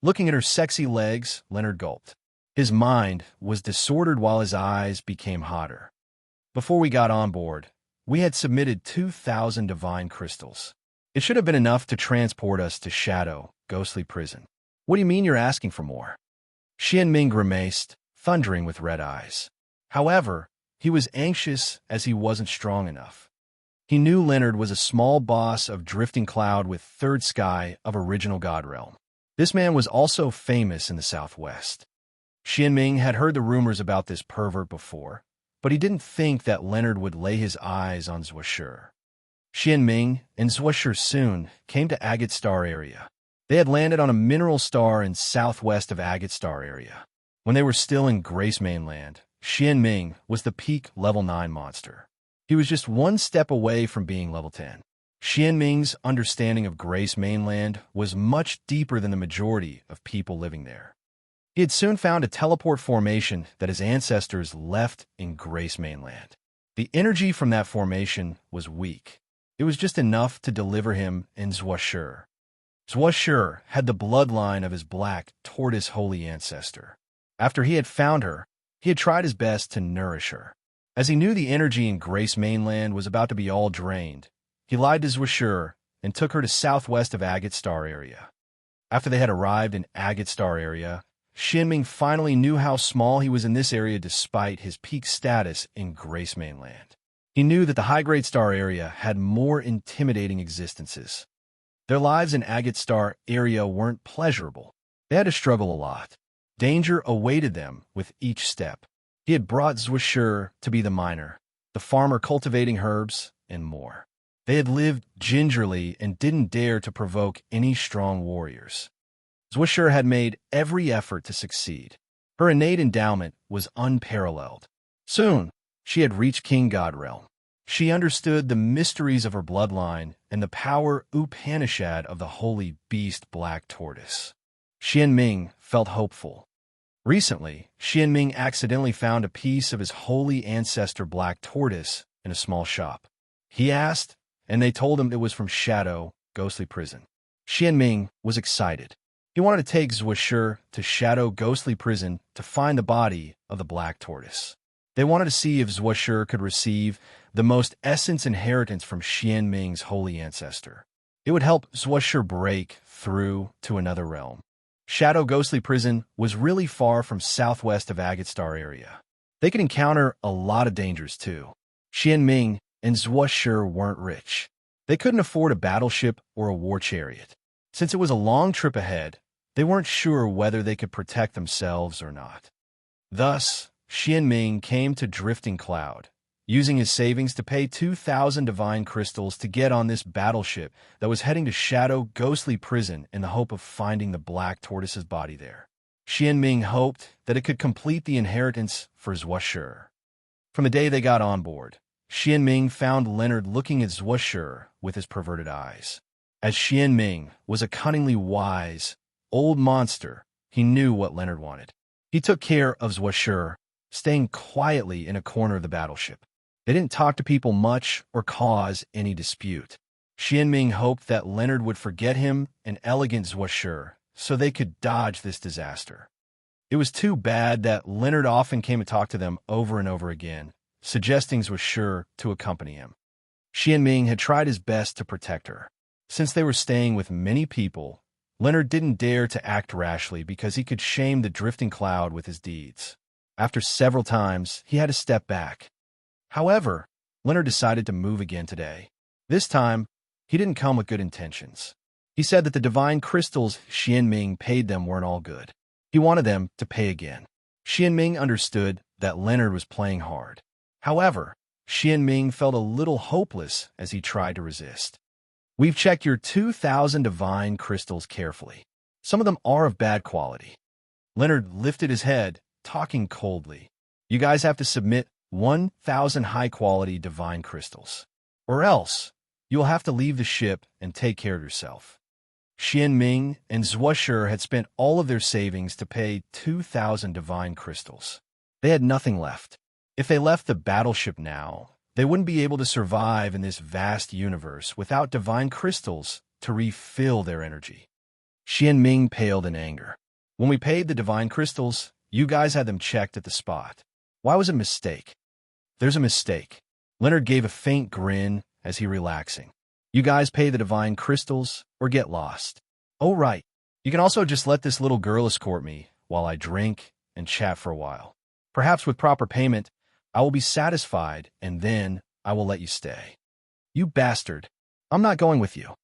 Looking at her sexy legs, Leonard gulped. His mind was disordered while his eyes became hotter. Before we got on board, we had submitted 2,000 divine crystals. It should have been enough to transport us to Shadow Ghostly Prison. What do you mean you're asking for more? Xianming grimaced, thundering with red eyes. However, he was anxious as he wasn't strong enough. He knew Leonard was a small boss of Drifting Cloud with third sky of Original God Realm. This man was also famous in the Southwest. Xianming had heard the rumors about this pervert before, but he didn't think that Leonard would lay his eyes on Zhuoshur. Xianming and Zhuoshur soon came to Agate Star area. They had landed on a mineral star in southwest of Agate Star area. When they were still in Grace Mainland, Xianming was the peak level 9 monster. He was just one step away from being level 10. Xianming's understanding of Grace Mainland was much deeper than the majority of people living there. He had soon found a teleport formation that his ancestors left in Grace Mainland. The energy from that formation was weak. It was just enough to deliver him in Zhuoshur. Zhuoshur had the bloodline of his black tortoise holy ancestor. After he had found her, he had tried his best to nourish her. As he knew the energy in Grace Mainland was about to be all drained, he lied to Zhuoshur and took her to southwest of Agate Star area. After they had arrived in Agate Star area, Xianming finally knew how small he was in this area despite his peak status in Grace Mainland. He knew that the high-grade star area had more intimidating existences. Their lives in Agate Star area weren't pleasurable. They had to struggle a lot. Danger awaited them with each step. He had brought Zhuoshur to be the miner, the farmer cultivating herbs, and more. They had lived gingerly and didn't dare to provoke any strong warriors. Zhuoshur had made every effort to succeed. Her innate endowment was unparalleled. Soon, she had reached King God Realm. She understood the mysteries of her bloodline and the power Upanishad of the holy beast Black Tortoise. Xianming felt hopeful. Recently, Xianming accidentally found a piece of his holy ancestor Black Tortoise in a small shop. He asked, and they told him it was from Shadow, Ghostly Prison. Xianming was excited. He wanted to take Zhuoshur to Shadow Ghostly Prison to find the body of the Black Tortoise. They wanted to see if Zhuoshur could receive the most essence inheritance from Xianming's holy ancestor. It would help Zhuoshur break through to another realm. Shadow Ghostly Prison was really far from southwest of Agate Star area. They could encounter a lot of dangers too. Xianming and Zhuoshur weren't rich. They couldn't afford a battleship or a war chariot. Since it was a long trip ahead, they weren't sure whether they could protect themselves or not. Thus, Xianming came to Drifting Cloud, using his savings to pay 2,000 divine crystals to get on this battleship that was heading to Shadow Ghostly Prison in the hope of finding the Black Tortoise's body there. Xianming hoped that it could complete the inheritance for Zhuoshur. From the day they got on board, Xianming found Leonard looking at Zhuoshur with his perverted eyes. As Xianming was a cunningly wise, old monster, he knew what Leonard wanted. He took care of Zhuoshur, staying quietly in a corner of the battleship. They didn't talk to people much or cause any dispute. Xianming hoped that Leonard would forget him and elegant Zhuoshur so they could dodge this disaster. It was too bad that Leonard often came to talk to them over and over again, suggesting Zhuoshur to accompany him. Xianming had tried his best to protect her. Since they were staying with many people, Leonard didn't dare to act rashly because he could shame the Drifting Cloud with his deeds. After several times, he had to step back. However, Leonard decided to move again today. This time, he didn't come with good intentions. He said that the divine crystals Xianming paid them weren't all good. He wanted them to pay again. Xianming understood that Leonard was playing hard. However, Xianming felt a little hopeless as he tried to resist. We've checked your 2,000 divine crystals carefully. Some of them are of bad quality. Leonard lifted his head, talking coldly. You guys have to submit 1,000 high-quality divine crystals, or else you'll have to leave the ship and take care of yourself. Xianming and Zhuoshur had spent all of their savings to pay 2,000 divine crystals. They had nothing left. If they left the battleship now, they wouldn't be able to survive in this vast universe without divine crystals to refill their energy. Xianming paled in anger. When we paid the divine crystals, you guys had them checked at the spot. Why was it a mistake? There's a mistake. Leonard gave a faint grin as he relaxing. You guys pay the divine crystals or get lost. Oh, right. You can also just let this little girl escort me while I drink and chat for a while. Perhaps with proper payment, I will be satisfied and then I will let you stay. You bastard. I'm not going with you.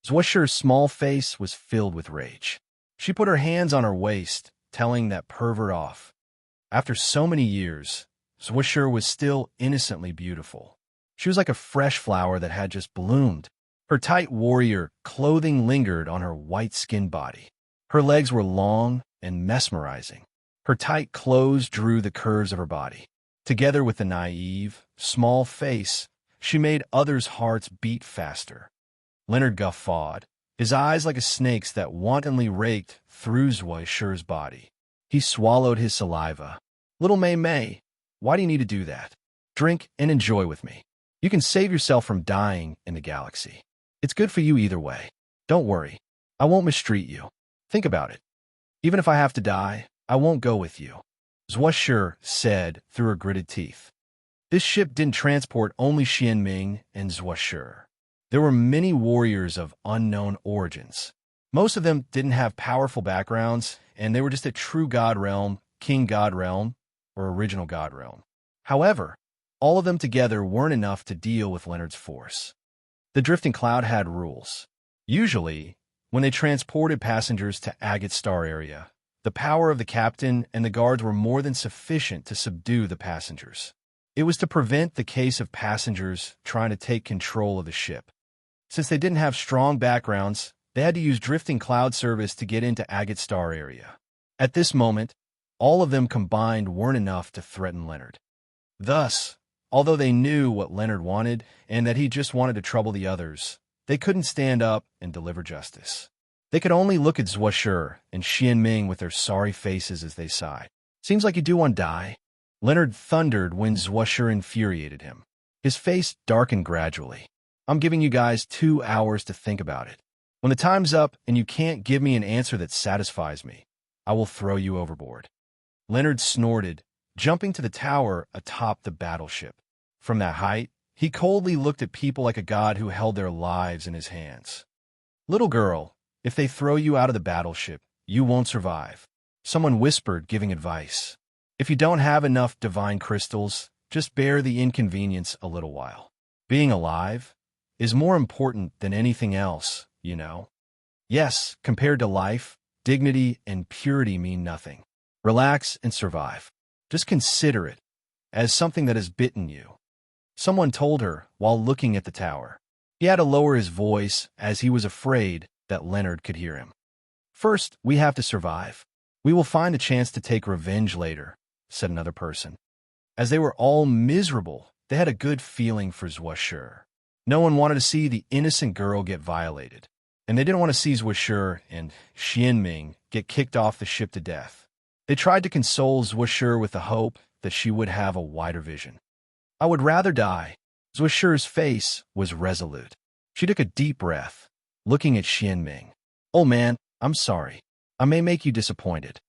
Zhuoshur's small face was filled with rage. She put her hands on her waist telling that pervert off. After so many years, Swisher was still innocently beautiful. She was like a fresh flower that had just bloomed. Her tight warrior clothing lingered on her white-skinned body. Her legs were long and mesmerizing. Her tight clothes drew the curves of her body. Together with the naive, small face, she made others' hearts beat faster. Leonard guffawed, his eyes like a snake's that wantonly raked through Swisher's body. He swallowed his saliva. "Little May, why do you need to do that? Drink and enjoy with me. You can save yourself from dying in the galaxy. It's good for you either way. Don't worry. I won't mistreat you. Think about it. Even if I have to die, I won't go with you," Swisher said through her gritted teeth. This ship didn't transport only Xianming and Swisher. There were many warriors of unknown origins. Most of them didn't have powerful backgrounds, and they were just a true God Realm, King God Realm, or Original God Realm. However, all of them together weren't enough to deal with Leonard's force. The Drifting Cloud had rules. Usually, when they transported passengers to Agate Star Area, the power of the captain and the guards were more than sufficient to subdue the passengers. It was to prevent the case of passengers trying to take control of the ship. Since they didn't have strong backgrounds, they had to use Drifting Cloud service to get into Agate Star Area. At this moment, all of them combined weren't enough to threaten Leonard. Thus, although they knew what Leonard wanted and that he just wanted to trouble the others, they couldn't stand up and deliver justice. They could only look at Swisher and Xianming with their sorry faces as they sighed. "Seems like you do want to die," Leonard thundered when Swisher infuriated him. His face darkened gradually. "I'm giving you guys 2 hours to think about it. When the time's up and you can't give me an answer that satisfies me, I will throw you overboard." Leonard snorted, jumping to the tower atop the battleship. From that height, he coldly looked at people like a god who held their lives in his hands. "Little girl, if they throw you out of the battleship, you won't survive," someone whispered, giving advice. "If you don't have enough divine crystals, just bear the inconvenience a little while. Being alive is more important than anything else, you know. Yes, compared to life, dignity and purity mean nothing. Relax and survive. Just consider it as something that has bitten you," someone told her while looking at the tower. He had to lower his voice as he was afraid that Leonard could hear him. "First, we have to survive. We will find a chance to take revenge later," said another person. As they were all miserable, they had a good feeling for Swisher. No one wanted to see the innocent girl get violated, and they didn't want to see Swisher and Xianming get kicked off the ship to death. They tried to console Swisher with the hope that she would have a wider vision. "I would rather die." Swisher's face was resolute. She took a deep breath, looking at Xianming. "Oh man, I'm sorry. I may make you disappointed."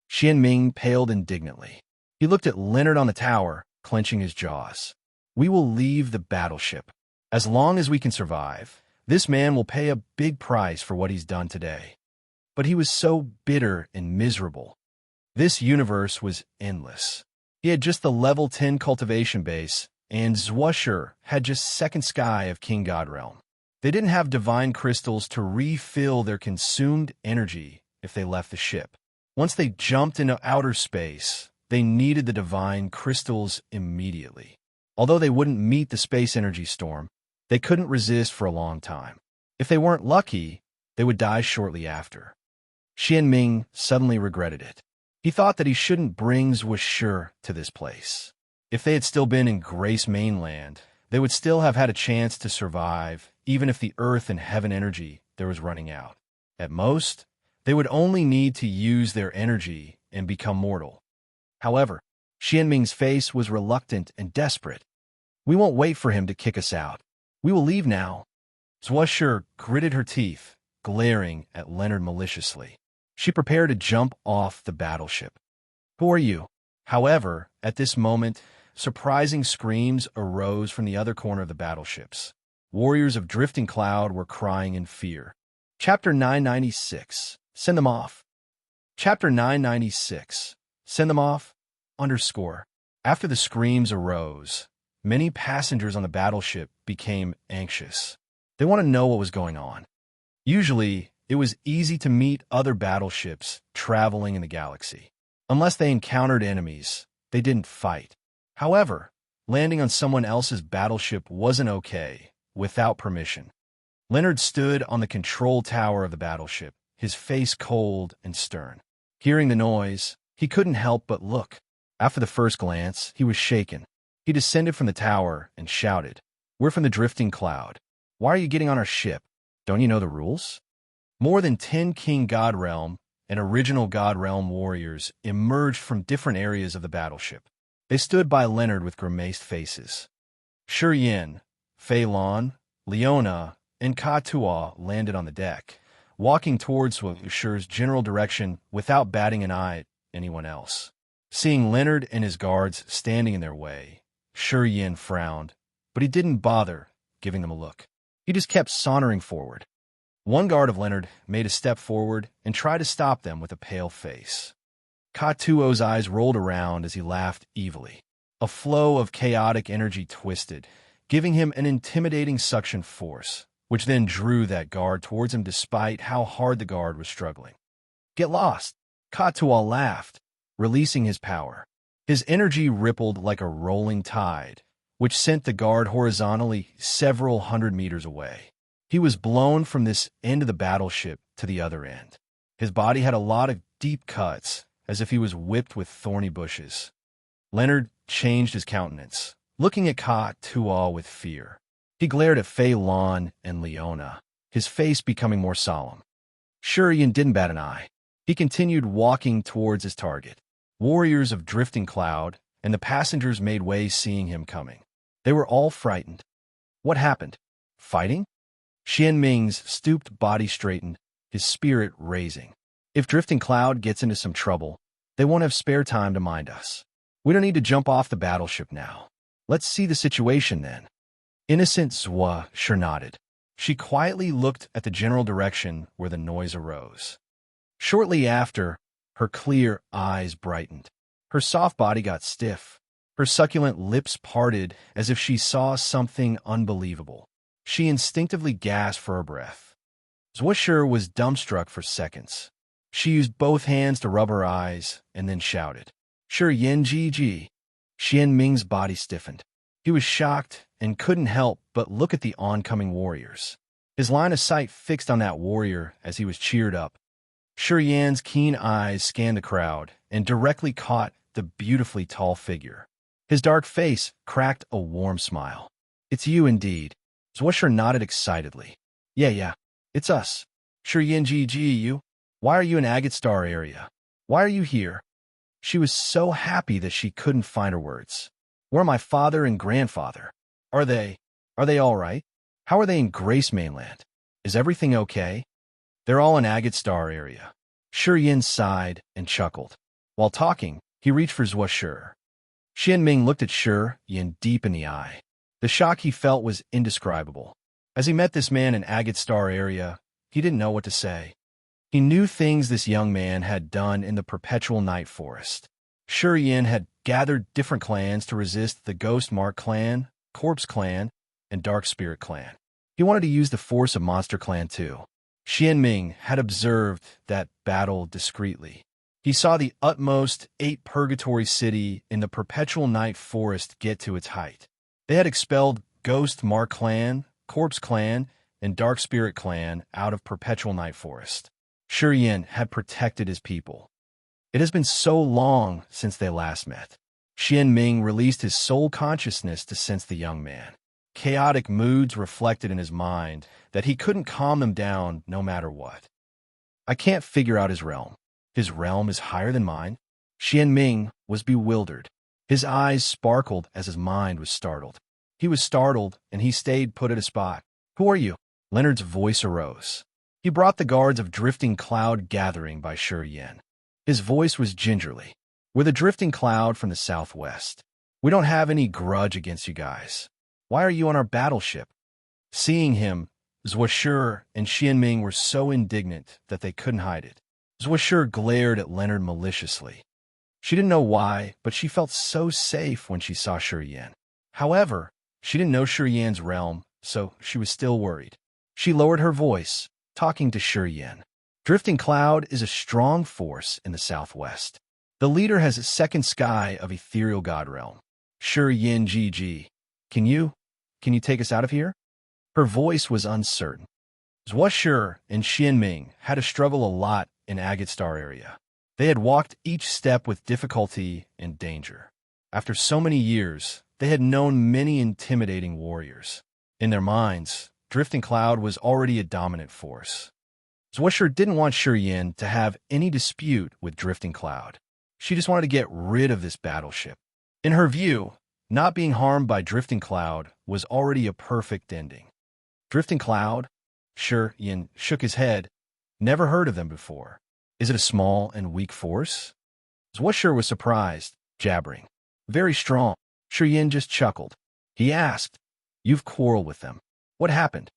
Xianming paled indignantly. He looked at Leonard on the tower, clenching his jaws. "We will leave the battleship. As long as we can survive, this man will pay a big price for what he's done today." But he was so bitter and miserable. This universe was endless. He had just the level 10 cultivation base, and Swisher had just second sky of King God Realm. They didn't have divine crystals to refill their consumed energy if they left the ship. Once they jumped into outer space, they needed the divine crystals immediately. Although they wouldn't meet the space energy storm, they couldn't resist for a long time. If they weren't lucky, they would die shortly after. Xianming suddenly regretted it. He thought that he shouldn't bring Swisher to this place. If they had still been in Grace Mainland, they would still have had a chance to survive, even if the earth and heaven energy there was running out. At most, they would only need to use their energy and become mortal. However, Xianming's face was reluctant and desperate. "We won't wait for him to kick us out. We will leave now." Swisher gritted her teeth, glaring at Leonard maliciously. She prepared to jump off the battleship. "Who are you?" However, at this moment, surprising screams arose from the other corner of the battleships. Warriors of Drifting Cloud were crying in fear. Chapter 996. Send them off. Chapter 996. Send them off. _ After the screams arose, many passengers on the battleship became anxious. They want to know what was going on. Usually, it was easy to meet other battleships traveling in the galaxy. Unless they encountered enemies, they didn't fight. However, landing on someone else's battleship wasn't okay, without permission. Leonard stood on the control tower of the battleship, his face cold and stern. Hearing the noise, he couldn't help but look. After the first glance, he was shaken. He descended from the tower and shouted, "We're from the drifting cloud. Why are you getting on our ship? Don't you know the rules?" More than 10 King God Realm and original God Realm warriors emerged from different areas of the battleship. They stood by Leonard with grimaced faces. Shurian, Fei Lon, Leona, and Ka-Tua landed on the deck, walking towards Shur's general direction without batting an eye at anyone else. Seeing Leonard and his guards standing in their way, Shurian frowned, but he didn't bother giving them a look. He just kept sauntering forward. One guard of Leonard made a step forward and tried to stop them with a pale face. Ka-Tuo's eyes rolled around as he laughed evilly. A flow of chaotic energy twisted, giving him an intimidating suction force, which then drew that guard towards him despite how hard the guard was struggling. "Get lost!" Ka-Tuo laughed, releasing his power. His energy rippled like a rolling tide, which sent the guard horizontally several hundred meters away. He was blown from this end of the battleship to the other end. His body had a lot of deep cuts, as if he was whipped with thorny bushes. Leonard changed his countenance, looking at Ka-Tuo with fear. He glared at Fei Lon and Leona, his face becoming more solemn. Shurian didn't bat an eye. He continued walking towards his target. Warriors of Drifting Cloud and the passengers made way seeing him coming. They were all frightened. What happened? Fighting? Xianming's stooped body straightened, his spirit raising. If Drifting Cloud gets into some trouble, they won't have spare time to mind us. We don't need to jump off the battleship now. Let's see the situation then. Innocent Zhua sure nodded. She quietly looked at the general direction where the noise arose. Shortly after, her clear eyes brightened. Her soft body got stiff. Her succulent lips parted as if she saw something unbelievable. She instinctively gasped for her breath. Zhuo was dumbstruck for seconds. She used both hands to rub her eyes and then shouted, "Sure, Yen Ji." Xianming's body stiffened. He was shocked and couldn't help but look at the oncoming warriors. His line of sight fixed on that warrior as he was cheered up. Shurian's keen eyes scanned the crowd and directly caught the beautifully tall figure. His dark face cracked a warm smile. "It's you indeed." Zhuo nodded excitedly. Yeah, it's us. Shurian you. Why are you in Agate Star area? Why are you here?" She was so happy that she couldn't find her words. "Where are my father and grandfather? Are they all right? How are they in Grace Mainland? Is everything okay?" "They're all in Agate Star area." Shurian sighed and chuckled. While talking, he reached for Zhuo. Xianming looked at Shurian deep in the eye. The shock he felt was indescribable. As he met this man in Agate Star area, he didn't know what to say. He knew things this young man had done in the Perpetual Night Forest. Shurian had gathered different clans to resist the Ghost Mark clan, Corpse clan, and Dark Spirit clan. He wanted to use the force of Monster clan too. Xianming had observed that battle discreetly. He saw the utmost 8 Purgatory City in the Perpetual Night Forest get to its height. They had expelled Ghost Mark clan, Corpse clan, and Dark Spirit clan out of Perpetual Night Forest. Shurian had protected his people. It has been so long since they last met. Xianming released his soul consciousness to sense the young man. Chaotic moods reflected in his mind that he couldn't calm them down no matter what. "I can't figure out his realm. His realm is higher than mine." Xianming was bewildered. His eyes sparkled as his mind was startled. He was startled, and he stayed put at a spot. "Who are you?" Leonard's voice arose. He brought the guards of Drifting Cloud gathering by Shurian. His voice was gingerly. "We're the Drifting Cloud from the southwest. We don't have any grudge against you guys. Why are you on our battleship?" Seeing him, Zhuo and Xianming were so indignant that they couldn't hide it. Zhuo glared at Leonard maliciously. She didn't know why, but she felt so safe when she saw Shurian. However, she didn't know Shurian's realm, so she was still worried. She lowered her voice, talking to Shi Yin. Drifting Cloud is a strong force in the southwest. The leader has a second sky of ethereal god realm. Shi Yin GG. Can you take us out of here? Her voice was uncertain. Zhua Shi and Xianming had to struggle a lot in Agate Star area. They had walked each step with difficulty and danger. After so many years, they had known many intimidating warriors. In their minds, Drifting Cloud was already a dominant force. Zhua Shi didn't want Shi Yin to have any dispute with Drifting Cloud. She just wanted to get rid of this battleship. In her view, not being harmed by Drifting Cloud was already a perfect ending. Drifting Cloud? Shi Yin shook his head. Never heard of them before. Is it a small and weak force? Zhua Shi was surprised, jabbering. Very strong. Shi Yin just chuckled. He asked, "You've quarreled with them. What happened?"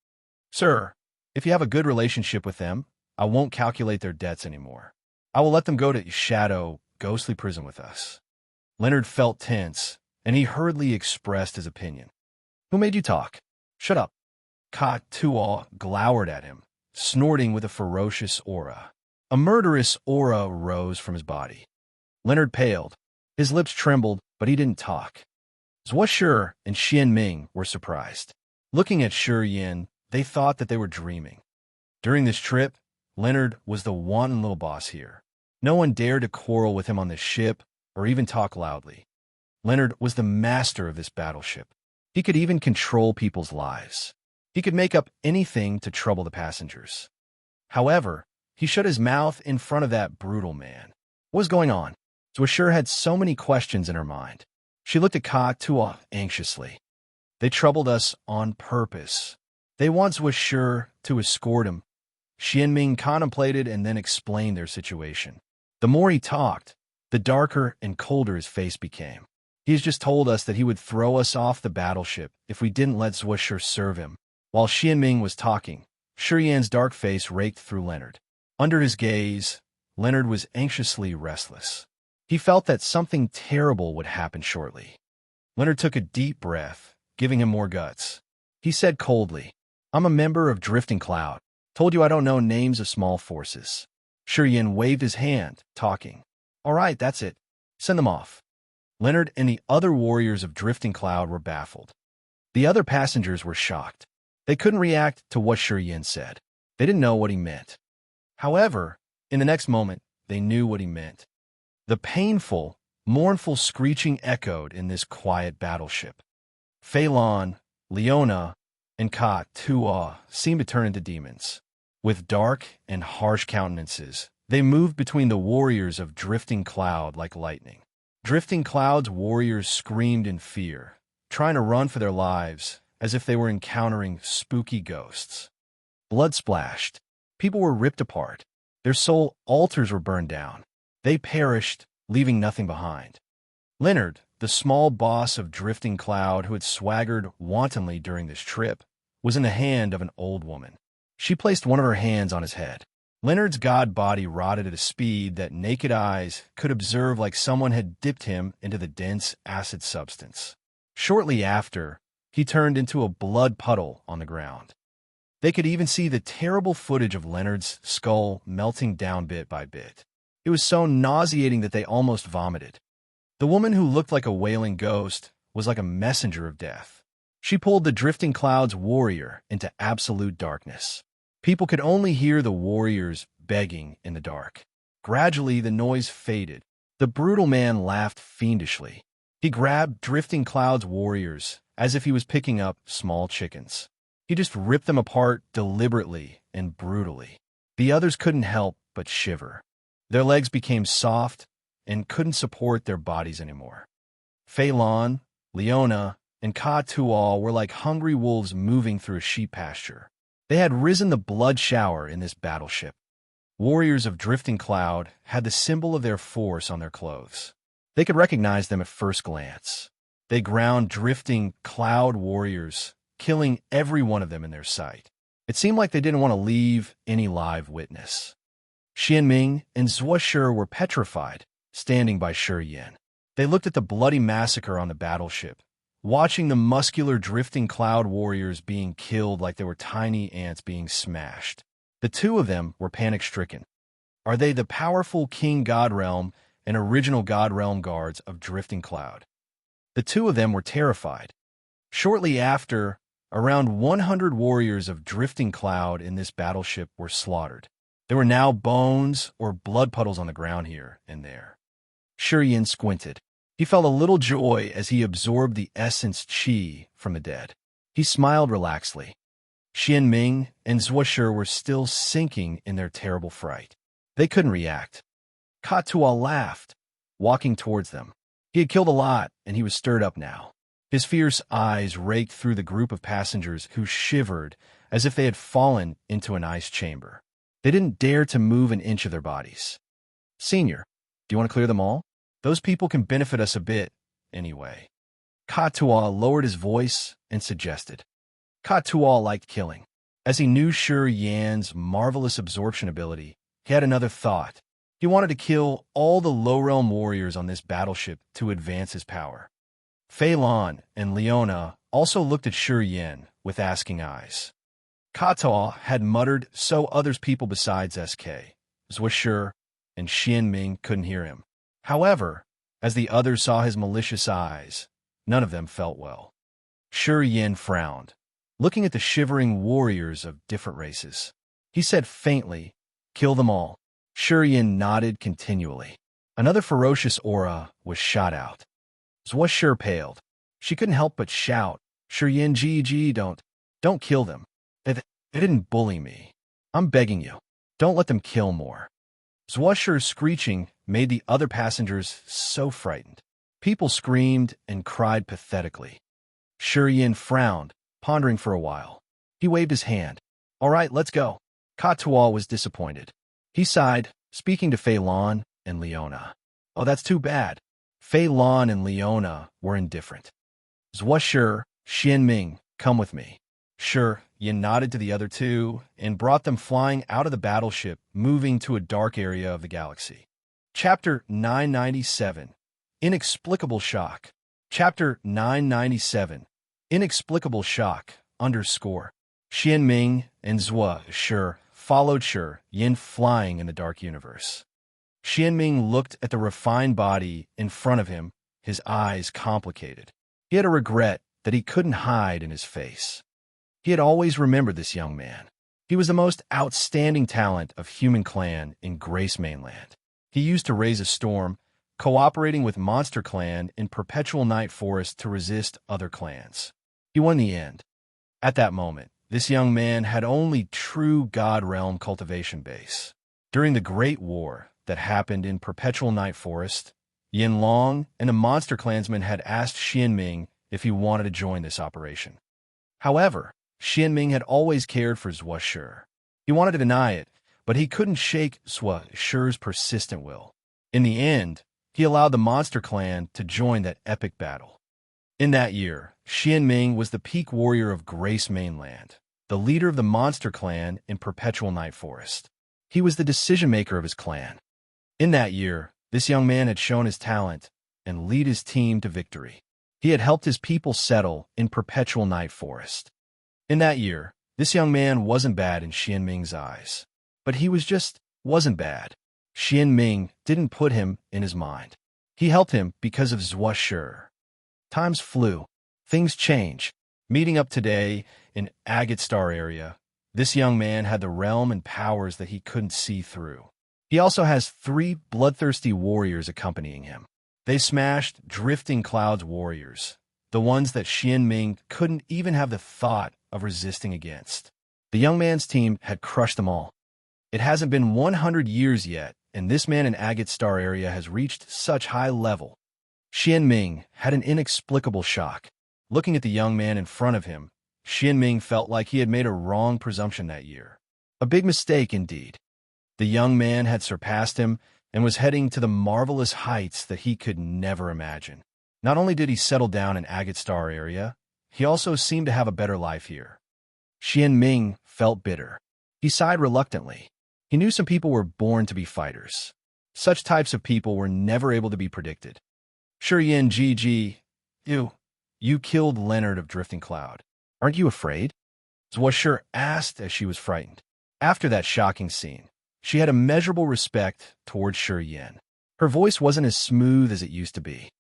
"Sir, if you have a good relationship with them, I won't calculate their debts anymore. I will let them go to Shadow, ghostly prison with us." Leonard felt tense, and he hurriedly expressed his opinion. "Who made you talk? Shut up." Ka Tuo glowered at him, snorting with a ferocious aura. A murderous aura rose from his body. Leonard paled. His lips trembled, but he didn't talk. Zhua Shi and Xianming were surprised. Looking at Shi Yin, they thought that they were dreaming. During this trip, Leonard was the wanton little boss here. No one dared to quarrel with him on this ship or even talk loudly. Leonard was the master of this battleship. He could even control people's lives. He could make up anything to trouble the passengers. However, he shut his mouth in front of that brutal man. What was going on? Zhua Shi had so many questions in her mind. She looked at Ka Tuo anxiously. They troubled us on purpose. They want Zhua Shi to escort him. Xianming contemplated and then explained their situation. The more he talked, the darker and colder his face became. He has just told us that he would throw us off the battleship if we didn't let Zhua Shi serve him. While Xianming was talking, Shi Yan's dark face raked through Leonard. Under his gaze, Leonard was anxiously restless. He felt that something terrible would happen shortly. Leonard took a deep breath, giving him more guts. He said coldly, "I'm a member of Drifting Cloud. Told you I don't know names of small forces." Shi Yin waved his hand, talking. "All right, that's it. Send them off." Leonard and the other warriors of Drifting Cloud were baffled. The other passengers were shocked. They couldn't react to what Shi Yin said. They didn't know what he meant. However, in the next moment, they knew what he meant. The painful, mournful screeching echoed in this quiet battleship. Fei Lan, Leona, and Ka Tuo seemed to turn into demons. With dark and harsh countenances, they moved between the warriors of Drifting Cloud like lightning. Drifting Cloud's warriors screamed in fear, trying to run for their lives, as if they were encountering spooky ghosts. Blood splashed. People were ripped apart. Their soul altars were burned down. They perished, leaving nothing behind. Leonard, the small boss of Drifting Cloud who had swaggered wantonly during this trip, was in the hand of an old woman. She placed one of her hands on his head. Leonard's god body rotted at a speed that naked eyes could observe, like someone had dipped him into the dense acid substance. Shortly after, he turned into a blood puddle on the ground. They could even see the terrible footage of Leonard's skull melting down bit by bit. It was so nauseating that they almost vomited. The woman who looked like a wailing ghost was like a messenger of death. She pulled the Drifting Cloud's warrior into absolute darkness. People could only hear the warriors begging in the dark. Gradually, the noise faded. The brutal man laughed fiendishly. He grabbed Drifting Cloud's warriors as if he was picking up small chickens. He just ripped them apart deliberately and brutally. The others couldn't help but shiver. Their legs became soft and couldn't support their bodies anymore. Fei Lan, Leona, and Ka Tuo were like hungry wolves moving through a sheep pasture. They had risen the blood shower in this battleship. Warriors of Drifting Cloud had the symbol of their force on their clothes. They could recognize them at first glance. They ground Drifting Cloud warriors, killing every one of them in their sight. It seemed like they didn't want to leave any live witness. Xianming and Zhua Shi were petrified, standing by Shi Yin. They looked at the bloody massacre on the battleship, watching the muscular Drifting Cloud warriors being killed like they were tiny ants being smashed. The two of them were panic-stricken. Are they the powerful King God Realm and original God Realm guards of Drifting Cloud? The two of them were terrified. Shortly after, around 100 warriors of Drifting Cloud in this battleship were slaughtered. There were now bones or blood puddles on the ground here and there. Yin squinted. He felt a little joy as he absorbed the essence qi from the dead. He smiled relaxedly. Xianming and Zhuoshi were still sinking in their terrible fright. They couldn't react. Katua laughed, walking towards them. He had killed a lot, and he was stirred up now. His fierce eyes raked through the group of passengers who shivered as if they had fallen into an ice chamber. They didn't dare to move an inch of their bodies. Senior, do you want to clear them all? Those people can benefit us a bit, anyway. Katua lowered his voice and suggested. Katua liked killing. As he knew Yan's marvelous absorption ability, he had another thought. He wanted to kill all the low-realm warriors on this battleship to advance his power. Fei Lan and Leona also looked at Yin with asking eyes. Katua had muttered so others people besides SK, Zhuoshi, and Xianming couldn't hear him. However, as the others saw his malicious eyes, none of them felt well. Yin frowned, looking at the shivering warriors of different races. He said faintly, "Kill them all." Yin nodded continually. Another ferocious aura was shot out. Zhuoshi paled. She couldn't help but shout, Yin, don't kill them. They didn't bully me. I'm begging you. Don't let them kill more. Zhuoshi's screeching made the other passengers so frightened. People screamed and cried pathetically. Yin frowned, pondering for a while. He waved his hand. All right, let's go. Katua was disappointed. He sighed, speaking to Fei Lan and Leona. Oh, that's too bad. Fei Lan and Leona were indifferent. Zhuoshi, Xianming, come with me. Yin nodded to the other two and brought them flying out of the battleship, moving to a dark area of the galaxy. Chapter 997. Inexplicable Shock. Chapter 997. Inexplicable Shock, _ Xianming and Zhuoshi followed Yin flying in the dark universe. Xianming looked at the refined body in front of him, his eyes complicated. He had a regret that he couldn't hide in his face. He had always remembered this young man. He was the most outstanding talent of Human Clan in Grace Mainland. He used to raise a storm, cooperating with Monster Clan in Perpetual Night Forest to resist other clans. He won the end. At that moment, this young man had only true God Realm cultivation base. During the Great War that happened in Perpetual Night Forest, Yin Long and a Monster Clansman had asked Xianming if he wanted to join this operation. However, Xianming had always cared for Zhuoshi. He wanted to deny it, but he couldn't shake Zhuoshi's persistent will. In the end, he allowed the Monster Clan to join that epic battle. In that year, Xianming was the peak warrior of Grace Mainland, the leader of the Monster Clan in Perpetual Night Forest. He was the decision-maker of his clan. In that year, this young man had shown his talent and lead his team to victory. He had helped his people settle in Perpetual Night Forest. In that year, this young man wasn't bad in Xianming's eyes. But he wasn't bad. Xianming didn't put him in his mind. He helped him because of Zhuoshi. Times flew. Things change. Meeting up today in Agate Star area, this young man had the realm and powers that he couldn't see through. He also has 3 bloodthirsty warriors accompanying him. They smashed Drifting Cloud's warriors, the ones that Xianming couldn't even have the thought of resisting against. The young man's team had crushed them all. It hasn't been 100 years yet, and this man in Agate Star area has reached such high level. Xianming had an inexplicable shock. Looking at the young man in front of him, Xianming felt like he had made a wrong presumption that year. A big mistake indeed. The young man had surpassed him and was heading to the marvelous heights that he could never imagine. Not only did he settle down in Agate Star area, he also seemed to have a better life here. Xianming felt bitter. He sighed reluctantly. He knew some people were born to be fighters. Such types of people were never able to be predicted. Yin GG, you killed Leonard of Drifting Cloud. Aren't you afraid? Zhuoshi asked as she was frightened. After that shocking scene, she had immeasurable respect towards Shi Yan. Her voice wasn't as smooth as it used to be.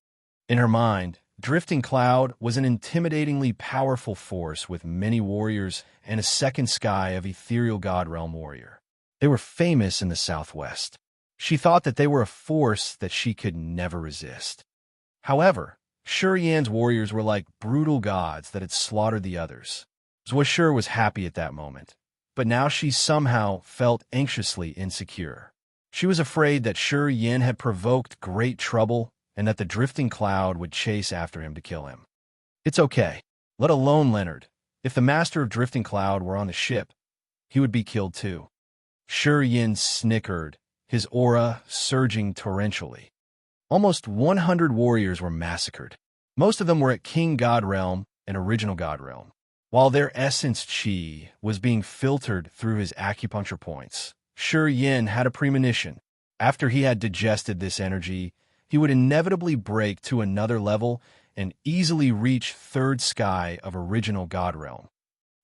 In her mind, Drifting Cloud was an intimidatingly powerful force with many warriors and a second sky of ethereal god realm warrior. They were famous in the southwest. She thought that they were a force that she could never resist. However, Shi Yan's warriors were like brutal gods that had slaughtered the others. Zhuoshi was happy at that moment, but now she somehow felt anxiously insecure. She was afraid that Shi Yan had provoked great trouble and that the Drifting Cloud would chase after him to kill him. It's okay, let alone Leonard. If the master of Drifting Cloud were on the ship, he would be killed too. Shi Yan snickered, his aura surging torrentially. Almost 100 warriors were massacred. Most of them were at King God Realm and Original God Realm. While their essence chi was being filtered through his acupuncture points, Shi Yan had a premonition. After he had digested this energy, he would inevitably break to another level and easily reach third sky of Original God Realm.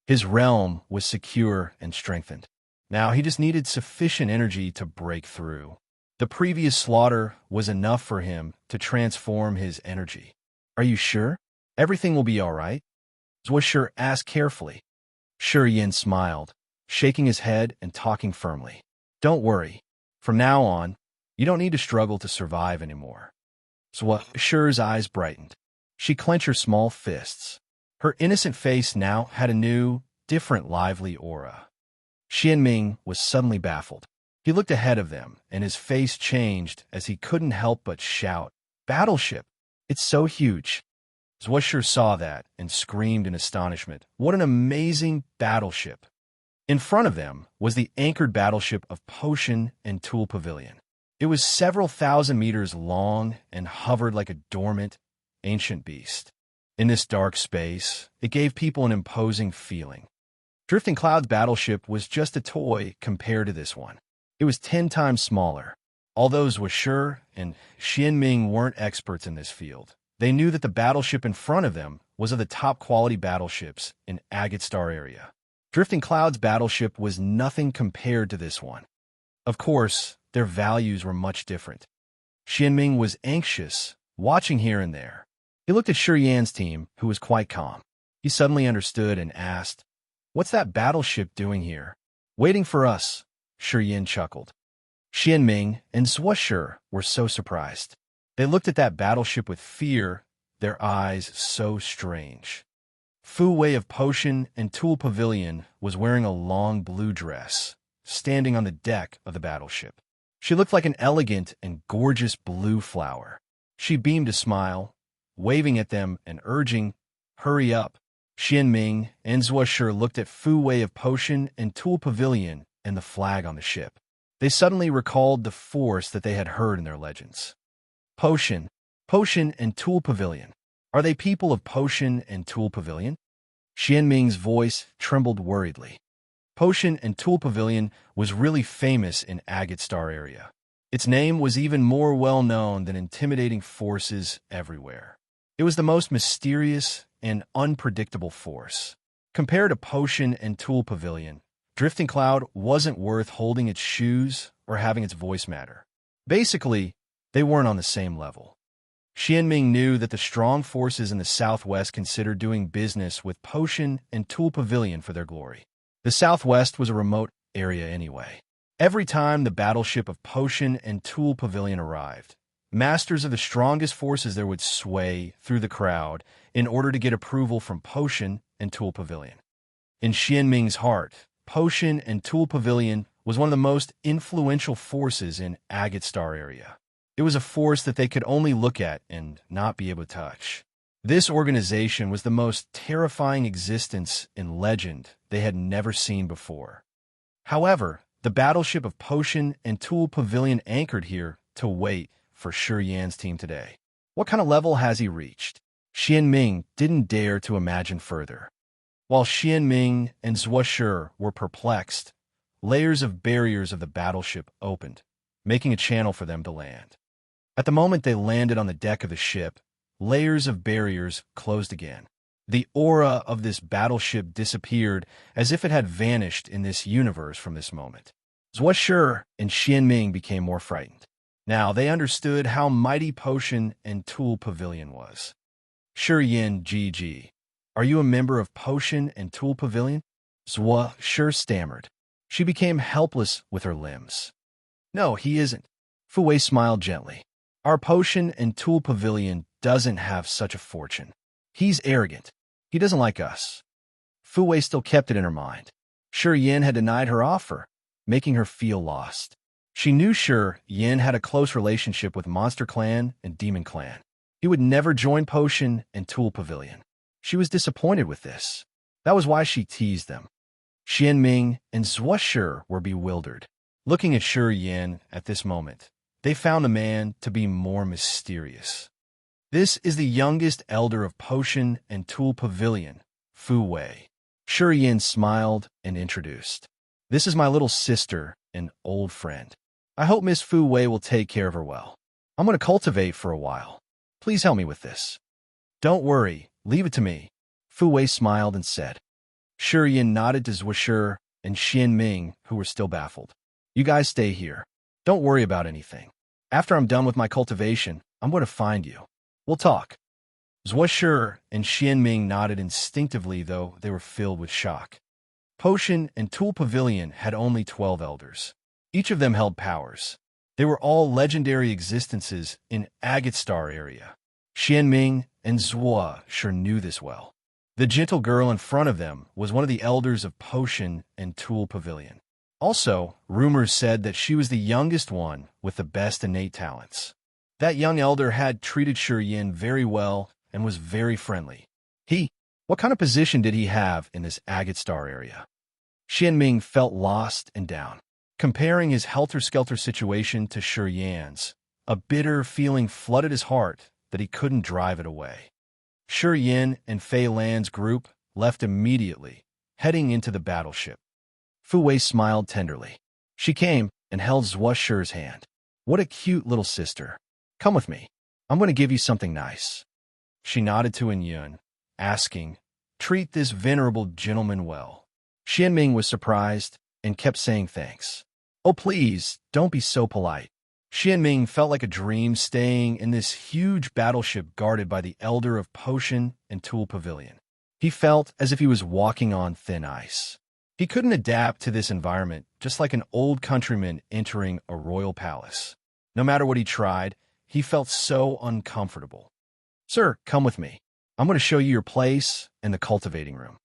His realm was secure and strengthened. Now he just needed sufficient energy to break through. The previous slaughter was enough for him to transform his energy. Are you sure? Everything will be all right? Zhuoshi asked carefully. Shi Yan smiled, shaking his head and talking firmly. Don't worry. From now on, you don't need to struggle to survive anymore. Zhuoshi's eyes brightened. She clenched her small fists. Her innocent face now had a new, different lively aura. Xianming was suddenly baffled. He looked ahead of them, and his face changed as he couldn't help but shout, "Battleship! It's so huge!" Zhuoshi saw that and screamed in astonishment. What an amazing battleship! In front of them was the anchored battleship of Potion and Tool Pavilion. It was several thousand meters long and hovered like a dormant, ancient beast. In this dark space, it gave people an imposing feeling. Drifting Cloud's battleship was just a toy compared to this one. It was 10 times smaller. Although Zhuoshi and Xianming weren't experts in this field, they knew that the battleship in front of them was of the top quality battleships in Agate Star area. Drifting Cloud's battleship was nothing compared to this one. Of course, their values were much different. Xianming was anxious, watching here and there. He looked at Shi Yan's team, who was quite calm. He suddenly understood and asked, "What's that battleship doing here?" "Waiting for us," Shi Yan chuckled. Xianming and Zhuoshi were so surprised. They looked at that battleship with fear, their eyes so strange. Fu Wei of Potion and Tool Pavilion was wearing a long blue dress, standing on the deck of the battleship. She looked like an elegant and gorgeous blue flower. She beamed a smile, waving at them and urging, "Hurry up." Xianming and Zhuoshi looked at Fu Wei of Potion and Tool Pavilion and the flag on the ship. They suddenly recalled the force that they had heard in their legends. Potion and Tool Pavilion. Are they people of Potion and Tool Pavilion? Xianming's voice trembled worriedly. Potion and Tool Pavilion was really famous in Agate Star area. Its name was even more well-known than intimidating forces everywhere. It was the most mysterious and unpredictable force. Compared to Potion and Tool Pavilion, Drifting Cloud wasn't worth holding its shoes or having its voice matter. Basically, they weren't on the same level. Xianming knew that the strong forces in the southwest considered doing business with Potion and Tool Pavilion for their glory. The southwest was a remote area anyway. Every time the battleship of Potion and Tool Pavilion arrived, masters of the strongest forces there would sway through the crowd in order to get approval from Potion and Tool Pavilion. In Xianming's heart, Potion and Tool Pavilion was one of the most influential forces in Agate Star area. It was a force that they could only look at and not be able to touch. This organization was the most terrifying existence in legend they had never seen before. However, the battleship of Potion and Tool Pavilion anchored here to wait for Shi Yan's team today. What kind of level has he reached? Xianming didn't dare to imagine further. While Xianming and Zhuoshi were perplexed, layers of barriers of the battleship opened, making a channel for them to land. At the moment they landed on the deck of the ship, layers of barriers closed again. The aura of this battleship disappeared as if it had vanished in this universe from this moment. Zhuo Shi and Xianming became more frightened. Now they understood how mighty Potion and Tool Pavilion was. Shi Yin GG. Are you a member of Potion and Tool Pavilion? Zhuo Shi stammered. She became helpless with her limbs. No, he isn't. Fu Wei smiled gently. Our Potion and Tool Pavilion doesn't have such a fortune. He's arrogant. He doesn't like us. Fu Wei still kept it in her mind. Shi Yin had denied her offer, making her feel lost. She knew Shi Yin had a close relationship with Monster Clan and Demon Clan. He would never join Potion and Tool Pavilion. She was disappointed with this. That was why she teased them. Xianming and Zhuo Shi were bewildered. Looking at Shi Yin at this moment, they found the man to be more mysterious. This is the youngest elder of Potion and Tool Pavilion, Fu Wei. Shi Yin smiled and introduced. This is my little sister, an old friend. I hope Miss Fu Wei will take care of her well. I'm going to cultivate for a while. Please help me with this. Don't worry, leave it to me. Fu Wei smiled and said. Shi Yin nodded to Zhuo Shi and Xianming, who were still baffled. You guys stay here. Don't worry about anything. After I'm done with my cultivation, I'm going to find you. We'll talk. Zhuo Shi and Xianming nodded instinctively, though they were filled with shock. Potion and Tool Pavilion had only 12 elders. Each of them held powers. They were all legendary existences in Agate Star area. Xianming and Zhuo Shi knew this well. The gentle girl in front of them was one of the elders of Potion and Tool Pavilion. Also, rumors said that she was the youngest one with the best innate talents. That young elder had treated Shi Yin very well and was very friendly. What kind of position did he have in this Agate Star area? Xianming felt lost and down. Comparing his helter-skelter situation to Shi Yan's, a bitter feeling flooded his heart that he couldn't drive it away. Shi Yin and Fei Lan's group left immediately, heading into the battleship. Fu Wei smiled tenderly. She came and held Zhuo Shi's hand. What a cute little sister. Come with me. I'm going to give you something nice. She nodded to Yun, asking, treat this venerable gentleman well. Xianming was surprised and kept saying thanks. Oh, please, don't be so polite. Xianming felt like a dream staying in this huge battleship guarded by the elder of Potion and Tool Pavilion. He felt as if he was walking on thin ice. He couldn't adapt to this environment, just like an old countryman entering a royal palace. No matter what he tried, he felt so uncomfortable. Sir, come with me. I'm going to show you your place in the cultivating room.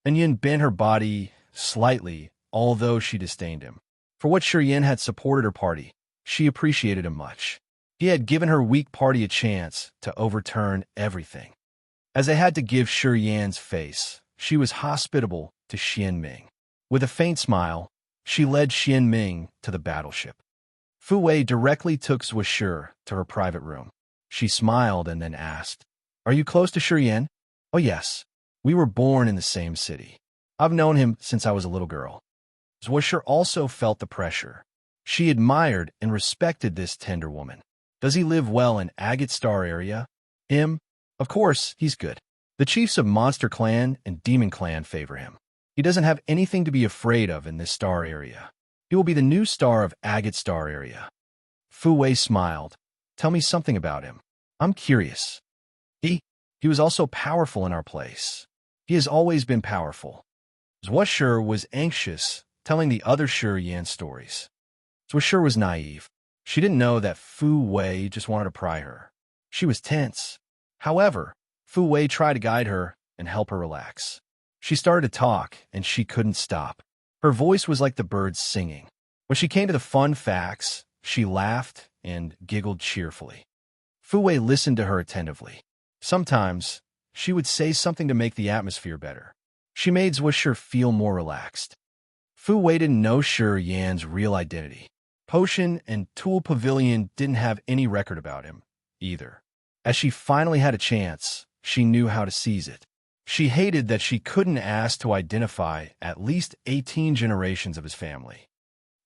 And Yin bent her body slightly, although she disdained him. For what Shi Yin had supported her party, she appreciated him much. He had given her weak party a chance to overturn everything. As they had to give Shi Yan's face, she was hospitable to Xianming. With a faint smile, she led Xianming to the battleship. Fu Wei directly took Zhuo Shi to her private room. She smiled and then asked, Are you close to Shi Yin? Oh yes, we were born in the same city. I've known him since I was a little girl. Zhuo Shi also felt the pressure. She admired and respected this tender woman. Does he live well in Agate Star area? Him? Of course, he's good. The chiefs of Monster Clan and Demon Clan favor him. He doesn't have anything to be afraid of in this star area. He will be the new star of Agate Star area. Fu Wei smiled. Tell me something about him. I'm curious. He was also powerful in our place. He has always been powerful. Zhuo Shi was anxious, telling the other Shi Yan stories. Zhuo Shi was naive. She didn't know that Fu Wei just wanted to pry her. She was tense. However, Fu Wei tried to guide her and help her relax. She started to talk, and she couldn't stop. Her voice was like the birds singing. When she came to the fun facts, she laughed and giggled cheerfully. Fu Wei listened to her attentively. Sometimes, she would say something to make the atmosphere better. She made Zhuo Shi feel more relaxed. Fu Wei didn't know Shi Yan's real identity. Potion and Tool Pavilion didn't have any record about him, either. As she finally had a chance, she knew how to seize it. She hated that she couldn't ask to identify at least 18 generations of his family.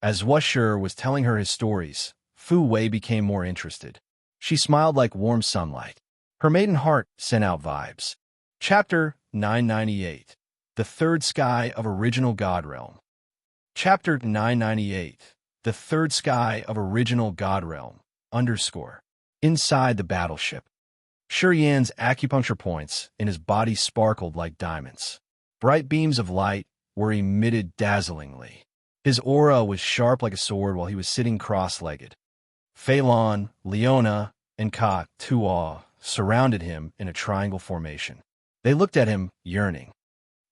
As Zhuo Shi was telling her his stories, Fu Wei became more interested. She smiled like warm sunlight. Her maiden heart sent out vibes. Chapter 998. The Third Sky of Original God Realm. Chapter 998. The Third Sky of Original God Realm. Inside the battleship. Yan's acupuncture points in his body sparkled like diamonds. Bright beams of light were emitted dazzlingly. His aura was sharp like a sword while he was sitting cross-legged. Phelan, Leona, and Ka Tuaw surrounded him in a triangle formation. They looked at him, yearning.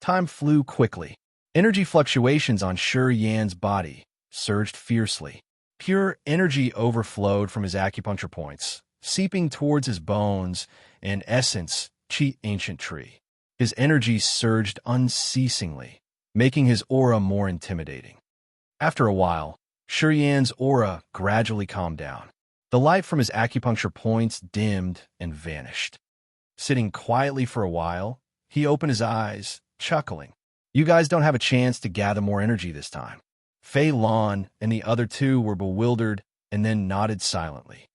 Time flew quickly. Energy fluctuations on Yan's body surged fiercely. Pure energy overflowed from his acupuncture points, seeping towards his bones and essence, Qi ancient tree. His energy surged unceasingly, making his aura more intimidating. After a while, Yan's aura gradually calmed down. The light from his acupuncture points dimmed and vanished. Sitting quietly for a while, he opened his eyes, chuckling. You guys don't have a chance to gather more energy this time. Fei Lan and the other two were bewildered and then nodded silently.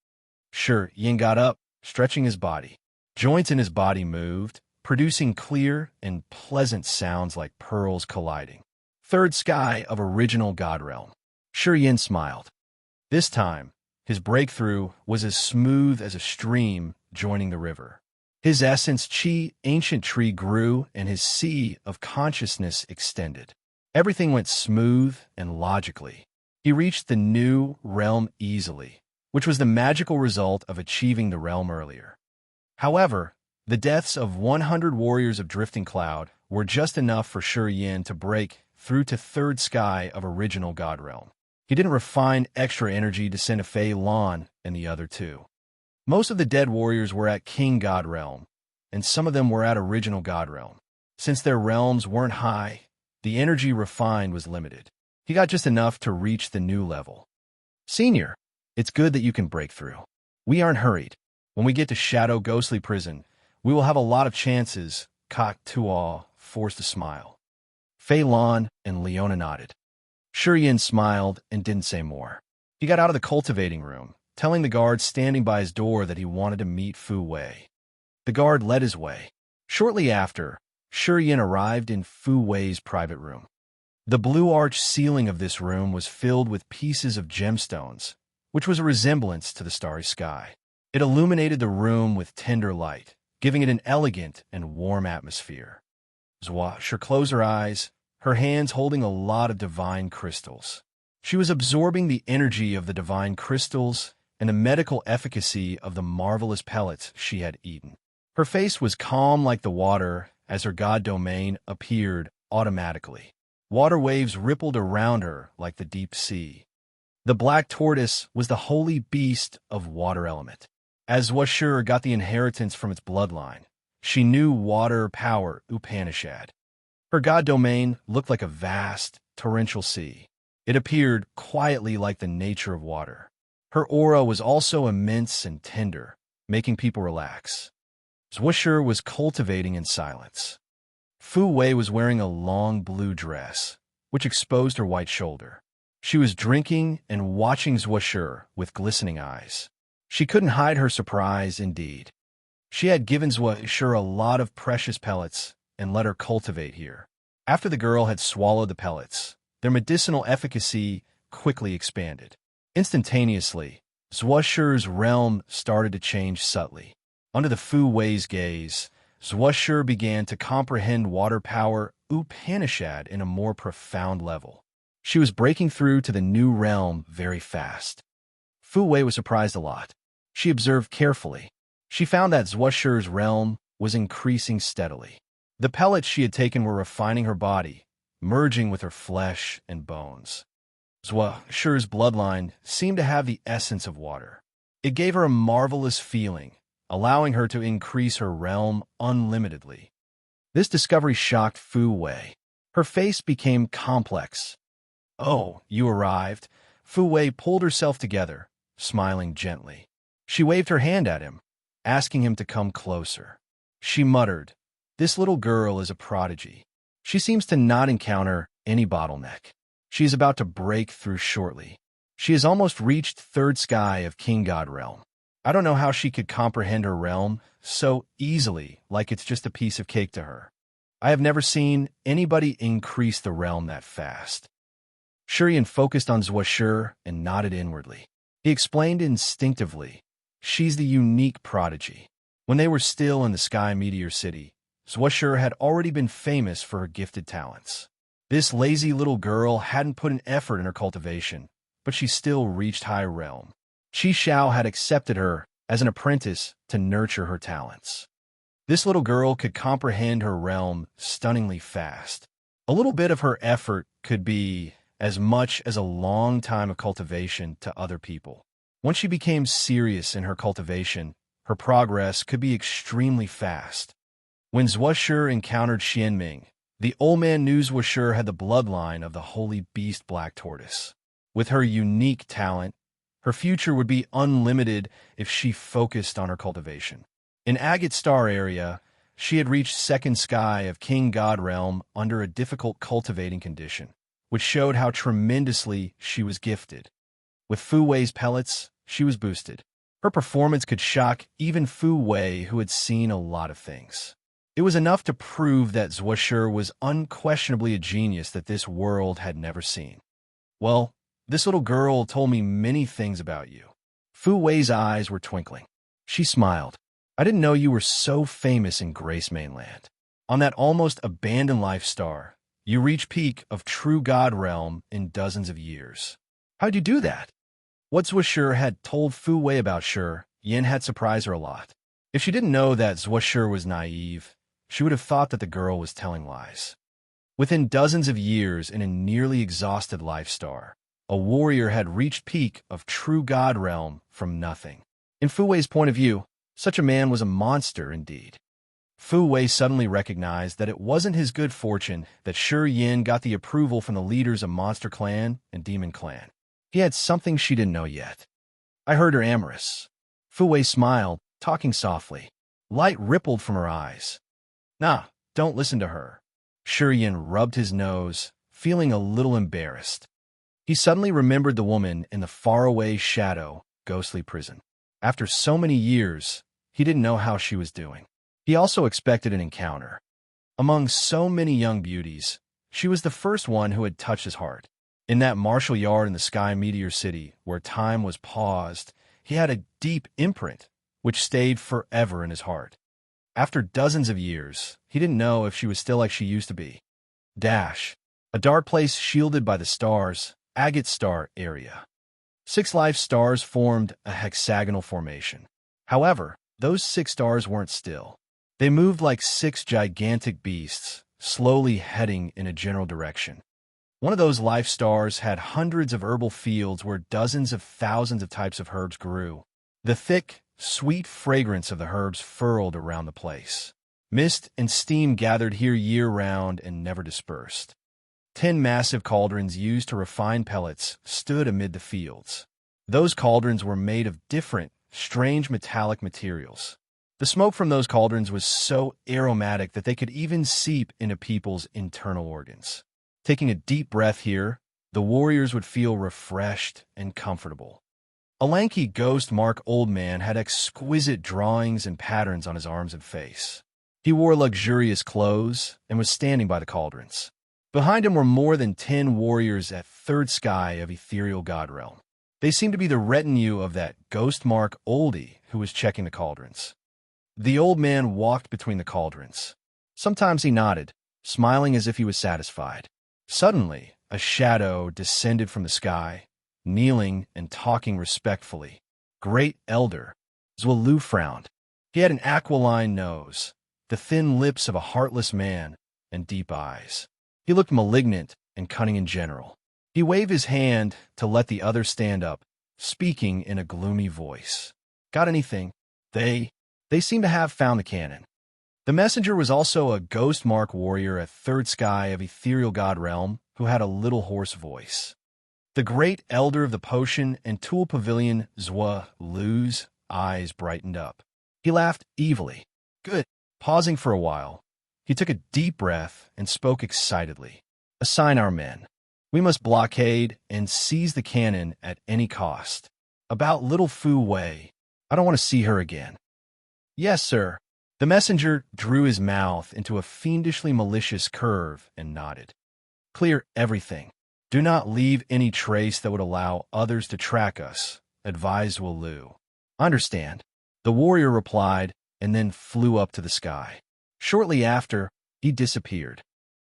Yin got up, stretching his body. Joints in his body moved, producing clear and pleasant sounds like pearls colliding. Third Sky of Original God Realm. Yin smiled. This time, his breakthrough was as smooth as a stream joining the river. His essence, Qi ancient tree, grew and his sea of consciousness extended. Everything went smooth and logically. He reached the new realm easily, which was the magical result of achieving the realm earlier. However, the deaths of 100 warriors of Drifting Cloud were just enough for Yin to break through to Third Sky of Original God Realm. He didn't refine extra energy to send a Fei Lan and the other two. Most of the dead warriors were at King God Realm, and some of them were at Original God Realm. Since their realms weren't high, the energy refined was limited. He got just enough to reach the new level. Senior, it's good that you can break through. We aren't hurried. When we get to Shadow Ghostly Prison, we will have a lot of chances. Kak Tuaw forced a smile. Fei Lan and Leona nodded. Yin smiled and didn't say more. He got out of the cultivating room, telling the guard standing by his door that he wanted to meet Fu Wei. The guard led his way. Shortly after, Yin arrived in Fu Wei's private room. The blue arch ceiling of this room was filled with pieces of gemstones, which was a resemblance to the starry sky. It illuminated the room with tender light, giving it an elegant and warm atmosphere. Zhuo closed her eyes, her hands holding a lot of divine crystals. She was absorbing the energy of the divine crystals and the medical efficacy of the marvelous pellets she had eaten. Her face was calm like the water as her god domain appeared automatically. Water waves rippled around her like the deep sea. The black tortoise was the holy beast of water element. As Zhuo got the inheritance from its bloodline, she knew water power Upanishad. Her god domain looked like a vast, torrential sea. It appeared quietly like the nature of water. Her aura was also immense and tender, making people relax. Zhuo was cultivating in silence. Fu Wei was wearing a long blue dress, which exposed her white shoulder. She was drinking and watching Zhuo with glistening eyes. She couldn't hide her surprise, indeed. She had given Zhuo a lot of precious pellets and let her cultivate here. After the girl had swallowed the pellets, their medicinal efficacy quickly expanded. Instantaneously, Zhuo's realm started to change subtly. Under the Fu Wei's gaze, Zhuo began to comprehend water power Upanishad in a more profound level. She was breaking through to the new realm very fast. Fu Wei was surprised a lot. She observed carefully. She found that Zhuo's realm was increasing steadily. The pellets she had taken were refining her body, merging with her flesh and bones. Zhuo's bloodline seemed to have the essence of water. It gave her a marvelous feeling, allowing her to increase her realm unlimitedly. This discovery shocked Fu Wei. Her face became complex. "Oh, you arrived." Fu Wei pulled herself together, smiling gently. She waved her hand at him, asking him to come closer. She muttered, "This little girl is a prodigy. She seems to not encounter any bottleneck. She is about to break through shortly. She has almost reached Third Sky of King God Realm. I don't know how she could comprehend her realm so easily, like it's just a piece of cake to her." I have never seen anybody increase the realm that fast. Shurian focused on Zwashur and nodded inwardly. He explained instinctively, she's the unique prodigy. When they were still in the Sky Meteor City, Zwashur had already been famous for her gifted talents. This lazy little girl hadn't put an effort in her cultivation, but she still reached high realm. Qi Xiao had accepted her as an apprentice to nurture her talents. This little girl could comprehend her realm stunningly fast. A little bit of her effort could be as much as a long time of cultivation to other people. Once she became serious in her cultivation, her progress could be extremely fast. When Zwashur encountered Xianming, the old man knew Zwashur had the bloodline of the holy beast Black Tortoise. With her unique talent, her future would be unlimited if she focused on her cultivation. In Agate Star area, she had reached second sky of King God Realm under a difficult cultivating condition, which showed how tremendously she was gifted. With Fu Wei's pellets, she was boosted. Her performance could shock even Fu Wei, who had seen a lot of things. It was enough to prove that Zwashur was unquestionably a genius that this world had never seen. Well, this little girl told me many things about you. Fu Wei's eyes were twinkling. She smiled. I didn't know you were so famous in Grace Mainland. On that almost abandoned life star, you reach peak of true God realm in dozens of years. How'd you do that? What Zwashur had told Fu Wei about Shur, Yin had surprised her a lot. If she didn't know that Zwashur was naive, she would have thought that the girl was telling lies. Within dozens of years in a nearly exhausted life star, a warrior had reached peak of true God realm from nothing. In Fu Wei's point of view, such a man was a monster indeed. Fu Wei suddenly recognized that it wasn't his good fortune that Shur Yin got the approval from the leaders of Monster Clan and Demon Clan. He had something she didn't know yet. I heard her amorous. Fu Wei smiled, talking softly. Light rippled from her eyes. Nah, don't listen to her. Shur Yin rubbed his nose, feeling a little embarrassed. He suddenly remembered the woman in the faraway shadow, ghostly prison. After so many years, he didn't know how she was doing. He also expected an encounter. Among so many young beauties, she was the first one who had touched his heart. In that martial yard in the Sky Meteor City, where time was paused, he had a deep imprint, which stayed forever in his heart. After dozens of years, he didn't know if she was still like she used to be. Dash. A dark place shielded by the stars, Agate Star area. 6 life stars formed a hexagonal formation. However, those 6 stars weren't still. They moved like 6 gigantic beasts, slowly heading in a general direction. One of those life stars had hundreds of herbal fields where dozens of thousands of types of herbs grew. The thick, sweet fragrance of the herbs furled around the place. Mist and steam gathered here year-round and never dispersed. 10 massive cauldrons used to refine pellets stood amid the fields. Those cauldrons were made of different, strange metallic materials. The smoke from those cauldrons was so aromatic that they could even seep into people's internal organs. Taking a deep breath here, the warriors would feel refreshed and comfortable. A lanky ghost-mark old man had exquisite drawings and patterns on his arms and face. He wore luxurious clothes and was standing by the cauldrons. Behind him were more than 10 warriors at third sky of ethereal god realm. They seemed to be the retinue of that ghost-mark oldie who was checking the cauldrons. The old man walked between the cauldrons. Sometimes he nodded, smiling as if he was satisfied. Suddenly, a shadow descended from the sky, kneeling and talking respectfully. Great Elder. Zwalu frowned. He had an aquiline nose, the thin lips of a heartless man, and deep eyes. He looked malignant and cunning in general. He waved his hand to let the others stand up, speaking in a gloomy voice. Got anything? They seem to have found the cannon. The messenger was also a ghost-mark warrior at third sky of ethereal god realm who had a little hoarse voice. The great elder of the potion and tool pavilion, Zwa Lu's eyes brightened up. He laughed evilly. Good. Pausing for a while, he took a deep breath and spoke excitedly. Assign our men. We must blockade and seize the cannon at any cost. About little Fu Wei. I don't want to see her again. Yes, sir. The messenger drew his mouth into a fiendishly malicious curve and nodded. Clear everything. Do not leave any trace that would allow others to track us, advised Walu. Understand. The warrior replied and then flew up to the sky. Shortly after, he disappeared.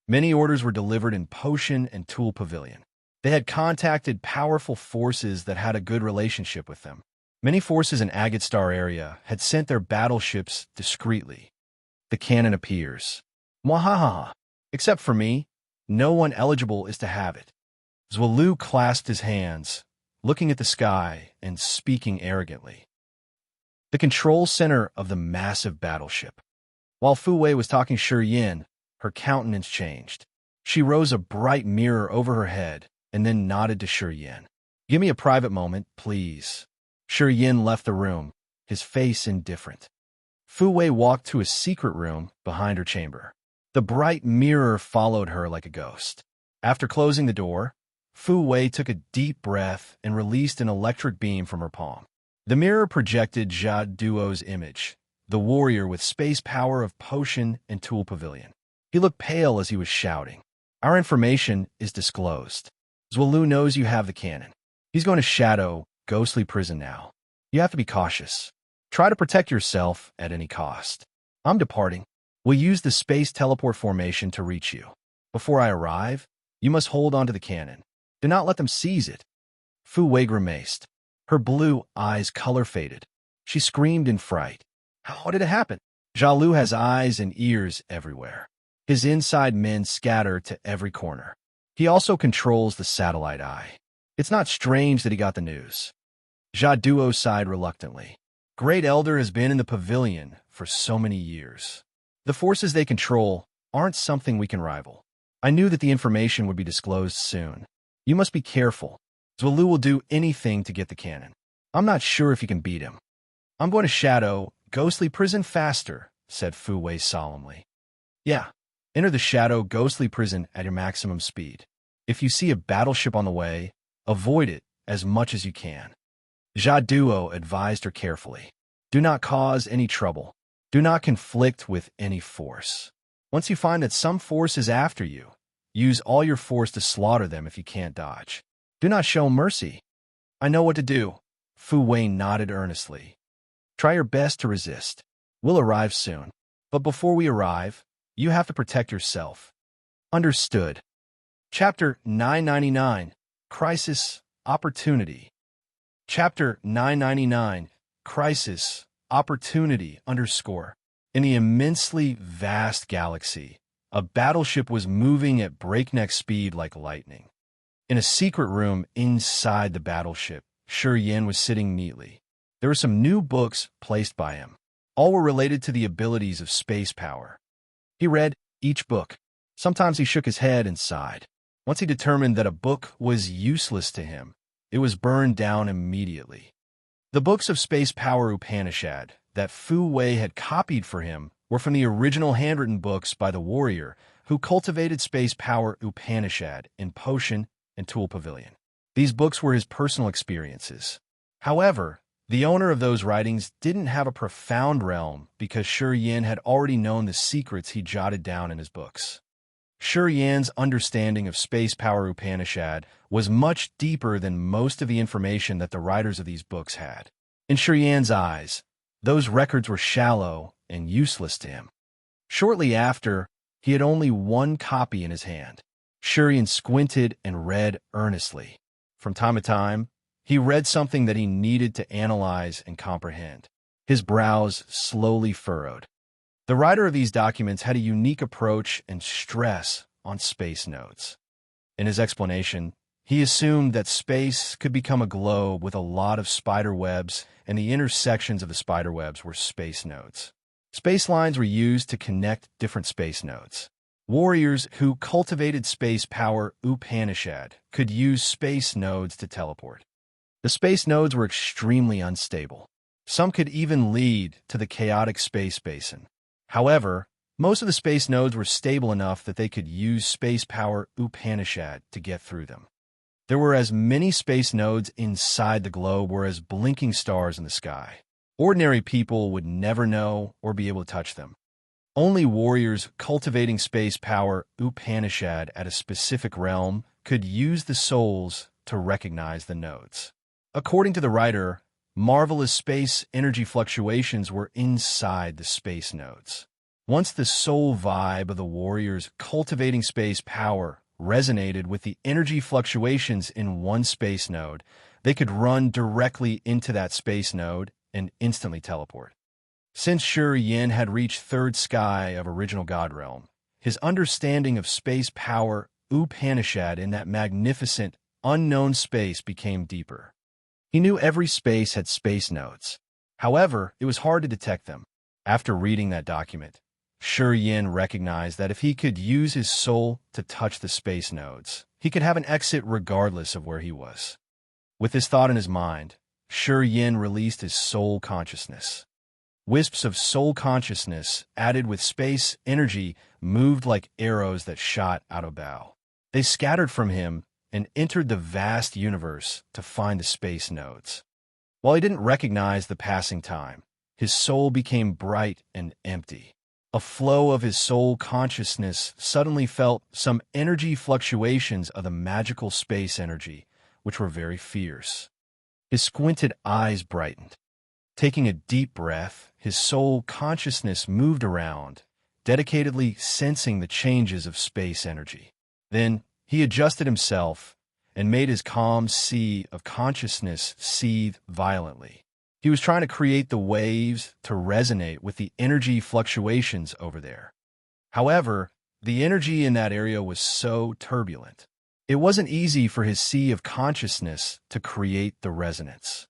Many orders were delivered in Potion and Tool Pavilion. They had contacted powerful forces that had a good relationship with them. Many forces in Agate Star area had sent their battleships discreetly. The cannon appears. Mwahaha. Except for me, no one eligible is to have it. Zwalu clasped his hands, looking at the sky and speaking arrogantly. The control center of the massive battleship. While Fu Wei was talking Shi Yin, her countenance changed. She rose a bright mirror over her head and then nodded to Shi Yin. Give me a private moment, please. Shi Yin left the room, his face indifferent. Fu Wei walked to a secret room behind her chamber. The bright mirror followed her like a ghost. After closing the door, Fu Wei took a deep breath and released an electric beam from her palm. The mirror projected Jia Duo's image, the warrior with space power of Potion and Tool Pavilion. He looked pale as he was shouting. Our information is disclosed. Zwalu knows you have the cannon. He's going to shadow Ghostly Prison now. You have to be cautious. Try to protect yourself at any cost. I'm departing. We'll use the space teleport formation to reach you. Before I arrive, you must hold onto the cannon. Do not let them seize it. Fu Wei grimaced. Her blue eyes color faded. She screamed in fright. How did it happen? Jialu has eyes and ears everywhere. His inside men scatter to every corner. He also controls the satellite eye. It's not strange that he got the news. Jia Duo sighed reluctantly. Great Elder has been in the pavilion for so many years. The forces they control aren't something we can rival. I knew that the information would be disclosed soon. You must be careful. Zwalu will do anything to get the cannon. I'm not sure if you can beat him. I'm going to shadow Ghostly Prison faster, said Fu Wei solemnly. Yeah, enter the shadow Ghostly Prison at your maximum speed. If you see a battleship on the way, avoid it as much as you can. Jia Duo advised her carefully. Do not cause any trouble. Do not conflict with any force. Once you find that some force is after you, use all your force to slaughter them if you can't dodge. Do not show mercy. I know what to do. Fu Wei nodded earnestly. Try your best to resist. We'll arrive soon. But before we arrive, you have to protect yourself. Understood. Chapter 999. Crisis, Opportunity. Chapter 999. Crisis, Opportunity _ In the immensely vast galaxy, a battleship was moving at breakneck speed like lightning. In a secret room inside the battleship, Shi Yin was sitting neatly. There were some new books placed by him. All were related to the abilities of space power. He read each book. Sometimes he shook his head and sighed. Once he determined that a book was useless to him, it was burned down immediately. The books of space power Upanishad that Fu Wei had copied for him were from the original handwritten books by the warrior who cultivated space power Upanishad in Potion and Tool Pavilion. These books were his personal experiences. However, the owner of those writings didn't have a profound realm because Shi Yin had already known the secrets he jotted down in his books. Shi Yin's understanding of space power Upanishad was much deeper than most of the information that the writers of these books had. In Shi Yin's eyes, those records were shallow and useless to him. Shortly after, he had only one copy in his hand. Shi Yin squinted and read earnestly. From time to time, he read something that he needed to analyze and comprehend. His brows slowly furrowed. The writer of these documents had a unique approach and stress on space nodes. In his explanation, he assumed that space could become a globe with a lot of spider webs, and the intersections of the spider webs were space nodes. Space lines were used to connect different space nodes. Warriors who cultivated space power Upanishad could use space nodes to teleport. The space nodes were extremely unstable. Some could even lead to the chaotic space basin. However, most of the space nodes were stable enough that they could use space power Upanishad to get through them. There were as many space nodes inside the globe were as blinking stars in the sky. Ordinary people would never know or be able to touch them. Only warriors cultivating space power Upanishad at a specific realm could use the souls to recognize the nodes. According to the writer, marvelous space energy fluctuations were inside the space nodes. Once the soul vibe of the warriors cultivating space power resonated with the energy fluctuations in one space node, they could run directly into that space node and instantly teleport. Since Yin had reached third sky of original God realm, his understanding of space power Upanishad in that magnificent, unknown space became deeper. He knew every space had space nodes. However, it was hard to detect them. After reading that document, Yin recognized that if he could use his soul to touch the space nodes, he could have an exit regardless of where he was. With this thought in his mind, Yin released his soul consciousness. Wisps of soul consciousness, added with space energy, moved like arrows that shot out of a bow. They scattered from him and entered the vast universe to find the space nodes. While he didn't recognize the passing time, his soul became bright and empty. A flow of his soul consciousness suddenly felt some energy fluctuations of the magical space energy, which were very fierce. His squinted eyes brightened. Taking a deep breath, his soul consciousness moved around, dedicatedly sensing the changes of space energy. Then he adjusted himself and made his calm sea of consciousness seethe violently. He was trying to create the waves to resonate with the energy fluctuations over there. However, the energy in that area was so turbulent. It wasn't easy for his sea of consciousness to create the resonance.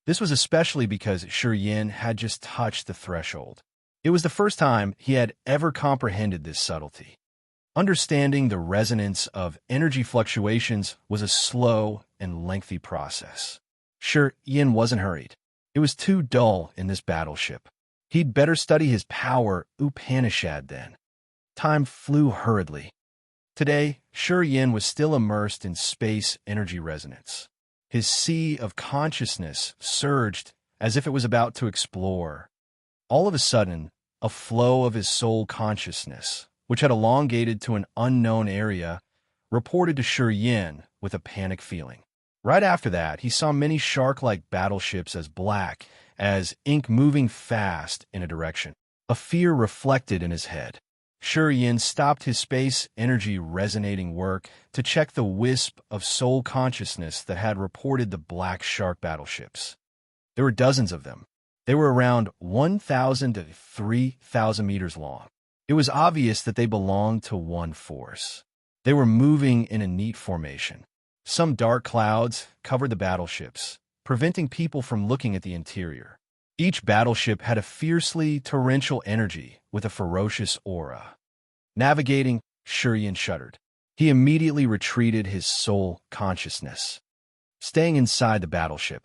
This was especially because Yin had just touched the threshold. It was the first time he had ever comprehended this subtlety. Understanding the resonance of energy fluctuations was a slow and lengthy process. Yin wasn't hurried. It was too dull in this battleship. He'd better study his power Upanishad then. Time flew hurriedly. Today, Yin was still immersed in space energy resonance. His sea of consciousness surged as if it was about to explore. All of a sudden, a flow of his soul consciousness, which had elongated to an unknown area, reported to Yin with a panic feeling. Right after that, he saw many shark-like battleships as black as ink moving fast in a direction. A fear reflected in his head. Yin stopped his space energy resonating work to check the wisp of soul consciousness that had reported the black shark battleships. There were dozens of them. They were around 1,000 to 3,000 meters long. It was obvious that they belonged to one force. They were moving in a neat formation. Some dark clouds covered the battleships, preventing people from looking at the interior. Each battleship had a fiercely torrential energy with a ferocious aura. Navigating, Yin shuddered. He immediately retreated his soul consciousness. Staying inside the battleship,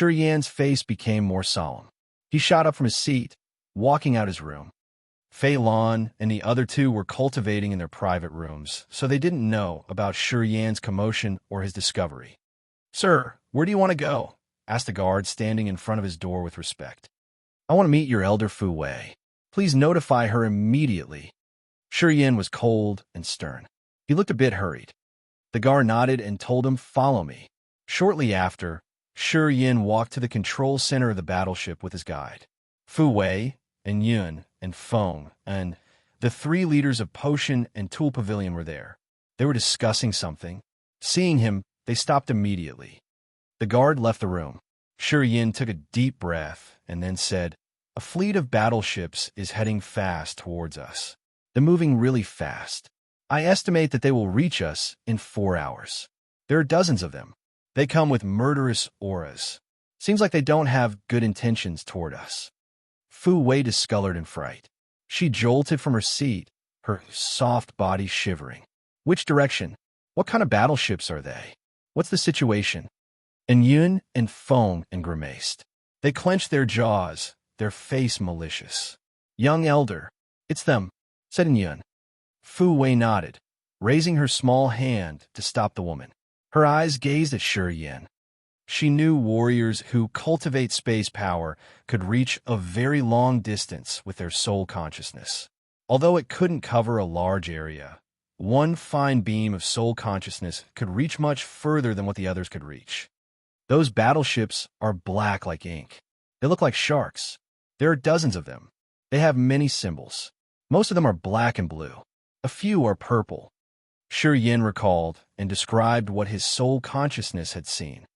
Yin's face became more solemn. He shot up from his seat, walking out his room. Fei Lan and the other two were cultivating in their private rooms, so they didn't know about Yin's commotion or his discovery. "Sir, where do you want to go?" asked the guard standing in front of his door with respect. "I want to meet your elder Fu Wei. Please notify her immediately." Yin was cold and stern. He looked a bit hurried. The guard nodded and told him, "Follow me." Shortly after, Yin walked to the control center of the battleship with his guide. Fu Wei and Yun and Feng and the three leaders of Potion and Tool Pavilion were there. They were discussing something. Seeing him, they stopped immediately. The guard left the room. Yin took a deep breath and then said, "A fleet of battleships is heading fast towards us. They're moving really fast. I estimate that they will reach us in 4 hours. There are dozens of them. They come with murderous auras. Seems like they don't have good intentions toward us." Fu Wei discolored in fright. She jolted from her seat, her soft body shivering. "Which direction? What kind of battleships are they? What's the situation?" And Yun and Feng grimaced. They clenched their jaws, their face malicious. "Young elder, it's them," said Yun. Fu Wei nodded, raising her small hand to stop the woman. Her eyes gazed at Yin. She knew warriors who cultivate space power could reach a very long distance with their soul consciousness. Although it couldn't cover a large area, one fine beam of soul consciousness could reach much further than what the others could reach. Those battleships are black like ink. They look like sharks. There are dozens of them. They have many symbols. Most of them are black and blue. A few are purple. Shi Yin recalled and described what his soul consciousness had seen.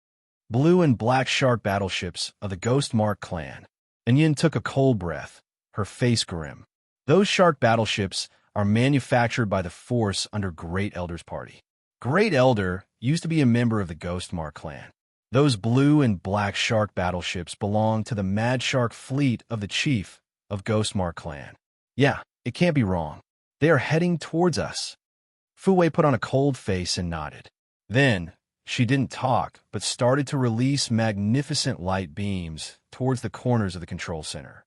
Blue and black shark battleships of the Ghost Mark clan. And Yin took a cold breath, her face grim. Those shark battleships are manufactured by the force under Great Elder's party. Great Elder used to be a member of the Ghost Mark clan. Those blue and black shark battleships belong to the Mad Shark fleet of the chief of Ghost Mark clan. Yeah, it can't be wrong. They are heading towards us. Fu Wei put on a cold face and nodded. Then, she didn't talk, but started to release magnificent light beams towards the corners of the control center.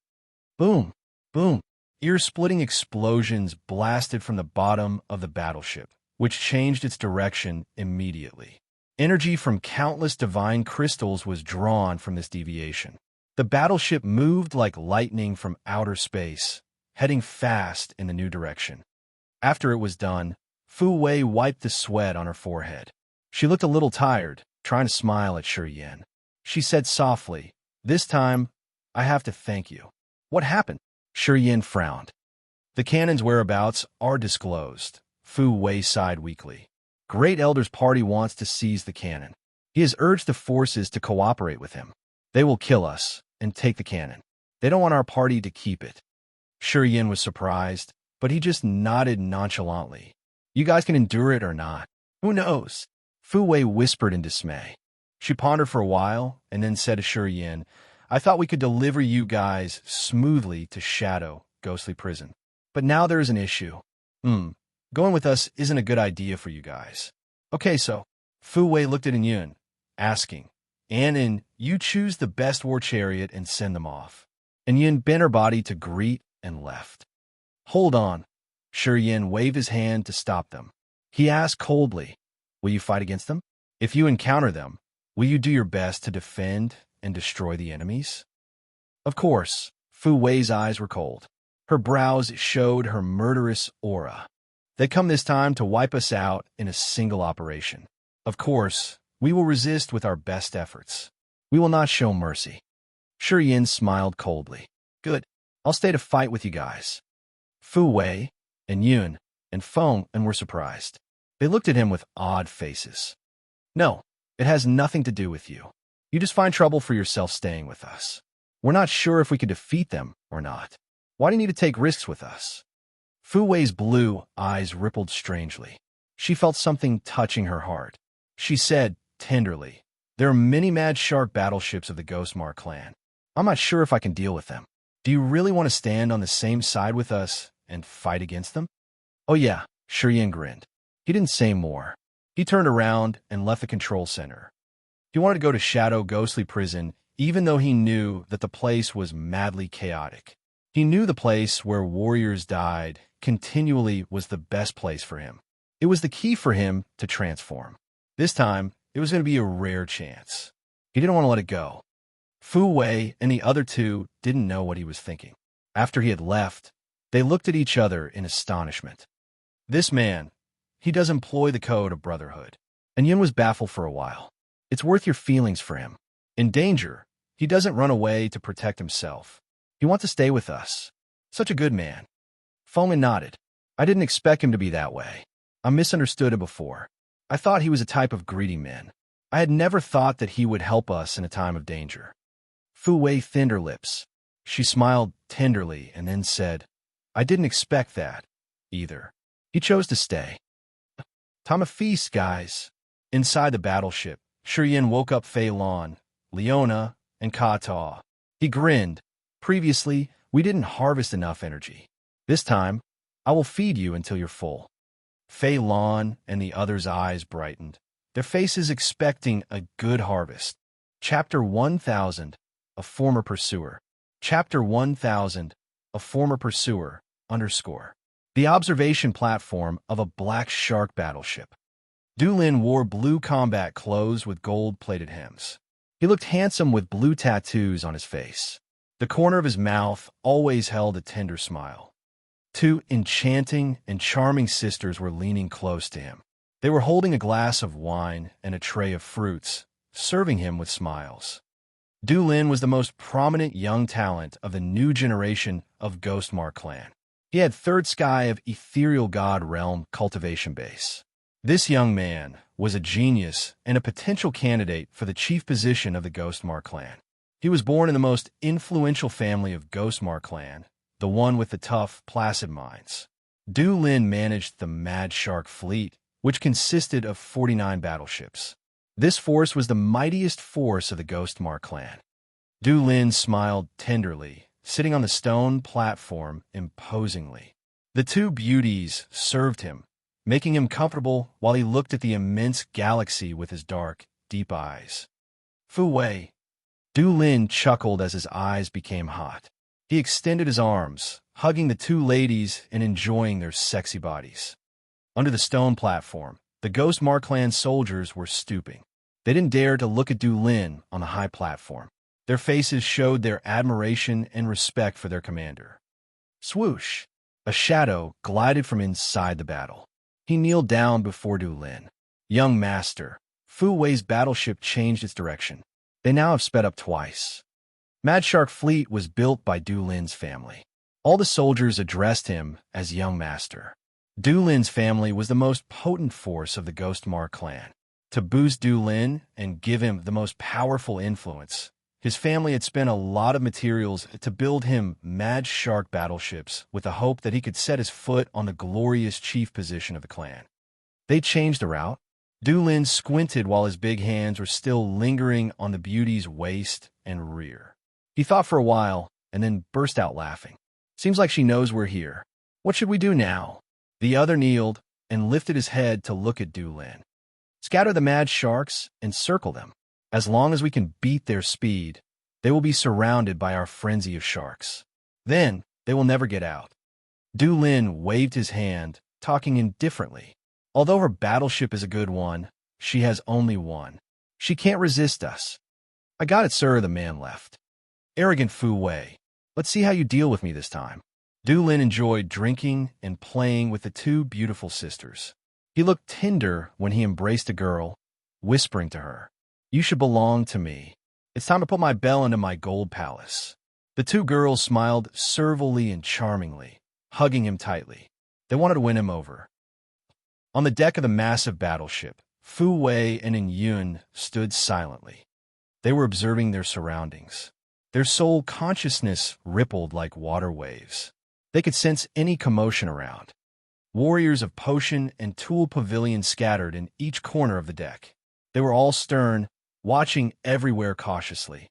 Boom! Boom! Ear-splitting explosions blasted from the bottom of the battleship, which changed its direction immediately. Energy from countless divine crystals was drawn from this deviation. The battleship moved like lightning from outer space, heading fast in the new direction. After it was done, Fu Wei wiped the sweat on her forehead. She looked a little tired, trying to smile at Shi Yin. She said softly, "This time, I have to thank you." "What happened?" Shi Yin frowned. "The cannon's whereabouts are disclosed." Fu Wei sighed weakly. "Great Elder's party wants to seize the cannon. He has urged the forces to cooperate with him. They will kill us and take the cannon. They don't want our party to keep it." Shi Yin was surprised, but he just nodded nonchalantly. "You guys can endure it or not. Who knows?" Fu Wei whispered in dismay. She pondered for a while and then said to Shi Yin, "I thought we could deliver you guys smoothly to Shadow, Ghostly Prison. But now there is an issue. Going with us isn't a good idea for you guys." "Okay, so." Fu Wei looked at Yun, asking, "Anin, you choose the best war chariot and send them off." And Yun bent her body to greet and left. "Hold on." Shi Yin waved his hand to stop them. He asked coldly, "Will you fight against them? If you encounter them, will you do your best to defend and destroy the enemies?" Of course, Fu Wei's eyes were cold. Her brows showed her murderous aura. "They come this time to wipe us out in a single operation. Of course, we will resist with our best efforts. We will not show mercy." Shi Yin smiled coldly. "Good. I'll stay to fight with you guys." Fu Wei and Yun and Feng were surprised. They looked at him with odd faces. "No, it has nothing to do with you. You just find trouble for yourself staying with us. We're not sure if we could defeat them or not. Why do you need to take risks with us?" Fu Wei's blue eyes rippled strangely. She felt something touching her heart. She said tenderly, "There are many Mad Shark battleships of the Ghost Mark clan. I'm not sure if I can deal with them. Do you really want to stand on the same side with us and fight against them?" "Oh yeah," Shi Yin grinned. He didn't say more. He turned around and left the control center. He wanted to go to Shadow Ghostly Prison, even though he knew that the place was madly chaotic. He knew the place where warriors died continually was the best place for him. It was the key for him to transform. This time, it was going to be a rare chance. He didn't want to let it go. Fu Wei and the other two didn't know what he was thinking. After he had left, they looked at each other in astonishment. This man, he does employ the code of brotherhood. And Yun was baffled for a while. It's worth your feelings for him. In danger, he doesn't run away to protect himself. He wants to stay with us. Such a good man. Foman nodded. "I didn't expect him to be that way. I misunderstood him before. I thought he was a type of greedy man. I had never thought that he would help us in a time of danger." Fu Wei thinned her lips. She smiled tenderly and then said, "I didn't expect that, either. He chose to stay." "Time of feast, guys." Inside the battleship, Shi Yin woke up Fei Lan, Leona, and Kata. He grinned. "Previously, we didn't harvest enough energy. This time, I will feed you until you're full." Fei Lan and the others' eyes brightened, their faces expecting a good harvest. Chapter 1000, A Former Pursuer. Chapter 1000, A Former Pursuer, _ The observation platform of a black shark battleship. Du Lin wore blue combat clothes with gold-plated hems. He looked handsome with blue tattoos on his face. The corner of his mouth always held a tender smile. Two enchanting and charming sisters were leaning close to him. They were holding a glass of wine and a tray of fruits, serving him with smiles. Du Lin was the most prominent young talent of the new generation of Ghostmark clan. He had third sky of ethereal god realm cultivation base. This young man was a genius and a potential candidate for the chief position of the Ghostmark clan. He was born in the most influential family of Ghostmark clan, the one with the tough, placid minds. Du Lin managed the Mad Shark fleet, which consisted of 49 battleships. This force was the mightiest force of the Ghostmark clan. Du Lin smiled tenderly, sitting on the stone platform imposingly. The two beauties served him, making him comfortable while he looked at the immense galaxy with his dark, deep eyes. Fu Wei. Du Lin chuckled as his eyes became hot. He extended his arms, hugging the two ladies and enjoying their sexy bodies. Under the stone platform, the Ghostmark clan soldiers were stooping. They didn't dare to look at Du Lin on the high platform. Their faces showed their admiration and respect for their commander. Swoosh! A shadow glided from inside the battle. He kneeled down before Du Lin. Young master, Fu Wei's battleship changed its direction. They now have sped up twice. Mad Shark fleet was built by Du Lin's family. All the soldiers addressed him as young master. Du Lin's family was the most potent force of the Ghostmark clan. To boost Du Lin and give him the most powerful influence, his family had spent a lot of materials to build him Mad Shark battleships with the hope that he could set his foot on the glorious chief position of the clan. They changed the route. Du Lin squinted while his big hands were still lingering on the beauty's waist and rear. He thought for a while and then burst out laughing. Seems like she knows we're here. What should we do now? The other kneeled and lifted his head to look at Du Lin. Scatter the mad sharks and circle them. As long as we can beat their speed, they will be surrounded by our frenzy of sharks. Then they will never get out. Du Lin waved his hand, talking indifferently. Although her battleship is a good one, she has only one. She can't resist us. I got it, sir, the man left. Arrogant Fu Wei. Let's see how you deal with me this time. Du Lin enjoyed drinking and playing with the two beautiful sisters. He looked tender when he embraced a girl, whispering to her, "You should belong to me. It's time to put my bell into my gold palace." The two girls smiled servilely and charmingly, hugging him tightly. They wanted to win him over. On the deck of the massive battleship, Fu Wei and In Yun stood silently. They were observing their surroundings. Their soul consciousness rippled like water waves. They could sense any commotion around. Warriors of potion and tool pavilion scattered in each corner of the deck. They were all stern, watching everywhere cautiously.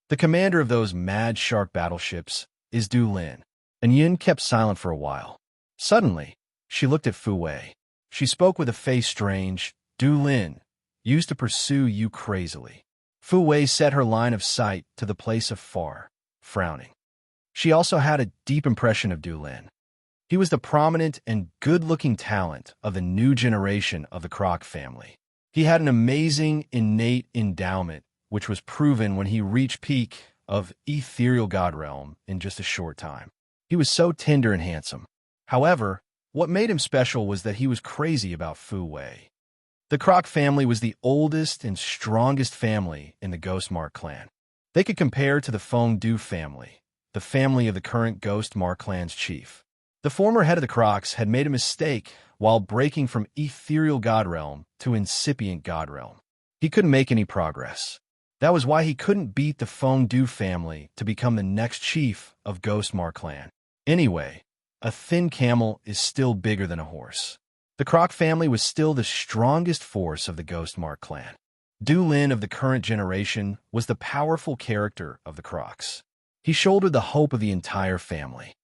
The commander of those Mad Shark battleships is Du Lin. And Yin kept silent for a while. Suddenly, she looked at Fu Wei. She spoke with a face strange. Du Lin used to pursue you crazily. Fu Wei set her line of sight to the place afar, frowning. She also had a deep impression of Du Lin. He was the prominent and good-looking talent of the new generation of the Croc family. He had an amazing innate endowment, which was proven when he reached peak of ethereal god realm in just a short time. He was so tender and handsome. However, what made him special was that he was crazy about Fu Wei. The Croc family was the oldest and strongest family in the Ghostmark clan. They could compare to the Feng Du family, the family of the current Ghostmark clan's chief. The former head of the Crocs had made a mistake while breaking from ethereal god realm to incipient god realm. He couldn't make any progress. That was why he couldn't beat the Feng Du family to become the next chief of Ghostmark clan. Anyway, a thin camel is still bigger than a horse. The Croc family was still the strongest force of the Ghostmark clan. Du Lin of the current generation was the powerful character of the Crocs. He shouldered the hope of the entire family.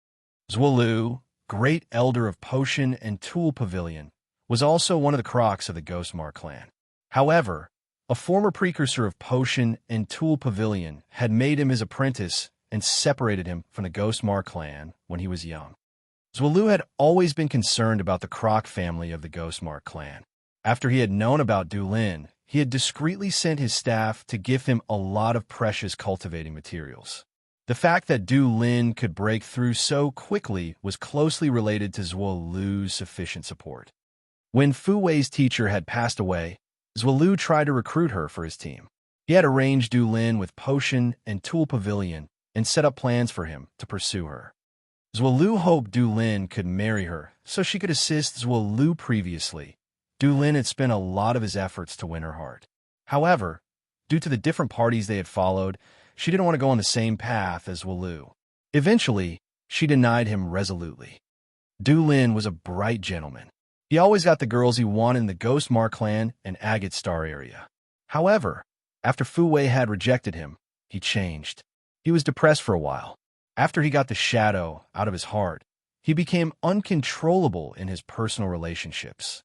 Zhuolu, great elder of Potion and Tool Pavilion, was also one of the Crocs of the Ghostmark clan. However, a former precursor of Potion and Tool Pavilion had made him his apprentice and separated him from the Ghostmark clan when he was young. Zhuolu had always been concerned about the Croc family of the Ghostmark clan. After he had known about Du Lin, he had discreetly sent his staff to give him a lot of precious cultivating materials. The fact that Du Lin could break through so quickly was closely related to Zhuo Lu's sufficient support. When Fu Wei's teacher had passed away, Zhuo Lu tried to recruit her for his team. He had arranged Du Lin with potion and tool pavilion and set up plans for him to pursue her. Zhuo Lu hoped Du Lin could marry her so she could assist Zhuo Lu previously. Du Lin had spent a lot of his efforts to win her heart. However, due to the different parties they had followed, she didn't want to go on the same path as Zhuo Lu. Eventually, she denied him resolutely. Du Lin was a bright gentleman. He always got the girls he wanted in the Ghost Mar clan and Agate Star area. However, after Fu Wei had rejected him, he changed. He was depressed for a while. After he got the shadow out of his heart, he became uncontrollable in his personal relationships.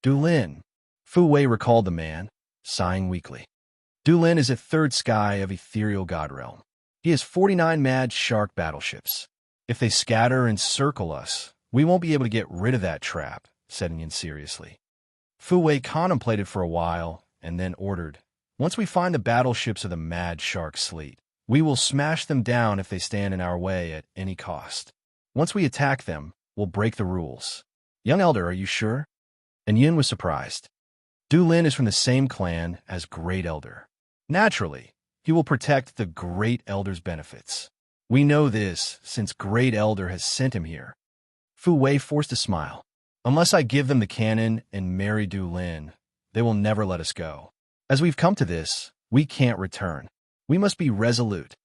Du Lin. Fu Wei recalled the man, sighing weakly. Du Lin is a third sky of ethereal god realm. He has 49 mad shark battleships. If they scatter and circle us, we won't be able to get rid of that trap, said Yin seriously. Fu Wei contemplated for a while and then ordered, once we find the battleships of the mad shark fleet, we will smash them down if they stand in our way at any cost. Once we attack them, we'll break the rules. Young Elder, are you sure? And Yin was surprised. Du Lin is from the same clan as Great Elder. Naturally, he will protect the Great Elder's benefits. We know this since Great Elder has sent him here. Fu Wei forced a smile. Unless I give them the cannon and marry Du Lin, they will never let us go. As we've come to this, we can't return. We must be resolute.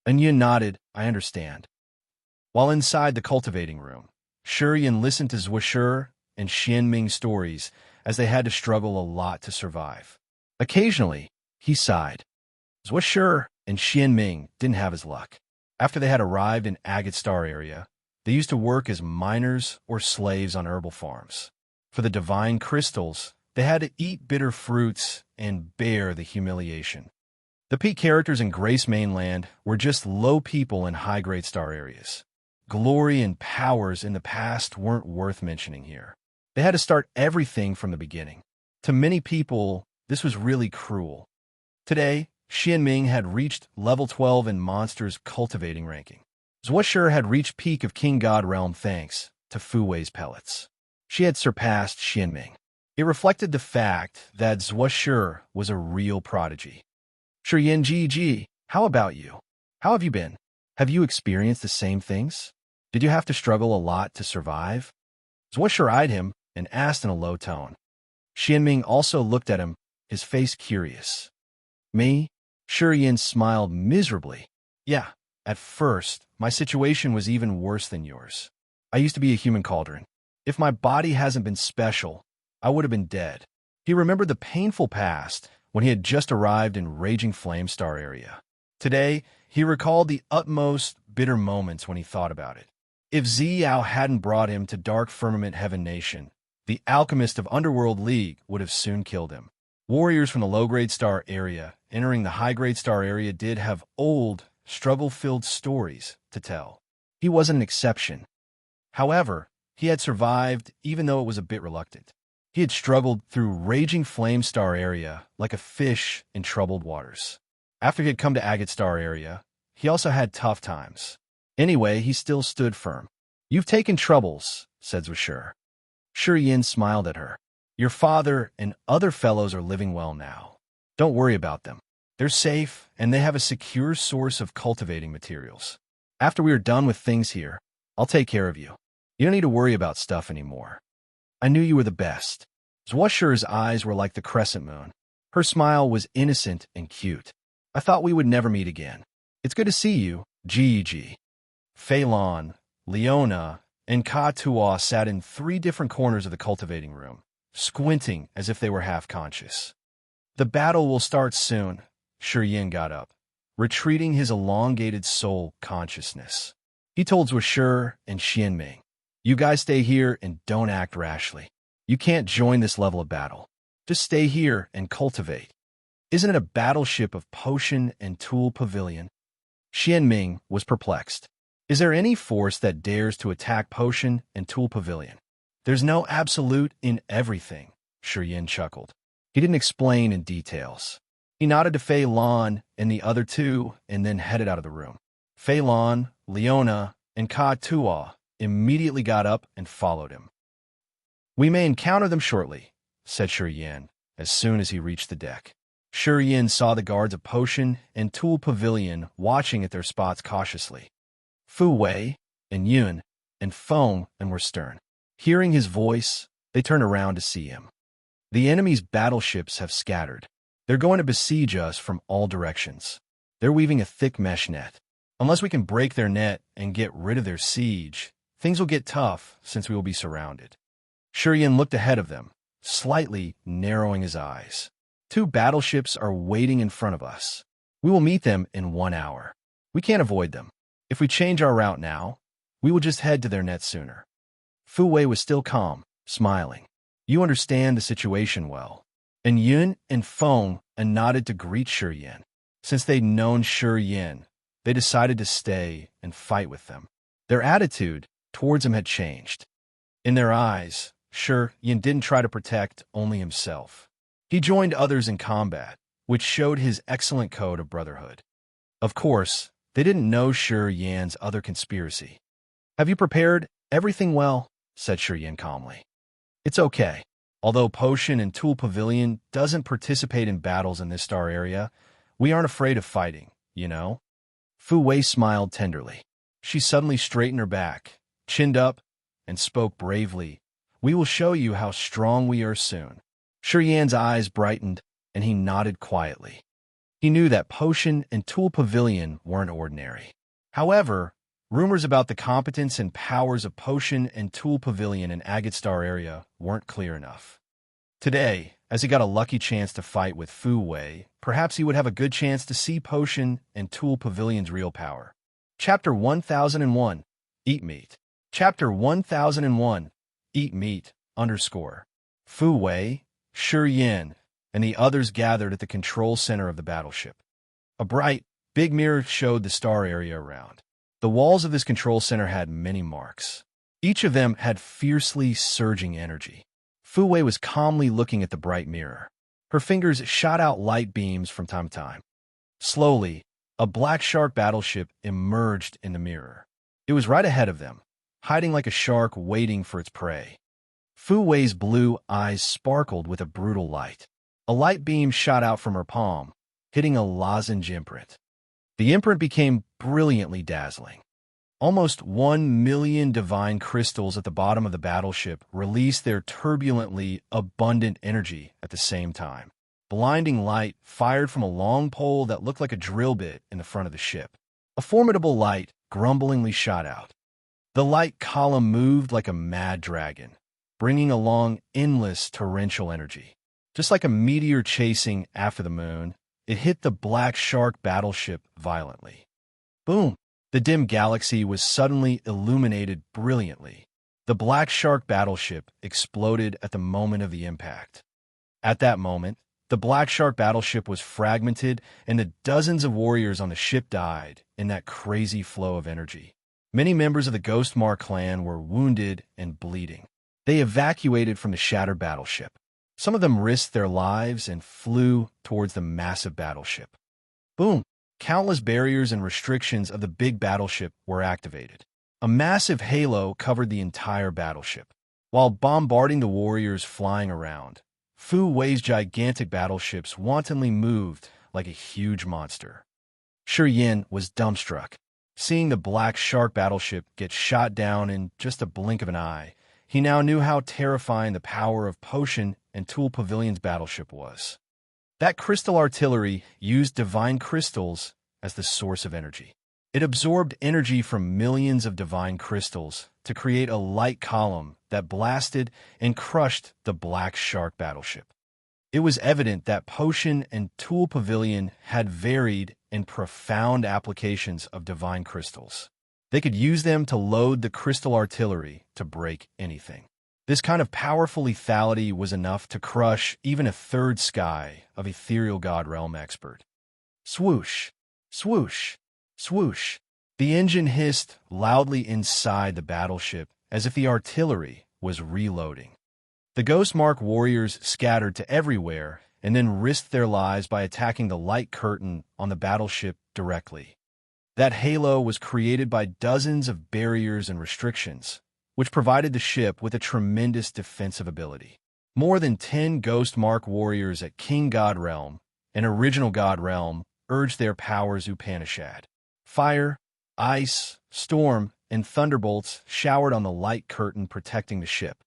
And Yin nodded, I understand. While inside the cultivating room, Shi Yin listened to Zhuo Shi and Xian Ming's stories as they had to struggle a lot to survive. Occasionally, he sighed. Zhuo Shi and Xian Ming didn't have his luck. After they had arrived in Agate Star area, they used to work as miners or slaves on herbal farms. For the divine crystals, they had to eat bitter fruits and bear the humiliation. The peak characters in Grace Mainland were just low people in high-grade star areas. Glory and powers in the past weren't worth mentioning here. They had to start everything from the beginning. To many people, this was really cruel. Today, Xian Ming had reached level 12 in Monsters cultivating ranking. Zhuo Shi had reached peak of King God Realm thanks to Fu Wei's pellets. She had surpassed Xian Ming. It reflected the fact that Zhuo Shi was a real prodigy. Shi Yin Ji, how about you? How have you been? Have you experienced the same things? Did you have to struggle a lot to survive? Zhuo Shi eyed him and asked in a low tone. Xian Ming also looked at him, his face curious. Me? Shi Yin smiled miserably. Yeah, at first, my situation was even worse than yours. I used to be a human cauldron. If my body hasn't been special, I would have been dead. He remembered the painful past when he had just arrived in Raging Flame Star area. Today, he recalled the utmost bitter moments when he thought about it. If Ziyao hadn't brought him to Dark Firmament Heaven Nation, the alchemist of Underworld League would have soon killed him. Warriors from the low-grade star area entering the high-grade star area did have old, struggle-filled stories to tell. He wasn't an exception. However, he had survived even though it was a bit reluctant. He had struggled through Raging Flame Star area like a fish in troubled waters. After he had come to Agate Star area, he also had tough times. Anyway, he still stood firm. You've taken troubles, said Zhuo Shi. Shi Yin smiled at her. Your father and other fellows are living well now. Don't worry about them. They're safe, and they have a secure source of cultivating materials. After we are done with things here, I'll take care of you. You don't need to worry about stuff anymore. I knew you were the best. Zhuo Shi's eyes were like the crescent moon. Her smile was innocent and cute. I thought we would never meet again. It's good to see you, Ji. Fei Lan, Leona, and Ka Tua sat in 3 different corners of the cultivating room, squinting as if they were half-conscious. The battle will start soon. Shi Yin got up, retreating his elongated soul consciousness. He told Zhuo Shi and Xian Ming, you guys stay here and don't act rashly. You can't join this level of battle. Just stay here and cultivate. Isn't it a battleship of potion and tool pavilion? Xian Ming was perplexed. Is there any force that dares to attack potion and tool pavilion? There's no absolute in everything, Shi Yin chuckled. He didn't explain in details. He nodded to Fei Lan and the other two and then headed out of the room. Fei Lan, Leona, and Ka Tua immediately got up and followed him. "We may encounter them shortly," said Shi Yan as soon as he reached the deck. Shi Yan saw the guards of Potion and Tool Pavilion watching at their spots cautiously. Fu Wei and Yun and Feng and were stern. Hearing his voice, they turned around to see him. "The enemy's battleships have scattered. They're going to besiege us from all directions. They're weaving a thick mesh net. Unless we can break their net and get rid of their siege, things will get tough since we will be surrounded." Shi Yan looked ahead of them, slightly narrowing his eyes. "Two battleships are waiting in front of us. We will meet them in 1 hour. We can't avoid them. If we change our route now, we will just head to their net sooner." Fu Wei was still calm, smiling. "You understand the situation well." And Yun and Feng nodded to greet Shi Yan. Since they'd known Shi Yan, they decided to stay and fight with them. Their attitude towards him had changed. In their eyes, Shi Yan didn't try to protect only himself. He joined others in combat, which showed his excellent code of brotherhood. Of course, they didn't know Shi Yan's other conspiracy. "Have you prepared everything well?" said Shi Yan calmly. "It's okay. Although Potion and Tool Pavilion doesn't participate in battles in this star area, we aren't afraid of fighting, you know?" Fu Wei smiled tenderly. She suddenly straightened her back, chinned up, and spoke bravely. "We will show you how strong we are soon." Shi Yan's eyes brightened, and he nodded quietly. He knew that Potion and Tool Pavilion weren't ordinary. However, rumors about the competence and powers of Potion and Tool Pavilion in Agate Star area weren't clear enough. Today, as he got a lucky chance to fight with Fu Wei, perhaps he would have a good chance to see Potion and Tool Pavilion's real power. Chapter 1001, Eat Meat. Chapter 1001, Eat Meat, _ Fu Wei, Shi Yan, and the others gathered at the control center of the battleship. A bright, big mirror showed the star area around. The walls of this control center had many marks. Each of them had fiercely surging energy. Fu Wei was calmly looking at the bright mirror. Her fingers shot out light beams from time to time. Slowly, a black shark battleship emerged in the mirror. It was right ahead of them, hiding like a shark waiting for its prey. Fu Wei's blue eyes sparkled with a brutal light. A light beam shot out from her palm, hitting a lozenge imprint. The imprint became brilliantly dazzling. Almost 1 million divine crystals at the bottom of the battleship released their turbulently abundant energy at the same time. Blinding light fired from a long pole that looked like a drill bit in the front of the ship. A formidable light grumblingly shot out. The light column moved like a mad dragon, bringing along endless torrential energy. Just like a meteor chasing after the moon, it hit the black shark battleship violently. Boom! The dim galaxy was suddenly illuminated brilliantly. The black shark battleship exploded at the moment of the impact. At that moment, the black shark battleship was fragmented and the dozens of warriors on the ship died in that crazy flow of energy. Many members of the Ghostmar clan were wounded and bleeding. They evacuated from the shattered battleship. Some of them risked their lives and flew towards the massive battleship. Boom! Countless barriers and restrictions of the big battleship were activated. A massive halo covered the entire battleship. While bombarding the warriors flying around, Fu Wei's gigantic battleships wantonly moved like a huge monster. Shi Yan was dumbstruck. Seeing the black shark battleship get shot down in just a blink of an eye, he now knew how terrifying the power of Potion and Tool Pavilion's battleship was. That crystal artillery used divine crystals as the source of energy. It absorbed energy from millions of divine crystals to create a light column that blasted and crushed the black shark battleship. It was evident that Potion and Tool Pavilion had varied and profound applications of divine crystals. They could use them to load the crystal artillery to break anything. This kind of powerful lethality was enough to crush even a third sky of ethereal god realm expert. Swoosh, swoosh, swoosh. The engine hissed loudly inside the battleship as if the artillery was reloading. The Ghost Mark warriors scattered to everywhere and then risked their lives by attacking the light curtain on the battleship directly. That halo was created by dozens of barriers and restrictions, which provided the ship with a tremendous defensive ability. More than 10 Ghost Mark warriors at King God Realm and Original God Realm urged their powers Upanishad. Fire, ice, storm, and thunderbolts showered on the light curtain protecting the ship.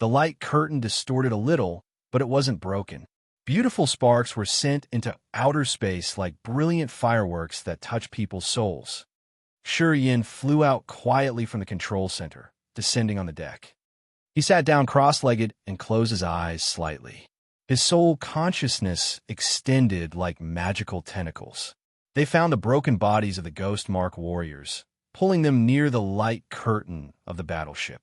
The light curtain distorted a little, but it wasn't broken. Beautiful sparks were sent into outer space like brilliant fireworks that touch people's souls. Yin flew out quietly from the control center, descending on the deck. He sat down cross-legged and closed his eyes slightly. His soul consciousness extended like magical tentacles. They found the broken bodies of the Ghost Mark warriors, pulling them near the light curtain of the battleship.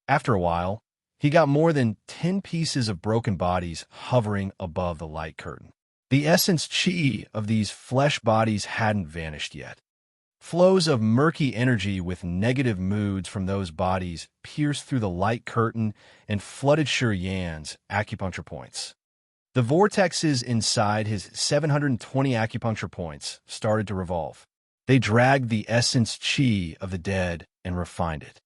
After a while, he got more than 10 pieces of broken bodies hovering above the light curtain. The essence chi of these flesh bodies hadn't vanished yet. Flows of murky energy with negative moods from those bodies pierced through the light curtain and flooded Yan's acupuncture points. The vortexes inside his 720 acupuncture points started to revolve. They dragged the essence chi of the dead and refined it.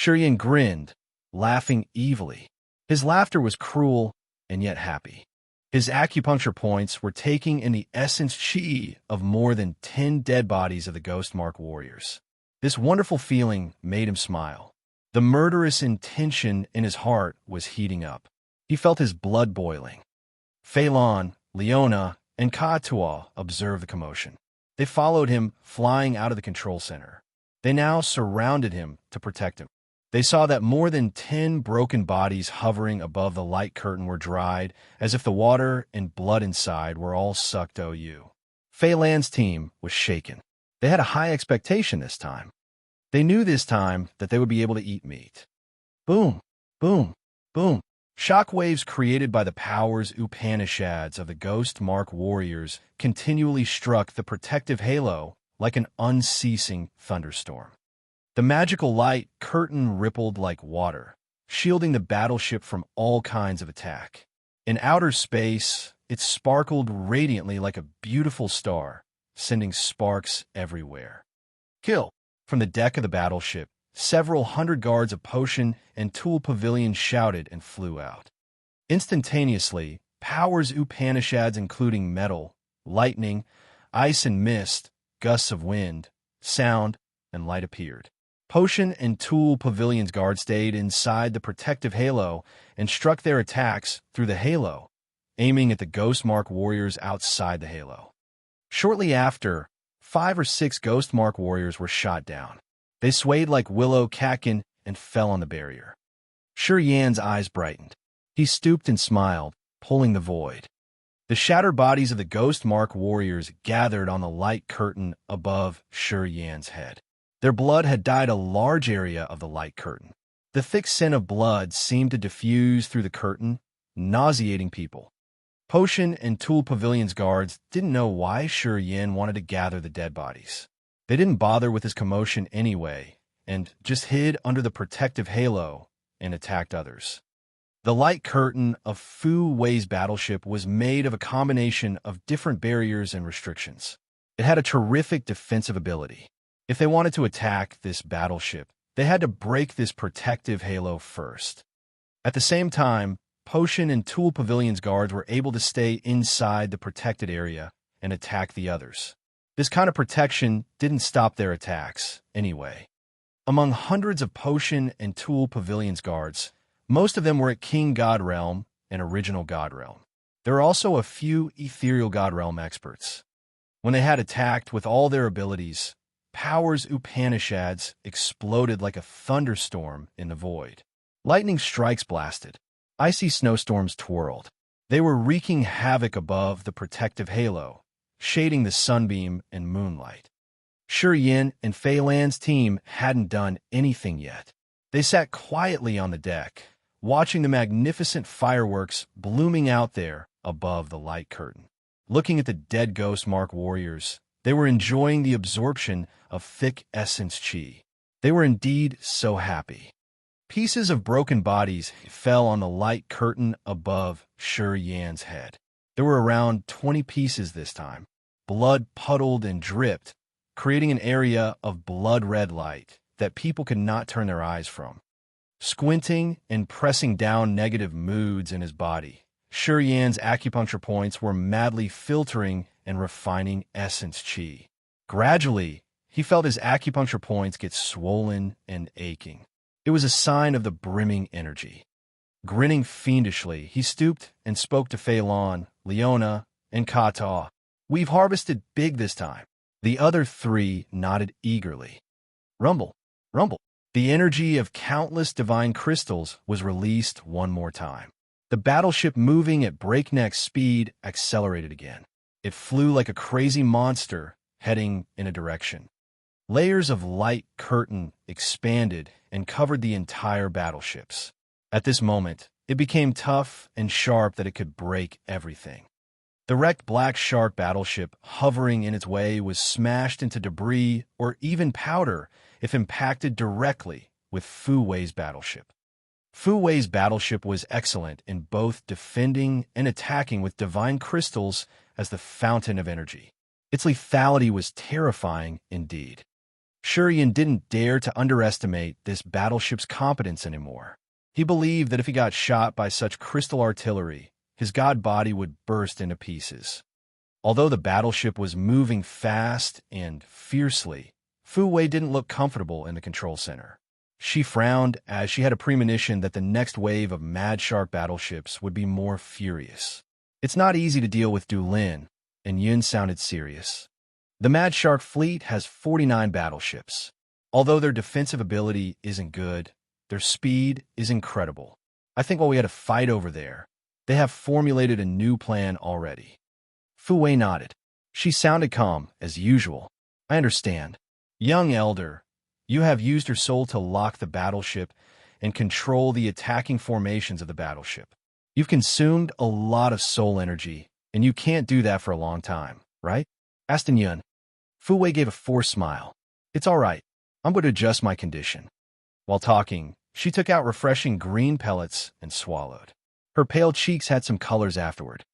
Yan grinned, laughing evilly. His laughter was cruel and yet happy. His acupuncture points were taking in the essence chi of more than 10 dead bodies of the Ghost Mark warriors. This wonderful feeling made him smile. The murderous intention in his heart was heating up. He felt his blood boiling. Phelan, Leona, and Katua observed the commotion. They followed him, flying out of the control center. They now surrounded him to protect him. They saw that more than 10 broken bodies hovering above the light curtain were dried, as if the water and blood inside were all sucked OU. Phelan's team was shaken. They had a high expectation this time. They knew this time that they would be able to eat meat. Boom, boom, boom. Shockwaves created by the powers Upanishads of the Ghost Mark warriors continually struck the protective halo like an unceasing thunderstorm. The magical light curtain rippled like water, shielding the battleship from all kinds of attack. In outer space, it sparkled radiantly like a beautiful star, sending sparks everywhere. Kill! From the deck of the battleship, several hundred guards of potion and tool pavilions shouted and flew out. Instantaneously, powers Upanishads including metal, lightning, ice and mist, gusts of wind, sound, and light appeared. Potion and tool pavilions guards stayed inside the protective halo and struck their attacks through the halo, aiming at the Ghost Mark warriors outside the halo. Shortly after, 5 or 6 Ghost Mark warriors were shot down. They swayed like willow catkin and fell on the barrier. Yan's eyes brightened. He stooped and smiled, pulling the void. The shattered bodies of the Ghost Mark warriors gathered on the light curtain above Yan's head. Their blood had dyed a large area of the light curtain. The thick scent of blood seemed to diffuse through the curtain, nauseating people. Potion and tool pavilions guards didn't know why Yin wanted to gather the dead bodies. They didn't bother with his commotion anyway, and just hid under the protective halo and attacked others. The light curtain of Fu Wei's battleship was made of a combination of different barriers and restrictions. It had a terrific defensive ability. If they wanted to attack this battleship, they had to break this protective halo first. At the same time, Potion and Tool Pavilions guards were able to stay inside the protected area and attack the others. This kind of protection didn't stop their attacks, anyway. Among hundreds of Potion and Tool Pavilions guards, most of them were at King God Realm and Original God Realm. There were also a few Ethereal God Realm experts. When they had attacked with all their abilities, powers Upanishads exploded like a thunderstorm in the void. Lightning strikes blasted. Icy snowstorms twirled. They were wreaking havoc above the protective halo, shading the sunbeam and moonlight. Yin and Phelan's team hadn't done anything yet. They sat quietly on the deck, watching the magnificent fireworks blooming out there above the light curtain. Looking at the dead Ghost Mark warriors, they were enjoying the absorption of thick essence chi. They were indeed so happy. Pieces of broken bodies fell on the light curtain above Shi Yan's head. There were around 20 pieces this time. Blood puddled and dripped, creating an area of blood-red light that people could not turn their eyes from. Squinting and pressing down negative moods in his body, Shi Yan's acupuncture points were madly filtering and refining essence qi. Gradually, he felt his acupuncture points get swollen and aching. It was a sign of the brimming energy. Grinning fiendishly, he stooped and spoke to Fei Lan, Leona, and Kata. "We've harvested big this time." The other three nodded eagerly. Rumble, rumble. The energy of countless divine crystals was released one more time. The battleship, moving at breakneck speed, accelerated again. It flew like a crazy monster, heading in a direction. Layers of light curtain expanded and covered the entire battleships. At this moment, it became tough and sharp that it could break everything. The wrecked Black Shark battleship hovering in its way was smashed into debris or even powder if impacted directly with Fu Wei's battleship. Fu Wei's battleship was excellent in both defending and attacking with divine crystals as the fountain of energy. Its lethality was terrifying indeed. Shi Yan didn't dare to underestimate this battleship's competence anymore. He believed that if he got shot by such crystal artillery, his god body would burst into pieces. Although the battleship was moving fast and fiercely, Fu Wei didn't look comfortable in the control center. She frowned as she had a premonition that the next wave of Mad Shark battleships would be more furious. "It's not easy to deal with Dulin," and Yun sounded serious. "The Mad Shark fleet has 49 battleships. Although their defensive ability isn't good, their speed is incredible. I think while we had a fight over there, they have formulated a new plan already." Fu Wei nodded. She sounded calm, as usual. "I understand. Young elder, you have used your soul to lock the battleship and control the attacking formations of the battleship. You've consumed a lot of soul energy, and you can't do that for a long time, right?" asked Yun. Fu Wei gave a forced smile. "It's all right. I'm going to adjust my condition." While talking, she took out refreshing green pellets and swallowed. Her pale cheeks had some colors afterward.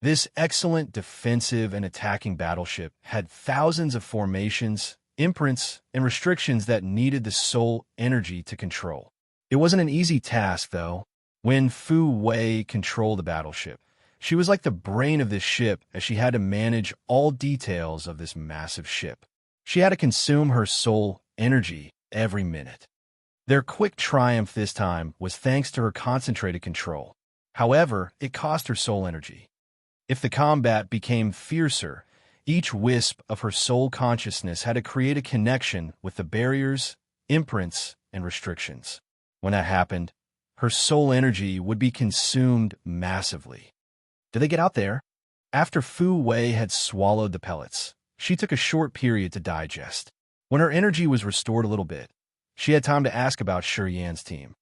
This excellent defensive and attacking battleship had thousands of formations, imprints, and restrictions that needed the soul energy to control. It wasn't an easy task, though. When Fu Wei controlled the battleship, she was like the brain of this ship, as she had to manage all details of this massive ship. She had to consume her soul energy every minute. Their quick triumph this time was thanks to her concentrated control. However, it cost her soul energy. If the combat became fiercer, each wisp of her soul consciousness had to create a connection with the barriers, imprints, and restrictions. When that happened, her soul energy would be consumed massively. Did they get out there? After Fu Wei had swallowed the pellets, she took a short period to digest. When her energy was restored a little bit, she had time to ask about Shi Yan's team.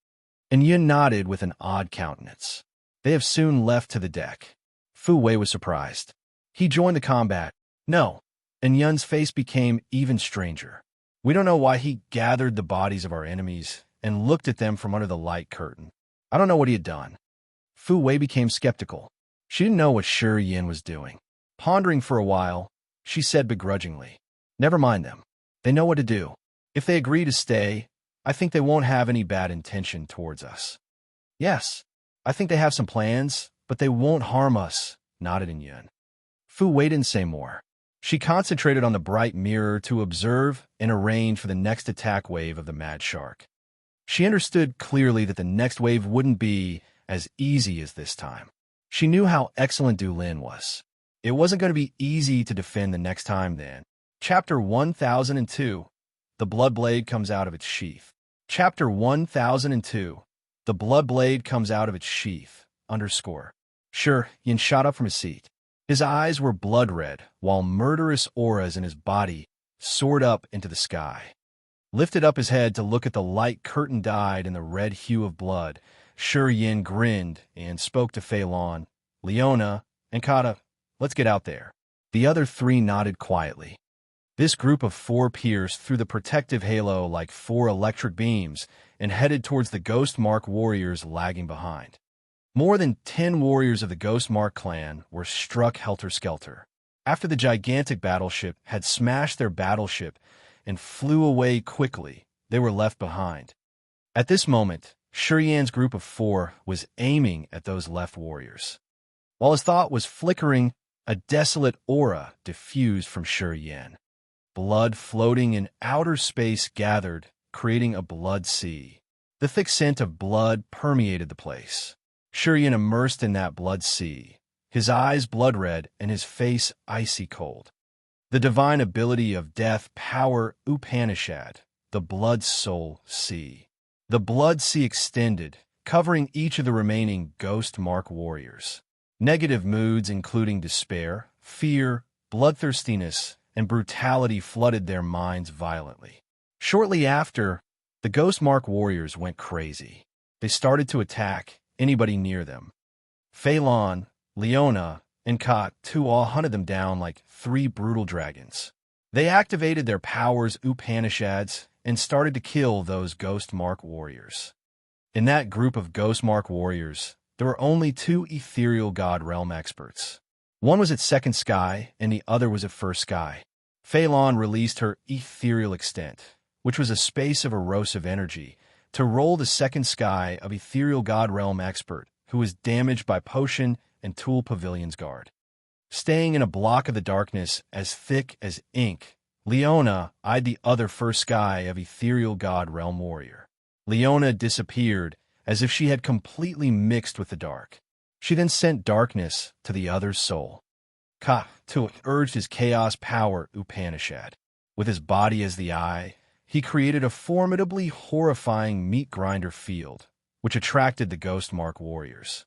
And Yun nodded with an odd countenance. They have soon left to the deck. Fu Wei was surprised. He joined the combat. No. And Yun's face became even stranger. We don't know why he gathered the bodies of our enemies and looked at them from under the light curtain. I don't know what he had done. Fu Wei became skeptical. She didn't know what Shi Yan was doing. Pondering for a while, she said begrudgingly, "Never mind them. They know what to do. If they agree to stay, I think they won't have any bad intention towards us." "Yes, I think they have some plans, but they won't harm us," nodded Yun. Fu Wei didn't say more. She concentrated on the bright mirror to observe and arrange for the next attack wave of the Mad Shark. She understood clearly that the next wave wouldn't be as easy as this time. She knew how excellent Dulin was. It wasn't going to be easy to defend the next time then. Chapter 1002. The Bloodblade Comes Out of Its Sheath. Chapter 1002. The Bloodblade Comes Out of Its Sheath. Sure, Yin shot up from his seat. His eyes were blood red, while murderous auras in his body soared up into the sky. Lifted up his head to look at the light curtain dyed in the red hue of blood, Shi Yan grinned and spoke to Fei Lan, Leona, and Kata. "Let's get out there." The other three nodded quietly. This group of 4 pierced through the protective halo like 4 electric beams and headed towards the Ghost Mark warriors lagging behind. More than 10 warriors of the Ghost Mark clan were struck helter-skelter. After the gigantic battleship had smashed their battleship and flew away quickly, they were left behind. At this moment, Shurian's group of 4 was aiming at those left warriors. While his thought was flickering, a desolate aura diffused from Shurian. Blood floating in outer space gathered, creating a blood sea. The thick scent of blood permeated the place. Shurian immersed in that blood sea, his eyes blood-red and his face icy cold. The divine ability of death power Upanishad, the blood soul sea. The blood sea extended, covering each of the remaining Ghost Mark warriors. Negative moods including despair, fear, bloodthirstiness, and brutality flooded their minds violently. Shortly after, the Ghost Mark warriors went crazy. They started to attack anybody near them. Phelan, Leona, and Ka-Tu all hunted them down like 3 brutal dragons. They activated their powers Upanishads and started to kill those Ghost Mark warriors. In that group of Ghost Mark warriors, there were only 2 ethereal god realm experts. One was at second sky, and the other was at first sky. Phelan released her ethereal extent, which was a space of erosive energy, to roll the second sky of ethereal god realm expert, who was damaged by potion and Tool Pavilion's guard. Staying in a block of the darkness as thick as ink, Leona eyed the other first sky of ethereal god realm warrior. Leona disappeared as if she had completely mixed with the dark. She then sent darkness to the other's soul. Ka-Tu urged his chaos power Upanishad. With his body as the eye, he created a formidably horrifying meat grinder field, which attracted the Ghost Mark warriors.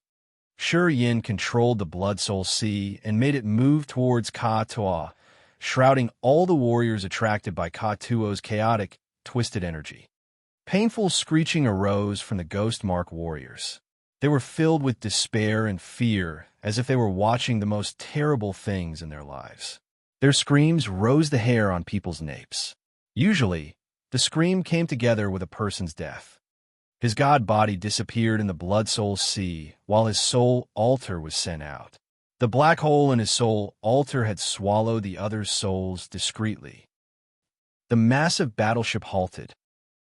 Shurian controlled the Blood Soul Sea and made it move towards Ka-Tu, shrouding all the warriors attracted by Ka-Tu's chaotic, twisted energy. Painful screeching arose from the Ghost Mark warriors. They were filled with despair and fear, as if they were watching the most terrible things in their lives. Their screams rose the hair on people's napes. Usually, the scream came together with a person's death. His god body disappeared in the Blood Soul Sea, while his soul altar was sent out. The black hole in his soul altar had swallowed the other's souls discreetly. The massive battleship halted,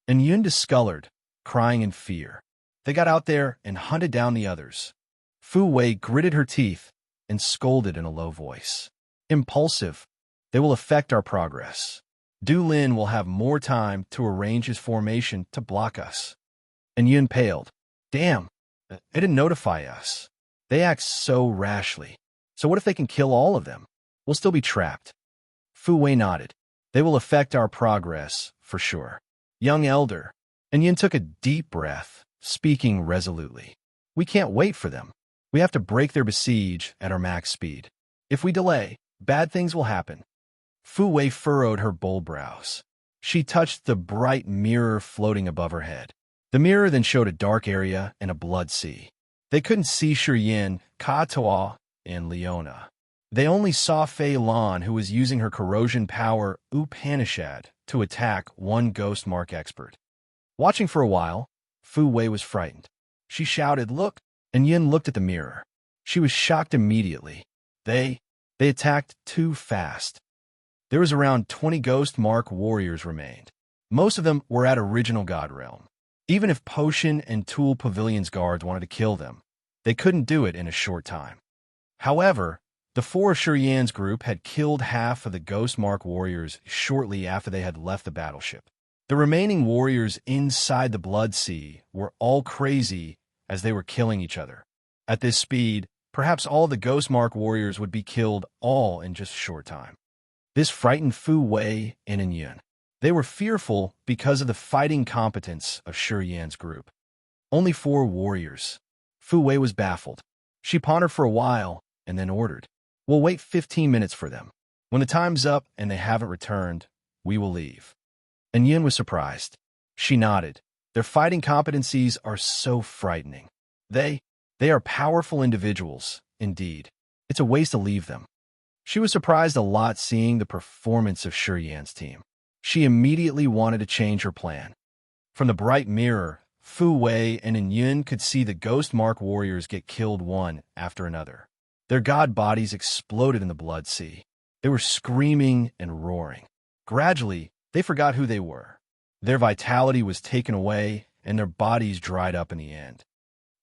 and Yun discolored, crying in fear. They got out there and hunted down the others. Fu Wei gritted her teeth and scolded in a low voice. Impulsive. They will affect our progress. Du Lin will have more time to arrange his formation to block us. And Yun paled. Damn, they didn't notify us. They act so rashly. So what if they can kill all of them? We'll still be trapped. Fu Wei nodded. They will affect our progress, for sure. Young elder. And Yun took a deep breath, speaking resolutely. We can't wait for them. We have to break their besiege at our max speed. If we delay, bad things will happen. Fu Wei furrowed her bold brows. She touched the bright mirror floating above her head. The mirror then showed a dark area and a blood sea. They couldn't see Shurian, Ka-Tu, and Leona. They only saw Fei Lan, who was using her corrosion power Upanishad to attack one Ghost Mark expert. Watching for a while, Fu Wei was frightened. She shouted, "Look!" and Yin looked at the mirror. She was shocked immediately. They attacked too fast. There was around 20 Ghost Mark warriors remained. Most of them were at original God Realm. Even if Potion and Tool Pavilion's guards wanted to kill them, they couldn't do it in a short time. However, the 4 Shurian's group had killed half of the Ghost Mark warriors shortly after they had left the battleship. The remaining warriors inside the Blood Sea were all crazy as they were killing each other. At this speed, perhaps all the Ghost Mark warriors would be killed all in just a short time. This frightened Fu Wei and Yun. They were fearful because of the fighting competence of Shurian's group. Only 4 warriors. Fu Wei was baffled. She pondered for a while and then ordered, "We'll wait 15 minutes for them. When the time's up and they haven't returned, we will leave." And Yin was surprised. She nodded. Their fighting competencies are so frightening. They are powerful individuals, indeed. It's a waste to leave them. She was surprised a lot seeing the performance of Yan's team. She immediately wanted to change her plan. From the bright mirror, Fu Wei and Yun could see the ghost mark warriors get killed one after another. Their god bodies exploded in the blood sea. They were screaming and roaring. Gradually, they forgot who they were. Their vitality was taken away, and their bodies dried up in the end.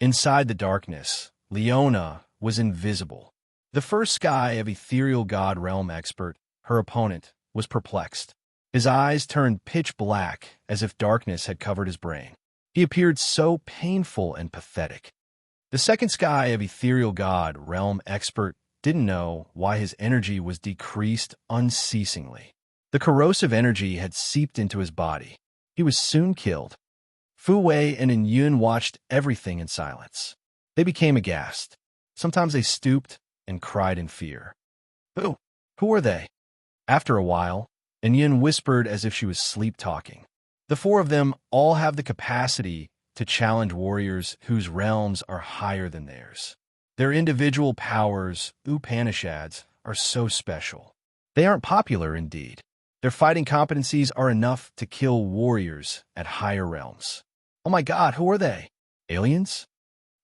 Inside the darkness, Leona was invisible. The first sky of ethereal god realm expert, her opponent, was perplexed. His eyes turned pitch black as if darkness had covered his brain. He appeared so painful and pathetic. The second sky of ethereal god realm expert didn't know why his energy was decreased unceasingly. The corrosive energy had seeped into his body. He was soon killed. Fu Wei and Yun watched everything in silence. They became aghast. Sometimes they stooped and cried in fear. Who are they? After a while, Yun whispered as if she was sleep-talking. The four of them all have the capacity to challenge warriors whose realms are higher than theirs. Their individual powers, Upanishads, are so special. They aren't popular indeed. Their fighting competencies are enough to kill warriors at higher realms. Oh my god, who are they? Aliens?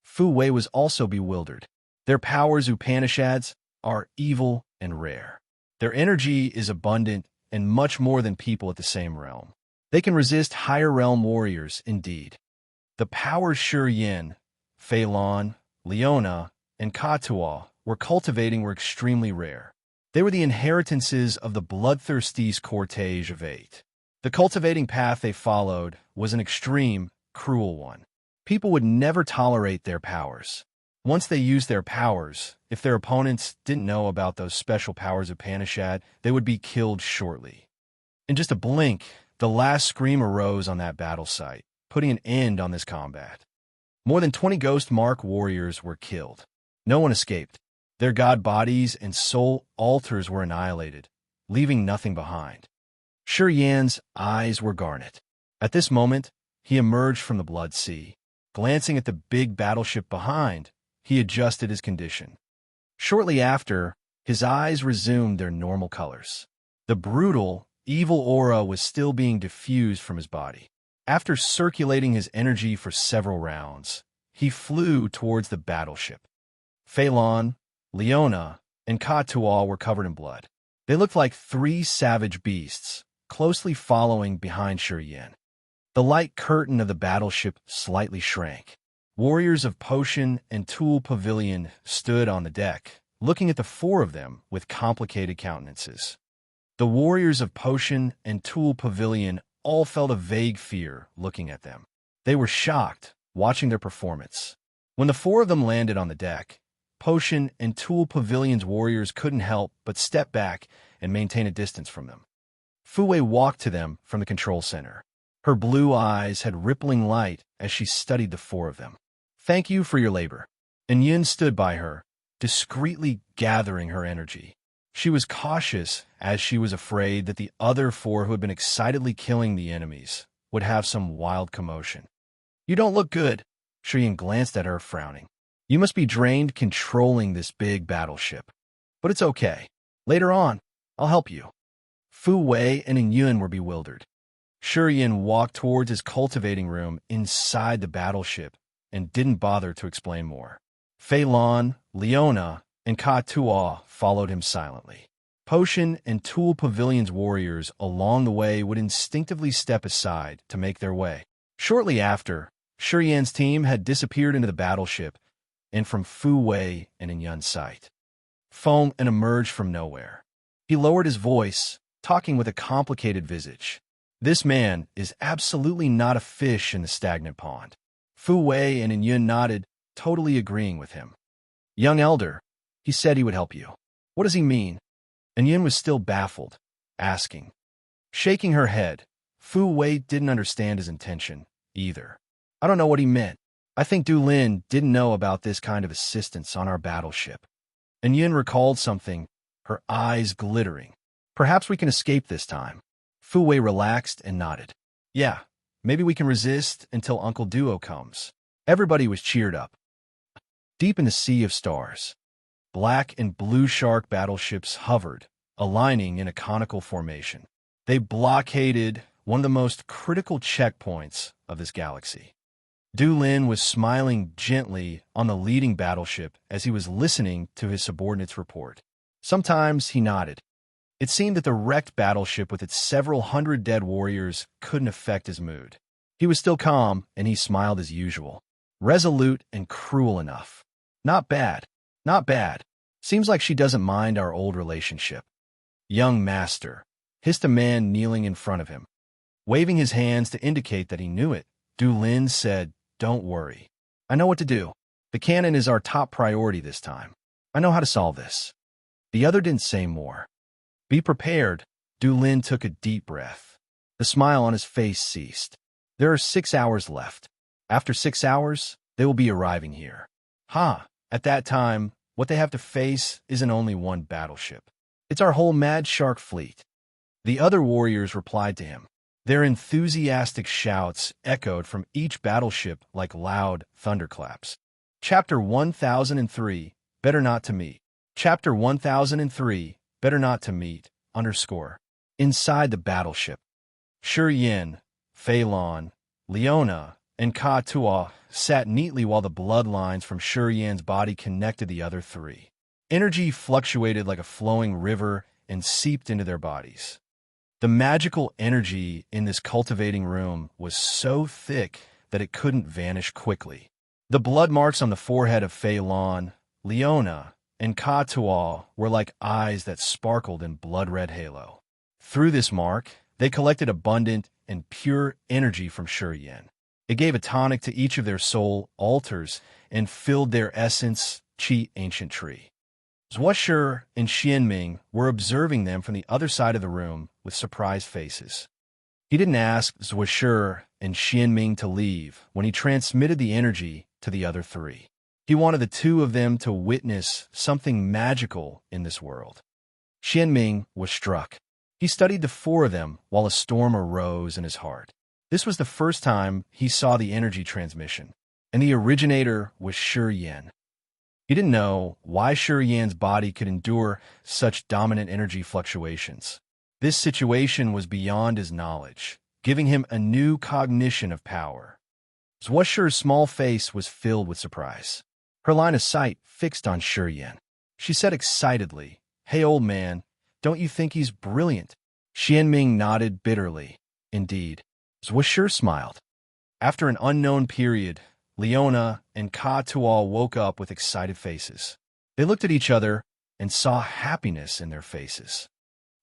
Fu Wei was also bewildered. Their powers, Upanishads, are evil and rare. Their energy is abundant and much more than people at the same realm. They can resist higher realm warriors, indeed. The powers Yin, Fei Lan, Leona, and Katua were cultivating were extremely rare. They were the inheritances of the bloodthirsty cortege of 8. The cultivating path they followed was an extreme, cruel one. People would never tolerate their powers. Once they used their powers, if their opponents didn't know about those special powers of Upanishad, they would be killed shortly. In just a blink, the last scream arose on that battle site, putting an end on this combat. More than 20 ghost mark warriors were killed. No one escaped. Their god bodies and soul altars were annihilated, leaving nothing behind. Yan's eyes were garnet. At this moment, he emerged from the blood sea. Glancing at the big battleship behind, he adjusted his condition. Shortly after, his eyes resumed their normal colors. The brutal, evil aura was still being diffused from his body. After circulating his energy for several rounds, he flew towards the battleship. Fei Lan, Leona, and Katua were covered in blood. They looked like 3 savage beasts, closely following behind Yin. The light curtain of the battleship slightly shrank. Warriors of Potion and Tool Pavilion stood on the deck, looking at the 4 of them with complicated countenances. The warriors of Potion and Tool Pavilion all felt a vague fear looking at them. They were shocked, watching their performance. When the 4 of them landed on the deck, Potion and Tool Pavilion's warriors couldn't help but step back and maintain a distance from them. Fu Wei walked to them from the control center. Her blue eyes had rippling light as she studied the 4 of them. Thank you for your labor. Yun stood by her, discreetly gathering her energy. She was cautious as she was afraid that the other 4 who had been excitedly killing the enemies would have some wild commotion. You don't look good. Yin glanced at her, frowning. You must be drained controlling this big battleship. But it's okay. Later on, I'll help you. Fu Wei and Yun were bewildered. Yin walked towards his cultivating room inside the battleship and didn't bother to explain more. Fei Lan, Leona, and Katua followed him silently. Potion and Tool Pavilion's warriors along the way would instinctively step aside to make their way. Shortly after, Yan's team had disappeared into the battleship and from Fu Wei and Yun's sight. Foam and emerged from nowhere. He lowered his voice, talking with a complicated visage. This man is absolutely not a fish in the stagnant pond. Fu Wei and Yun nodded, totally agreeing with him. Young elder, he said he would help you. What does he mean? And Yun was still baffled, asking. Shaking her head, Fu Wei didn't understand his intention, either. I don't know what he meant. I think Du Lin didn't know about this kind of assistance on our battleship. And Yun recalled something, her eyes glittering. Perhaps we can escape this time. Fu Wei relaxed and nodded. Yeah, maybe we can resist until Uncle Duo comes. Everybody was cheered up. Deep in the sea of stars, black and blue shark battleships hovered, aligning in a conical formation. They blockaded one of the most critical checkpoints of this galaxy. Du Lin was smiling gently on the leading battleship as he was listening to his subordinate's report. Sometimes he nodded. It seemed that the wrecked battleship with its several hundred dead warriors couldn't affect his mood. He was still calm, and he smiled as usual. Resolute and cruel enough. Not bad. Not bad. Seems like she doesn't mind our old relationship. Young master, hissed a man kneeling in front of him. Waving his hands to indicate that he knew it, Du Lin said, "Don't worry. I know what to do. The cannon is our top priority this time. I know how to solve this." The other didn't say more. Be prepared. Du Lin took a deep breath. The smile on his face ceased. There are 6 hours left. After 6 hours, they will be arriving here. At that time, what they have to face isn't only one battleship. It's our whole Mad Shark fleet. The other warriors replied to him. Their enthusiastic shouts echoed from each battleship like loud thunderclaps. Chapter 1003, Better Not to Meet. Chapter 1003, Better Not to Meet, _ Inside the battleship. Shi Yin, Fei Lan, Leona, and Ka Tua sat neatly while the bloodlines from Shi Yan's body connected the other three. Energy fluctuated like a flowing river and seeped into their bodies. The magical energy in this cultivating room was so thick that it couldn't vanish quickly. The blood marks on the forehead of Fei Lan, Leona, and Ka Tua were like eyes that sparkled in blood-red halo. Through this mark, they collected abundant and pure energy from Shi Yan. It gave a tonic to each of their soul altars and filled their essence, Qi ancient tree. Zhuoshi and Xianming were observing them from the other side of the room with surprised faces. He didn't ask Zhuoshi and Xianming to leave when he transmitted the energy to the other three. He wanted the two of them to witness something magical in this world. Xianming was struck. He studied the four of them while a storm arose in his heart. This was the first time he saw the energy transmission, and the originator was Shi Yan. He didn't know why Shi Yan's body could endure such dominant energy fluctuations. This situation was beyond his knowledge, giving him a new cognition of power. Zhuoshi's small face was filled with surprise. Her line of sight fixed on Shi Yan. She said excitedly, "Hey, old man, don't you think he's brilliant?" Xianming nodded bitterly. Indeed. Zhuoshi smiled. After an unknown period, Leona and Ka Tua woke up with excited faces. They looked at each other and saw happiness in their faces.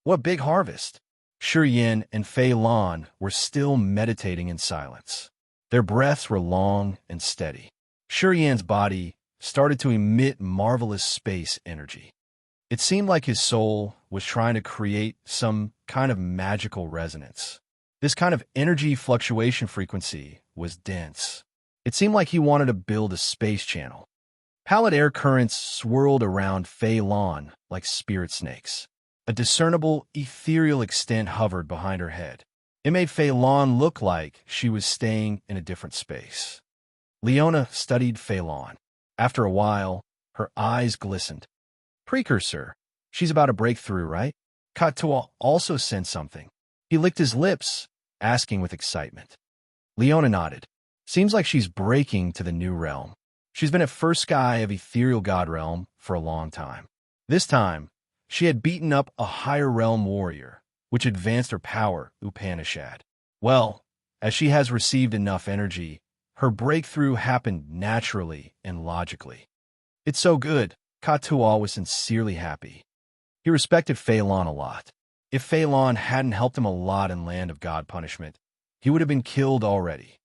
What big harvest! Shi Yan and Fei Lan were still meditating in silence. Their breaths were long and steady. Shi Yan's body started to emit marvelous space energy. It seemed like his soul was trying to create some kind of magical resonance. This kind of energy fluctuation frequency was dense. It seemed like he wanted to build a space channel. Pallid air currents swirled around Fei Lan like spirit snakes. A discernible, ethereal extent hovered behind her head. It made Fei Lan look like she was staying in a different space. Leona studied Fei Lan. After a while, her eyes glistened. Precursor. She's about to break through, right? Ka Tua also sensed something. He licked his lips, asking with excitement. Leona nodded. Seems like she's breaking to the new realm. She's been at first sky of ethereal god realm for a long time. This time, she had beaten up a higher realm warrior, which advanced her power, Upanishad. Well, as she has received enough energy, her breakthrough happened naturally and logically. It's so good. Ka Tua was sincerely happy. He respected Fei Lan a lot. If Fei Lan hadn't helped him a lot in Land of God Punishment, he would have been killed already.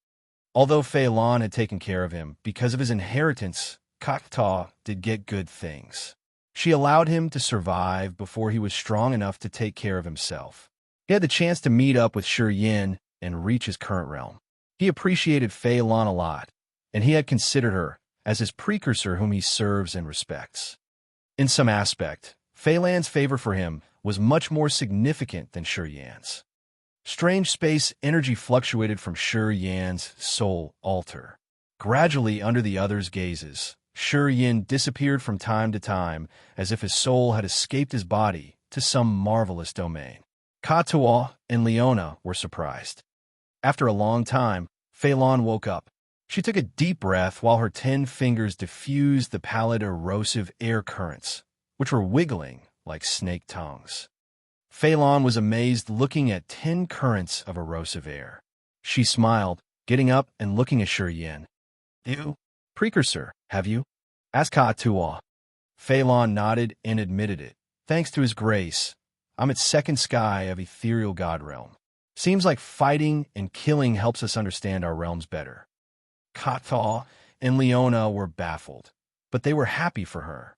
Although Fei Lan had taken care of him because of his inheritance, Ka Tua did get good things. She allowed him to survive before he was strong enough to take care of himself. He had the chance to meet up with Shi Yan and reach his current realm. He appreciated Fei Lan a lot, and he had considered her as his precursor whom he serves and respects. In some aspect, Fei Lan's favor for him was much more significant than Shi Yan's. Strange space energy fluctuated from Shi Yan's soul altar. Gradually, under the others' gazes, Shi Yin disappeared from time to time, as if his soul had escaped his body to some marvelous domain. Ka Tuo and Leona were surprised. After a long time, Fei Lan woke up. She took a deep breath while her 10 fingers diffused the pallid erosive air currents, which were wiggling like snake tongues. Fei Lan was amazed looking at 10 currents of erosive air. She smiled, getting up and looking at Shi Yin. "You, precursor, have you?" asked Ka Tuo. Fei Lan nodded and admitted it. "Thanks to his grace, I'm at second sky of ethereal god realm. Seems like fighting and killing helps us understand our realms better." Ka Tuo and Leona were baffled, but they were happy for her.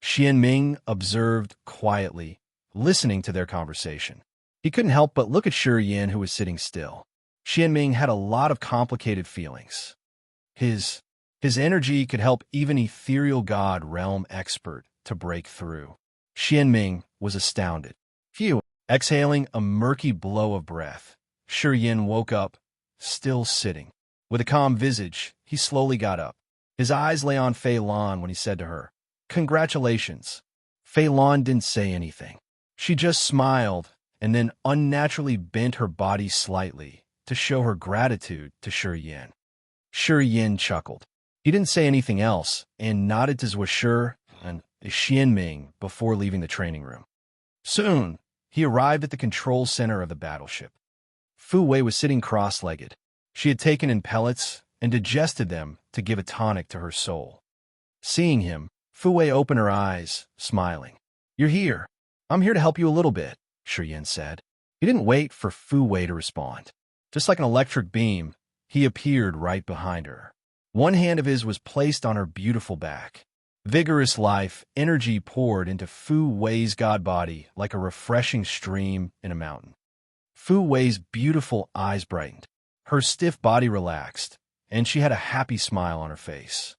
Xianming observed quietly, listening to their conversation. He couldn't help but look at Shi Yin, who was sitting still. Xianming had a lot of complicated feelings. His energy could help even ethereal god realm expert to break through. Xianming was astounded. Phew! Exhaling a murky blow of breath, Shi Yin woke up, still sitting. With a calm visage, he slowly got up. His eyes lay on Fei Lan when he said to her, "Congratulations." Fei Lan didn't say anything. She just smiled and then unnaturally bent her body slightly to show her gratitude to Shi Yin. Shi Yin chuckled. He didn't say anything else and nodded to Zhuoshi and Xianming before leaving the training room. Soon, he arrived at the control center of the battleship. Fu Wei was sitting cross-legged. She had taken in pellets and digested them to give a tonic to her soul. Seeing him, Fu Wei opened her eyes, smiling. "You're here. I'm here to help you a little bit," Shi Yin said. He didn't wait for Fu Wei to respond. Just like an electric beam, he appeared right behind her. One hand of his was placed on her beautiful back. Vigorous life, energy poured into Fu Wei's god body like a refreshing stream in a mountain. Fu Wei's beautiful eyes brightened. Her stiff body relaxed, and she had a happy smile on her face.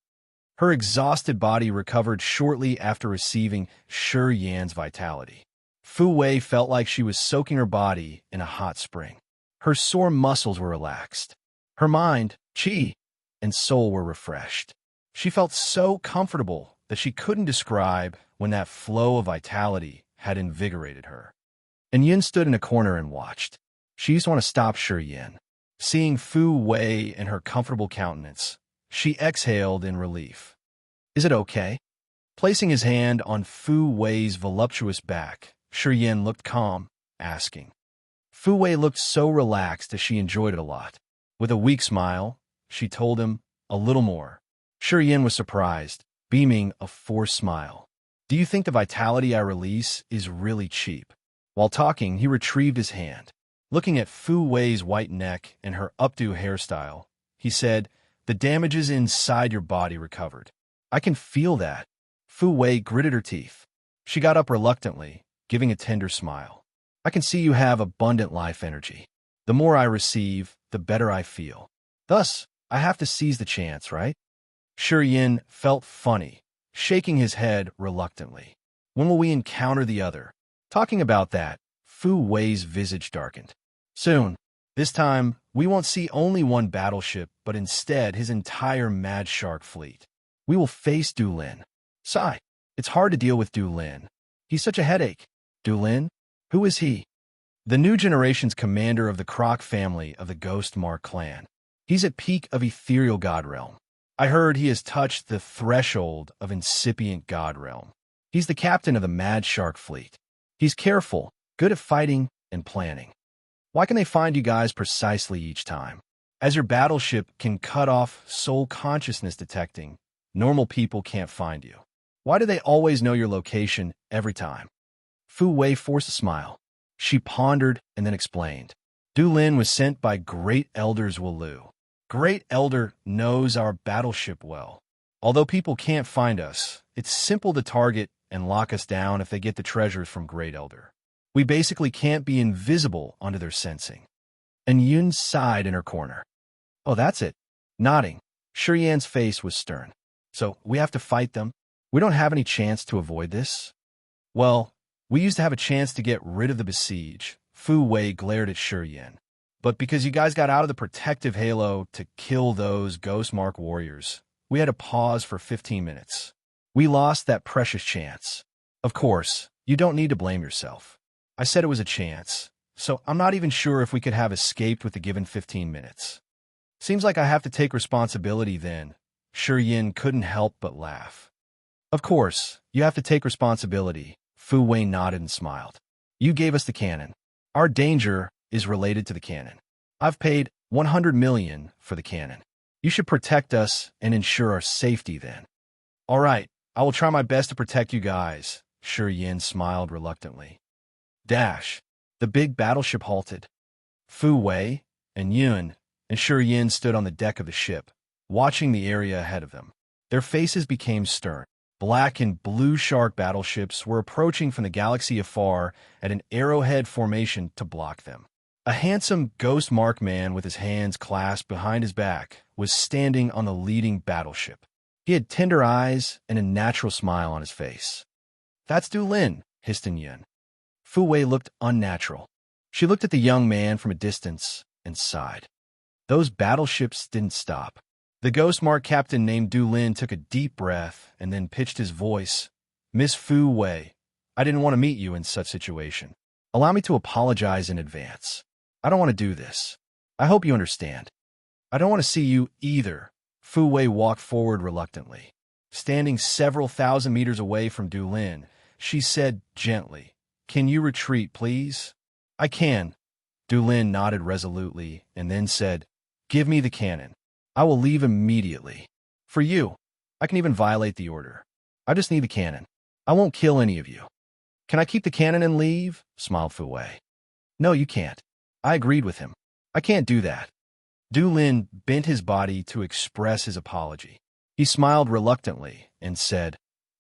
Her exhausted body recovered shortly after receiving Shi Yan's vitality. Fu Wei felt like she was soaking her body in a hot spring. Her sore muscles were relaxed. Her mind, qi, and soul were refreshed. She felt so comfortable that she couldn't describe when that flow of vitality had invigorated her. And Yin stood in a corner and watched. She used to want to stop Shi Yin. Seeing Fu Wei and her comfortable countenance, she exhaled in relief. "Is it okay?" Placing his hand on Fu Wei's voluptuous back, Shi Yin looked calm, asking. Fu Wei looked so relaxed as she enjoyed it a lot. With a weak smile, she told him, "A little more." Shi Yin was surprised, beaming a forced smile. "Do you think the vitality I release is really cheap?" While talking, he retrieved his hand. Looking at Fu Wei's white neck and her updo hairstyle, he said, "The damages inside your body recovered. I can feel that." Fu Wei gritted her teeth. She got up reluctantly, giving a tender smile. "I can see you have abundant life energy. The more I receive, the better I feel. Thus, I have to seize the chance, right?" Shi Yin felt funny, shaking his head reluctantly. "When will we encounter the other?" Talking about that, Fu Wei's visage darkened. "Soon. This time, we won't see only one battleship, but instead his entire Mad Shark fleet. We will face Du Lin." Sigh. It's hard to deal with Du Lin. He's such a headache. Du Lin? Who is he? The new generation's commander of the Croc family of the Ghost Mark clan. He's at peak of ethereal god realm. I heard he has touched the threshold of incipient god realm. He's the captain of the Mad Shark fleet. He's careful, good at fighting and planning. Why can they find you guys precisely each time? As your battleship can cut off soul consciousness detecting, normal people can't find you. Why do they always know your location every time? Fu Wei forced a smile. She pondered and then explained. Du Lin was sent by Great Elder Zhuolu. Great Elder knows our battleship well. Although people can't find us, it's simple to target and lock us down if they get the treasures from Great Elder. We basically can't be invisible under their sensing. And Yun sighed in her corner. "Oh, that's it." Nodding, Shi Yan's face was stern. "So, we have to fight them? We don't have any chance to avoid this?" "Well, we used to have a chance to get rid of the besiege." Fu Wei glared at Shi Yan. "But because you guys got out of the protective halo to kill those Ghost Mark warriors, We had to pause for 15 minutes. We lost that precious chance. Of course, you don't need to blame yourself. I said it was a chance, so I'm not even sure if we could have escaped with the given 15 minutes. Seems like I have to take responsibility then. Shi Yin couldn't help but laugh. Of course, you have to take responsibility. Fu Wei nodded and smiled. You gave us the cannon. Our danger is related to the cannon. I've paid 100 million for the cannon. You should protect us and ensure our safety then. All right, I will try my best to protect you guys. Shi Yin smiled reluctantly. Dash. The big battleship halted. Fu Wei and Yun and Shi Yin stood on the deck of the ship, watching the area ahead of them. Their faces became stern. Black and blue shark battleships were approaching from the galaxy afar at an arrowhead formation to block them. A handsome ghost mark man with his hands clasped behind his back was standing on the leading battleship. He had tender eyes and a natural smile on his face. That's Du Lin, hissed Yun. Fu Wei looked unnatural. She looked at the young man from a distance and sighed. Those battleships didn't stop. The ghost mark captain named Du Lin took a deep breath and then pitched his voice. Miss Fu Wei, I didn't want to meet you in such situation. Allow me to apologize in advance. I don't want to do this. I hope you understand. I don't want to see you either. Fu Wei walked forward reluctantly. Standing several thousand meters away from Du Lin, she said gently, Can you retreat, please? I can. Du Lin nodded resolutely and then said, Give me the cannon. I will leave immediately. For you, I can even violate the order. I just need the cannon. I won't kill any of you. Can I keep the cannon and leave? Smiled Fu Wei. No, you can't. I agreed with him. I can't do that. Du Lin bent his body to express his apology. He smiled reluctantly and said,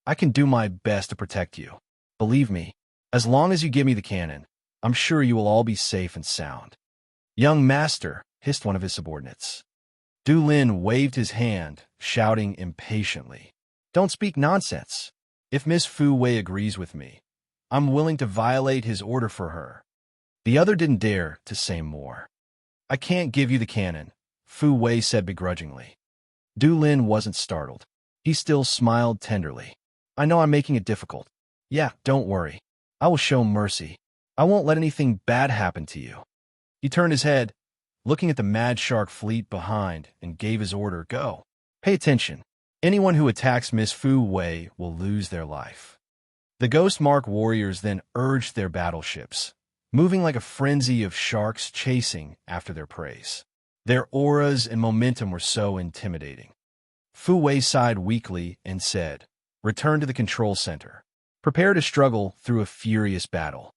I can do my best to protect you. Believe me, as long as you give me the cannon, I'm sure you will all be safe and sound. Young master, hissed one of his subordinates. Du Lin waved his hand, shouting impatiently, Don't speak nonsense. If Miss Fu Wei agrees with me, I'm willing to violate his order for her. The other didn't dare to say more. I can't give you the cannon, Fu Wei said begrudgingly. Du Lin wasn't startled. He still smiled tenderly. I know I'm making it difficult. Yeah, don't worry. I will show mercy. I won't let anything bad happen to you. He turned his head, looking at the mad shark fleet behind, and gave his order, Go. Pay attention. Anyone who attacks Miss Fu Wei will lose their life. The Ghost Mark warriors then urged their battleships, moving like a frenzy of sharks chasing after their prey. Their auras and momentum were so intimidating. Fu Wei sighed weakly and said, Return to the control center. Prepare to struggle through a furious battle.